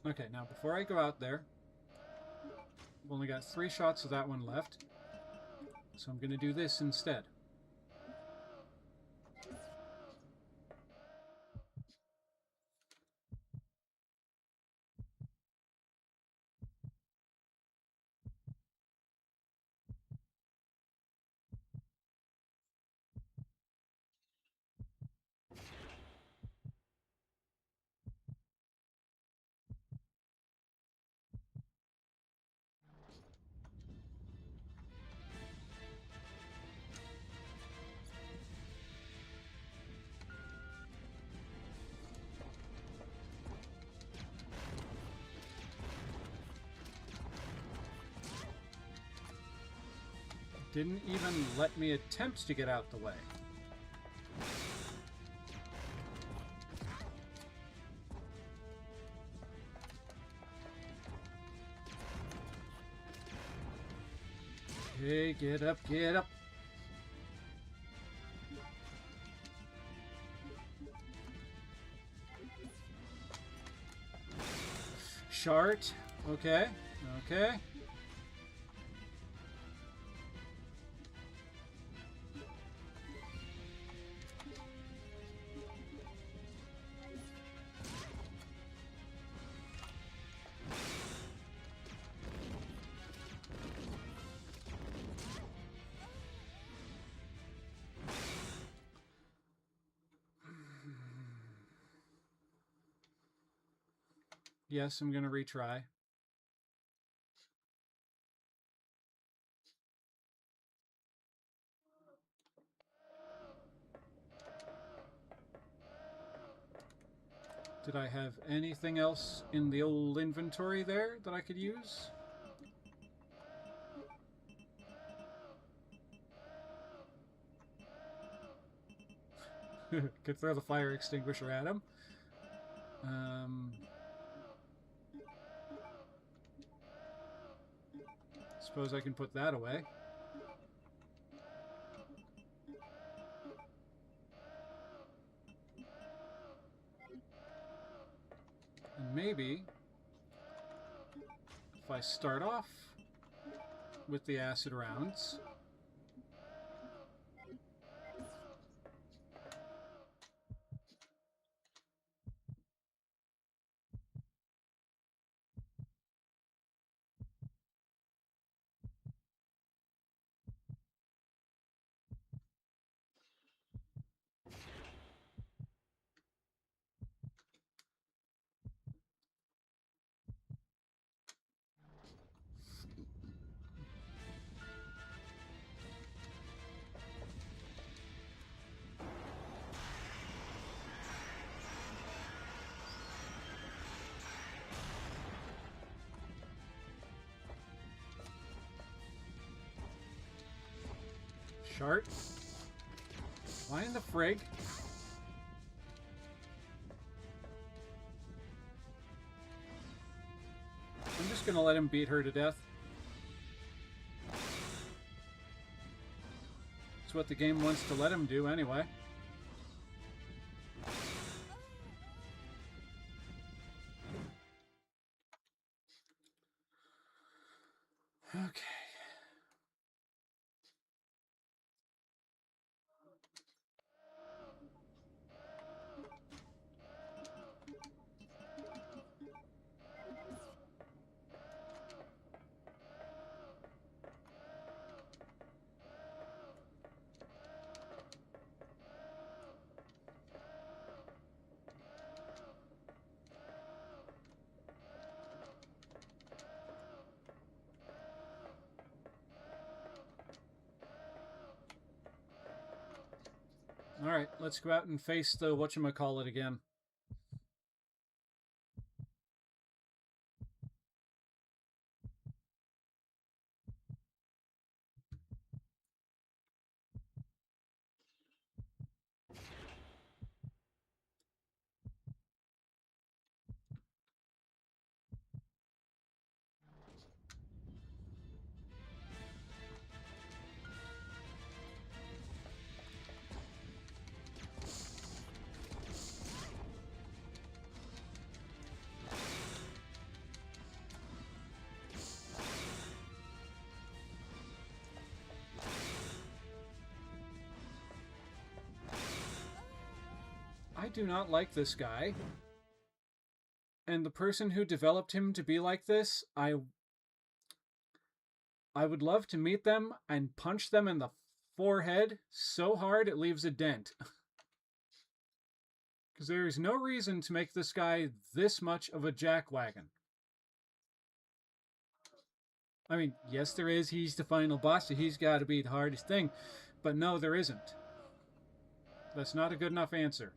Okay, now before I go out there, I've only got 3 shots of that one left, so I'm going to do this instead. Didn't even let me attempt to get out the way. Okay, get up, get up. Shart. Okay, okay. Yes, I'm going to retry. Did I have anything else in the old inventory there that I could use? Could throw the fire extinguisher at him. Suppose I can put that away. And maybe if I start off with the acid rounds, Shart. Why in the frig? I'm just gonna let him beat her to death. It's what the game wants to let him do anyway. Okay. Alright, let's go out and face the whatchamacallit again. I do not like this guy. And the person who developed him to be like this, I would love to meet them and punch them in the forehead so hard it leaves a dent. Because there is no reason to make this guy this much of a jackwagon. I mean, yes there is, he's the final boss, so he's got to be the hardest thing. But no, there isn't. That's not a good enough answer.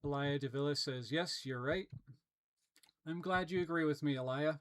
Elia Davila says, yes, you're right. I'm glad you agree with me, Elia.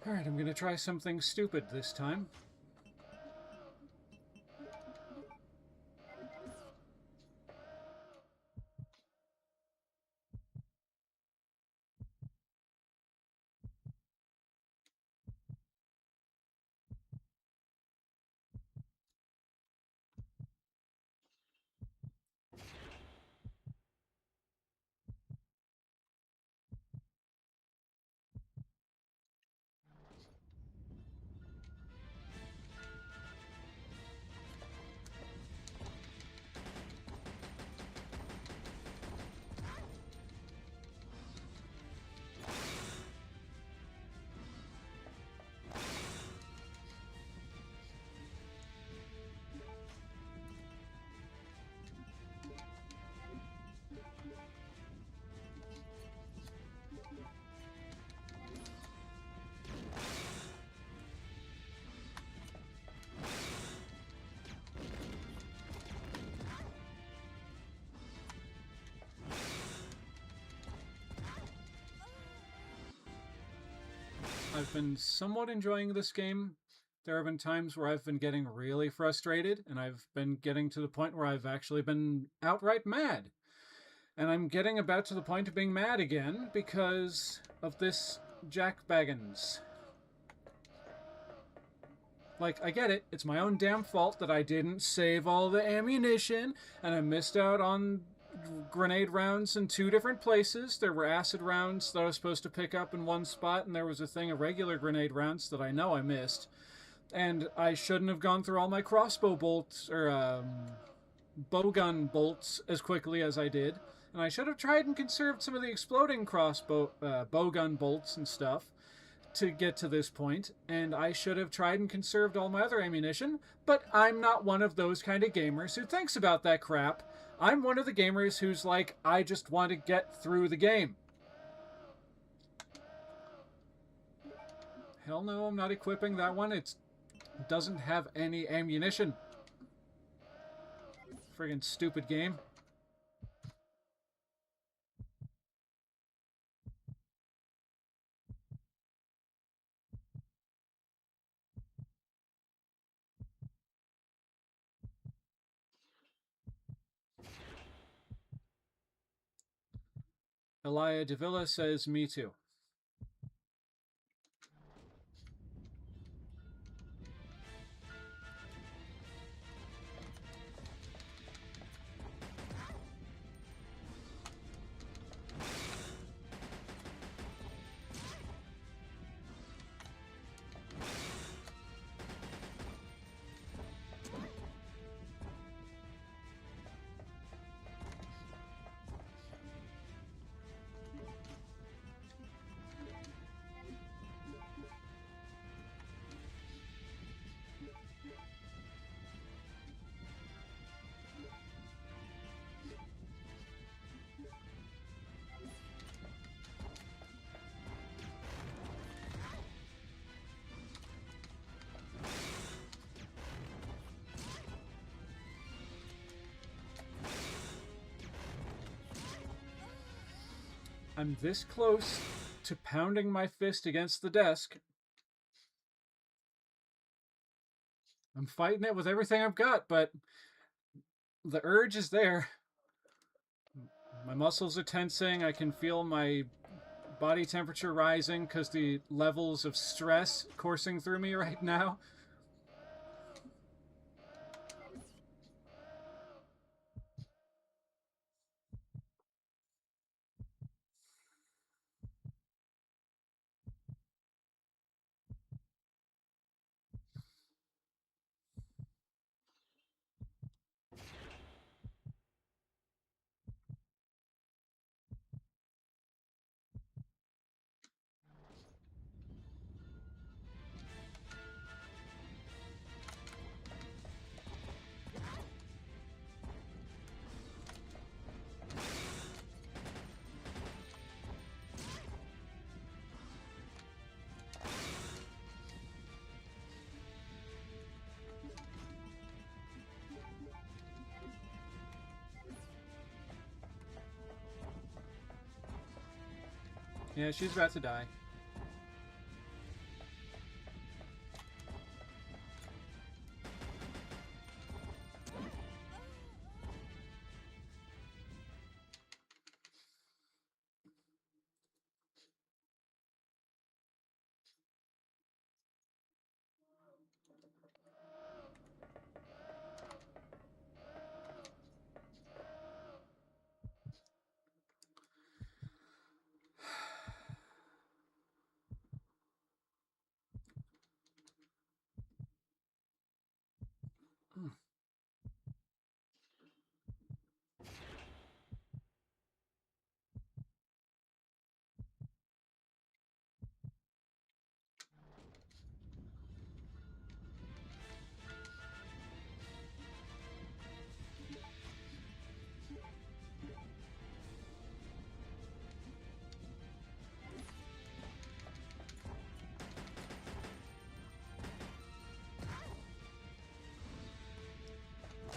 Alright, I'm gonna try something stupid this time. I've been somewhat enjoying this game. There have been times where I've been getting really frustrated, and I've been getting to the point where I've actually been outright mad. And I'm getting about to the point of being mad again because of this Jack Baggins. Like, I get it. It's my own damn fault that I didn't save all the ammunition, and I missed out on grenade rounds in 2 different places. There were acid rounds that I was supposed to pick up in one spot, and there was a thing of regular grenade rounds that I know I missed. And I shouldn't have gone through all my crossbow bolts, or, bowgun bolts as quickly as I did. And I should have tried and conserved some of the exploding bowgun bolts and stuff to get to this point, and I should have tried and conserved all my other ammunition, but I'm not one of those kind of gamers who thinks about that crap. I'm one of the gamers who's like, I just want to get through the game. Hell no, I'm not equipping that one. It doesn't have any ammunition. Friggin' stupid game. Elia Davila says, me too. I'm this close to pounding my fist against the desk. I'm fighting it with everything I've got, but the urge is there. My muscles are tensing. I can feel my body temperature rising because the levels of stress coursing through me right now. Yeah, she's about to die.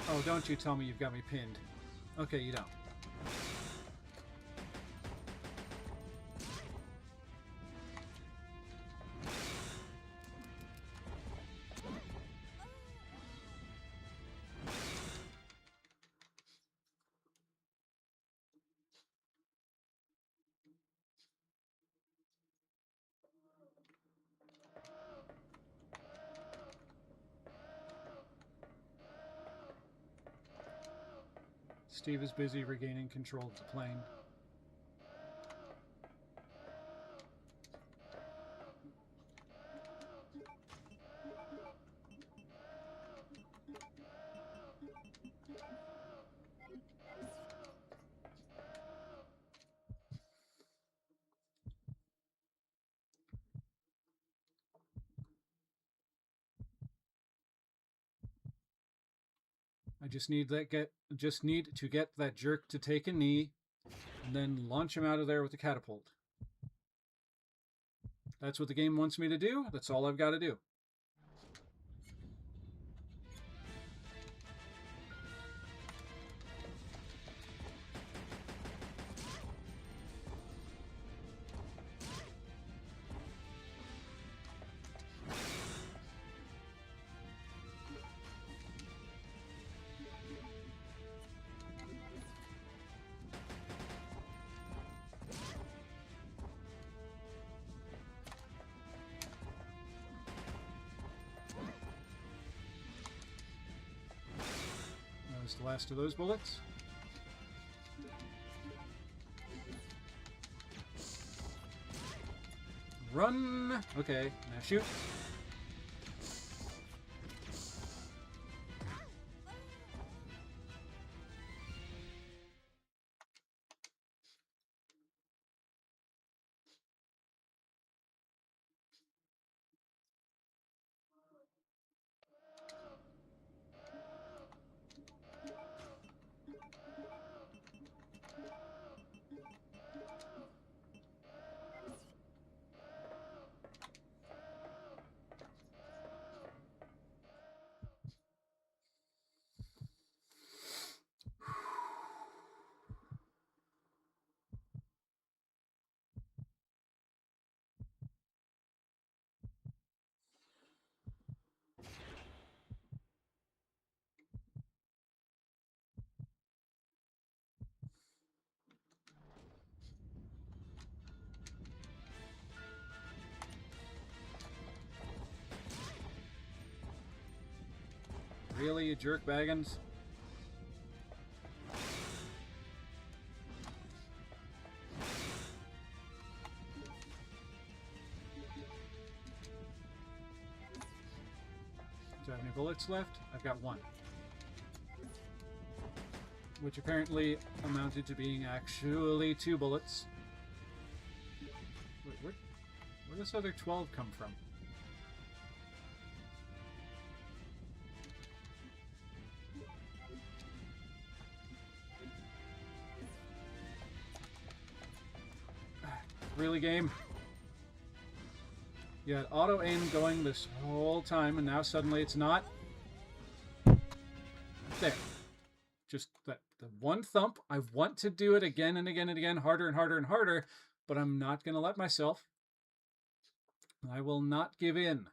Oh, don't you tell me you've got me pinned. Okay, you don't. Steve is busy regaining control of the plane. I just need to get that jerk to take a knee and then launch him out of there with the catapult. That's what the game wants me to do. That's all I've got to do. That was the last of those bullets. Run! Okay, now shoot. Really, you jerk Baggins? Do I have any bullets left? I've got one. Which apparently amounted to being actually 2 bullets. Wait, where did this other 12 come from? Really, game? You had auto aim going this whole time, and now suddenly it's not. There. Just that the one thump. I want to do it again and again and again, harder and harder and harder, but I'm not going to let myself. I will not give in.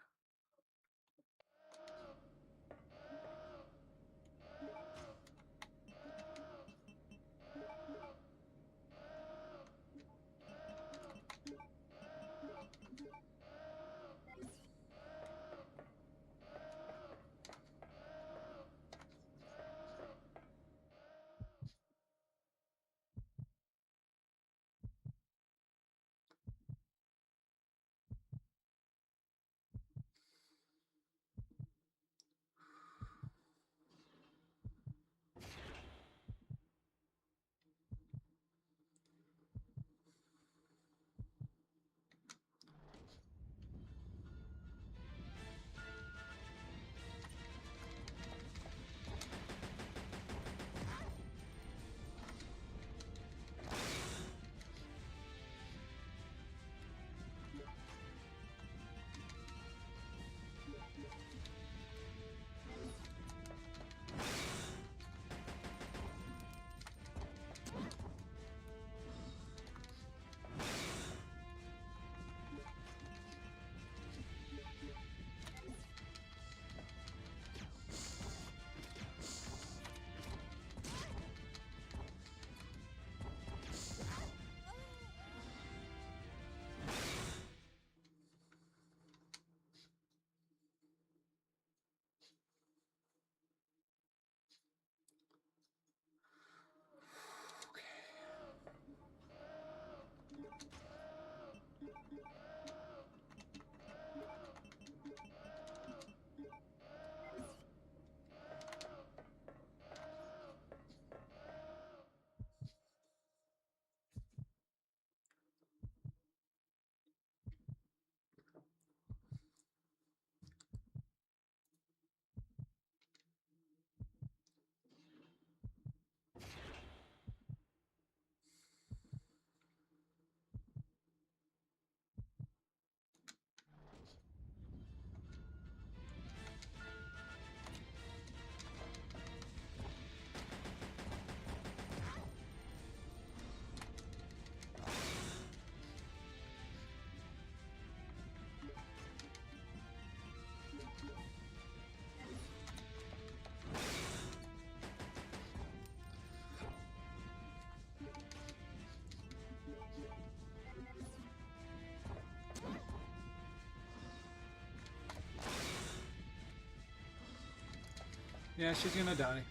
Yeah, she's gonna die.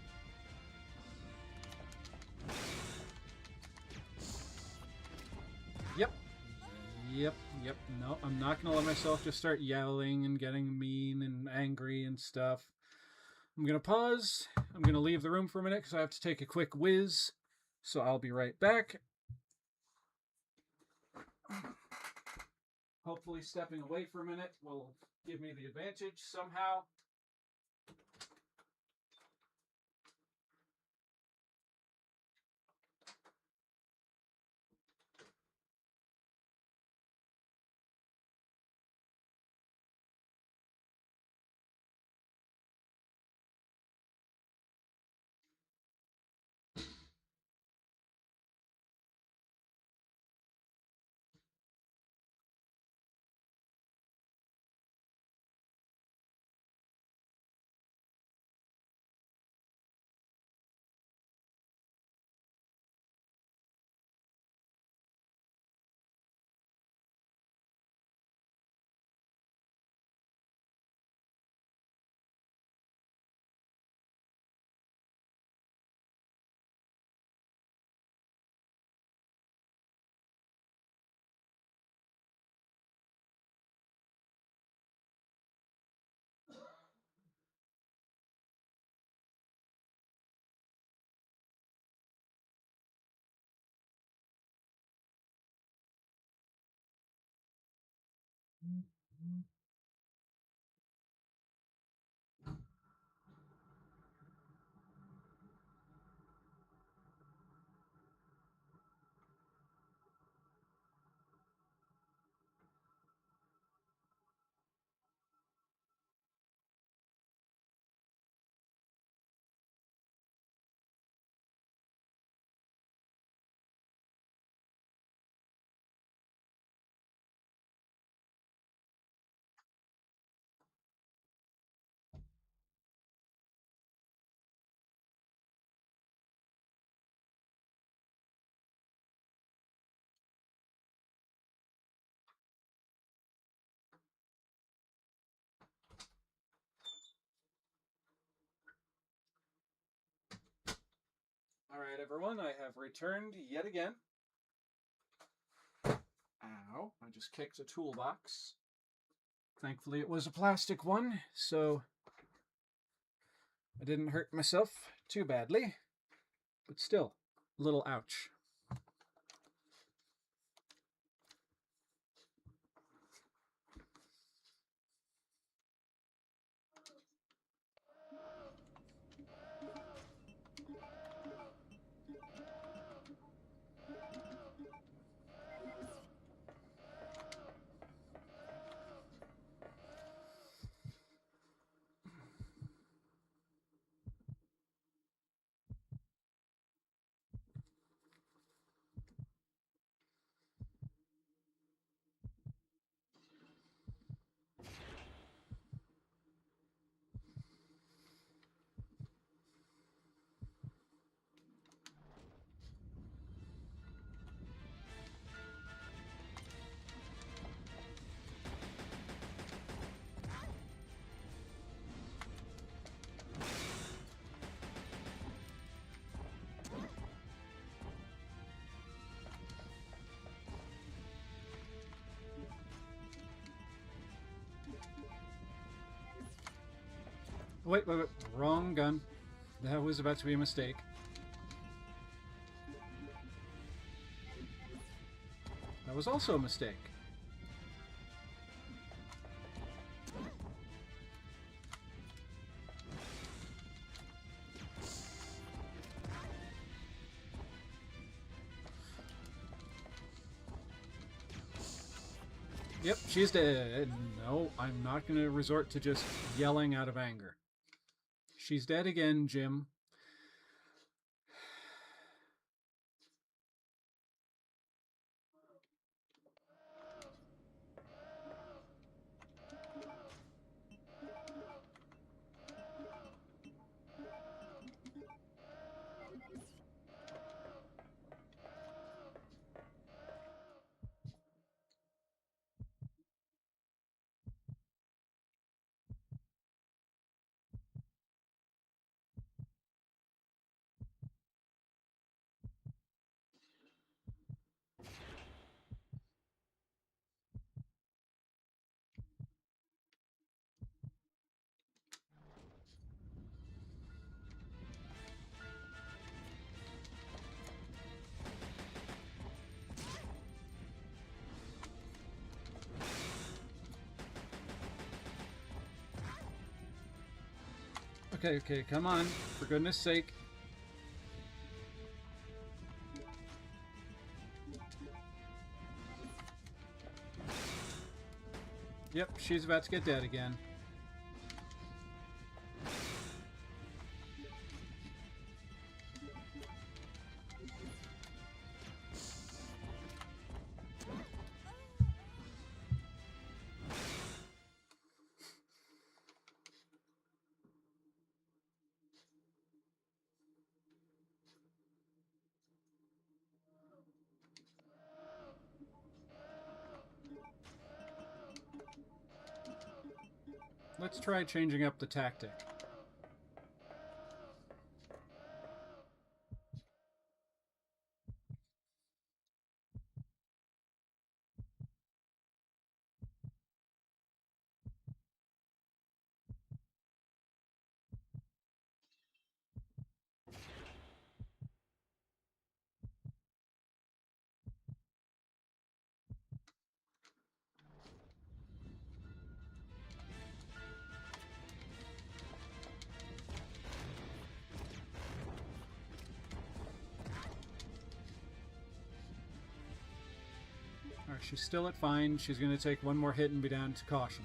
Yep. Yep, yep. No, I'm not gonna let myself just start yelling and getting mean and angry and stuff. I'm gonna pause. I'm gonna leave the room for a minute because I have to take a quick whiz. So I'll be right back. Hopefully, stepping away for a minute will give me the advantage somehow. All right, everyone, I have returned yet again. Ow, I just kicked a toolbox. Thankfully, it was a plastic one, so I didn't hurt myself too badly. But still, a little ouch. Wait, wait, wait. Wrong gun. That was about to be a mistake. That was also a mistake. Yep, she's dead. No, I'm not going to resort to just yelling out of anger. She's dead again, Jim. Okay, okay, come on. For goodness sake. Yep, she's about to get dead again. Let's try changing up the tactic. Alright, she's still at fine. She's going to take one more hit and be down to caution.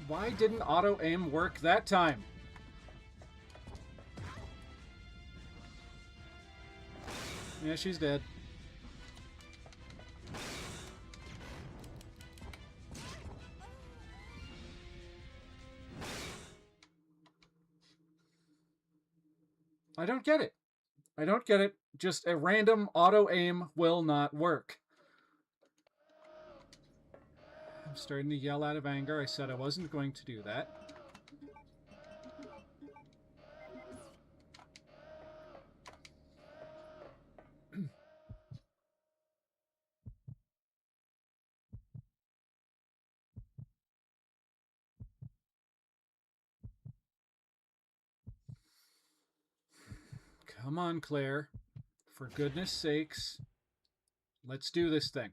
Why didn't auto-aim work that time? Yeah, she's dead. I don't get it. I don't get it. Just a random auto-aim will not work. I'm starting to yell out of anger. I said I wasn't going to do that. Come on, Claire. For goodness sakes. Let's do this thing.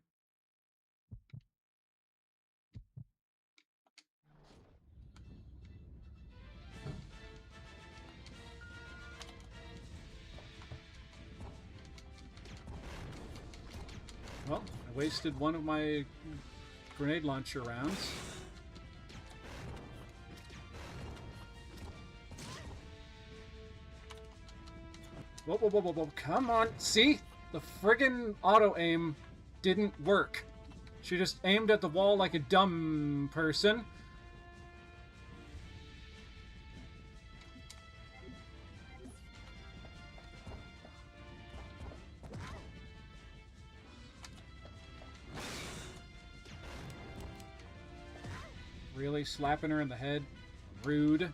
Well, I wasted one of my grenade launcher rounds. Whoa, whoa, whoa, whoa, whoa. Come on. See? The friggin' auto-aim didn't work. She just aimed at the wall like a dumb person. Really slapping her in the head. Rude.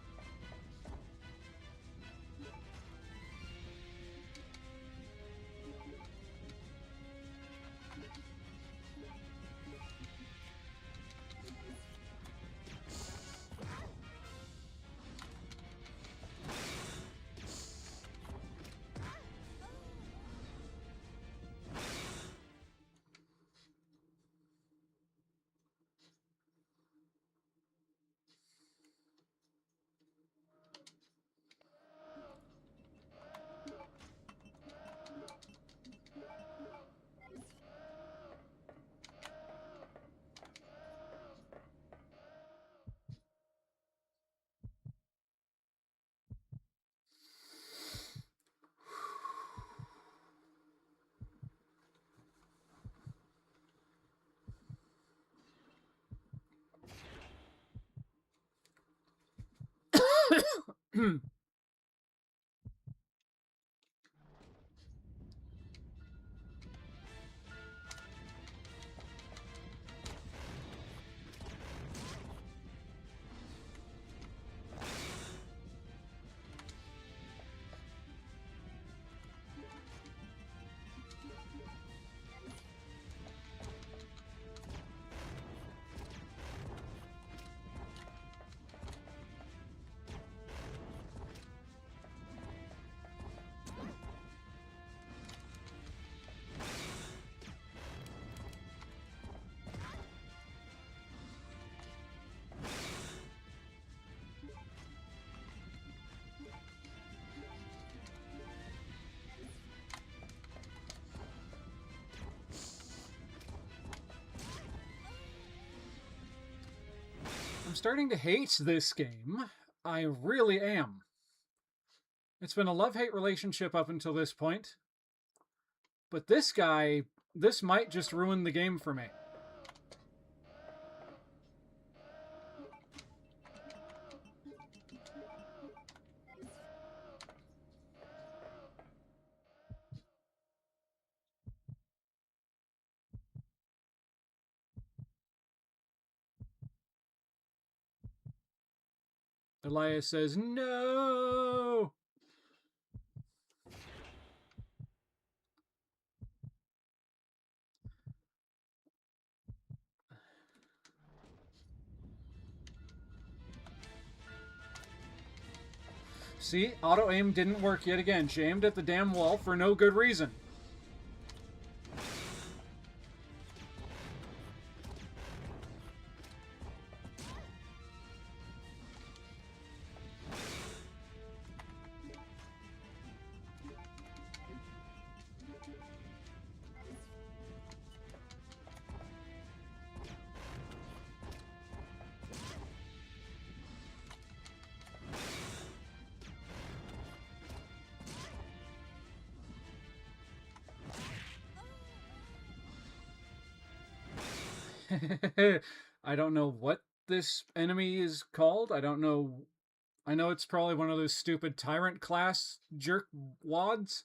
I'm starting to hate this game. I really am. It's been a love-hate relationship up until this point. But this guy, this might just ruin the game for me. Elias says, no! See, auto-aim didn't work yet again. She aimed at the damn wall for no good reason. I don't know what this enemy is called. I don't know. I know it's probably one of those stupid tyrant class jerk wads.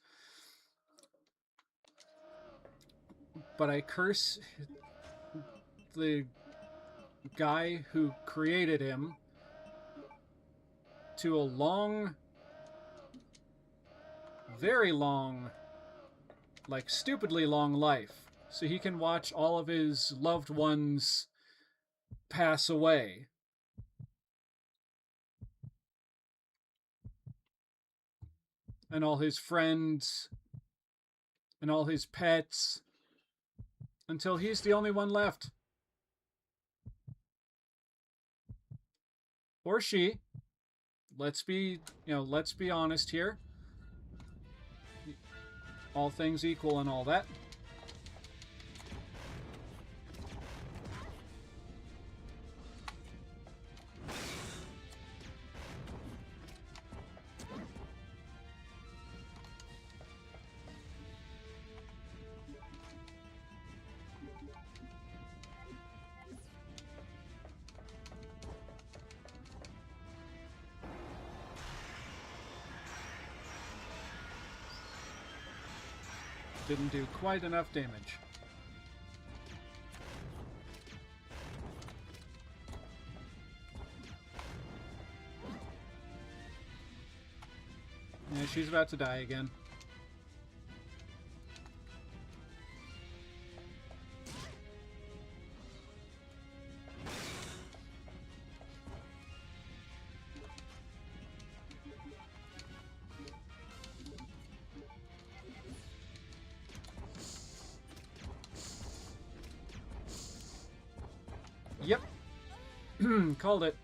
But I curse the guy who created him to a long, very long, like stupidly long life, so he can watch all of his loved ones pass away. And all his friends, and all his pets, until he's the only one left. Or she. Let's be honest here. All things equal and all that. Didn't do quite enough damage. Yeah, she's about to die again. Yep. Called it.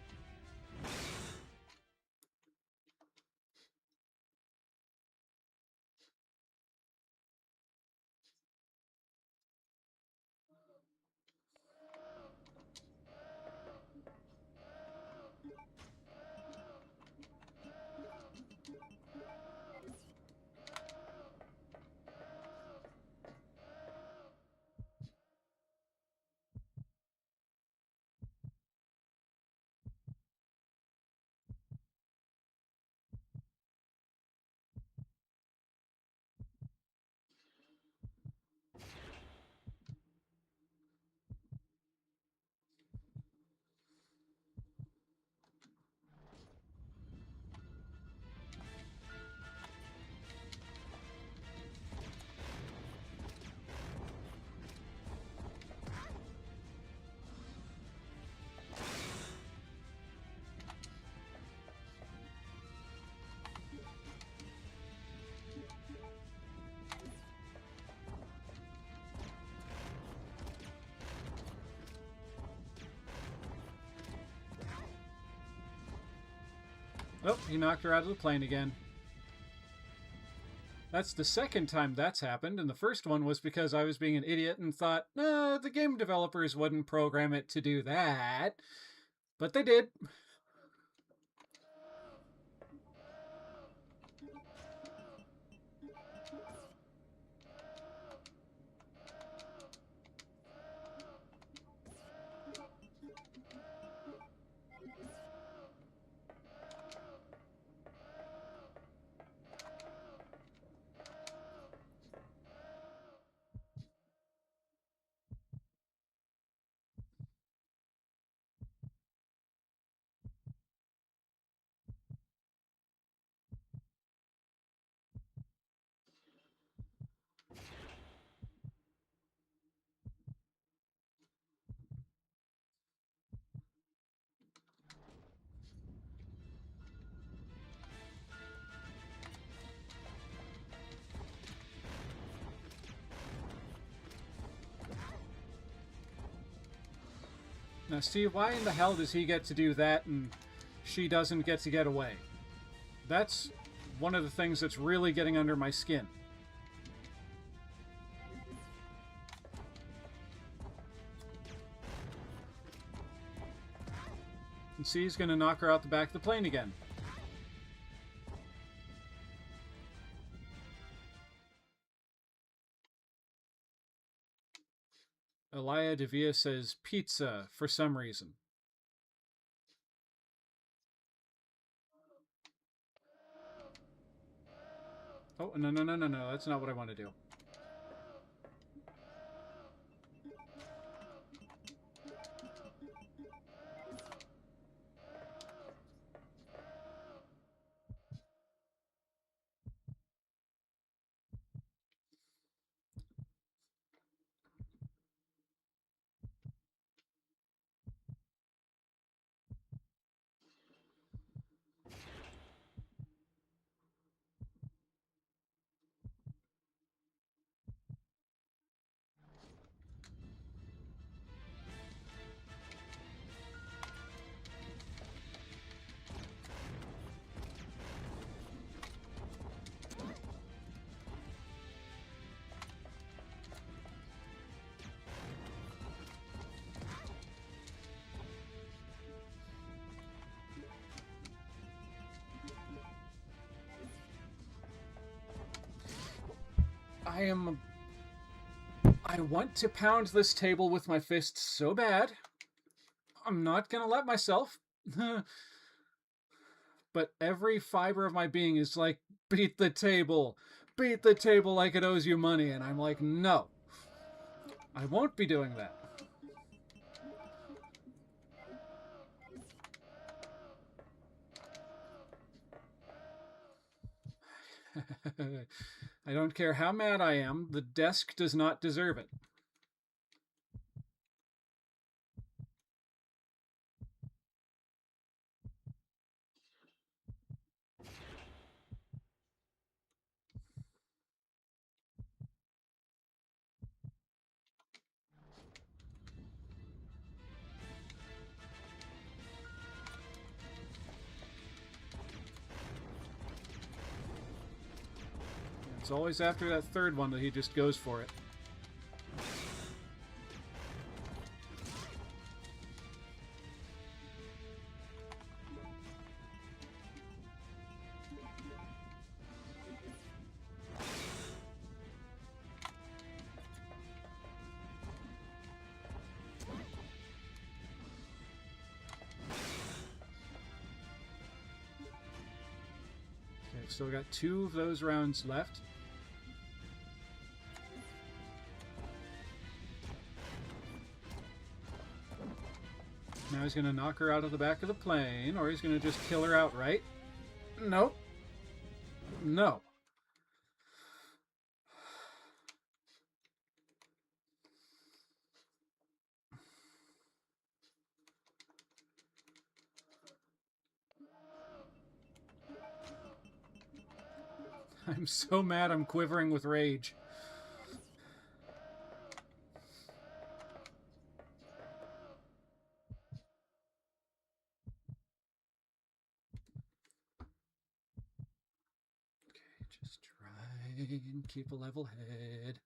Oh, he knocked her out of the plane again. That's the second time that's happened, and the first one was because I was being an idiot and thought, no, the game developers wouldn't program it to do that. But they did. Now, Steve, why in the hell does he get to do that and she doesn't get to get away? That's one of the things that's really getting under my skin. And see, he's going to knock her out the back of the plane again. Elia Devia says pizza for some reason. Oh, no, no, no, no, no. That's not what I want to do. I want to pound this table with my fists so bad. I'm not gonna let myself. But every fiber of my being is like, beat the table. Beat the table like it owes you money. And I'm like, no. I won't be doing that. I don't care how mad I am, the desk does not deserve it. It's always after that third one that he just goes for it. Okay, still got 2 of those rounds left. Now he's going to knock her out of the back of the plane, or he's going to just kill her outright. Nope. No. I'm so mad I'm quivering with rage. Okay, just try and keep a level head.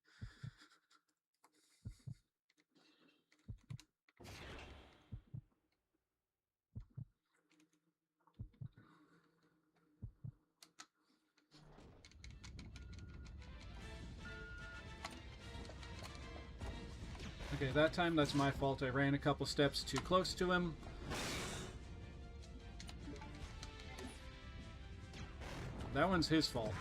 Okay, that time that's my fault. I ran a couple steps too close to him. That one's his fault.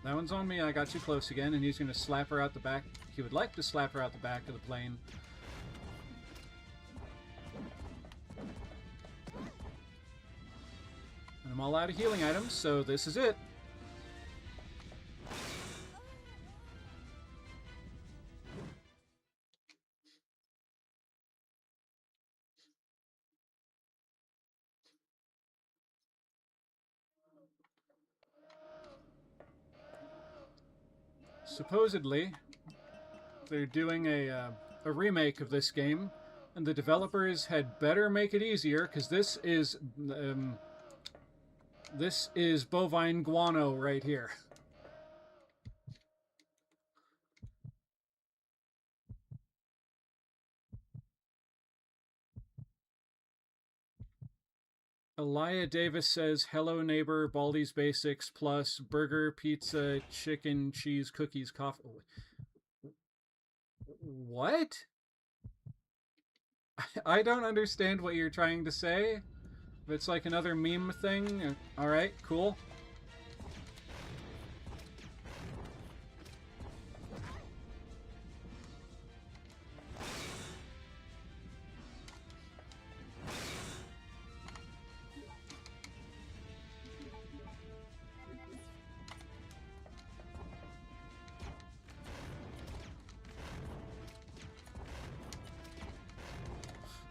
That one's on me. I got too close again, and he's going to slap her out the back. He would like to slap her out the back of the plane. And I'm all out of healing items, so this is it. Supposedly, they're doing a remake of this game, and the developers had better make it easier, because this is bovine guano right here. Elia Davis says, hello neighbor, Baldi's Basics, plus burger, pizza, chicken, cheese, cookies, coffee. What? I don't understand what you're trying to say. If it's like another meme thing, alright, cool.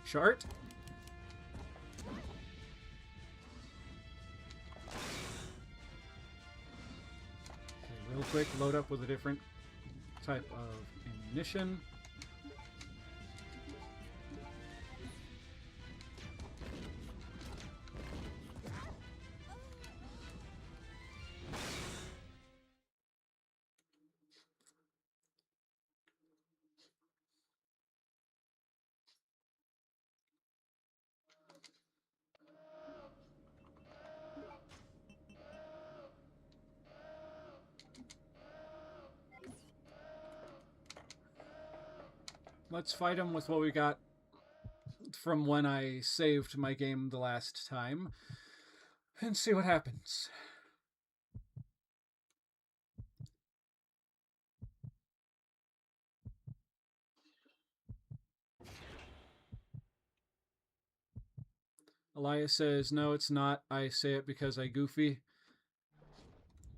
Shart. Okay, real quick, load up with a different type of ammunition. Let's fight him with what we got from when I saved my game the last time and see what happens. Elias says, no, it's not. I say it because I goofy.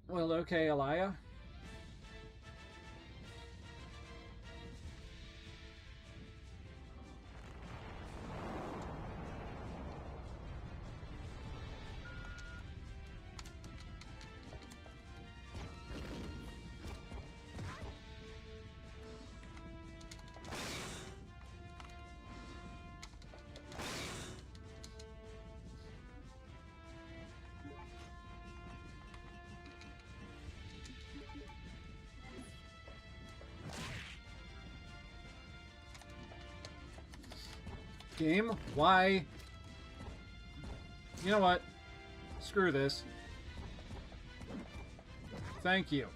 Well, okay, Elia. Game? Why? You know what? Screw this. Thank you.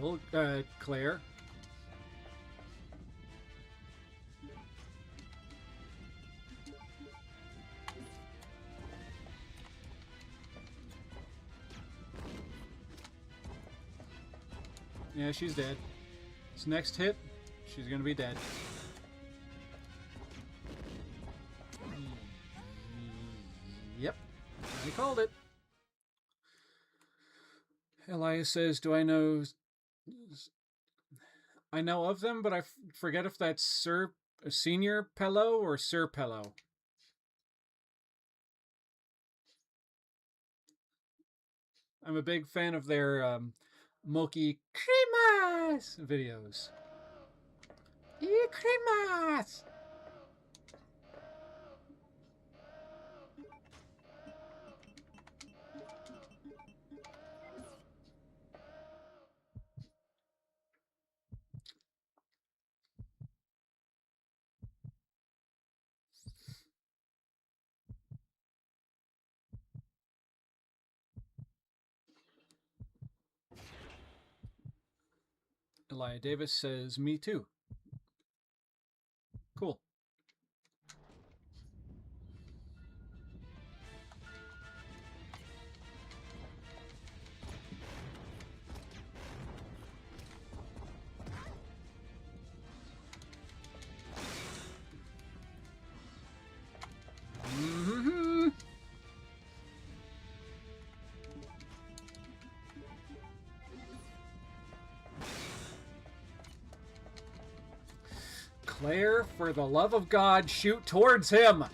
Kill Claire. Yeah, she's dead. This next hit, she's gonna be dead. Yep, I called it. Elias says, do I know... I know of them, but I forget if that's Senior Pello or Sir Pello. I'm a big fan of their Moki Cremas videos. E Cremas! Elia Davis says, me too. Cool. Mm-hmm. Claire, for the love of God, shoot towards him!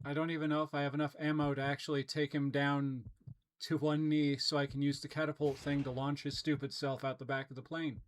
I don't even know if I have enough ammo to actually take him down to one knee so I can use the catapult thing to launch his stupid self out the back of the plane.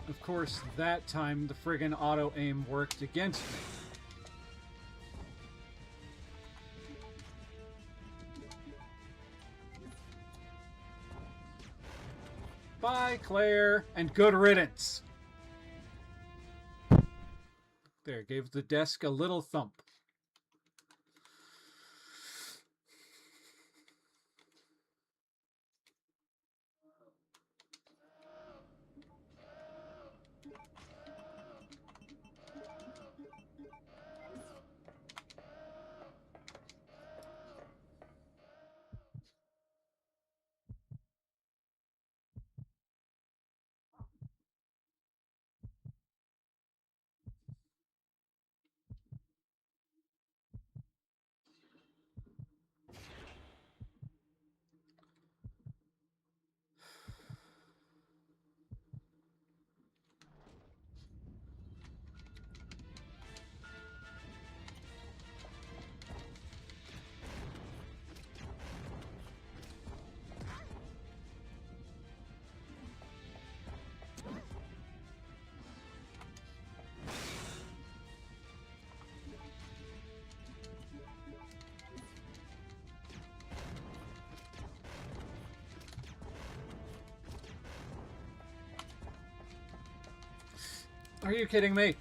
Of course, that time the friggin' auto-aim worked against me. Bye, Claire, and good riddance. There, gave the desk a little thump. Are you kidding me?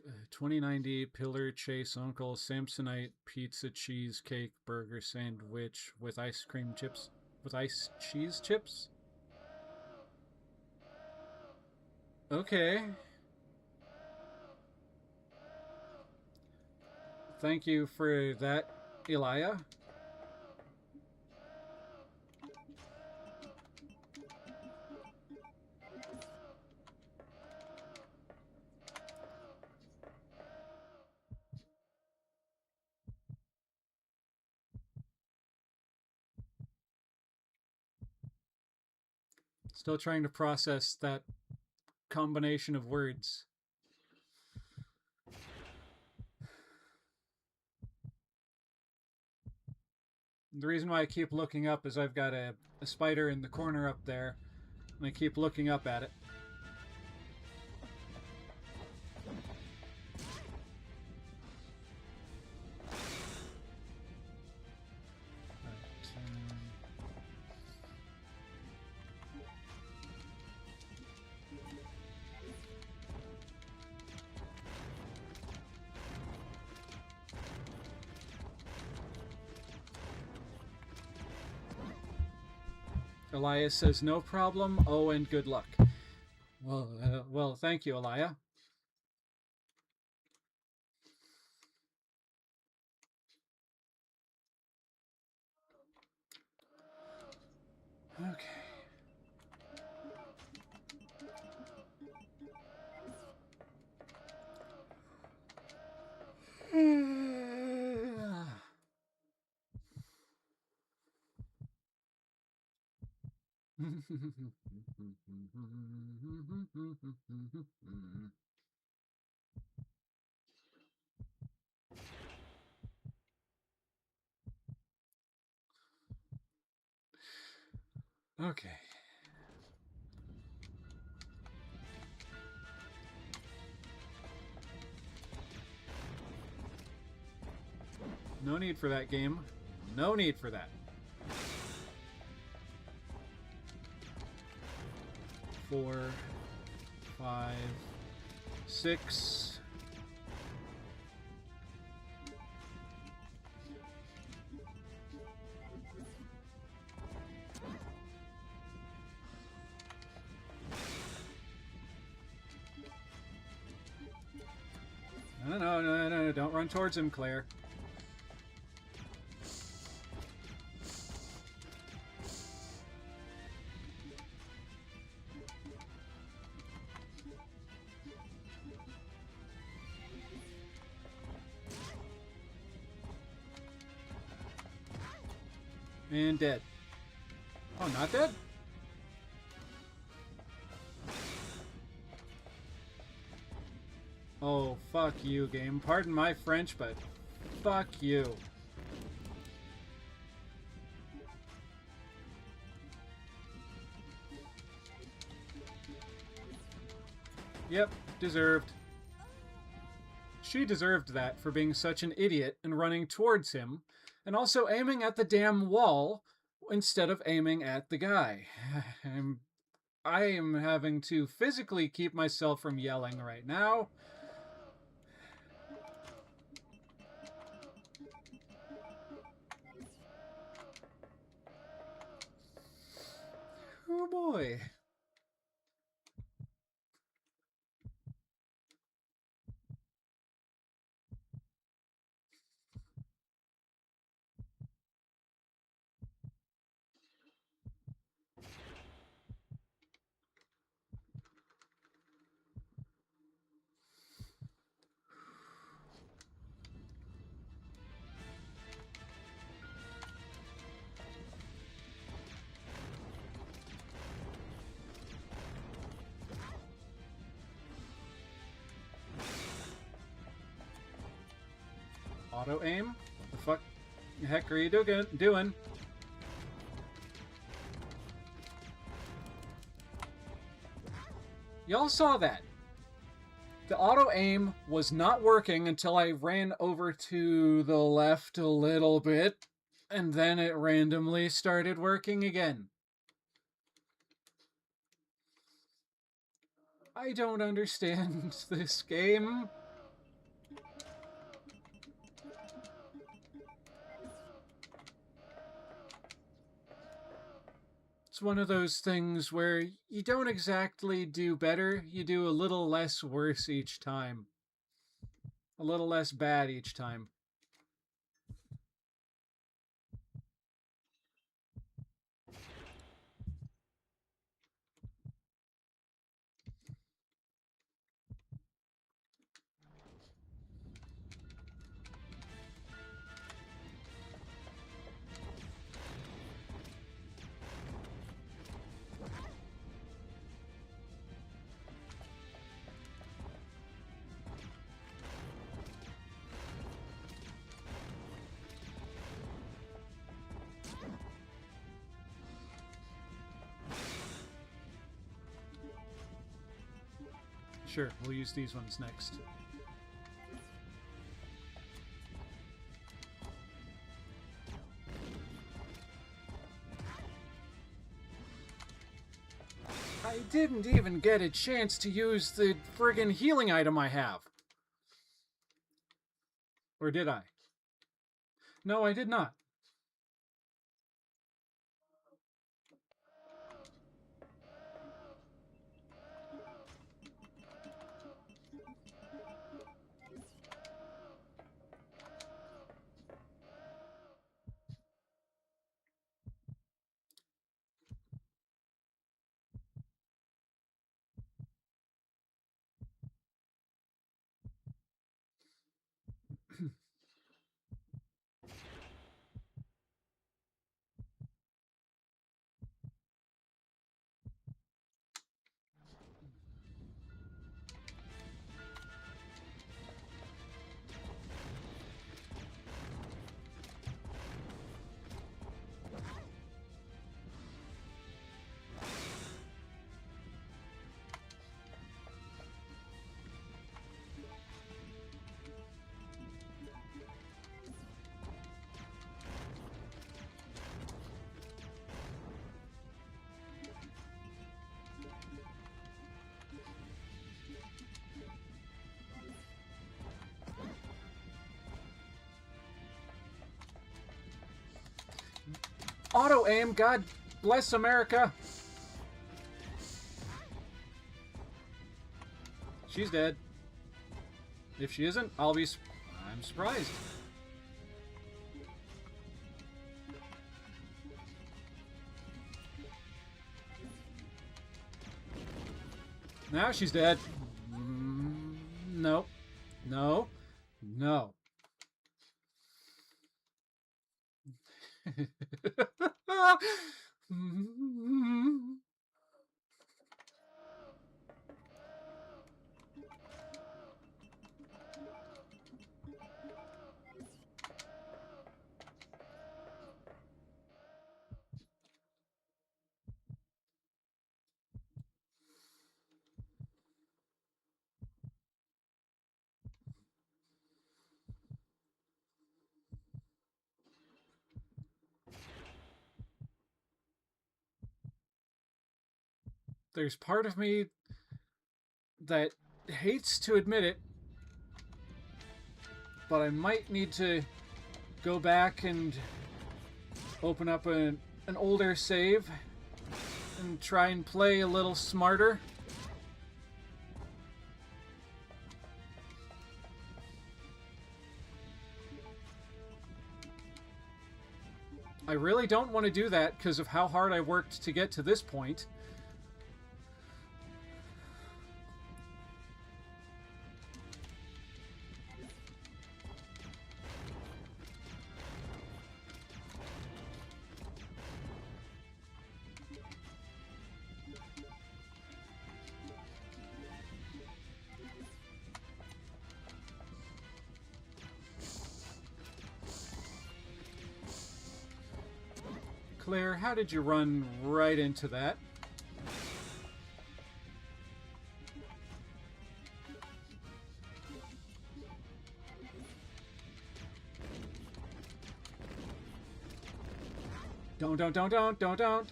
Uh, 2090 Pillar Chase Uncle Samsonite Pizza Cheesecake Burger Sandwich with ice cream chips. With ice cheese chips? Okay. Thank you for that, Elia. Still trying to process that combination of words. The reason why I keep looking up is I've got a spider in the corner up there, and I keep looking up at it. Elias says, no problem. Oh, and good luck. Well, thank you, Elia. Okay. Okay. No need for that game. No need for that. 4, 5, 6. No, don't run towards him, Claire. And dead. Oh, not dead? Oh, fuck you, game. Pardon my French, but fuck you. Yep, deserved. She deserved that for being such an idiot and running towards him, and also aiming at the damn wall instead of aiming at the guy. I am having to physically keep myself from yelling right now. Oh boy. Auto aim? What the fuck? The heck are you doing? Y'all saw that. The auto aim was not working until I ran over to the left a little bit, and then it randomly started working again. I don't understand this game. It's one of those things where you don't exactly do better, you do a little less worse each time. A little less bad each time. Sure, we'll use these ones next. I didn't even get a chance to use the friggin' healing item I have. Or did I? No, I did not. Auto aim, God bless America. She's dead. If she isn't, I'm surprised. Now she's dead. No. No. No. There's part of me that hates to admit it, but I might need to go back and open up an older save and try and play a little smarter. I really don't want to do that because of how hard I worked to get to this point. Claire, how did you run right into that? Don't.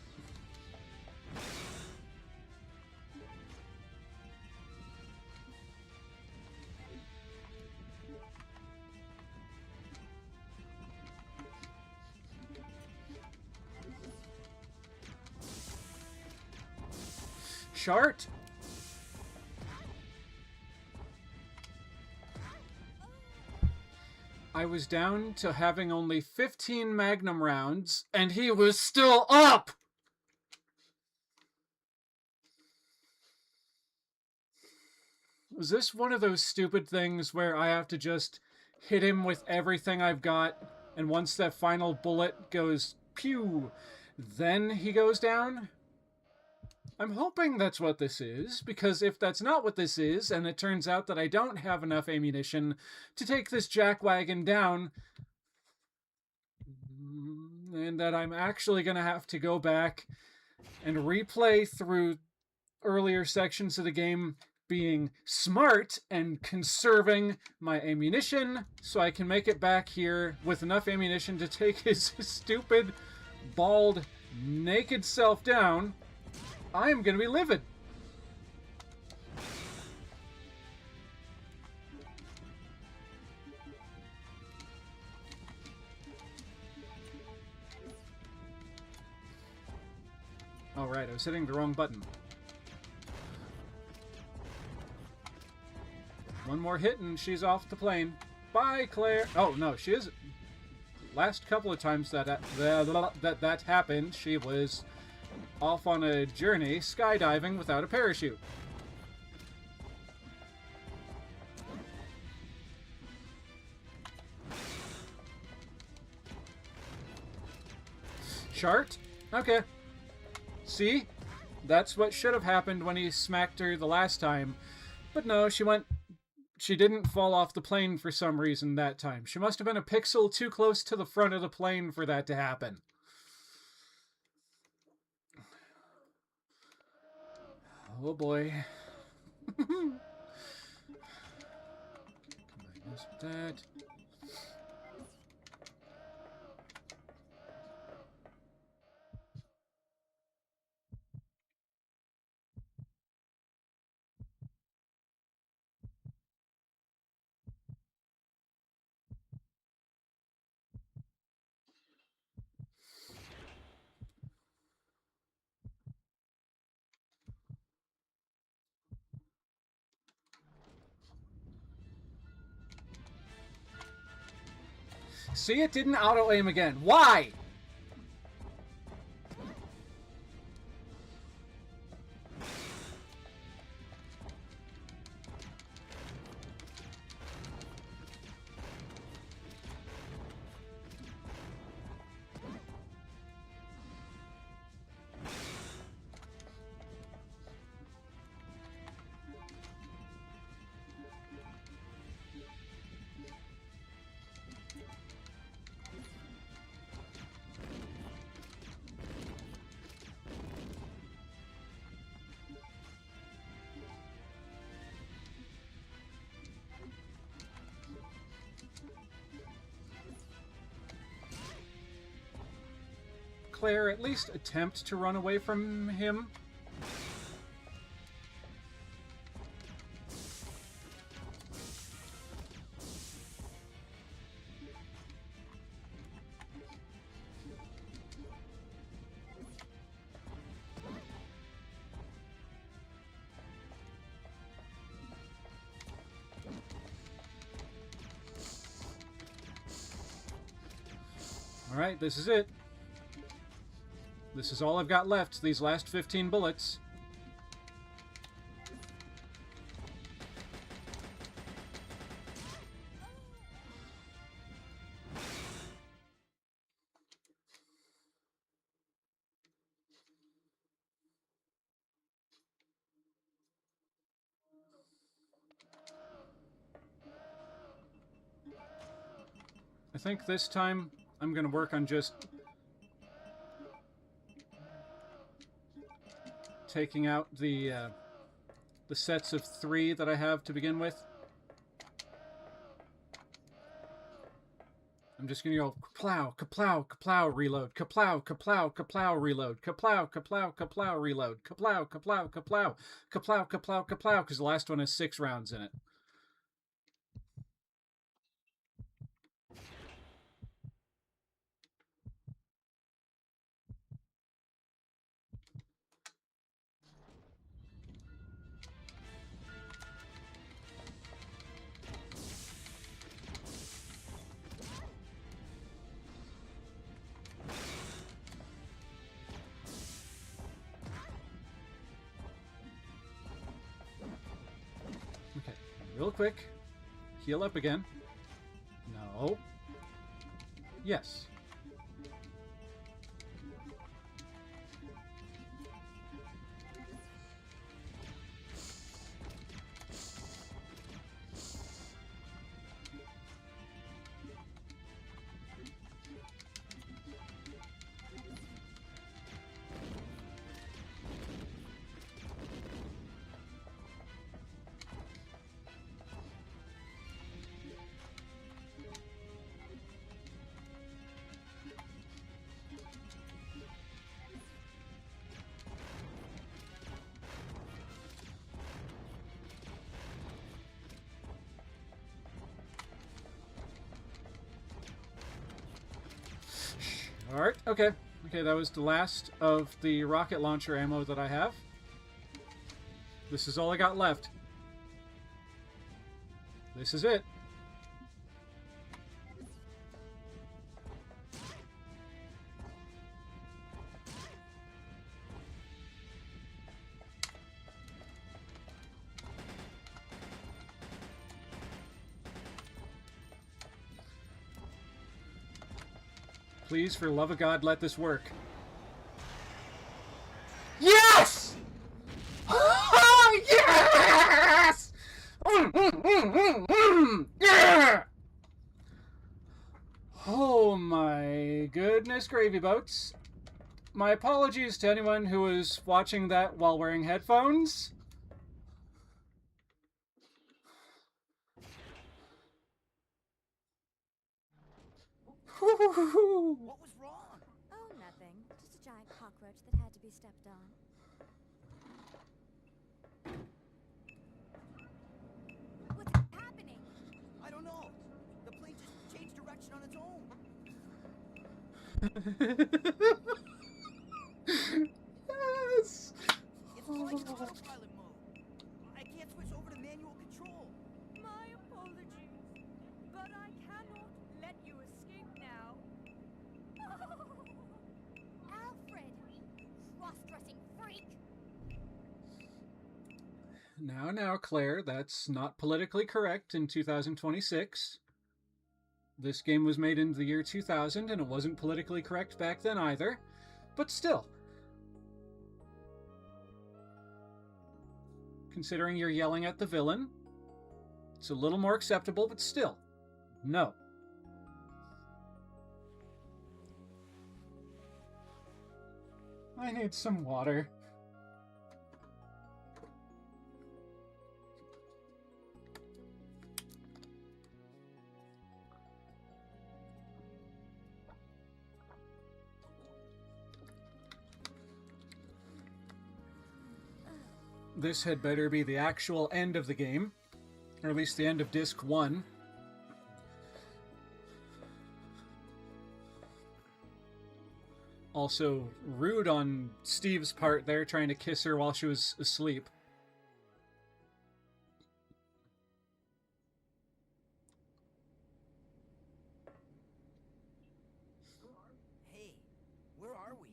Chart? I was down to having only 15 Magnum rounds, and he was still up! Was this one of those stupid things where I have to just hit him with everything I've got, and once that final bullet goes pew, then he goes down? I'm hoping that's what this is, because if that's not what this is, and it turns out that I don't have enough ammunition to take this jackwagon down, and that I'm actually going to have to go back and replay through earlier sections of the game being smart and conserving my ammunition so I can make it back here with enough ammunition to take his stupid, bald, naked self down, I'm gonna be livid. Oh right, I was hitting the wrong button. One more hit and she's off the plane. Bye, Claire. Oh no, she is. Last couple of times that happened, she was off on a journey skydiving without a parachute. Chart? Okay. See? That's what should have happened when he smacked her the last time. But no, she didn't fall off the plane for some reason that time. She must have been a pixel too close to the front of the plane for that to happen. Oh boy. Combine this with that. See, it didn't auto-aim again. Why? Claire, at least attempt to run away from him. All right, this is it. This is all I've got left, these last 15 bullets. I think this time I'm going to work on just taking out the sets of 3 that I have to begin with. I'm just gonna go kaplow, kaplow, kaplow, reload, kaplow, kaplow, kaplow, reload, kaplow, kaplow, kaplow, reload, kaplow, kaplow, kaplow, kaplow, kaplow, kaplow, because the last one has 6 rounds in it. Okay, real quick. Heal up again. No. Yes. Alright, okay. Okay, that was the last of the rocket launcher ammo that I have. This is all I got left. This is it. Please, for the love of God, let this work. Yes! Yes! Yeah! Oh my goodness, gravy boats. My apologies to anyone who was watching that while wearing headphones. What was wrong? Oh, nothing. Just a giant cockroach that had to be stepped on. What's happening? I don't know. The plane just changed direction on its own. Yes! It's flying in autopilot mode. I can't switch over to manual control. My apologies, but I cannot let you escape now. Alfred, cross-dressing freak! Now, Claire, that's not politically correct in 2026. This game was made in the year 2000, and it wasn't politically correct back then either. But still. Considering you're yelling at the villain, it's a little more acceptable, but still. No. I need some water. This had better be the actual end of the game, or at least the end of Disc 1. Also, rude on Steve's part there, trying to kiss her while she was asleep. Hey, where are we?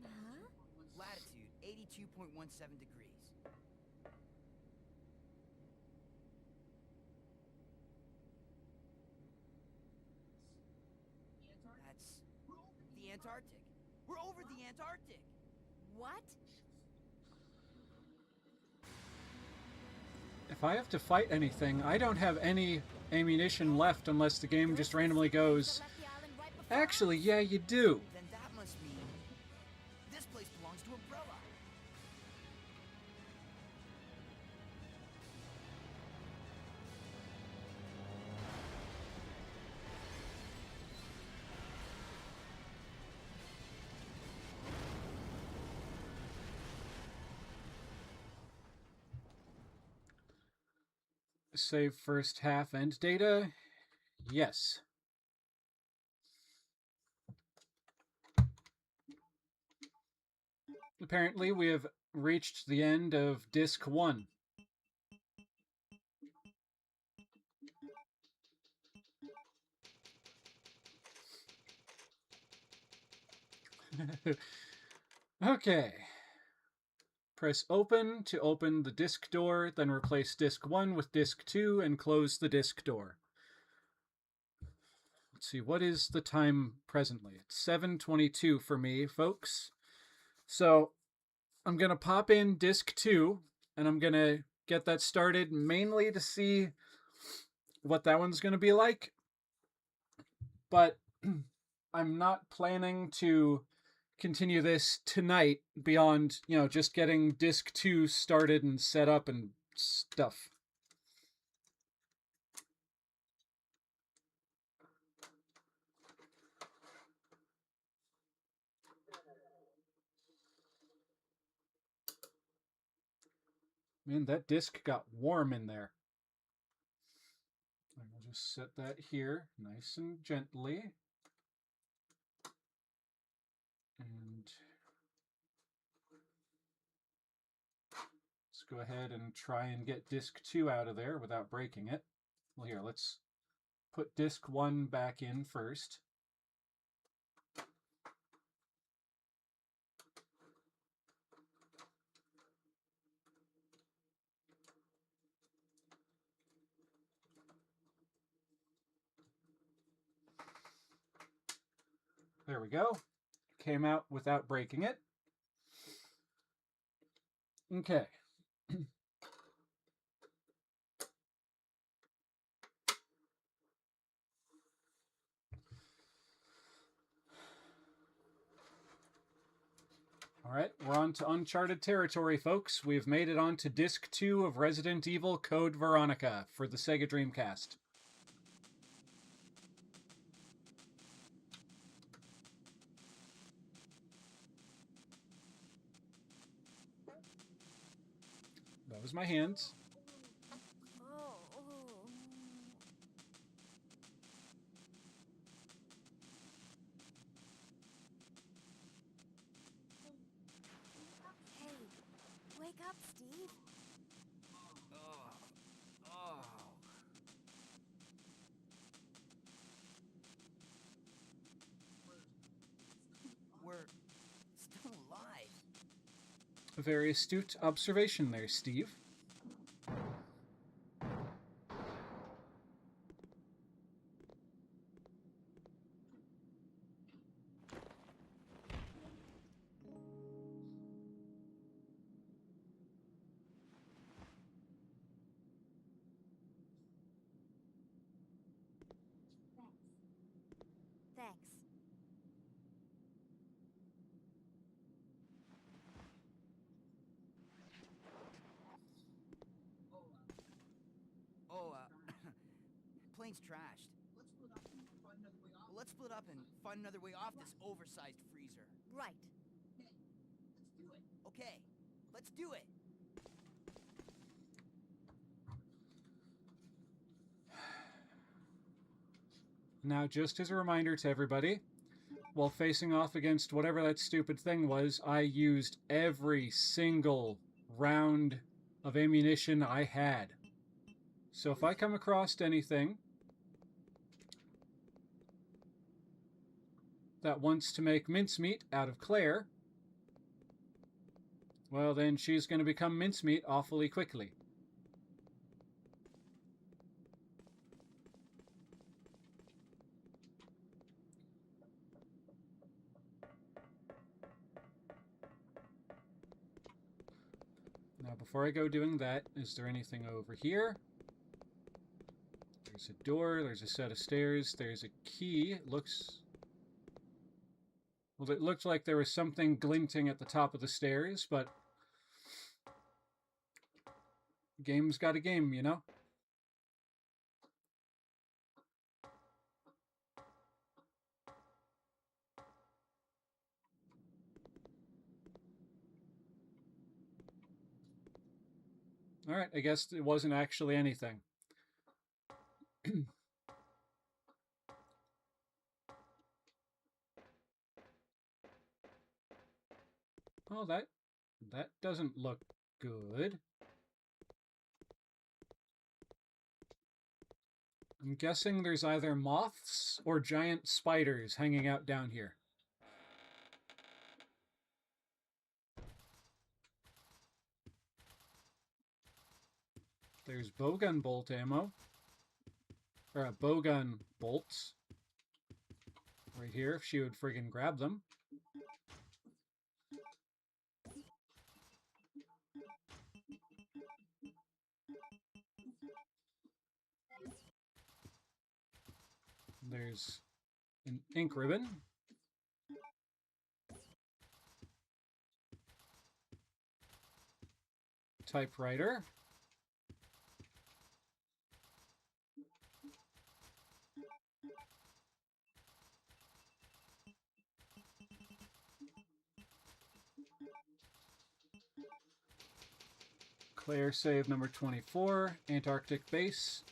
Huh? Latitude 82.17 degrees. That's the Antarctic. We're over the Antarctic. What? If I have to fight anything, I don't have any ammunition left unless the game just randomly goes, Left the island right before actually, yeah, you do. Then that must mean this place belongs to Umbrella. Save first half and data. Yes. Apparently, we have reached the end of Disc 1. Okay. Press open to open the disk door, then replace disk 1 with disk 2 and close the disk door. Let's see, what is the time presently? It's 7:22 for me, folks. So I'm going to pop in disk 2 and I'm going to get that started mainly to see what that one's going to be like. But I'm not planning to continue this tonight beyond, just getting disc 2 started and set up and stuff. Man, that disc got warm in there. I will just set that here nice and gently. And let's go ahead and try and get disc 2 out of there without breaking it. Well, here, let's put disc 1 back in first. There we go. Came out without breaking it. Okay. All right, we're on to uncharted territory, folks. We've made it on to Disc 2 of Resident Evil Code Veronica for the Sega Dreamcast. That was my hands. Hey, wake up, Steve. We're still alive. A very astute observation there, Steve. Thanks. Oh, plane's trashed. Well, let's split up and find another way off this oversized freezer. Right. Okay, let's do it. Now, just as a reminder to everybody, while facing off against whatever that stupid thing was, I used every single round of ammunition I had. So if I come across anything that wants to make mincemeat out of Claire, well, then she's going to become mincemeat awfully quickly. Now, before I go doing that, is there anything over here? There's a door, there's a set of stairs, there's a key. It looks... Well, it looked like there was something glinting at the top of the stairs, but... Game's got a game, you know? Alright, I guess it wasn't actually anything. Oh, that doesn't look good. I'm guessing there's either moths or giant spiders hanging out down here. There's bowgun bolt ammo. Or bowgun bolts. Right here, if she would friggin' grab them. There's an ink ribbon. Typewriter. Claire save number 24, Antarctic base.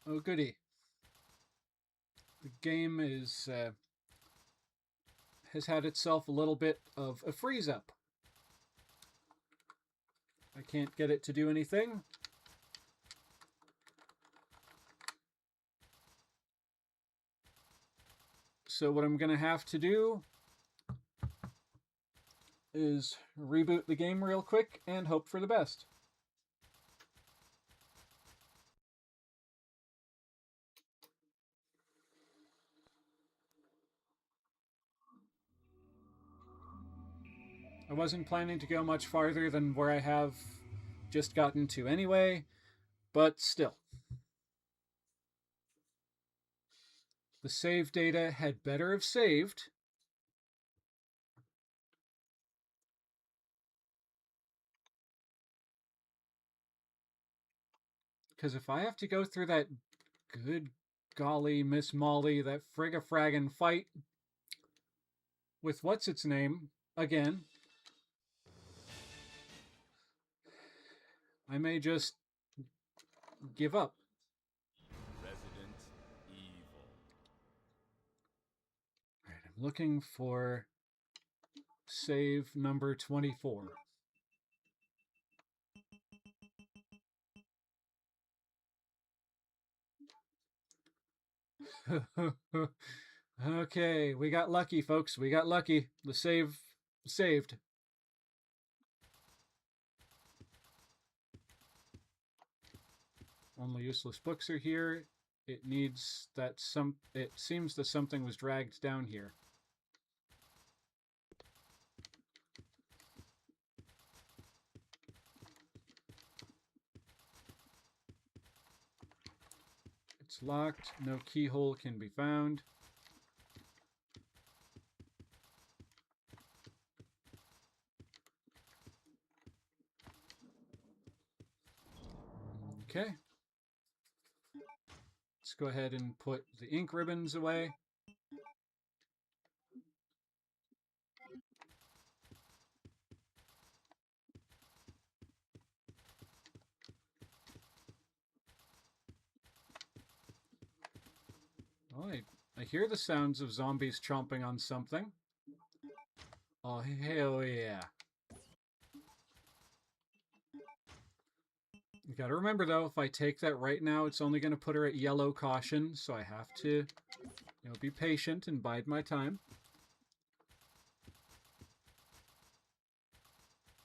Oh, goody. The game has had itself a little bit of a freeze up. I can't get it to do anything. So what I'm going to have to do is reboot the game real quick and hope for the best. I wasn't planning to go much farther than where I have just gotten to anyway, but still. The save data had better have saved. Because if I have to go through that good golly Miss Molly, that frigga-fraggin' fight with what's-its-name again, I may just give up. Resident Evil. Alright, I'm looking for save number 24. Okay, we got lucky, folks. We got lucky. The save saved. Only useless books are here. It needs that it seems that something was dragged down here. It's locked. No keyhole can be found. Okay. Let's go ahead and put the ink ribbons away. Oh, I hear the sounds of zombies chomping on something. Oh, hell yeah. You gotta remember, though, if I take that right now, it's only gonna put her at yellow caution, so I have to, be patient and bide my time.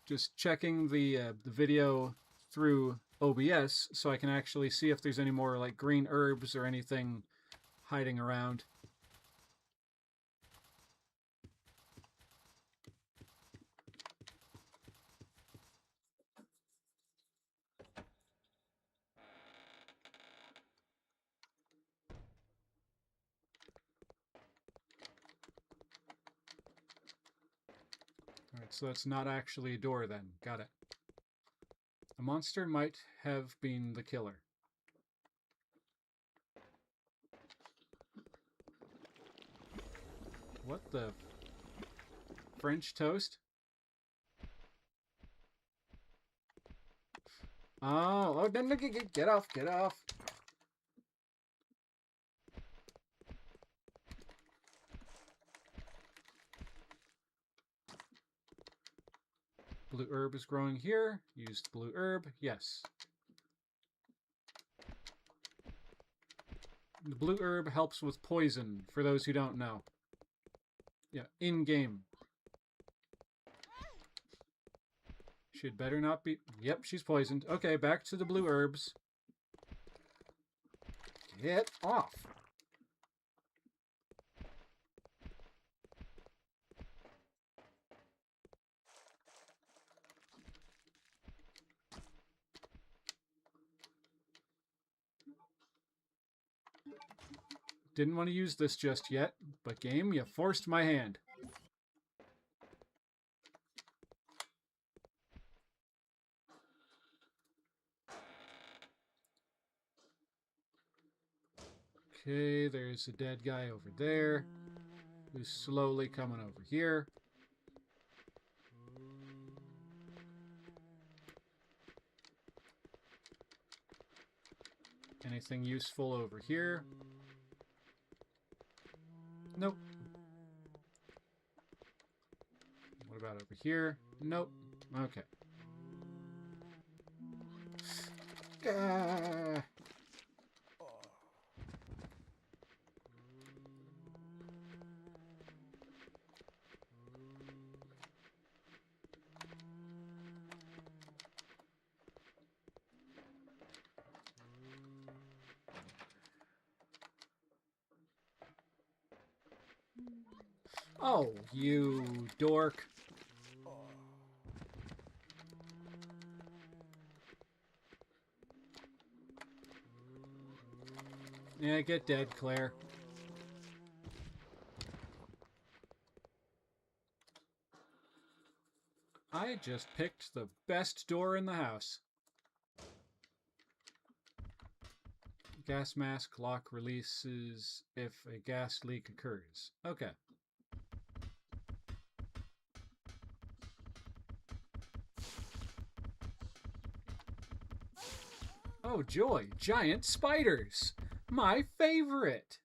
Just checking the video through OBS so I can actually see if there's any more, like, green herbs or anything hiding around. Alright, so that's not actually a door then. Got it. A monster might have been the killer. What the French toast? Oh, no, get off, get off. Blue herb is growing here. Use the blue herb. Yes. The blue herb helps with poison, for those who don't know. Yeah, in-game. Should better not be... Yep, she's poisoned. Okay, back to the blue herbs. Get off. Didn't want to use this just yet, but game, you forced my hand. Okay, there's a dead guy over there who's slowly coming over here. Anything useful over here? Nope. What about over here? Nope. Okay. Ah. Oh, you dork. Yeah, get dead, Claire. I just picked the best door in the house. Gas mask lock releases if a gas leak occurs. Okay. Oh joy, giant spiders! My favorite!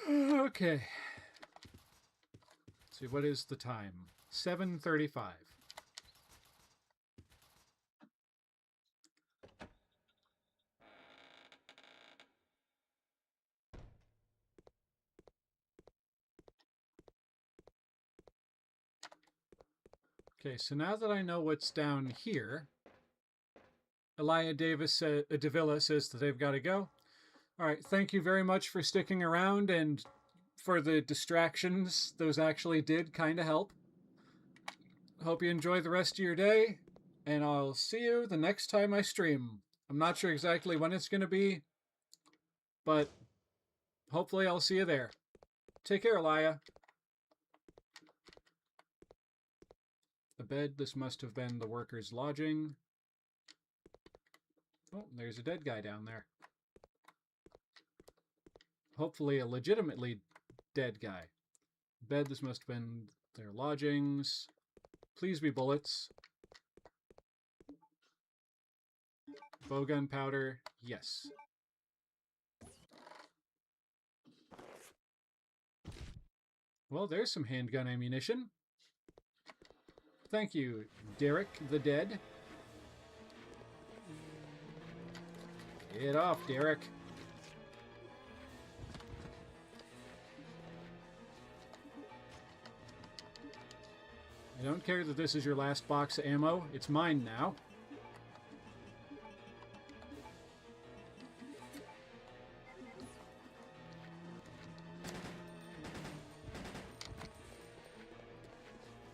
Okay. Let's see, what is the time? 7:35. Okay, so now that I know what's down here, Elia Davila says that they've got to go. All right, thank you very much for sticking around and for the distractions. Those actually did kind of help. Hope you enjoy the rest of your day, and I'll see you the next time I stream. I'm not sure exactly when it's going to be, but hopefully I'll see you there. Take care, Elia. A bed. This must have been the workers' lodging. Oh, there's a dead guy down there. Hopefully a legitimately dead guy. Bed. This must have been their lodgings. Please be bullets. Bowgun powder. Yes. Well, there's some handgun ammunition. Thank you, Derek the Dead. Get off, Derek. I don't care that this is your last box of ammo. It's mine now.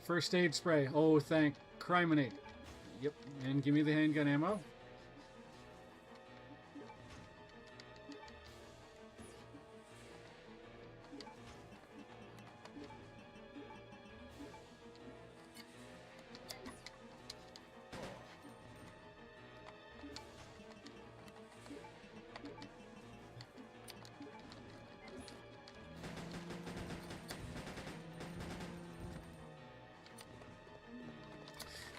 First aid spray. Oh, thank Criminate. Yep, and give me the handgun ammo.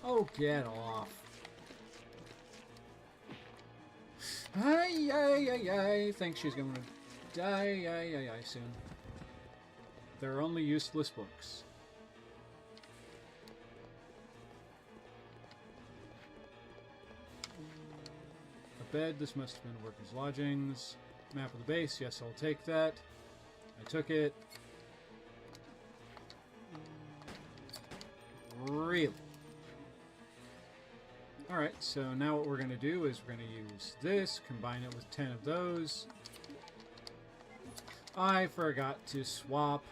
Oh, get off. Ay, ay, ay, ay. Think she's gonna die, ay, ay, ay, soon. They're only useless books. A bed, this must have been workers' lodgings. Map of the base, yes, I'll take that. I took it. Really? Alright, so now what we're going to do is we're going to use this, combine it with 10 of those. I forgot to swap.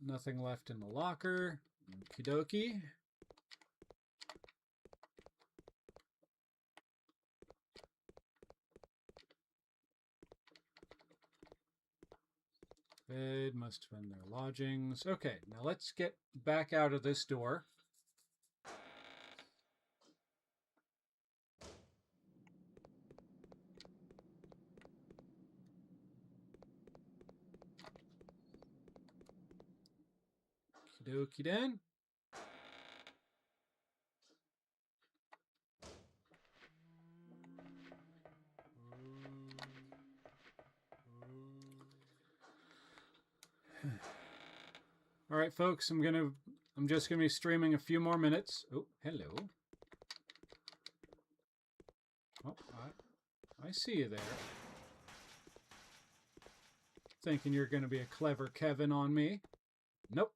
Nothing left in the locker. Okie dokie. Bed must have been their lodgings. Okay, now let's get back out of this door. Okie dokie then. All right, folks, I'm just gonna be streaming a few more minutes. Oh, hello. Oh, I see you there. Thinking you're gonna be a clever Kevin on me. Nope.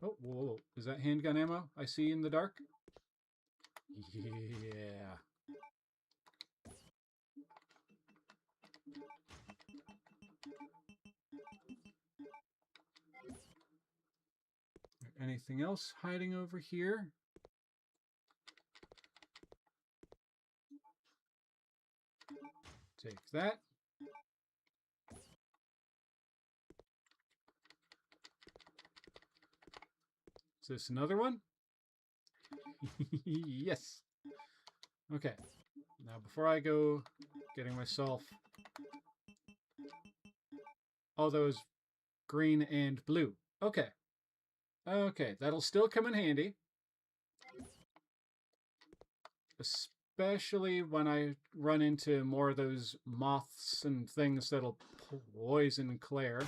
Oh, whoa, whoa. Is that handgun ammo I see in the dark? Yeah. Anything else hiding over here? Take that. Is this another one? Yes. Okay. Now before I go getting myself all those green and blue. Okay. Okay, that'll still come in handy. Especially when I run into more of those moths and things that'll poison Claire.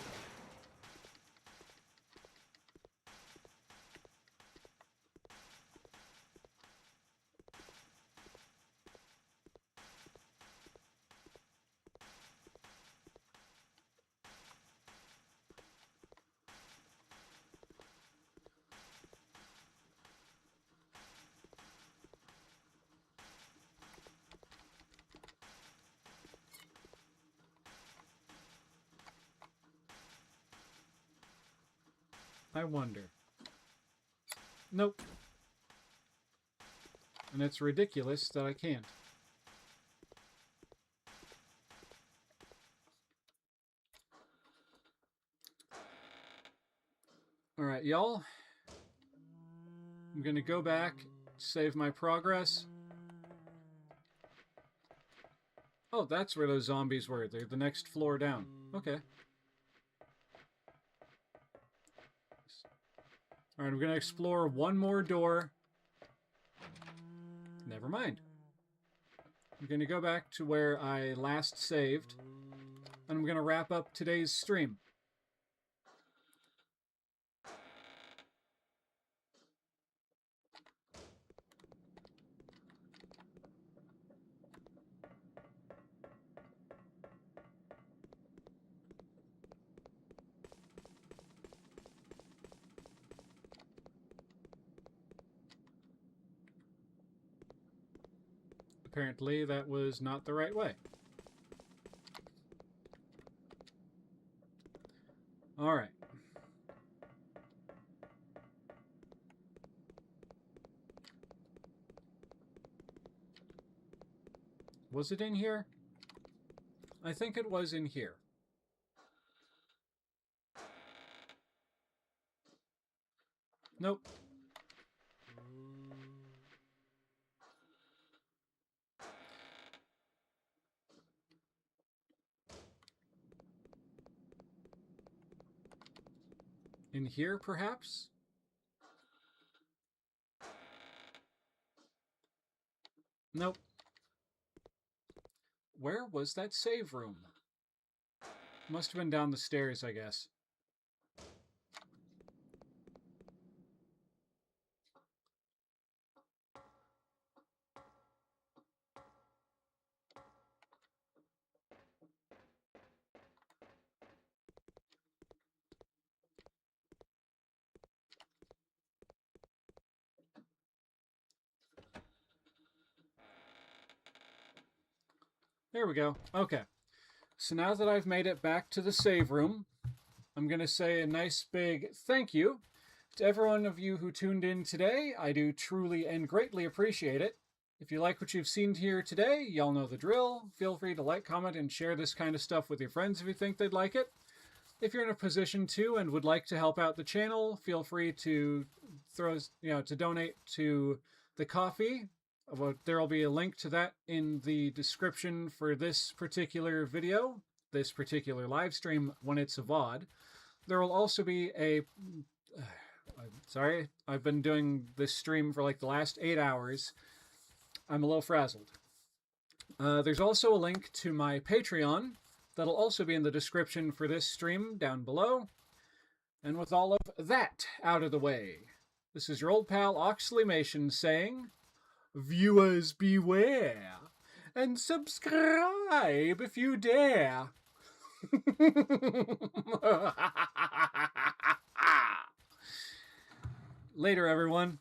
I wonder. Nope. And it's ridiculous that I can't. Alright, y'all. I'm gonna go back, save my progress. Oh, that's where those zombies were. They're the next floor down. Okay. Alright, I'm gonna explore one more door. Never mind. I'm gonna go back to where I last saved. And I'm gonna wrap up today's stream. Apparently, that was not the right way. All right. Was it in here? I think it was in here. Nope. In here, perhaps? Nope. Where was that save room? Must have been down the stairs, I guess. There we go. Okay. So now that I've made it back to the save room, I'm going to say a nice big thank you to every one of you who tuned in today. I do truly and greatly appreciate it. If you like what you've seen here today, y'all know the drill. Feel free to like, comment, and share this kind of stuff with your friends if you think they'd like it. If you're in a position to and would like to help out the channel, feel free to to donate to the coffee. There will be a link to that in the description for this particular video, this particular live stream when it's a VOD. There will also be a... sorry, I've been doing this stream for like the last 8 hours. I'm a little frazzled. There's also a link to my Patreon. That'll also be in the description for this stream down below. And with all of that out of the way, this is your old pal Oxleymations saying, viewers beware, and subscribe if you dare. Later, everyone.